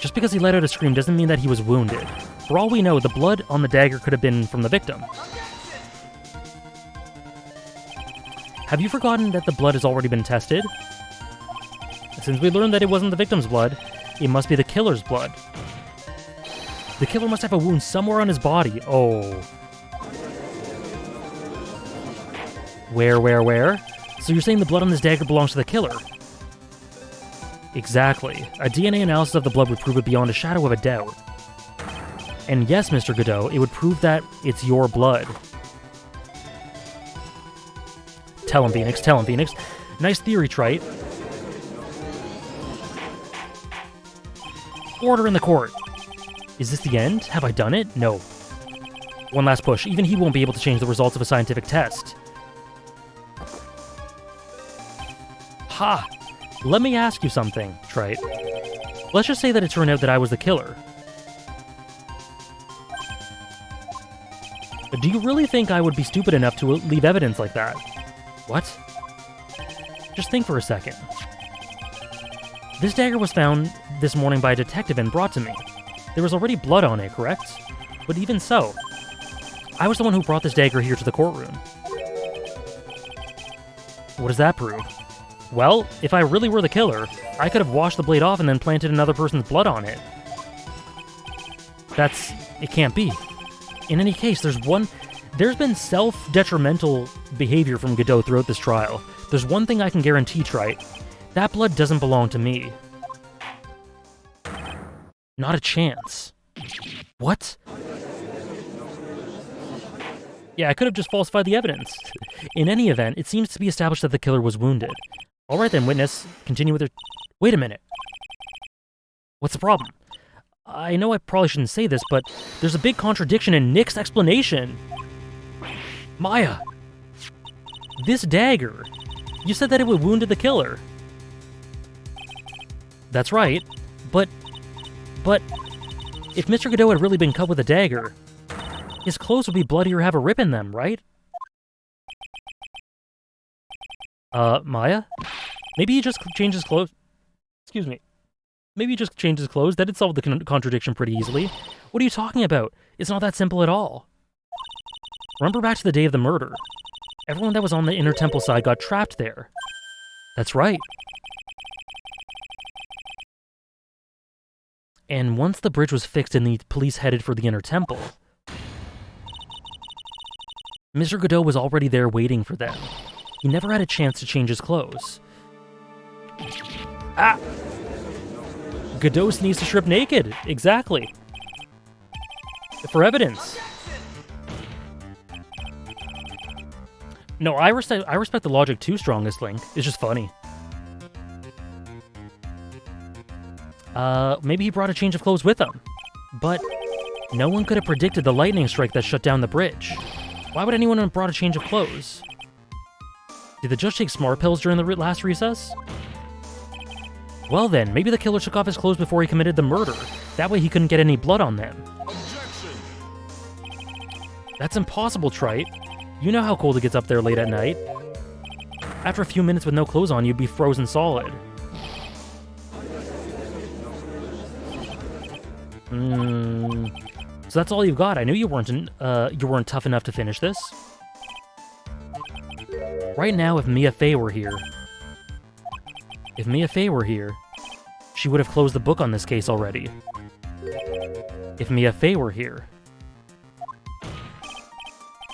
Just because he let out a scream doesn't mean that he was wounded. For all we know, the blood on the dagger could have been from the victim. Have you forgotten that the blood has already been tested? Since we learned that it wasn't the victim's blood, it must be the killer's blood. The killer must have a wound somewhere on his body. Oh. Where? So you're saying the blood on this dagger belongs to the killer? Exactly. A DNA analysis of the blood would prove it beyond a shadow of a doubt. And yes, Mr. Godot, it would prove that it's your blood. Tell him, Phoenix. Tell him, Phoenix. Nice theory, Trite. Order in the court. Is this the end? Have I done it? No. One last push. Even he won't be able to change the results of a scientific test. Ha! Let me ask you something, Trite. Let's just say that it turned out that I was the killer. Do you really think I would be stupid enough to leave evidence like that? What? Just think for a second. This dagger was found this morning by a detective and brought to me. There was already blood on it, correct? But even so, I was the one who brought this dagger here to the courtroom. What does that prove? Well, if I really were the killer, I could have washed the blade off and then planted another person's blood on it. It can't be. In any case, there's been self-detrimental behavior from Godot throughout this trial. There's one thing I can guarantee, Trite. That blood doesn't belong to me. Not a chance. What? Yeah, I could have just falsified the evidence. In any event, it seems to be established that the killer was wounded. Alright then, witness. Continue with your... Wait a minute. What's the problem? I know I probably shouldn't say this, but there's a big contradiction in Nick's explanation. Maya! This dagger! You said that it would wounded the killer. That's right, but if Mr. Godot had really been cut with a dagger, his clothes would be bloody or have a rip in them, right? Maya? Maybe he just changed his clothes. Excuse me. Maybe he just changed his clothes. That'd solve the contradiction pretty easily. What are you talking about? It's not that simple at all. Remember back to the day of the murder. Everyone that was on the inner temple side got trapped there. That's right. And once the bridge was fixed and the police headed for the inner temple, Mr. Godot was already there waiting for them. He never had a chance to change his clothes. Ah! Godot needs to strip naked. Exactly. For evidence. No, I respect the logic too, Strongest Link. It's just funny. Maybe he brought a change of clothes with him. But no one could have predicted the lightning strike that shut down the bridge. Why would anyone have brought a change of clothes? Did the judge take smart pills during the last recess? Well then, maybe the killer took off his clothes before he committed the murder. That way he couldn't get any blood on them. Objection. That's impossible, Trite. You know how cold it gets up there late at night. After a few minutes with no clothes on, you'd be frozen solid. So that's all you've got. I knew you weren't tough enough to finish this. Right now, if Mia Fey were here... she would have closed the book on this case already. If Mia Fey were here...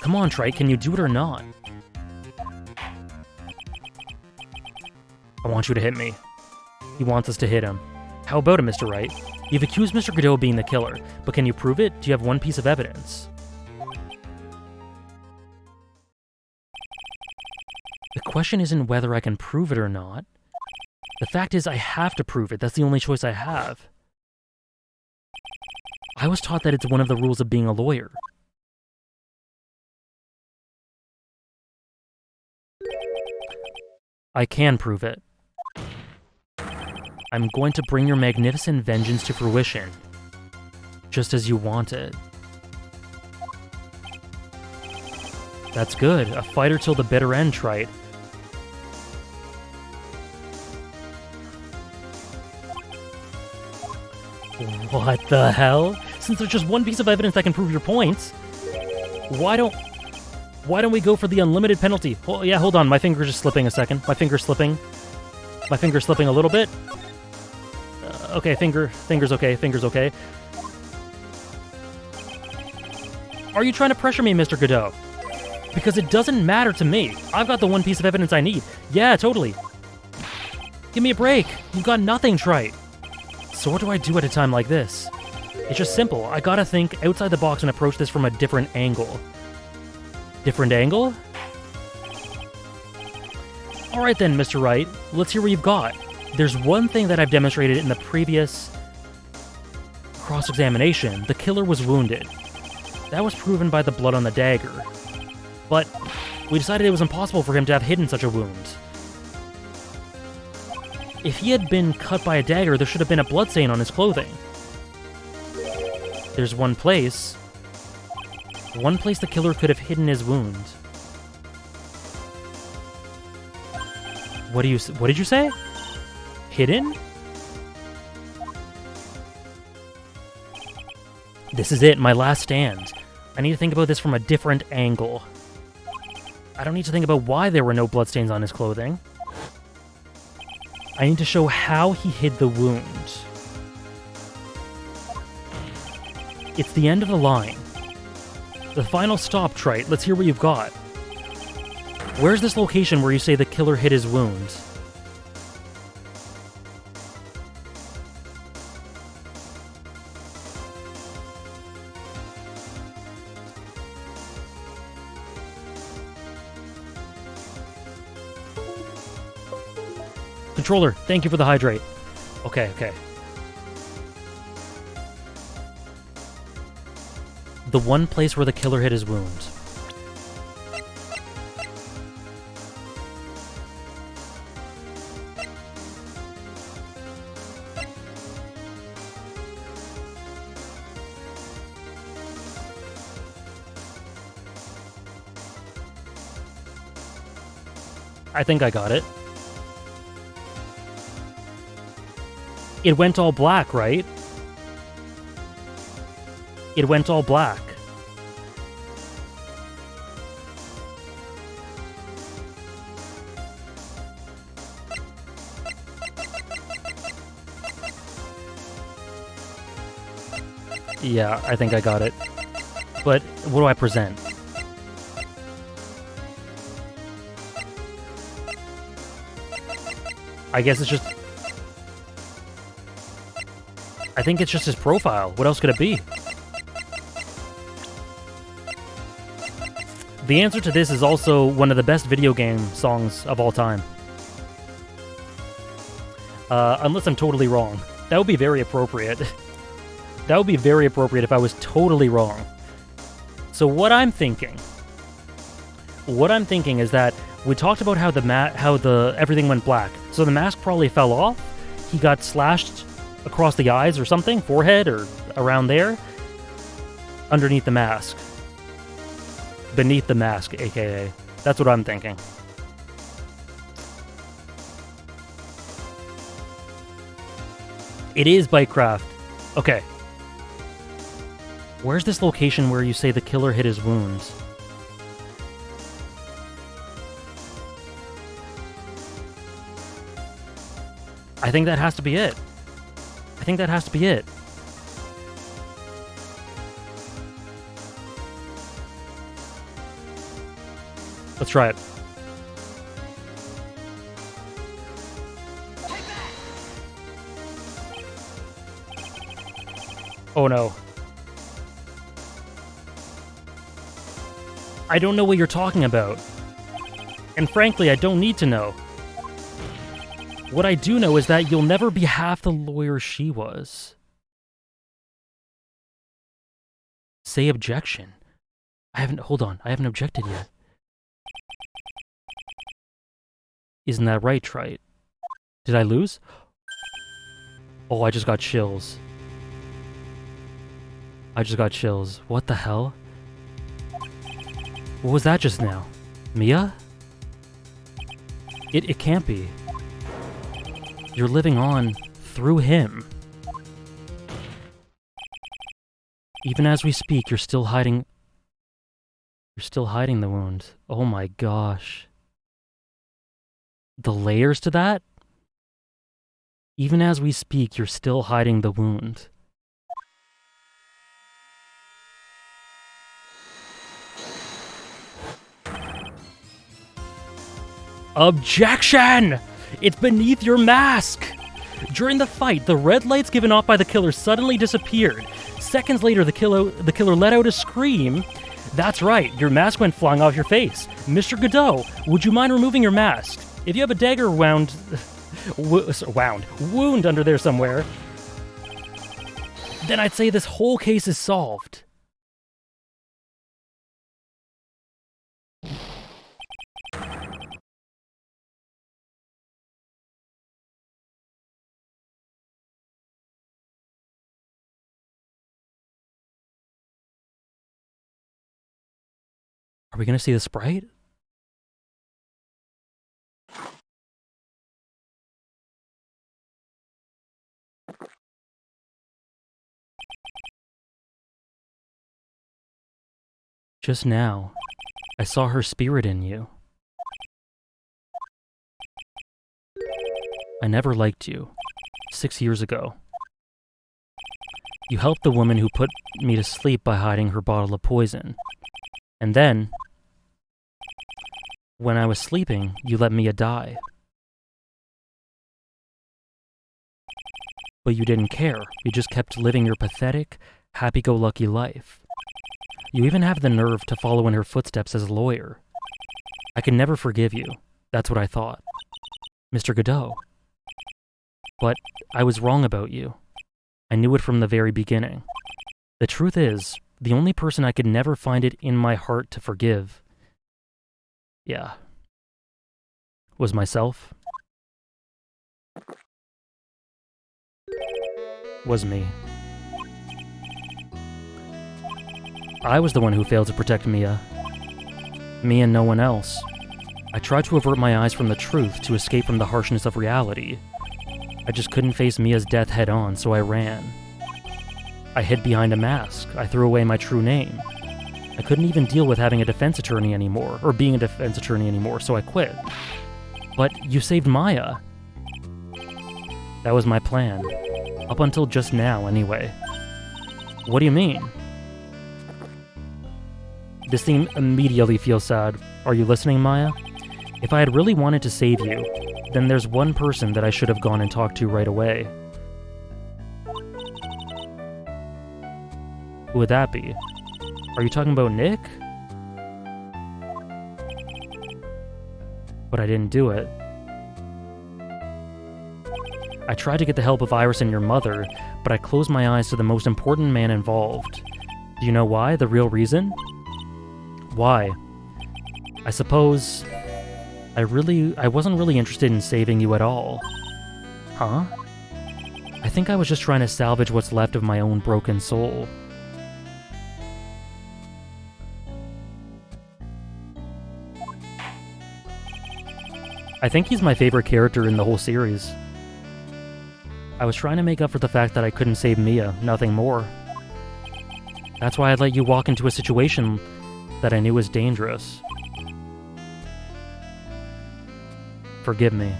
Come on, Trite, can you do it or not? I want you to hit me. He wants us to hit him. How about it, Mr. Wright? You've accused Mr. Godot of being the killer, but can you prove it? Do you have one piece of evidence? The question isn't whether I can prove it or not. The fact is I have to prove it. That's the only choice I have. I was taught that it's one of the rules of being a lawyer. I can prove it. I'm going to bring your magnificent vengeance to fruition, just as you want it. That's good. A fighter till the bitter end, Trite. What the hell? Since there's just one piece of evidence that can prove your points, why don't we go for the unlimited penalty? Oh, yeah, hold on. My finger's just slipping a second. My finger's slipping. My finger's slipping a little bit. Okay, finger's okay. Finger's okay. Are you trying to pressure me, Mr. Godot? Because it doesn't matter to me. I've got the one piece of evidence I need. Yeah, totally. Give me a break. You've got nothing, Trite. So what do I do at a time like this? It's just simple. I gotta think outside the box and approach this from a different angle. Different angle? Alright then, Mr. Wright. Let's hear what you've got. There's one thing that I've demonstrated in the previous cross-examination. The killer was wounded. That was proven by the blood on the dagger. But we decided it was impossible for him to have hidden such a wound. If he had been cut by a dagger, there should have been a bloodstain on his clothing. There's one place the killer could have hidden his wound. What did you say? Hidden? This is it, my last stand. I need to think about this from a different angle. I don't need to think about why there were no bloodstains on his clothing. I need to show how he hid the wound. It's the end of the line. The final stop, Trite. Let's hear what you've got. Where's this location where you say the killer hid his wound? Controller, thank you for the hydrate. Okay. The one place where the killer hid his wound. I think I got it. It went all black, right? It went all black. Yeah, I think I got it. But what do I present? I guess it's just... I think it's just his profile. What else could it be? The answer to this is also one of the best video game songs of all time. Unless I'm totally wrong. That would be very appropriate. That would be very appropriate if I was totally wrong. So what I'm thinking is that we talked about how everything went black. So the mask probably fell off. He got slashed across the eyes or something, forehead or around there, underneath the mask. Beneath the mask, aka. That's what I'm thinking. It is Bytecraft. Okay. Where's this location where you say the killer hid his wounds? I think that has to be it. Let's try it. Oh no. I don't know what you're talking about. And frankly, I don't need to know. What I do know is that you'll never be half the lawyer she was. Say objection. Hold on, I haven't objected yet. Isn't that right, Trite? Did I lose? Oh, I just got chills. What the hell? What was that just now? Mia? It can't be. You're living on through him. Even as we speak, you're still hiding the wound. Oh my gosh. The layers to that? Even as we speak, you're still hiding the wound. Objection! It's beneath your mask! During the fight, the red lights given off by the killer suddenly disappeared. Seconds later, the killer let out a scream. That's right, your mask went flying off your face. Mr. Godot, would you mind removing your mask? If you have a dagger wound under there somewhere, then I'd say this whole case is solved. Are we gonna see the sprite? Just now, I saw her spirit in you. I never liked you. 6 years ago. You helped the woman who put me to sleep by hiding her bottle of poison. And then, when I was sleeping, you let Mia die. But you didn't care. You just kept living your pathetic, happy-go-lucky life. You even have the nerve to follow in her footsteps as a lawyer. I can never forgive you. That's what I thought. Mr. Godot. But I was wrong about you. I knew it from the very beginning. The truth is, the only person I could never find it in my heart to forgive, was myself. Was me. I was the one who failed to protect Mia. Me and no one else. I tried to avert my eyes from the truth to escape from the harshness of reality. I just couldn't face Mia's death head on, so I ran. I hid behind a mask. I threw away my true name. I couldn't even deal with having a defense attorney anymore, or being a defense attorney anymore, so I quit. But you saved Maya. That was my plan. Up until just now, anyway. What do you mean? This scene immediately feels sad. Are you listening, Maya? If I had really wanted to save you, then there's one person that I should have gone and talked to right away. Who would that be? Are you talking about Nick? But I didn't do it. I tried to get the help of Iris and your mother, but I closed my eyes to the most important man involved. Do you know why? The real reason? Why? I suppose I wasn't really interested in saving you at all. Huh? I think I was just trying to salvage what's left of my own broken soul. I think he's my favorite character in the whole series. I was trying to make up for the fact that I couldn't save Mia, nothing more. That's why I let you walk into a situation that I knew was dangerous. Forgive me.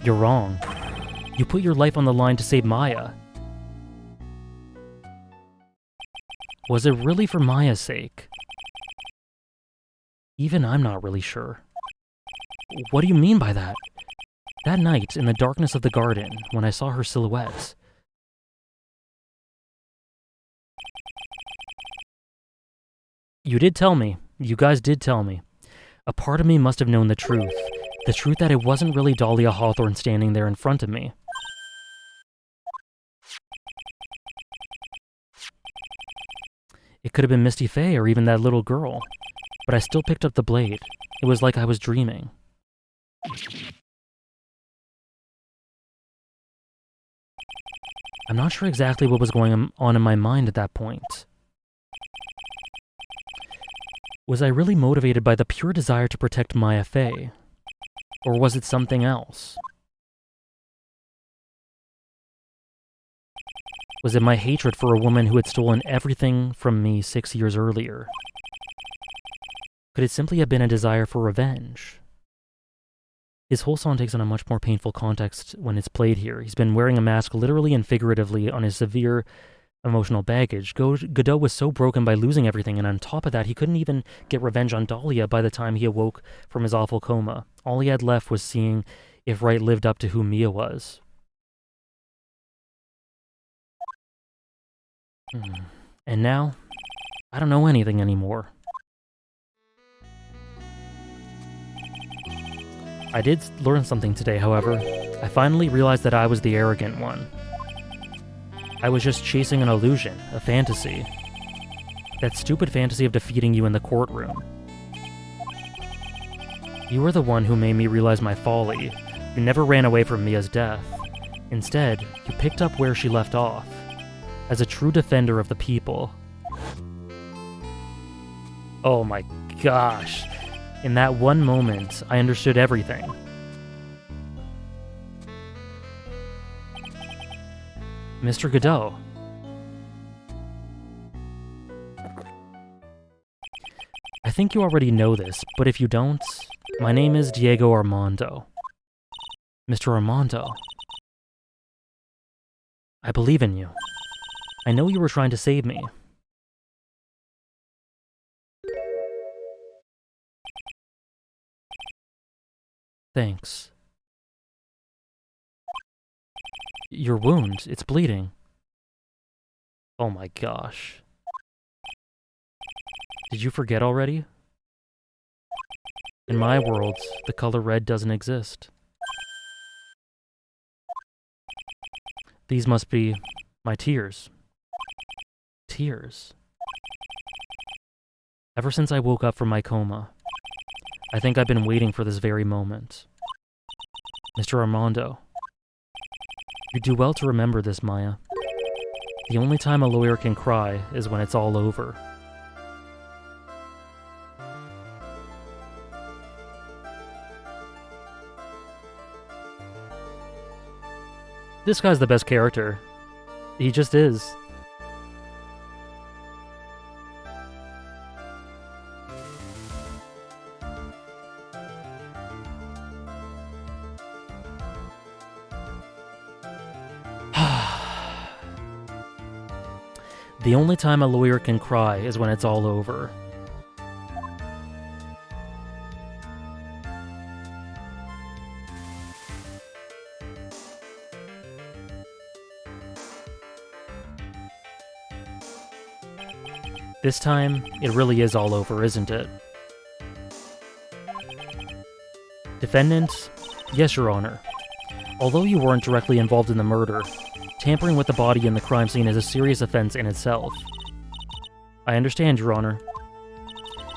You're wrong. You put your life on the line to save Maya. Was it really for Maya's sake? Even I'm not really sure. What do you mean by that? That night, in the darkness of the garden, when I saw her silhouette. You did tell me. You guys did tell me. A part of me must have known the truth. The truth that it wasn't really Dahlia Hawthorne standing there in front of me. It could have been Misty Fey or even that little girl. But I still picked up the blade. It was like I was dreaming. I'm not sure exactly what was going on in my mind at that point. Was I really motivated by the pure desire to protect Maya Fey? Or was it something else? Was it my hatred for a woman who had stolen everything from me 6 years earlier? Could it simply have been a desire for revenge? His whole song takes on a much more painful context when it's played here. He's been wearing a mask literally and figuratively on his severe emotional baggage. Godot was so broken by losing everything, and on top of that, he couldn't even get revenge on Dahlia by the time he awoke from his awful coma. All he had left was seeing if Wright lived up to who Mia was. And now, I don't know anything anymore. I did learn something today, however. I finally realized that I was the arrogant one. I was just chasing an illusion, a fantasy. That stupid fantasy of defeating you in the courtroom. You were the one who made me realize my folly. You never ran away from Mia's death. Instead, you picked up where she left off. As a true defender of the people. Oh my gosh. In that one moment, I understood everything. Mr. Godot. I think you already know this, but if you don't, my name is Diego Armando. Mr. Armando. I believe in you. I know you were trying to save me. Thanks. Your wound, it's bleeding. Oh my gosh. Did you forget already? In my world, the color red doesn't exist. These must be my tears. Tears. Ever since I woke up from my coma, I think I've been waiting for this very moment. Mr. Armando, you do well to remember this, Maya. The only time a lawyer can cry is when it's all over. This guy's the best character. He just is. The only time a lawyer can cry is when it's all over. This time, it really is all over, isn't it? Defendant, yes, Your Honor. Although you weren't directly involved in the murder, tampering with the body in the crime scene is a serious offense in itself. I understand, Your Honor.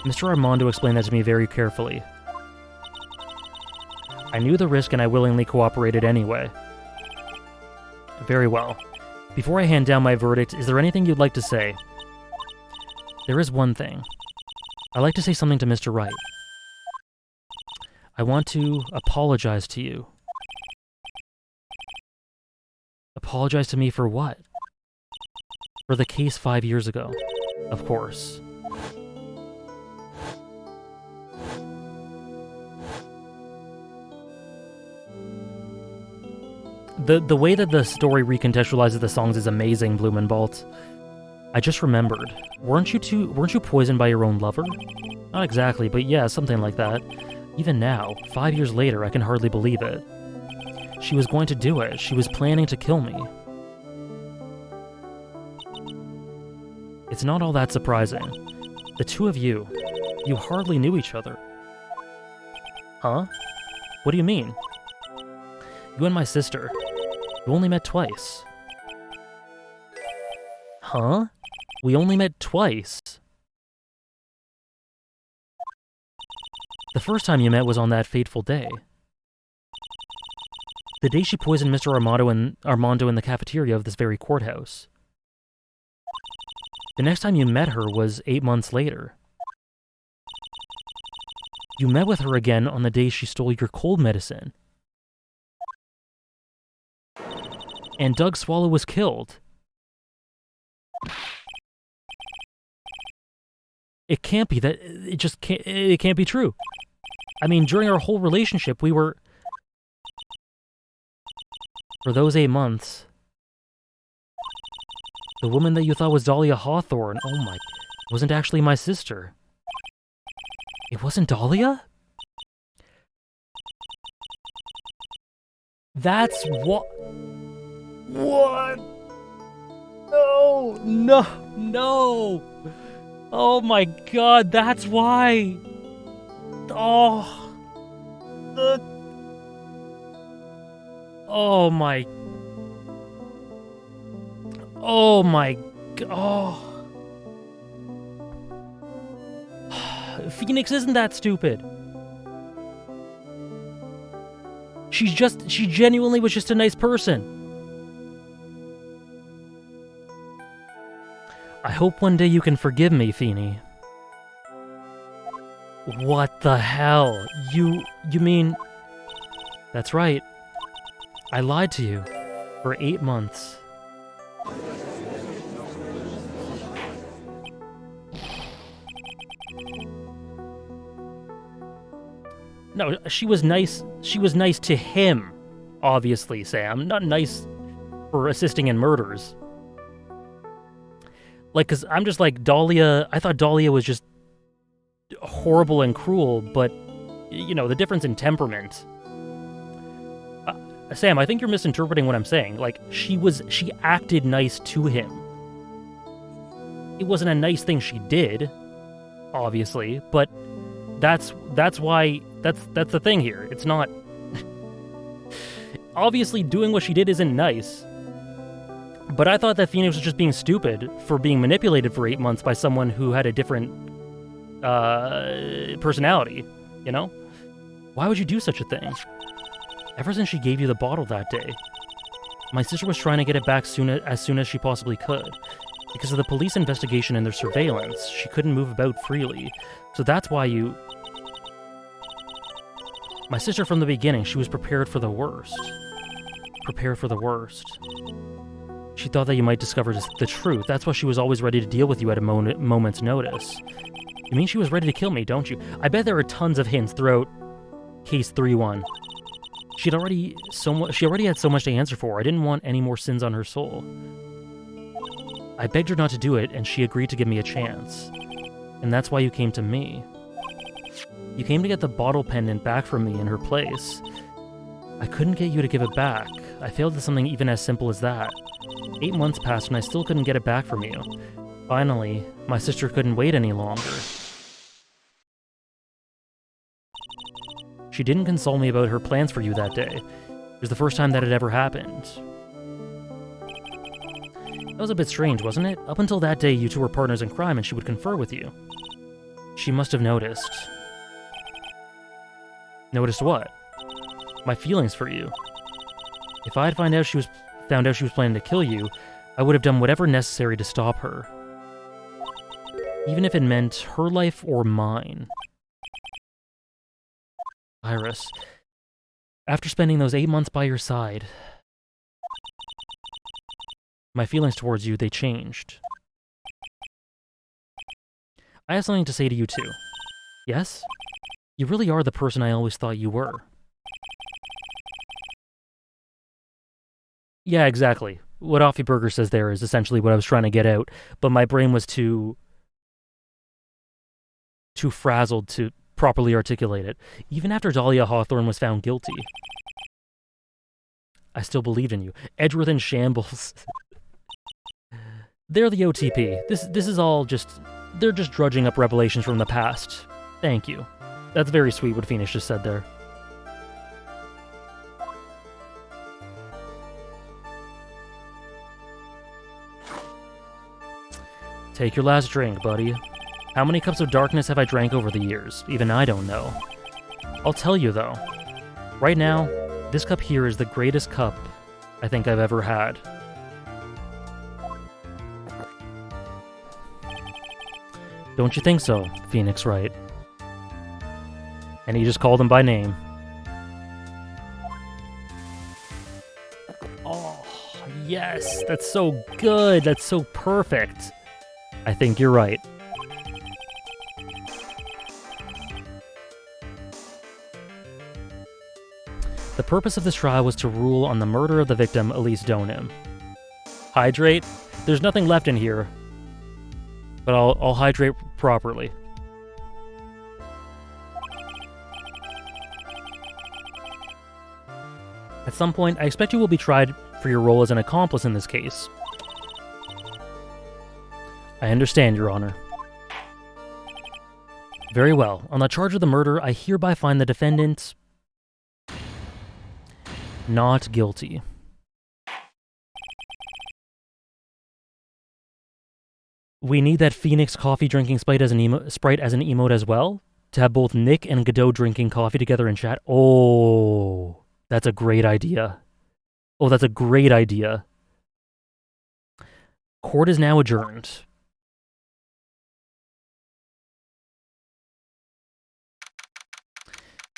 Mr. Armando explained that to me very carefully. I knew the risk and I willingly cooperated anyway. Very well. Before I hand down my verdict, is there anything you'd like to say? There is one thing. I'd like to say something to Mr. Wright. I want to apologize to you. Apologize to me for what? For the case 5 years ago, of course. The way that the story recontextualizes the songs is amazing, Blumenbalt. I just remembered. Weren't you poisoned by your own lover? Not exactly, but yeah, something like that. Even now, 5 years later, I can hardly believe it. She was going to do it. She was planning to kill me. It's not all that surprising. The two of you, you hardly knew each other. Huh? What do you mean? You and my sister, you only met twice. Huh? We only met twice? The first time you met was on that fateful day. The day she poisoned Mr. Armando in the cafeteria of this very courthouse. The next time you met her was 8 months later. You met with her again on the day she stole your cold medicine. And Doug Swallow was killed. It can't be that. It just can't. It can't be true. I mean, during our whole relationship, we were... For those 8 months... The woman that you thought was Dahlia Hawthorne, oh my... wasn't actually my sister. It wasn't Dahlia? That's what... What? No! No! No! Oh my god, that's why! Oh... Oh my... Oh my... Oh... Phoenix isn't that stupid. She genuinely was just a nice person. I hope one day you can forgive me, Feeny. What the hell? You mean... That's right. I lied to you for 8 months. No, she was nice. She was nice to him, obviously, Sam. Not nice for assisting in murders. Like, because I'm just like, Dahlia... I thought Dahlia was just horrible and cruel, but, you know, the difference in temperament... Sam, I think you're misinterpreting what I'm saying. Like, she acted nice to him. It wasn't a nice thing she did, obviously, but that's why... That's the thing here. It's not... Obviously, doing what she did isn't nice. But I thought that Phoenix was just being stupid for being manipulated for 8 months by someone who had a different personality, you know? Why would you do such a thing? Ever since she gave you the bottle that day, my sister was trying to get it back as soon as she possibly could. Because of the police investigation and their surveillance, she couldn't move about freely. So that's why you... My sister, from the beginning, she was prepared for the worst. Prepared for the worst. She thought that you might discover the truth. That's why she was always ready to deal with you at a moment's notice. You mean she was ready to kill me, don't you? I bet there are tons of hints throughout Case 3-1. She already had so much to answer for. I didn't want any more sins on her soul. I begged her not to do it, and she agreed to give me a chance. And that's why you came to me. You came to get the bottle pendant back from me in her place. I couldn't get you to give it back. I failed at something even as simple as that. 8 months passed and I still couldn't get it back from you. Finally, my sister couldn't wait any longer. She didn't console me about her plans for you that day. It was the first time that had ever happened. That was a bit strange, wasn't it? Up until that day, you two were partners in crime and she would confer with you. She must have noticed. Noticed what? My feelings for you. If I had found out she was planning to kill you, I would have done whatever necessary to stop her. Even if it meant her life or mine. Iris, after spending those 8 months by your side, my feelings towards you, they changed. I have something to say to you too. Yes? You really are the person I always thought you were. Yeah, exactly. What Offie Burger says there is essentially what I was trying to get out, but my brain was too frazzled to properly articulate it. Even after Dahlia Hawthorne was found guilty, I still believed in you. Edgeworth and Shambles. They're the OTP. This is all just They're just drudging up revelations from the past. Thank you. That's very sweet what Phoenix just said there. Take your last drink, buddy. How many cups of darkness have I drank over the years? Even I don't know. I'll tell you, though. Right now, this cup here is the greatest cup I think I've ever had. Don't you think so, Phoenix Wright? And he just called him by name. Oh, yes! That's so good! That's so perfect! I think you're right. The purpose of this trial was to rule on the murder of the victim, Elise Donim. Hydrate? There's nothing left in here, but I'll hydrate properly. At some point, I expect you will be tried for your role as an accomplice in this case. I understand, Your Honor. Very well. On the charge of the murder, I hereby find the defendant not guilty. We need that Phoenix coffee drinking sprite as an emote as well, to have both Nick and Godot drinking coffee together in chat. Oh, that's a great idea. Oh, that's a great idea. Court is now adjourned.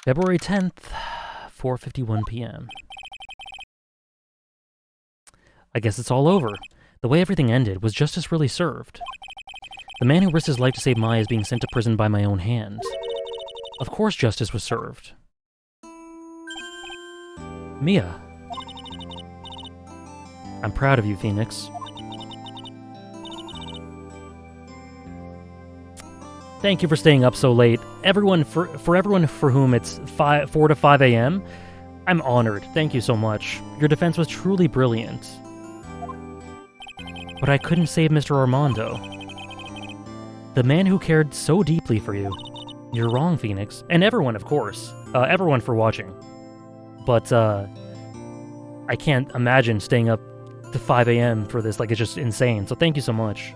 February 10th, 4:51 p.m. I guess it's all over. The way everything ended, was justice really served? The man who risked his life to save Maya is being sent to prison by my own hand. Of course justice was served. Mia. I'm proud of you, Phoenix. Thank you for staying up so late. Everyone for everyone for whom it's 4 to 5 a.m., I'm honored. Thank you so much. Your defense was truly brilliant. But I couldn't save Mr. Armando. The man who cared so deeply for you. You're wrong, Phoenix. And everyone, of course. Everyone for watching. But, I can't imagine staying up to 5 a.m. for this. Like, it's just insane. So thank you so much.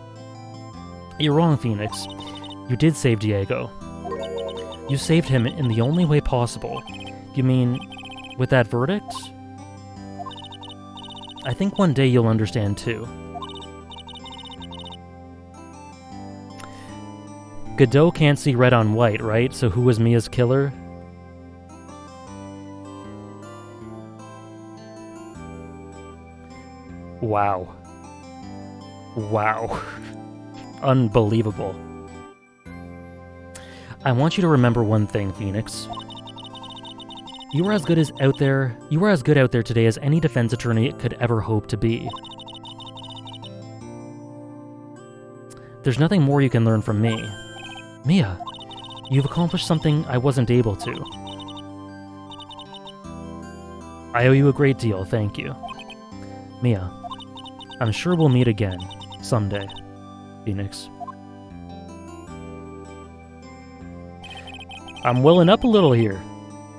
You're wrong, Phoenix. You did save Diego. You saved him in the only way possible. You mean, with that verdict? I think one day you'll understand, too. Godot can't see red on white, right? So who was Mia's killer? Wow. Wow. Unbelievable. I want you to remember one thing, Phoenix. You were as good out there today as any defense attorney could ever hope to be. There's nothing more you can learn from me. Mia, you've accomplished something I wasn't able to. I owe you a great deal, thank you. Mia, I'm sure we'll meet again, someday, Phoenix. I'm welling up a little here.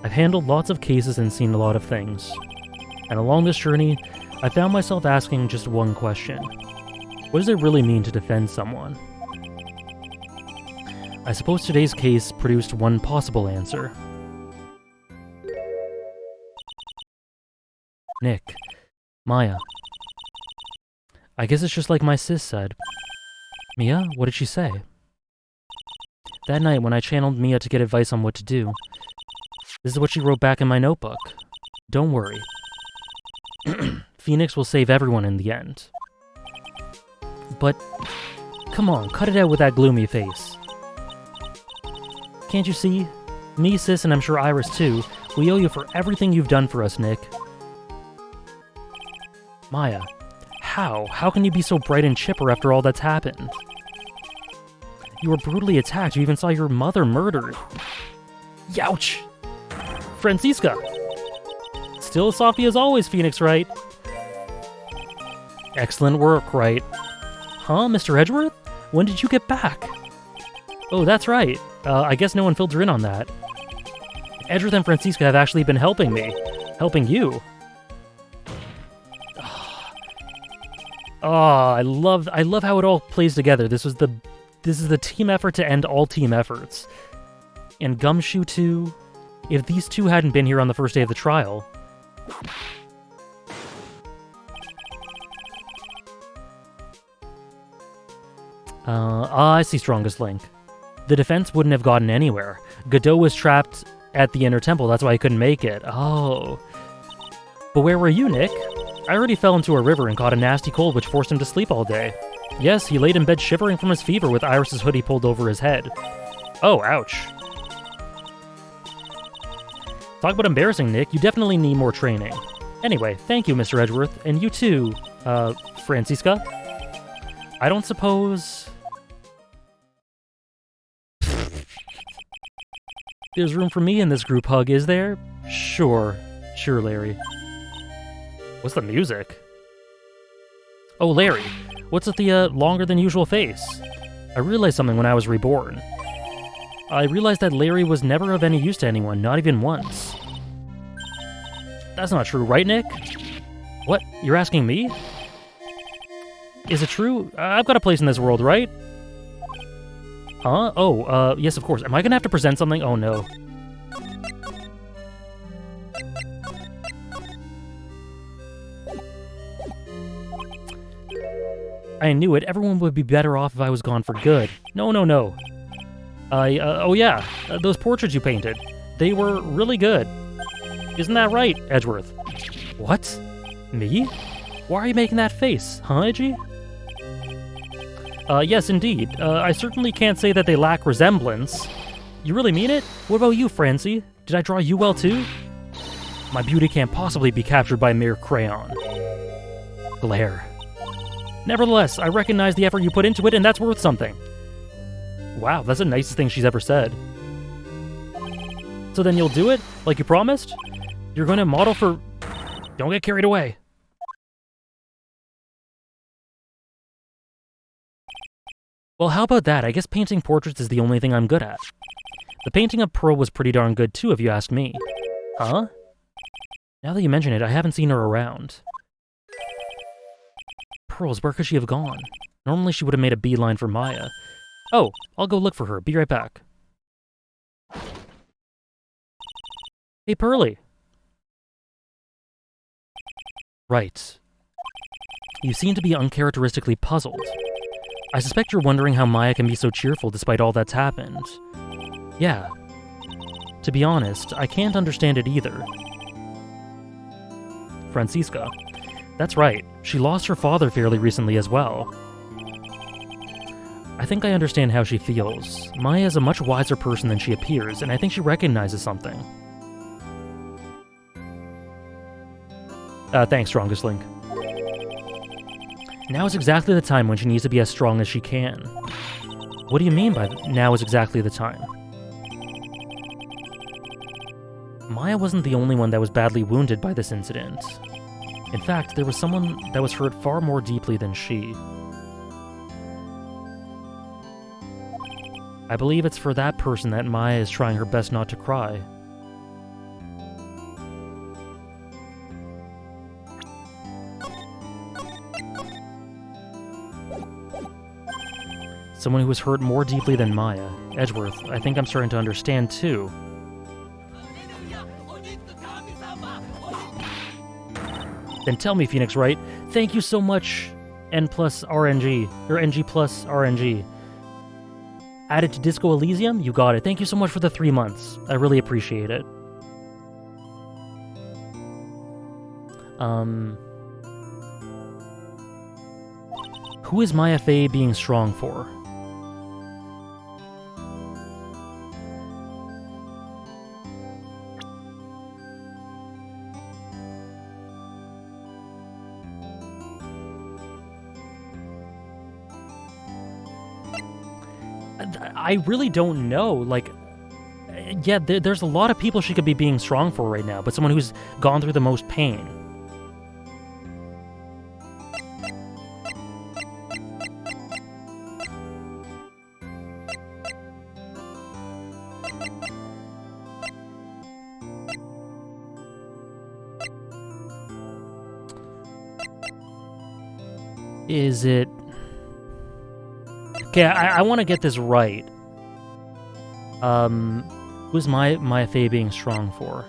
I've handled lots of cases and seen a lot of things. And along this journey, I found myself asking just one question. What does it really mean to defend someone? I suppose today's case produced one possible answer. Nick. Maya. I guess it's just like my sis said. Mia, what did she say? That night when I channeled Mia to get advice on what to do, this is what she wrote back in my notebook. Don't worry. Phoenix will save everyone in the end. But, come on, cut it out with that gloomy face. Can't you see? Me, sis, and I'm sure Iris too, we owe you for everything you've done for us, Nick. Maya, how? How can you be so bright and chipper after all that's happened? You were brutally attacked. You even saw your mother murdered. Youch! Francisca! Still softy as always, Phoenix Wright. Excellent work, Wright. Huh, Mr. Edgeworth? When did you get back? Oh, that's right. I guess no one filled her in on that. Edgeworth and Francisca have actually been helping me. Helping you. Oh, I love how it all plays together. This is the team effort to end all team efforts. And Gumshoe too. If these two hadn't been here on the first day of the trial. I see strongest link. The defense wouldn't have gotten anywhere. Godot was trapped at the inner temple, that's why he couldn't make it. Oh. But where were you, Nick? I already fell into a river and caught a nasty cold which forced him to sleep all day. Yes, he laid in bed shivering from his fever with Iris's hoodie pulled over his head. Oh, ouch. Talk about embarrassing, Nick. You definitely need more training. Anyway, thank you, Mr. Edgeworth. And you too, Francisca? I don't suppose... There's room for me in this group hug, is there? Sure. Sure, Larry. What's the music? Oh, Larry. What's with the, longer than usual face? I realized something when I was reborn. I realized that Larry was never of any use to anyone, not even once. That's not true, right, Nick? What? You're asking me? Is it true? I've got a place in this world, right? Huh? Oh, yes, of course. Am I gonna have to present something? Oh, no. I knew it. Everyone would be better off if I was gone for good. No, no, no. Oh yeah, those portraits you painted. They were really good. Isn't that right, Edgeworth? What? Me? Why are you making that face, huh, Edgy? Yes, indeed. I certainly can't say that they lack resemblance. You really mean it? What about you, Francie? Did I draw you well, too? My beauty can't possibly be captured by a mere crayon. Glare. Nevertheless, I recognize the effort you put into it, and that's worth something. Wow, that's the nicest thing she's ever said. So then you'll do it, like you promised? You're going to model for... Don't get carried away. Well, how about that? I guess painting portraits is the only thing I'm good at. The painting of Pearl was pretty darn good too, if you ask me. Huh? Now that you mention it, I haven't seen her around. Pearls, where could she have gone? Normally she would have made a beeline for Maya. Oh, I'll go look for her. Be right back. Hey, Pearly. Right. You seem to be uncharacteristically puzzled. I suspect you're wondering how Maya can be so cheerful despite all that's happened. Yeah. To be honest, I can't understand it either. Francisca. That's right. She lost her father fairly recently as well. I think I understand how she feels. Maya is a much wiser person than she appears, and I think she recognizes something. Thanks, Strongest Link. Now is exactly the time when she needs to be as strong as she can. What do you mean by now is exactly the time? Maya wasn't the only one that was badly wounded by this incident. In fact, there was someone that was hurt far more deeply than she. I believe it's for that person that Maya is trying her best not to cry. Someone who was hurt more deeply than Maya. Edgeworth, I think I'm starting to understand too. Then tell me, Phoenix Wright. Thank you so much, N plus RNG, or NG plus RNG. Added to Disco Elysium? You got it. Thank you so much for the 3 months. I really appreciate it. Who is Maya Fey being strong for? I really don't know, like, yeah, there's a lot of people she could be being strong for right now, but someone who's gone through the most pain. Is it... Okay, I want to get this right. Who's Maya Fey being strong for?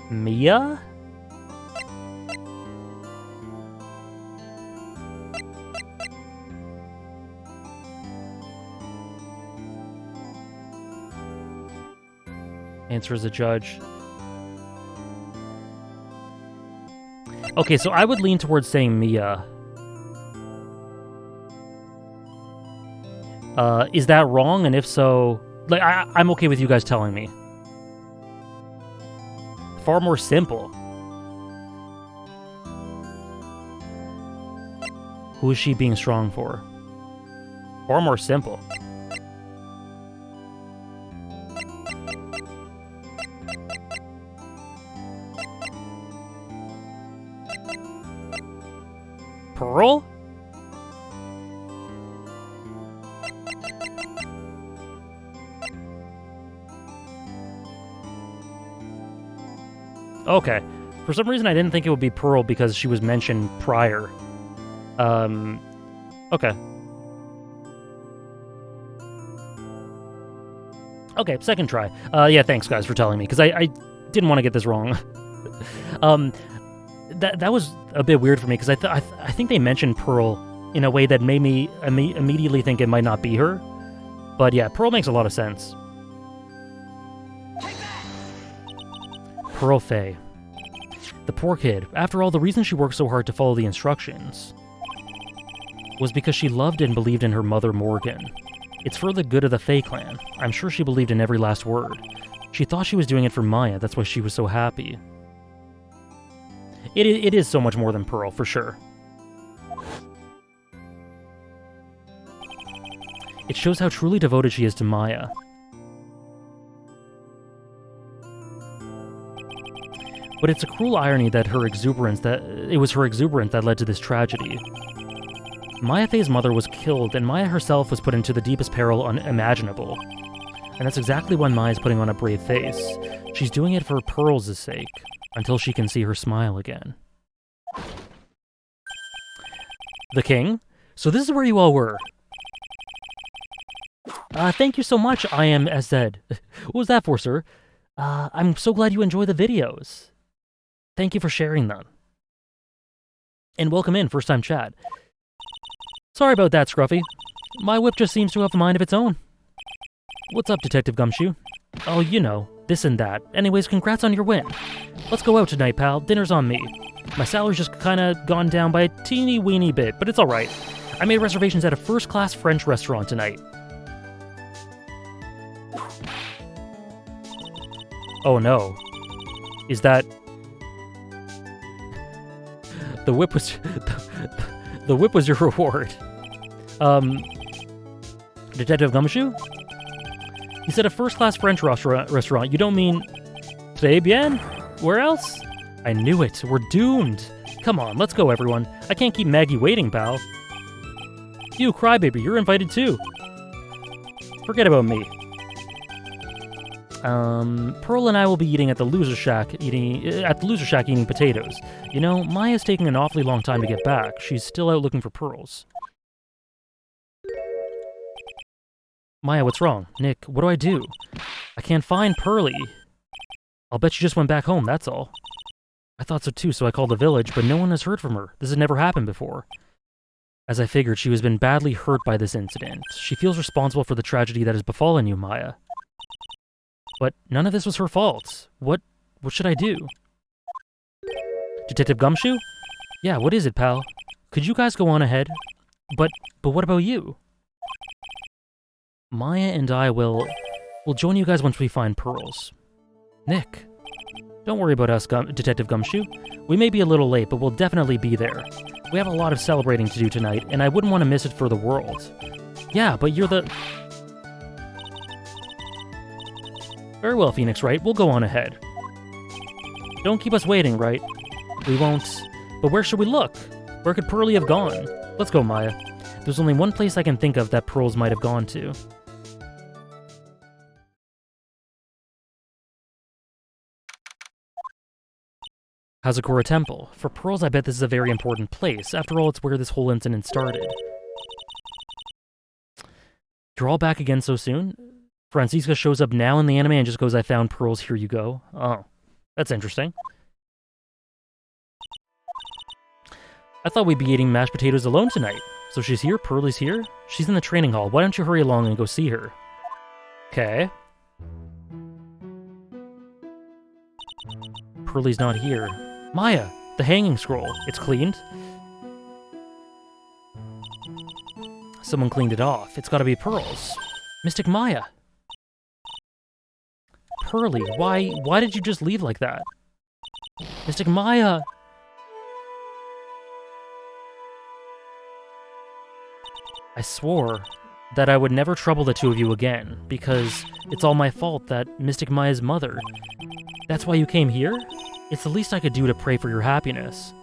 Mia? Answers a judge. Okay, so I would lean towards saying Mia. Is that wrong? And if so, like, I'm okay with you guys telling me. Far more simple. Who is she being strong for? Far more simple. Pearl? Okay. For some reason, I didn't think it would be Pearl because she was mentioned prior. Okay. Okay, second try. Yeah, thanks, guys, for telling me, because I didn't want to get this wrong. That was a bit weird for me, because I think they mentioned Pearl in a way that made me immediately think it might not be her. But yeah, Pearl makes a lot of sense. Pearl Fey. The poor kid. After all, the reason she worked so hard to follow the instructions was because she loved and believed in her mother, Morgan. It's for the good of the Fey clan. I'm sure she believed in every last word. She thought she was doing it for Maya, that's why she was so happy. It is so much more than Pearl, for sure. It shows how truly devoted she is to Maya. But it's a cruel irony that it was her exuberance that led to this tragedy. Maya Fey's mother was killed, and Maya herself was put into the deepest peril imaginable. And that's exactly why Maya's putting on a brave face. She's doing it for Pearl's sake, until she can see her smile again. The king? So this is where you all were. Thank you so much, I am SZ. What was that for, sir? I'm so glad you enjoy the videos. Thank you for sharing them. And welcome in, first-time chat. Sorry about that, Scruffy. My whip just seems to have a mind of its own. What's up, Detective Gumshoe? Oh, you know, this and that. Anyways, congrats on your win. Let's go out tonight, pal. Dinner's on me. My salary's just kinda gone down by a teeny-weeny bit, but it's alright. I made reservations at a first-class French restaurant tonight. Oh no. Is that... The whip was... The whip was your reward. Detective Gumshoe? You said a first-class French restaurant. You don't mean... Très bien? Where else? I knew it. We're doomed. Come on, let's go, everyone. I can't keep Maggie waiting, pal. You, crybaby, you're invited too. Forget about me. Pearl and I will be eating at the loser shack eating potatoes. You know, Maya's taking an awfully long time to get back. She's still out looking for pearls. Maya, what's wrong? Nick, what do I do? I can't find Pearly. I'll bet she just went back home, that's all. I thought so too, so I called the village, but no one has heard from her. This has never happened before. As I figured, she has been badly hurt by this incident. She feels responsible for the tragedy that has befallen you, Maya. But none of this was her fault. What should I do? Detective Gumshoe? Yeah, what is it, pal? Could you guys go on ahead? But what about you? Maya and I will join you guys once we find pearls. Nick, don't worry about us, Detective Gumshoe. We may be a little late, but we'll definitely be there. We have a lot of celebrating to do tonight, and I wouldn't want to miss it for the world. Yeah, but you're the... Very well, Phoenix Wright, we'll go on ahead. Don't keep us waiting, right? We won't... But where should we look? Where could Pearly have gone? Let's go, Maya. There's only one place I can think of that pearls might have gone to. Hazakura Temple. For pearls, I bet this is a very important place. After all, it's where this whole incident started. You're all back again so soon? Francisca shows up now in the anime and just goes, I found pearls, here you go. Oh, that's interesting. I thought we'd be eating mashed potatoes alone tonight. So she's here? Pearly's here? She's in the training hall. Why don't you hurry along and go see her? Okay. Pearly's not here. Maya, the hanging scroll. It's cleaned? Someone cleaned it off. It's gotta be pearls. Mystic Maya. Pearly, why did you just leave like that? Mystic Maya! I swore that I would never trouble the two of you again, because it's all my fault that Mystic Maya's mother. That's why you came here? It's the least I could do to pray for your happiness.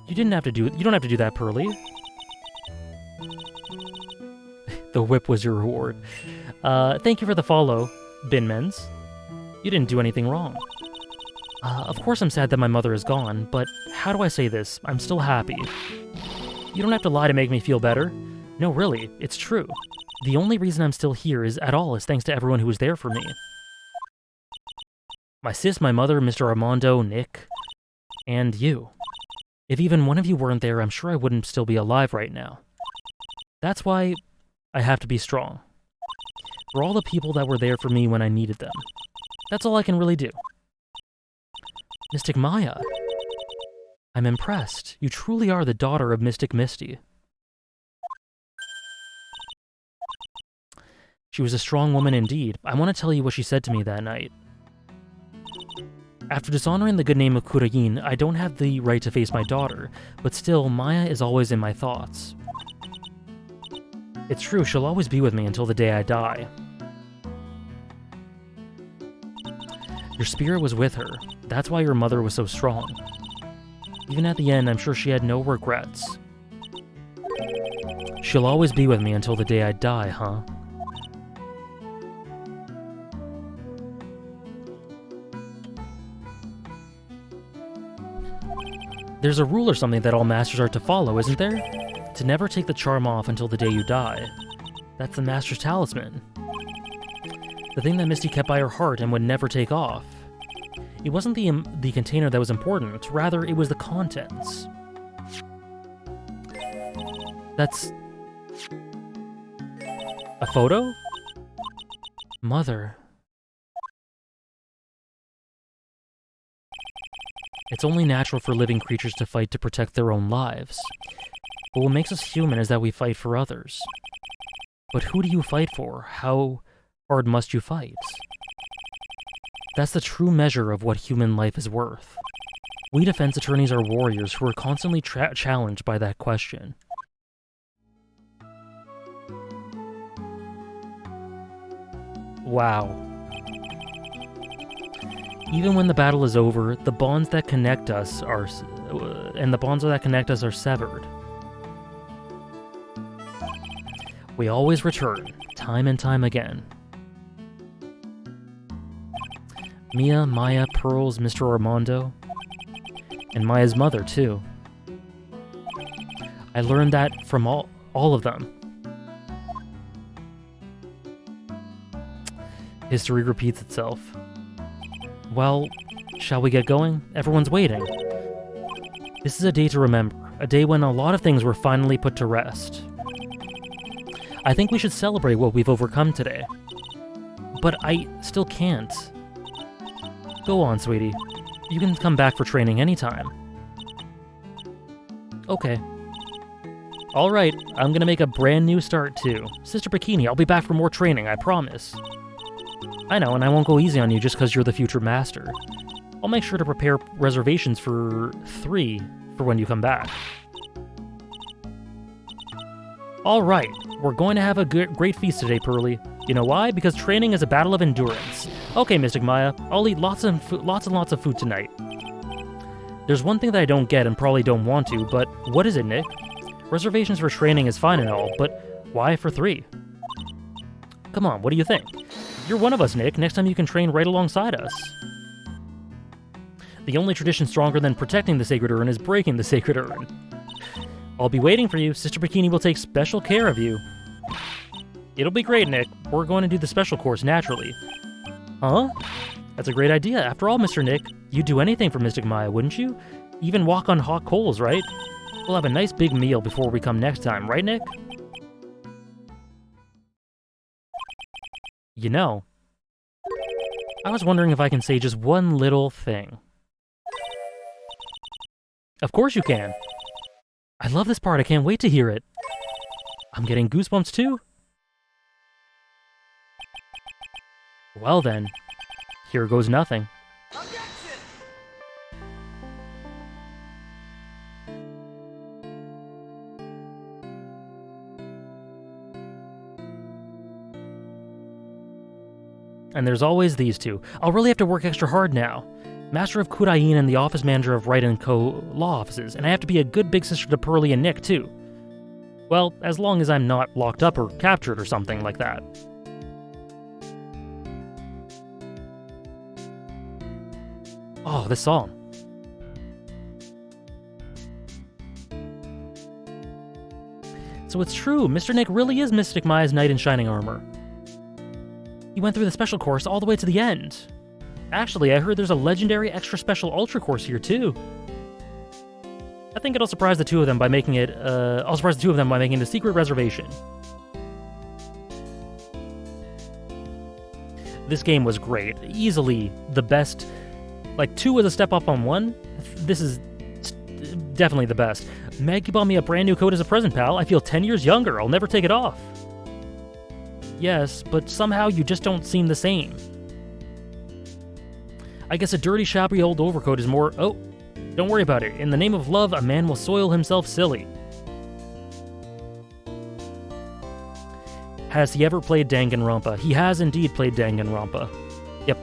You don't have to do that, Pearly. The whip was your reward. Thank you for the follow, Binmens. You didn't do anything wrong. Of course I'm sad that my mother is gone, but how do I say this? I'm still happy. You don't have to lie to make me feel better. No, really, it's true. The only reason I'm still here is thanks to everyone who was there for me. My sis, my mother, Mr. Armando, Nick, and you. If even one of you weren't there, I'm sure I wouldn't still be alive right now. That's why I have to be strong. For all the people that were there for me when I needed them. That's all I can really do. Mystic Maya. I'm impressed. You truly are the daughter of Mystic Misty. She was a strong woman indeed. I want to tell you what she said to me that night. After dishonoring the good name of Kurain, I don't have the right to face my daughter, but still, Maya is always in my thoughts. It's true, she'll always be with me until the day I die. Your spirit was with her. That's why your mother was so strong. Even at the end, I'm sure she had no regrets. She'll always be with me until the day I die, huh? There's a rule or something that all masters are to follow, isn't there? To never take the charm off until the day you die. That's the master's talisman. The thing that Misty kept by her heart and would never take off. It wasn't the container that was important, rather it was the contents. That's... a photo? Mother. It's only natural for living creatures to fight to protect their own lives. But what makes us human is that we fight for others. But who do you fight for? How hard must you fight? That's the true measure of what human life is worth. We defense attorneys are warriors who are constantly challenged by that question. Wow. Even when the battle is over, the bonds that connect us are severed. We always return, time and time again. Mia, Maya, Pearls, Mr. Armando, and Maya's mother, too. I learned that from all of them. History repeats itself. Well, shall we get going? Everyone's waiting. This is a day to remember, a day when a lot of things were finally put to rest. I think we should celebrate what we've overcome today. But I still can't. Go on, sweetie. You can come back for training anytime. Okay. Alright, I'm gonna make a brand new start too. Sister Bikini, I'll be back for more training, I promise. I know, and I won't go easy on you just because you're the future master. I'll make sure to prepare reservations for 3 for when you come back. Alright, we're going to have a great feast today, Pearly. You know why? Because training is a battle of endurance. Okay, Mystic Maya, I'll eat lots and lots of food tonight. There's one thing that I don't get and probably don't want to, but what is it, Nick? Reservations for training is fine and all, but why for 3? Come on, what do you think? You're one of us, Nick. Next time you can train right alongside us. The only tradition stronger than protecting the sacred urn is breaking the sacred urn. I'll be waiting for you. Sister Bikini will take special care of you. It'll be great, Nick. We're going to do the special course naturally. Huh? That's a great idea. After all, Mr. Nick, you'd do anything for Mystic Maya, wouldn't you? Even walk on hot coals, right? We'll have a nice big meal before we come next time, right, Nick? You know, I was wondering if I can say just one little thing. Of course you can. I love this part. I can't wait to hear it. I'm getting goosebumps too. Well then, here goes nothing. Objection! And there's always these two. I'll really have to work extra hard now. Master of Kurain and the office manager of Wright & Co. law offices, and I have to be a good big sister to Pearlie and Nick, too. Well, as long as I'm not locked up or captured or something like that. Oh, this song. So it's true, Mr. Nick really is Mystic Maya's knight in shining armor. He went through the special course all the way to the end. Actually, I heard there's a legendary extra special ultra course here too. I think it'll surprise the two of them by making it, I'll surprise the two of them by making the secret reservation. This game was great. Easily the best. Like, 2 was a step up on 1. This is definitely the best. Meg, you bought me a brand new coat as a present, pal. I feel 10 years younger. I'll never take it off. Yes, but somehow you just don't seem the same. I guess a dirty, shabby old overcoat is more... Oh, don't worry about it. In the name of love, a man will soil himself silly. Has he ever played Danganronpa? He has indeed played Danganronpa. Yep.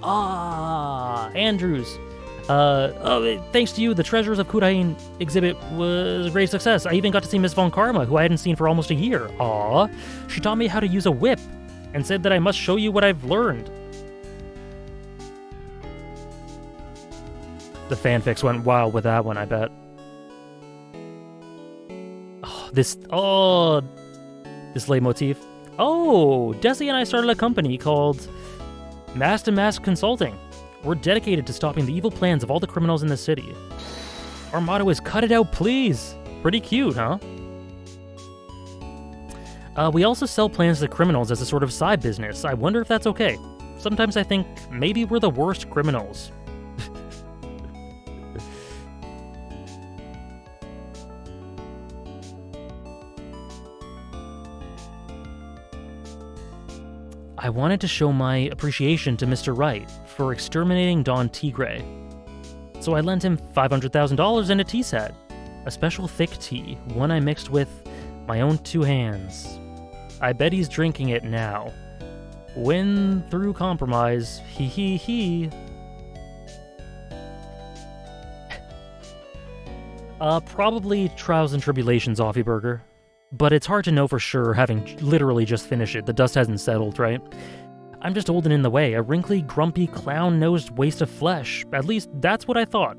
Ah, Andrews. Thanks to you, the Treasures of Kurain exhibit was a great success. I even got to see Miss Von Karma, who I hadn't seen for almost a year. Aw. She taught me how to use a whip, and said that I must show you what I've learned. The fanfics went wild with that one, I bet. This leitmotif. Oh, Desi and I started a company called Mask to Mask Consulting. We're dedicated to stopping the evil plans of all the criminals in the city. Our motto is, cut it out, please. Pretty cute, huh? We also sell plans to criminals as a sort of side business. I wonder if that's okay. Sometimes I think maybe we're the worst criminals. I wanted to show my appreciation to Mr. Wright for exterminating Don Tigre. So I lent him $500,000 and a tea set. A special thick tea, one I mixed with my own 2 hands. I bet he's drinking it now. Win through compromise, he. Probably Trials and Tribulations Offie Burger. But it's hard to know for sure, having literally just finished it. The dust hasn't settled, right? I'm just old and in the way, a wrinkly, grumpy, clown-nosed waste of flesh. At least, that's what I thought.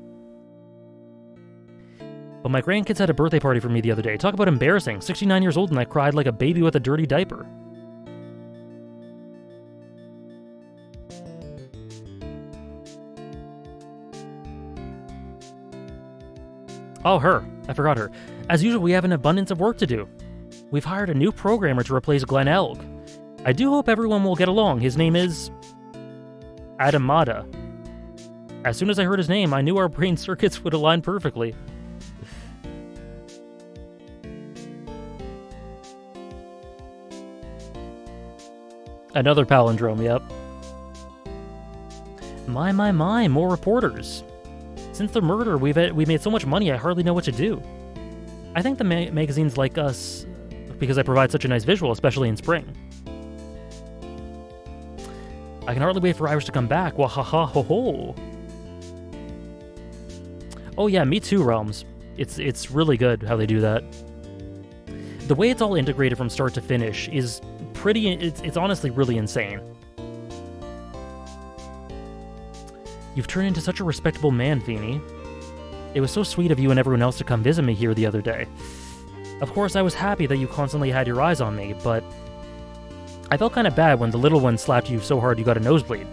But my grandkids had a birthday party for me the other day. Talk about embarrassing. 69 years old and I cried like a baby with a dirty diaper. Oh, her. I forgot her. As usual, we have an abundance of work to do. We've hired a new programmer to replace Glenn Elg. I do hope everyone will get along. His name is... Adamada. As soon as I heard his name, I knew our brain circuits would align perfectly. Another palindrome, yep. My, more reporters. Since the murder, we made so much money, I hardly know what to do. I think the magazines like us because I provide such a nice visual, especially in spring. I can hardly wait for Irish to come back. Wahaha ho ho. Oh yeah, me too, Realms. It's really good how they do that. The way it's all integrated from start to finish is pretty. It's honestly really insane. You've turned into such a respectable man, Feeny. It was so sweet of you and everyone else to come visit me here the other day. Of course, I was happy that you constantly had your eyes on me, but I felt kind of bad when the little one slapped you so hard you got a nosebleed.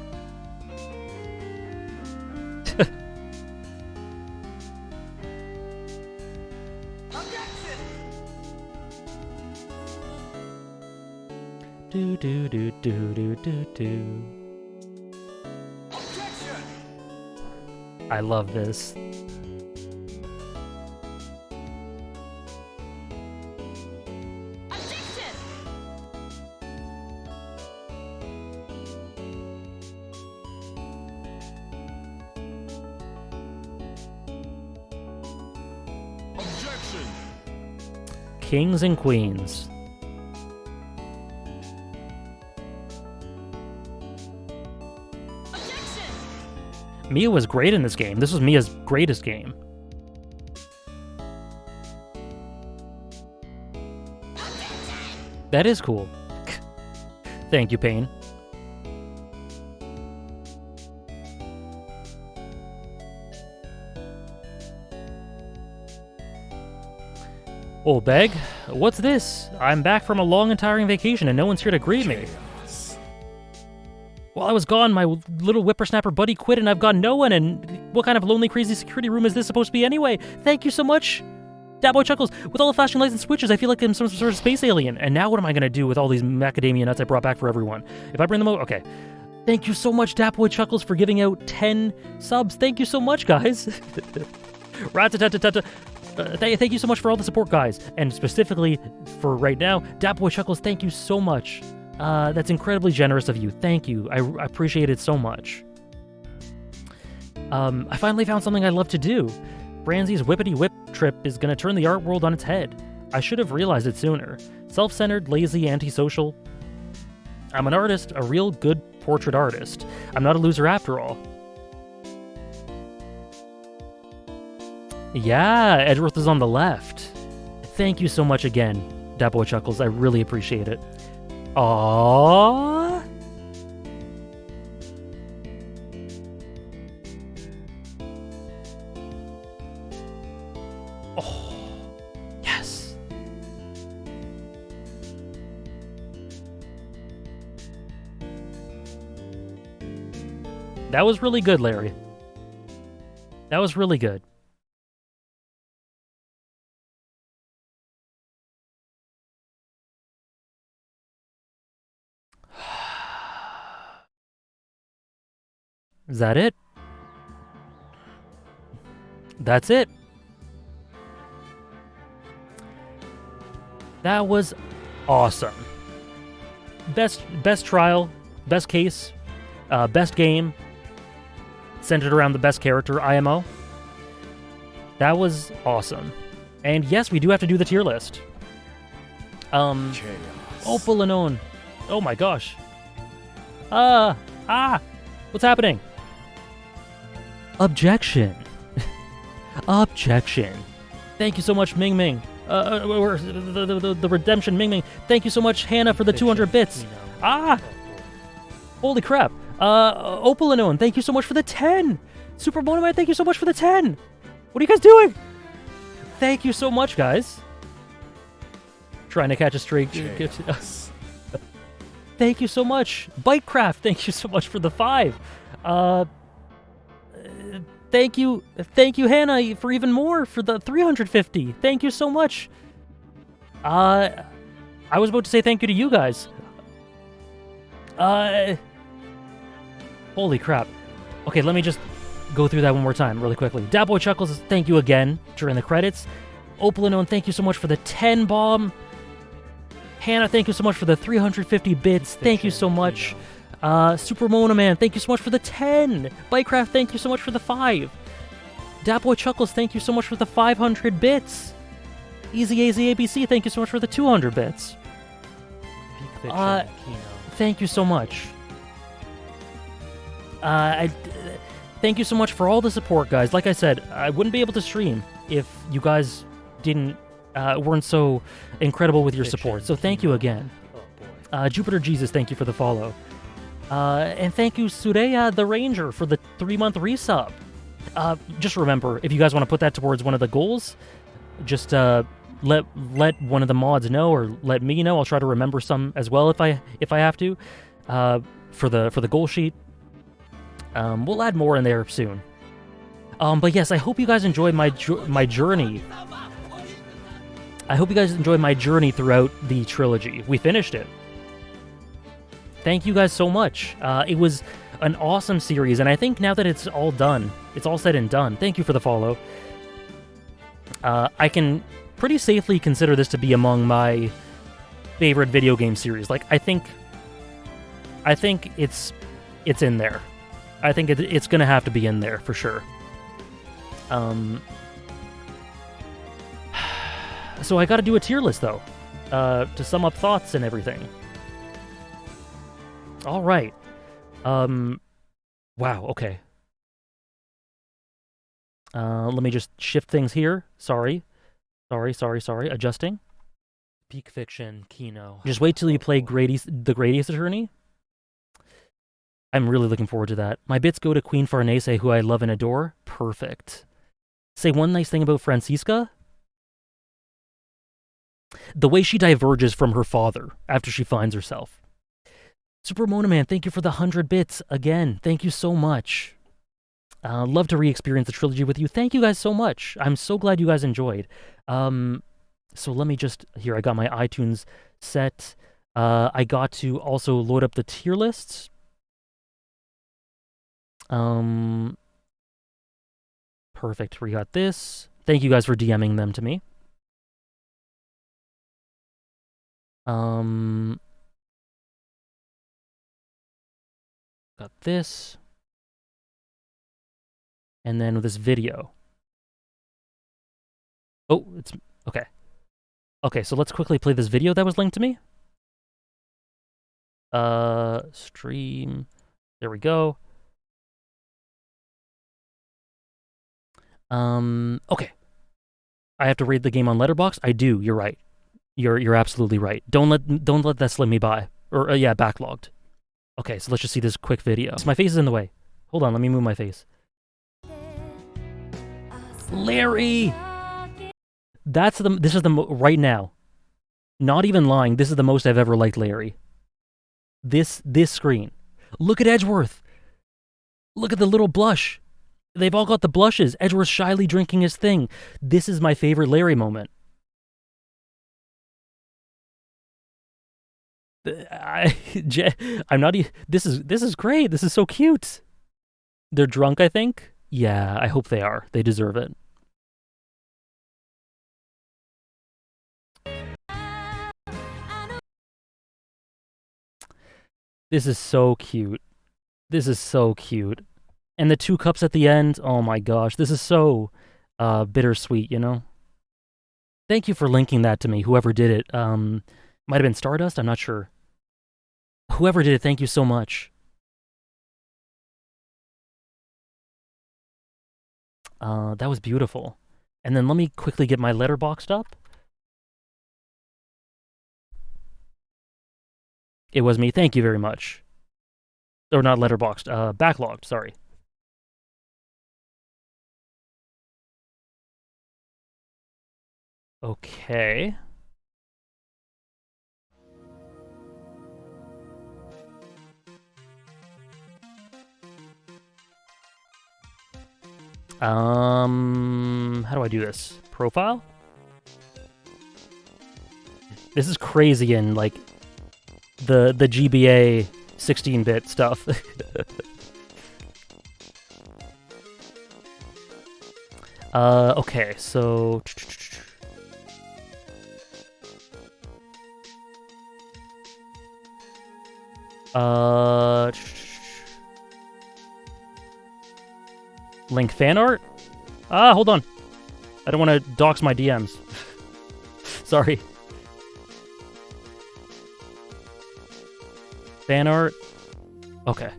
Do do do do do do do. I love this. Objection. Kings and queens. Mia was great in this game. This was Mia's greatest game. That is cool. Thank you, Payne. Oh, Beg, what's this? I'm back from a long and tiring vacation and no one's here to greet me. While I was gone, my little whippersnapper buddy quit and I've got no one, and what kind of lonely, crazy security room is this supposed to be anyway? Thank you so much. Datboy chuckles. With all the flashing lights and switches, I feel like I'm some sort of space alien. And now what am I going to do with all these macadamia nuts I brought back for everyone? If I bring them out, okay. Thank you so much, Datboy chuckles, for giving out 10 subs. Thank you so much, guys. Rat-a-tat-a-tat-a. Thank you so much for all the support, guys. And specifically for right now, Datboy chuckles, thank you so much. That's incredibly generous of you. Thank you. I appreciate it so much. I finally found something I love to do. Branzy's Whippity Whip trip is going to turn the art world on its head. I should have realized it sooner. Self-centered, lazy, antisocial. I'm an artist, a real good portrait artist. I'm not a loser after all. Yeah, Edgeworth is on the left. Thank you so much again, Datboy chuckles. I really appreciate it. Aww. Oh, yes. That was really good, Larry. That was really good. Is that it? That's it. That was awesome. Best trial, best case, best game, centered around the best character, IMO. That was awesome. And yes, we do have to do the tier list. Opal Anon. Oh my gosh. What's happening? Objection. Objection. Thank you so much, Ming Ming. The redemption, Ming Ming. Thank you so much, Hannah, for the 200 bits. Holy crap. Opal Anon, thank you so much for the 10. Super Bonoman, thank you so much for the 10. What are you guys doing? Thank you so much, guys. Trying to catch a streak. Thank you so much. Bitecraft, thank you so much for the 5. Thank you, Hannah, for even more, for the 350. Thank you so much. I was about to say thank you to you guys. Holy crap. Okay, let me just go through that one more time really quickly. Datboy chuckles, thank you again during the credits. Opal Anon, thank you so much for the 10 bomb. Hannah, thank you so much for the 350 bits. Thank you so much. Super Mona Man, thank you so much for the 10. Bytecraft, thank you so much for the 5. Datboy Chuckles, thank you so much for the 500 bits. Easy AZ ABC, thank you so much for the 200 bits. Thank you so much. Thank you so much for all the support, guys. Like I said, I wouldn't be able to stream if you guys weren't so incredible with your support. So thank you again. Jupiter Jesus, thank you for the follow. And thank you, Sureya the Ranger, for the 3-month resub. Just remember, if you guys want to put that towards one of the goals, just let one of the mods know, or let me know. I'll try to remember some as well if I have to. For the goal sheet, we'll add more in there soon. But yes, I hope you guys enjoyed my journey. I hope you guys enjoyed my journey throughout the trilogy. We finished it. Thank you guys so much. It was an awesome series, and I think now that it's all done, it's all said and done. Thank you for the follow. I can pretty safely consider this to be among my favorite video game series. Like, I think it's in there. I think it's gonna have to be in there for sure. So I gotta do a tier list though, to sum up thoughts and everything. All right. Wow. Okay. Let me just shift things here. Sorry. Adjusting. Peak Fiction, Kino. Just wait till you play the Gradius Attorney. I'm really looking forward to that. My bits go to Queen Farnese, who I love and adore. Perfect. Say one nice thing about Francisca. The way she diverges from her father after she finds herself. Super Mona Man, thank you for the 100 bits again. Thank you so much. Love to re-experience the trilogy with you. Thank you guys so much. I'm so glad you guys enjoyed. So let me just... Here, I got my iTunes set. I got to also load up the tier lists. Perfect. We got this. Thank you guys for DMing them to me. Got this. And then with this video. Oh, it's... Okay. Okay, so let's quickly play this video that was linked to me. Stream. There we go. Okay. I have to rate the game on Letterboxd? I do, you're right. You're absolutely right. Don't let that slip me by. Or, yeah, backlogged. Okay, so let's just see this quick video. So my face is in the way. Hold on, let me move my face. Larry! This is right now. Not even lying, this is the most I've ever liked Larry. This screen. Look at Edgeworth! Look at the little blush. They've all got the blushes. Edgeworth shyly drinking his thing. This is my favorite Larry moment. I'm not even... This is great. This is so cute. They're drunk, I think? Yeah, I hope they are. They deserve it. This is so cute. This is so cute. And the 2 cups at the end, oh my gosh, this is so bittersweet, you know? Thank you for linking that to me, whoever did it. Might have been Stardust, I'm not sure. Whoever did it, thank you so much. That was beautiful. And then let me quickly get my Letterboxd up. It was me, thank you very much. Or not Letterboxd, backlogged, sorry. Okay. How do I do this? Profile? This is crazy in, like, the GBA 16-bit stuff. Okay, so... Link fan art? Hold on. I don't want to dox my DMs. Sorry. Fan art? Okay.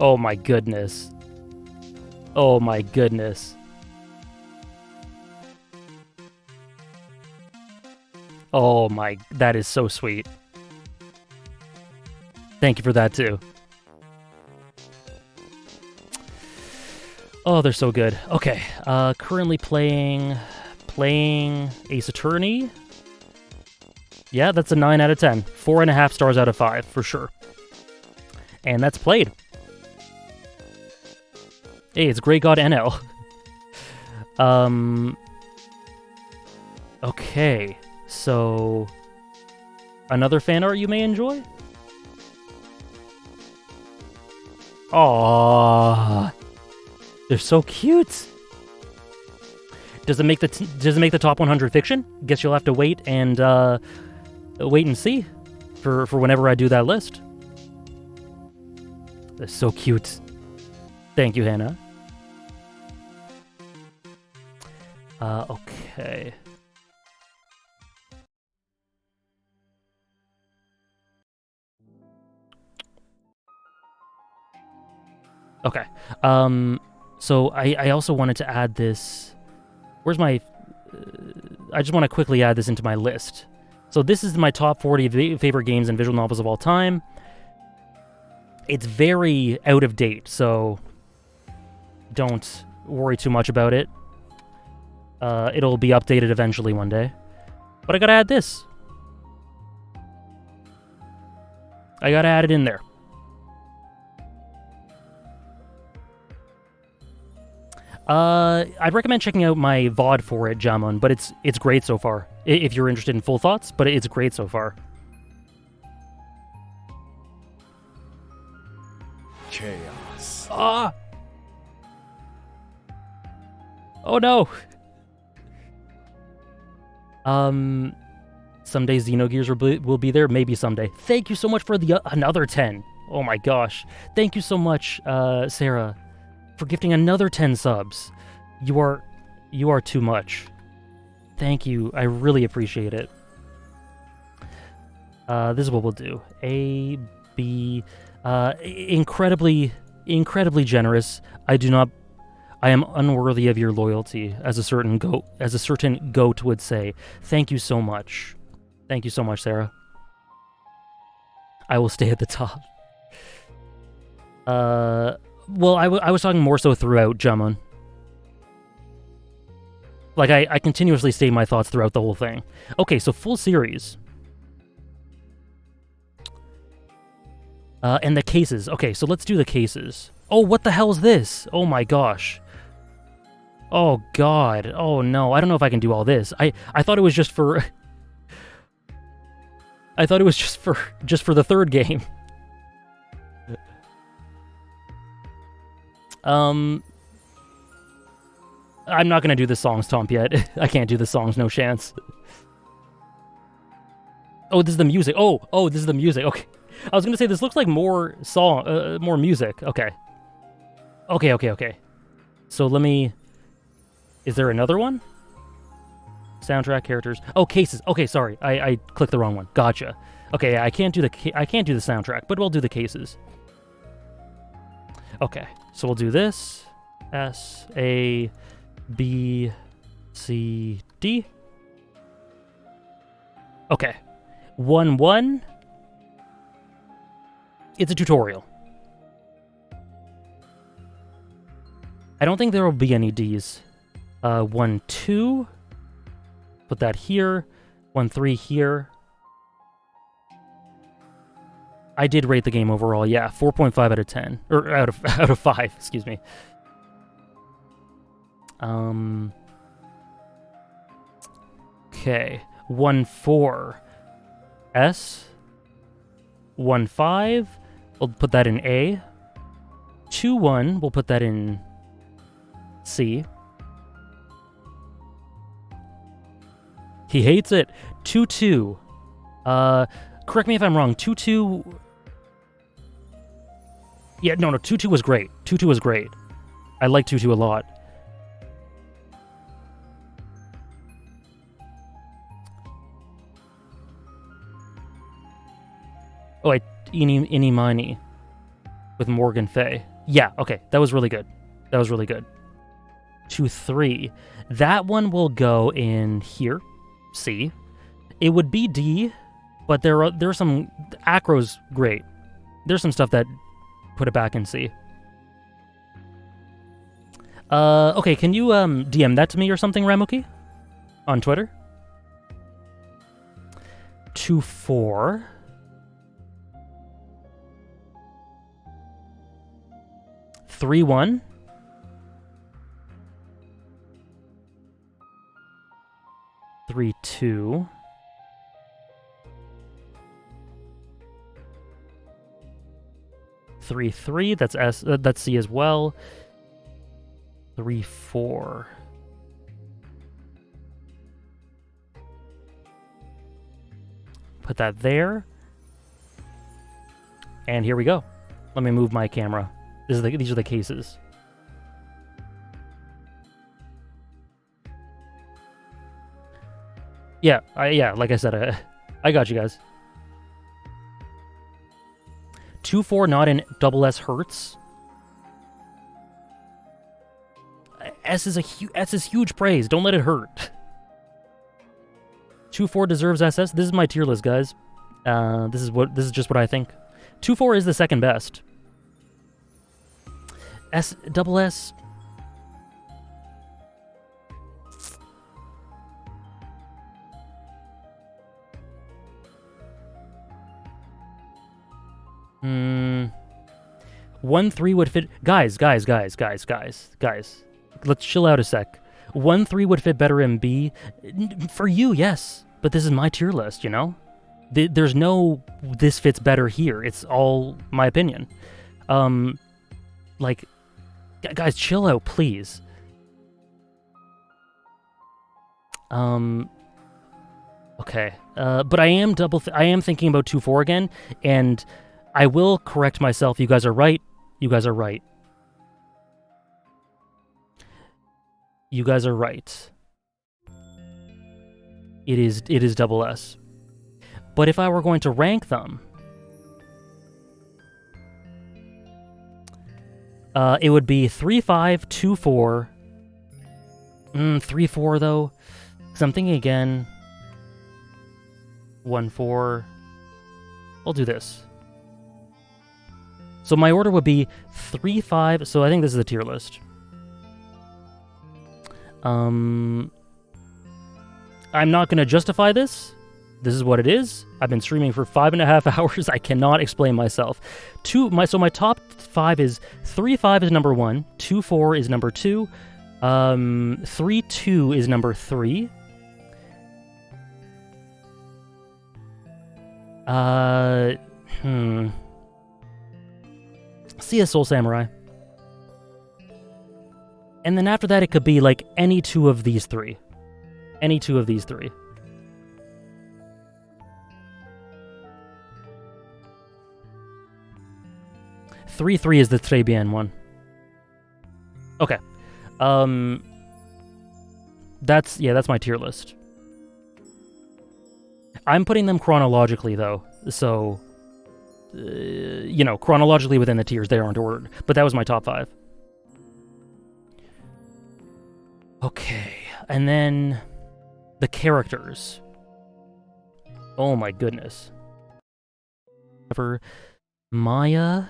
Oh my goodness. Oh my goodness. Oh my, that is so sweet. Thank you for that too. Oh, they're so good. Okay, currently playing Ace Attorney. Yeah, that's a 9 out of 10. 4.5 stars out of 5, for sure. And that's played. Hey, it's Grey God NL. Okay, so another fan art you may enjoy? Aww, they're so cute. Does it make the top 100 fiction? Guess you'll have to wait and see for whenever I do that list. They're so cute. Thank you, Hannah. Okay. Okay. So I also wanted to add this. Where's my... I just want to quickly add this into my list. So this is my top 40 favorite games and visual novels of all time. It's very out of date, so don't worry too much about it. It'll be updated eventually one day. But I gotta add this. I gotta add it in there. I'd recommend checking out my VOD for it, Jamon, but it's great so far. If you're interested in full thoughts, but it's great so far. Chaos. Ah! Oh no! Someday Xenogears will be there, maybe someday. Thank you so much for the another 10. Oh my gosh. Thank you so much, Sarah, for gifting another 10 subs. You are too much. Thank you. I really appreciate it. This is what we'll do. A, B, incredibly generous. I am unworthy of your loyalty, as a certain goat would say. Thank you so much. Thank you so much, Sarah. I will stay at the top. Well, I was talking more so throughout, Jamon. Like, I continuously state my thoughts throughout the whole thing. Okay, so full series. And the cases. Okay, so let's do the cases. Oh, what the hell is this? Oh my gosh. Oh god. Oh no, I don't know if I can do all this. I thought it was just for... I thought it was just for the third game. I'm not gonna do the songs, Tomp, yet. I can't do the songs, no chance. Oh, this is the music. Oh, this is the music. Okay. I was gonna say, this looks like more more music. Okay. Okay. So let me... Is there another one? Soundtrack, characters. Oh, cases. Okay, sorry. I clicked the wrong one. Gotcha. Okay, I can't do the soundtrack, but we'll do the cases. Okay, so we'll do this. S, A, B, C, D. Okay. 1-1. It's a tutorial. I don't think there will be any Ds. 1-2. Put that here. 1-3 here. I did rate the game overall, yeah. 4.5 out of 10. Or out of 5, excuse me. Okay. 1-4. S. 1-5. We'll put that in A. 2-1. We'll put that in C. He hates it. 2-2. Correct me if I'm wrong. 2-2... Yeah, no, 2-2 was great. 2-2 was great. I like 2-2 a lot. Oh, Eeny Miny with Morgan Fey. Yeah, okay, that was really good. That was really good. 2, 3. That one will go in here, C. It would be D, but there's some... Acro's great. There's some stuff that put it back in C. Okay, can you DM that to me or something, Ramuki? On Twitter? 2, 4. 3, 1. 3, 2. 3, 3. That's S. That's C as well. 3, 4. Put that there. And here we go. Let me move my camera. These are the cases. Yeah, like I said, I got you guys. 2, 4 not in double S hurts. S is huge praise. Don't let it hurt. 2, 4 deserves SS. This is my tier list, guys. This is just what I think. 2, 4 is the second best. S double S. Hmm. 1, 3 would fit. Guys. Let's chill out a sec. 1, 3 would fit better in B. For you, yes. But this is my tier list, you know? There's no this fits better here. It's all my opinion. Like, guys, chill out, please. Okay. But I am thinking about 2, 4 again, and I will correct myself. You guys are right. You guys are right. You guys are right. It is double S. But if I were going to rank them, it would be 3, 5, 2, 4. 3, 4 though, because I'm thinking again. 1, 4. I'll do this. So my order would be 3, 5. So I think this is a tier list. I'm not going to justify this. This is what it is. I've been streaming for 5.5 hours. I cannot explain myself. So my top 5 is 3, 5 is number 1. 2, 4 is number 2. 3, 2 is number 3. See a Soul Samurai. And then after that, it could be like any two of these three. Any two of these three. Three is the Très Bien one. Okay. That's my tier list. I'm putting them chronologically, though, so... chronologically within the tiers, they aren't ordered. But that was my top 5. Okay, and then... the characters. Oh my goodness. Maya...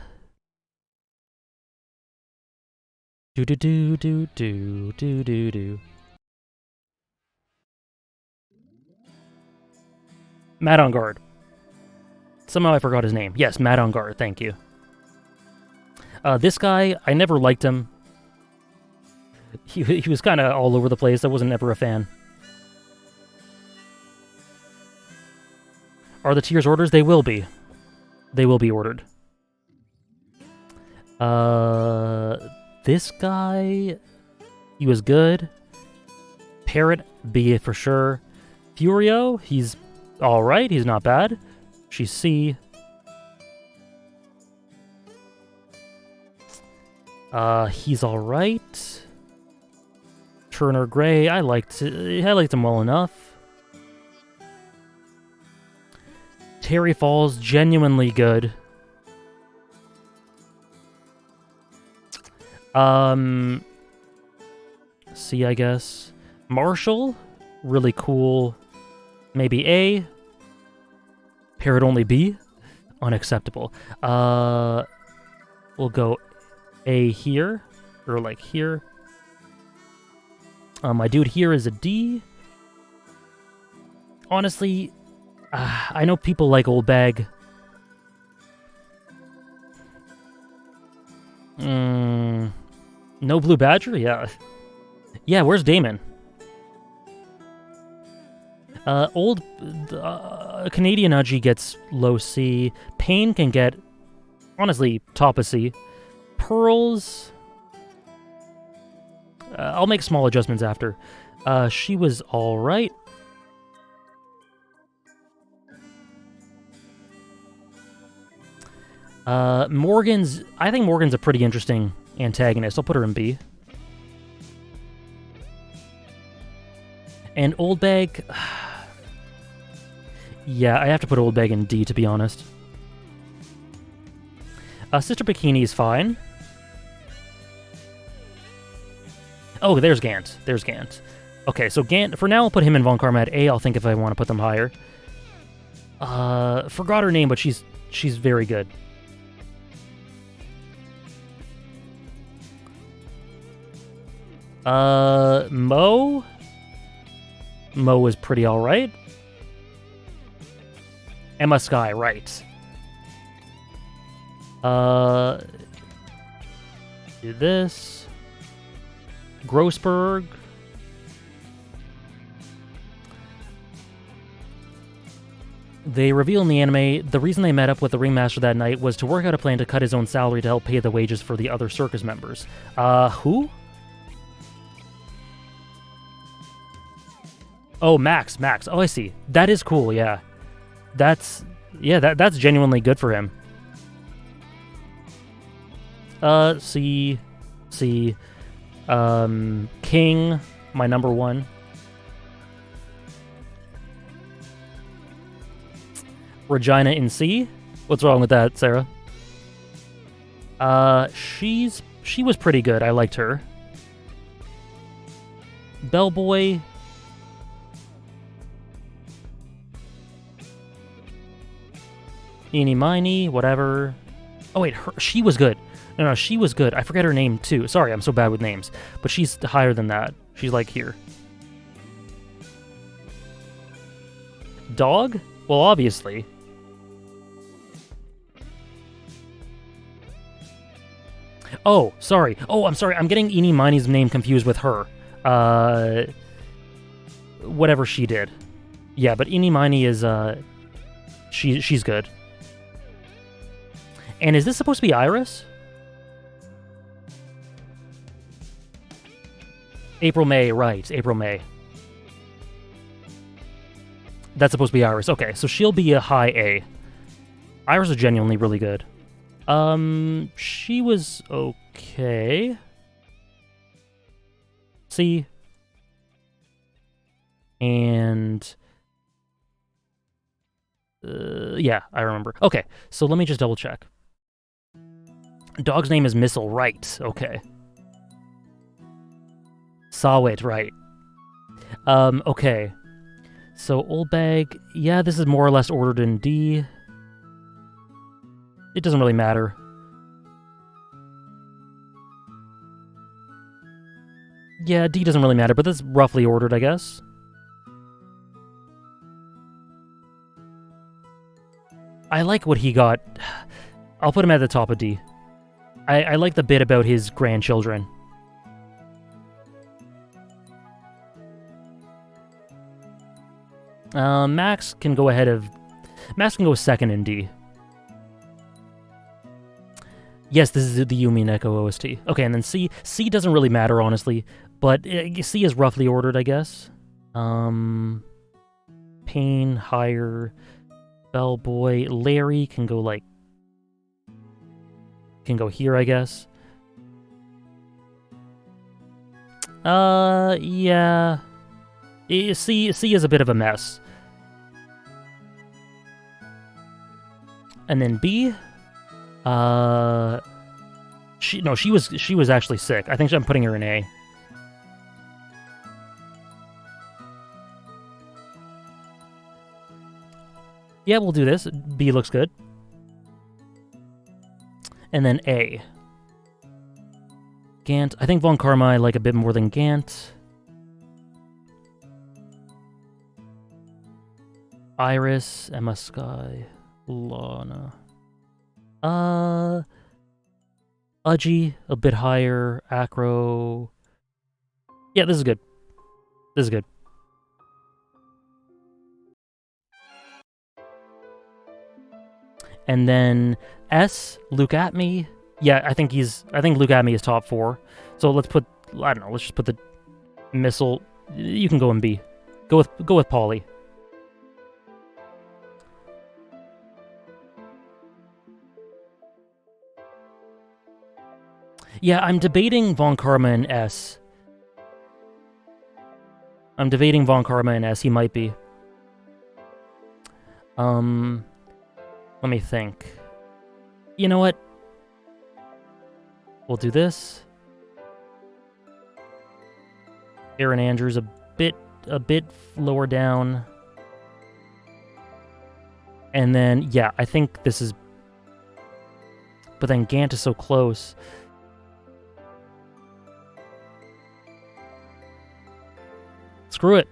Do. Matt on guard. Somehow I forgot his name. Yes, Matt on guard, thank you. This guy, I never liked him. He was kind of all over the place. I wasn't ever a fan. Are the tiers orders? They will be. They will be ordered. This guy, he was good. Parrot, B for sure. Furio, he's alright, he's not bad. She's C. He's alright. Turner Gray, I liked him well enough. Terry Falls, genuinely good. C, I guess. Marshall, really cool. Maybe A. Parrot only B, unacceptable. We'll go A here, or like here. My dude here is a D. Honestly, I know people like Old Bag. No Blue Badger? Yeah. Yeah, where's Damon? Canadian Udgy gets low C. Pain can get, honestly, top of C. Pearls... I'll make small adjustments after. She was alright. I think Morgan's a pretty interesting antagonist. I'll put her in B. And Old Bag... yeah, I have to put Old Bag in D, to be honest. Sister Bikini is fine. Oh, there's Gant. There's Gant. Okay, so Gant... For now, I'll put him and Von Karma at A. I'll think if I want to put them higher. Forgot her name, but she's very good. Mo? Mo was pretty alright. Emma Sky, right. Do this. Grossberg. They reveal in the anime the reason they met up with the ringmaster that night was to work out a plan to cut his own salary to help pay the wages for the other circus members. Who? Oh, Max. Oh, I see. That is cool, yeah. That's genuinely good for him. C. King, my number one. Regina in C. What's wrong with that, Sarah? She was pretty good. I liked her. Bellboy. Eeny miny, whatever. Oh wait, she was good. No, she was good. I forget her name too. Sorry, I'm so bad with names. But she's higher than that. She's like here. Dog? Well, obviously. Oh, sorry. Oh, I'm sorry. I'm getting Eeny Miny's name confused with her. Whatever she did. Yeah, but Eeny Miny is, she's good. And is this supposed to be Iris? April May, right. April May. That's supposed to be Iris. Okay, so she'll be a high A. Iris is genuinely really good. She was okay. C. And... yeah, I remember. Okay, so let me just double check. Dog's name is Missile, right. Okay. Saw it, right. Okay. So, Old Bag, yeah, this is more or less ordered in D. It doesn't really matter. Yeah, D doesn't really matter, but that's roughly ordered, I guess. I like what he got. I'll put him at the top of D. I like the bit about his grandchildren. Max can go ahead of... Max can go second in D. Yes, this is the Yumi Neko OST. Okay, and then C. C doesn't really matter, honestly. But C is roughly ordered, I guess. Pain, higher. Bellboy. Larry can go, like... Can go here, I guess. Yeah. C is a bit of a mess. And then B. She was actually sick. I think I'm putting her in A. Yeah, we'll do this. B looks good. And then A. Gant. I think Von Karma I like a bit more than Gant. Iris, Emma Sky, Lana. Udgy, a bit higher. Acro. Yeah, this is good. This is good. And then S, Luke at me. Yeah, I think Luke at me is top 4. So let's put, I don't know, let's just put the missile. You can go in B. Go with Polly. Yeah, I'm debating Von Karma and S. He might be. Let me think. You know what? We'll do this. Aaron Andrews a bit lower down. And then, yeah, I think this is... But then Gant is so close. Screw it.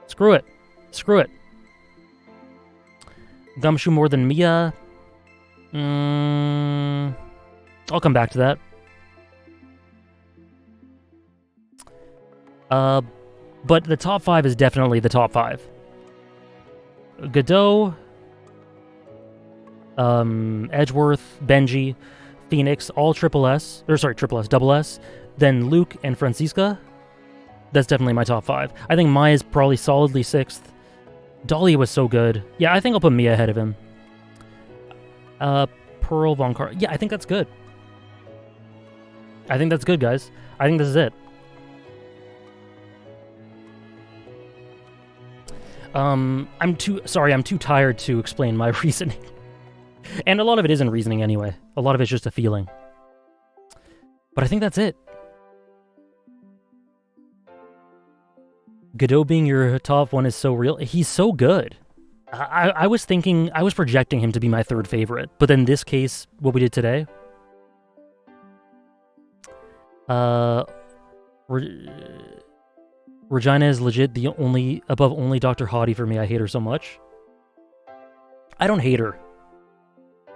Screw it. Screw it. Gumshoe more than Mia. I'll come back to that. But the top 5 is definitely the top 5. Godot, Edgeworth, Benji, Phoenix, all triple S, double S. Then Luke and Francisca. That's definitely my top 5. I think Maya's probably solidly 6th. Dahlia was so good. Yeah, I think I'll put Mia ahead of him. Pearl, Von Car. Yeah, I think that's good. I think that's good, guys. I think this is it. I'm too tired to explain my reasoning. And a lot of it isn't reasoning anyway. A lot of it's just a feeling. But I think that's it. Godot being your top 1 is so real. He's so good. I was projecting him to be my 3rd favorite. But in this case, what we did today... Regina is legit the above only Dr. Hottie for me. I hate her so much. I don't hate her.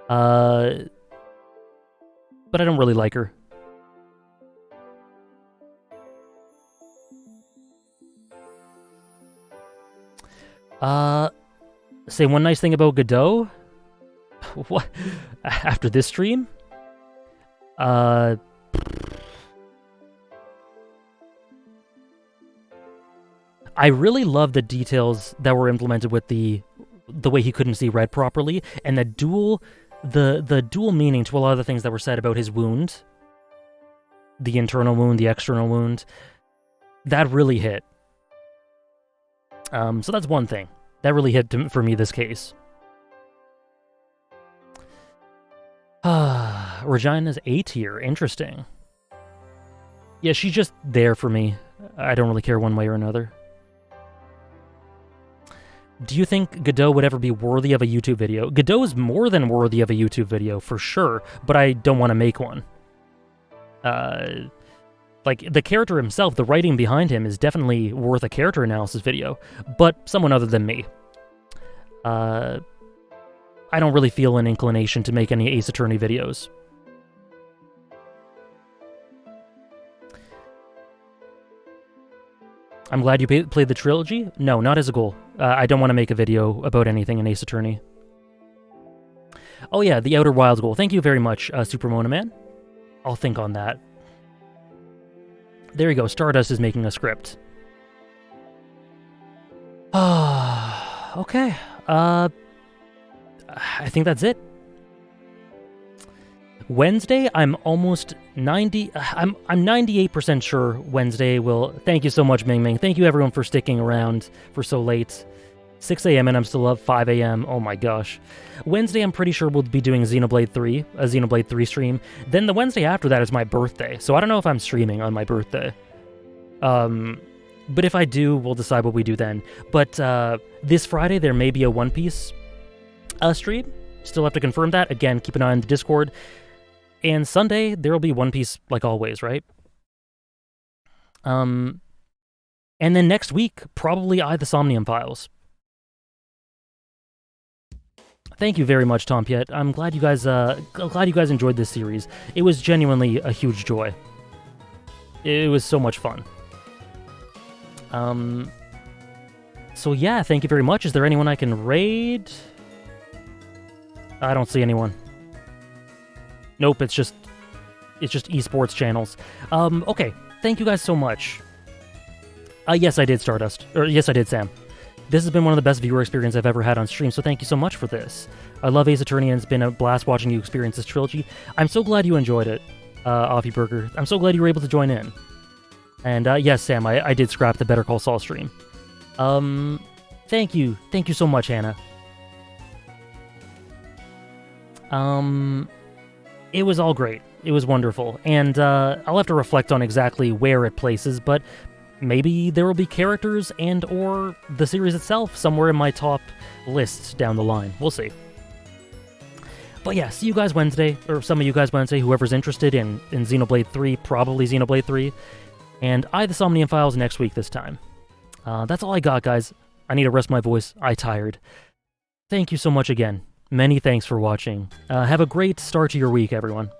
But I don't really like her. Say one nice thing about Godot? What? After this stream? I really love the details that were implemented with the way he couldn't see red properly, and the dual meaning to a lot of the things that were said about his wound. The internal wound, the external wound. That really hit. So that's one thing. That really hit for me this case. Regina's A tier. Interesting. Yeah, she's just there for me. I don't really care one way or another. Do you think Godot would ever be worthy of a YouTube video? Godot is more than worthy of a YouTube video, for sure, but I don't want to make one. Like, the character himself, the writing behind him is definitely worth a character analysis video, but someone other than me. I don't really feel an inclination to make any Ace Attorney videos. I'm glad you played the trilogy. No, not as a goal. I don't want to make a video about anything in Ace Attorney. Oh yeah, the Outer Wilds goal. Thank you very much, Super Mona Man. I'll think on that. There you go. Stardust is making a script. Okay. I think that's it. Wednesday, I'm almost 90. I'm 98% sure Wednesday will. Thank you so much, Ming Ming. Thank you everyone for sticking around for so late. 6 a.m. and I'm still up. 5 a.m. Oh my gosh. Wednesday, I'm pretty sure we'll be doing Xenoblade 3, a Xenoblade 3 stream. Then the Wednesday after that is my birthday, so I don't know if I'm streaming on my birthday. But if I do, we'll decide what we do then. But this Friday, there may be a One Piece stream. Still have to confirm that. Again, keep an eye on the Discord. And Sunday, there will be One Piece like always, right? And then next week, probably the Somnium Files. Thank you very much, Tom Piet. I'm glad you guys enjoyed this series. It was genuinely a huge joy. It was so much fun. So yeah, thank you very much. Is there anyone I can raid? I don't see anyone. Nope, it's just esports channels. Okay, thank you guys so much. Yes, I did Stardust. Or yes, I did Sam. This has been one of the best viewer experiences I've ever had on stream, so thank you so much for this. I love Ace Attorney, and it's been a blast watching you experience this trilogy. I'm so glad you enjoyed it, Offie Burger. I'm so glad you were able to join in. And yes, Sam, I did scrap the Better Call Saul stream. Thank you. Thank you so much, Hannah. It was all great. It was wonderful. And I'll have to reflect on exactly where it places, but maybe there will be characters and or the series itself somewhere in my top lists down the line. We'll see. But yeah, see you guys Wednesday, or some of you guys Wednesday, whoever's interested in Xenoblade 3, probably Xenoblade 3. And the Somnium Files next week this time. That's all I got, guys. I need to rest my voice. I'm tired. Thank you so much again. Many thanks for watching. Have a great start to your week, everyone.